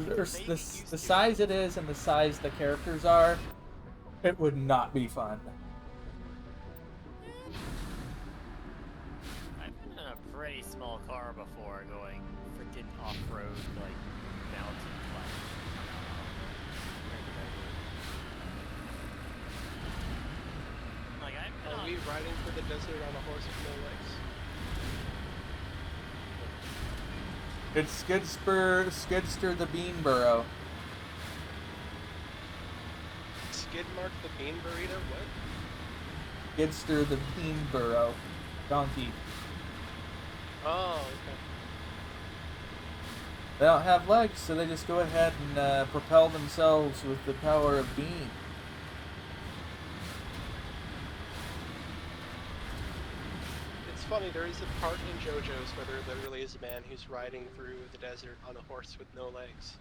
the size it is and the size the characters are, it would not be fun.
I've been in a pretty small car before going freaking off-road, like, mountain climbing. Like,
Are we riding through the desert on a horse with no legs?
It's Skidster the Bean Burrow.
Skidmark the Bean Burrito? What?
Skidster the Bean Burrow. Donkey.
Oh, okay.
They don't have legs, so they just go ahead and propel themselves with the power of bean.
It's funny, there is a part in JoJo's where there literally is a man who's riding through the desert on a horse with no legs.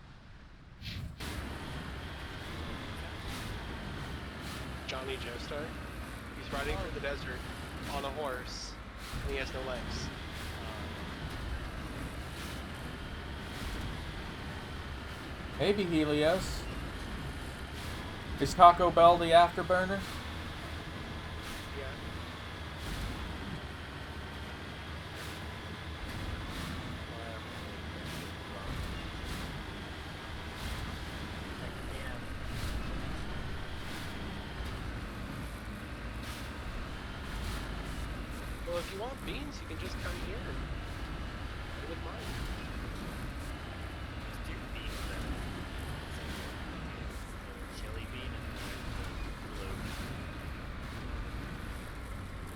Johnny Joestar. He's riding through the desert on a horse, and he has no legs.
Maybe Helios. Is Taco Bell the afterburner?
Yeah. Well, if you want beans, you can just come here. I wouldn't mind.
Just do beans then. Chili bean and blue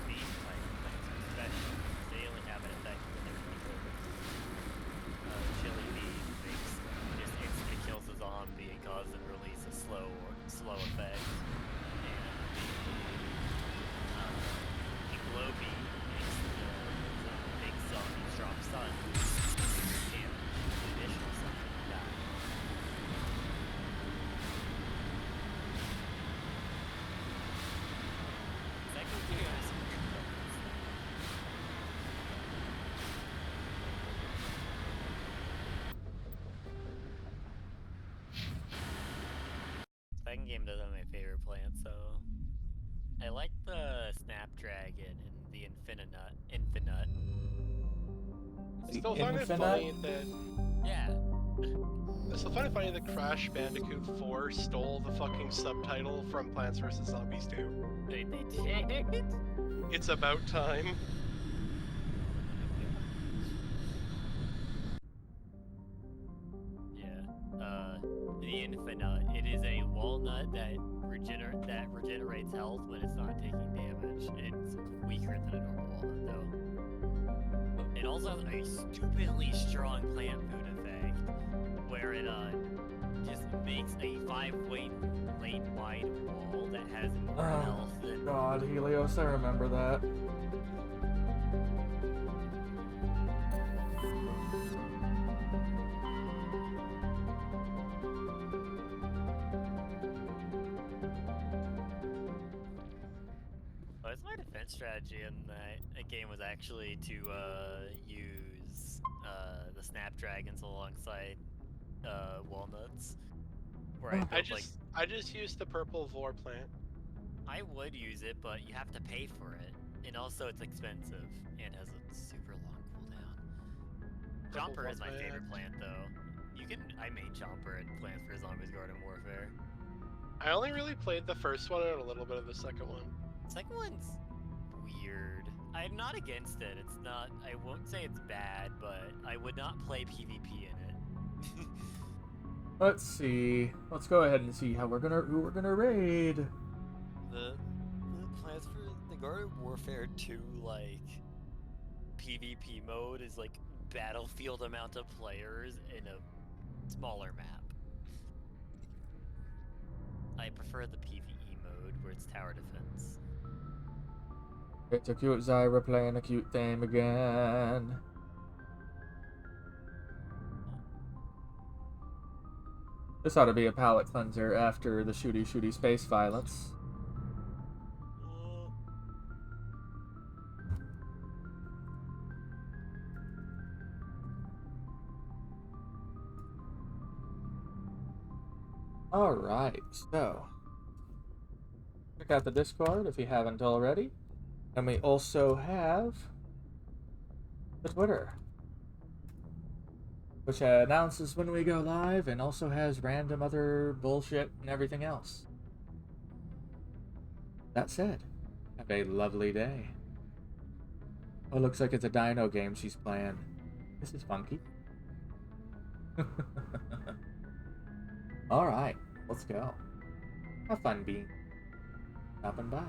bean type plants are special. They only have an effect when they're eaten. Chili bean just instantly kills a zombie and causes them to release a slow effect. And the glow bean makes the big zombie drop sun. And the additional sun die. Second gear has some good buttons. Second game doesn't have my favorite plant, so I like the Snapdragon and the Infinite.
I still find it funny that... Yeah. I still find it funny that Crash Bandicoot 4 stole the fucking subtitle from Plants vs. Zombies 2.
They did?
It's about time.
Yeah. The Infinite. It is a walnut that regenerates health when it's not taking damage. It's weaker than a normal walnut, though. It also has a stupidly strong plant food effect, where it just makes a 5-weight lane wide wall that has more health than...
God, Helios, I remember that.
Well, my defense strategy in that game was actually to use the Snapdragons alongside walnuts. Where
I just used the purple Vor plant.
I would use it, but you have to pay for it, and also it's expensive and has a super long cooldown. Chomper is my favorite plant, though. I made Chomper in Plants vs. Zombies Garden Warfare.
I only really played the first one and a little bit of the second one.
Second one's weird. I'm not against it. It's not. I won't say it's bad, but I would not play PvP in it.
Let's see. Let's go ahead and see who we're gonna raid.
The Plants for the Garden Warfare 2 like PvP mode is like Battlefield amount of players in a smaller map. I prefer the PvE mode where it's tower defense.
It's a cute Zyra playing a cute theme again. This ought to be a palate cleanser after the shooty space violence. Alright, so check out the Discord if you haven't already. And we also have the Twitter, which announces when we go live and also has random other bullshit and everything else. That said, have a lovely day. Oh, looks like it's a dino game she's playing. This is funky. Alright, let's go. Have fun being. Stopping by.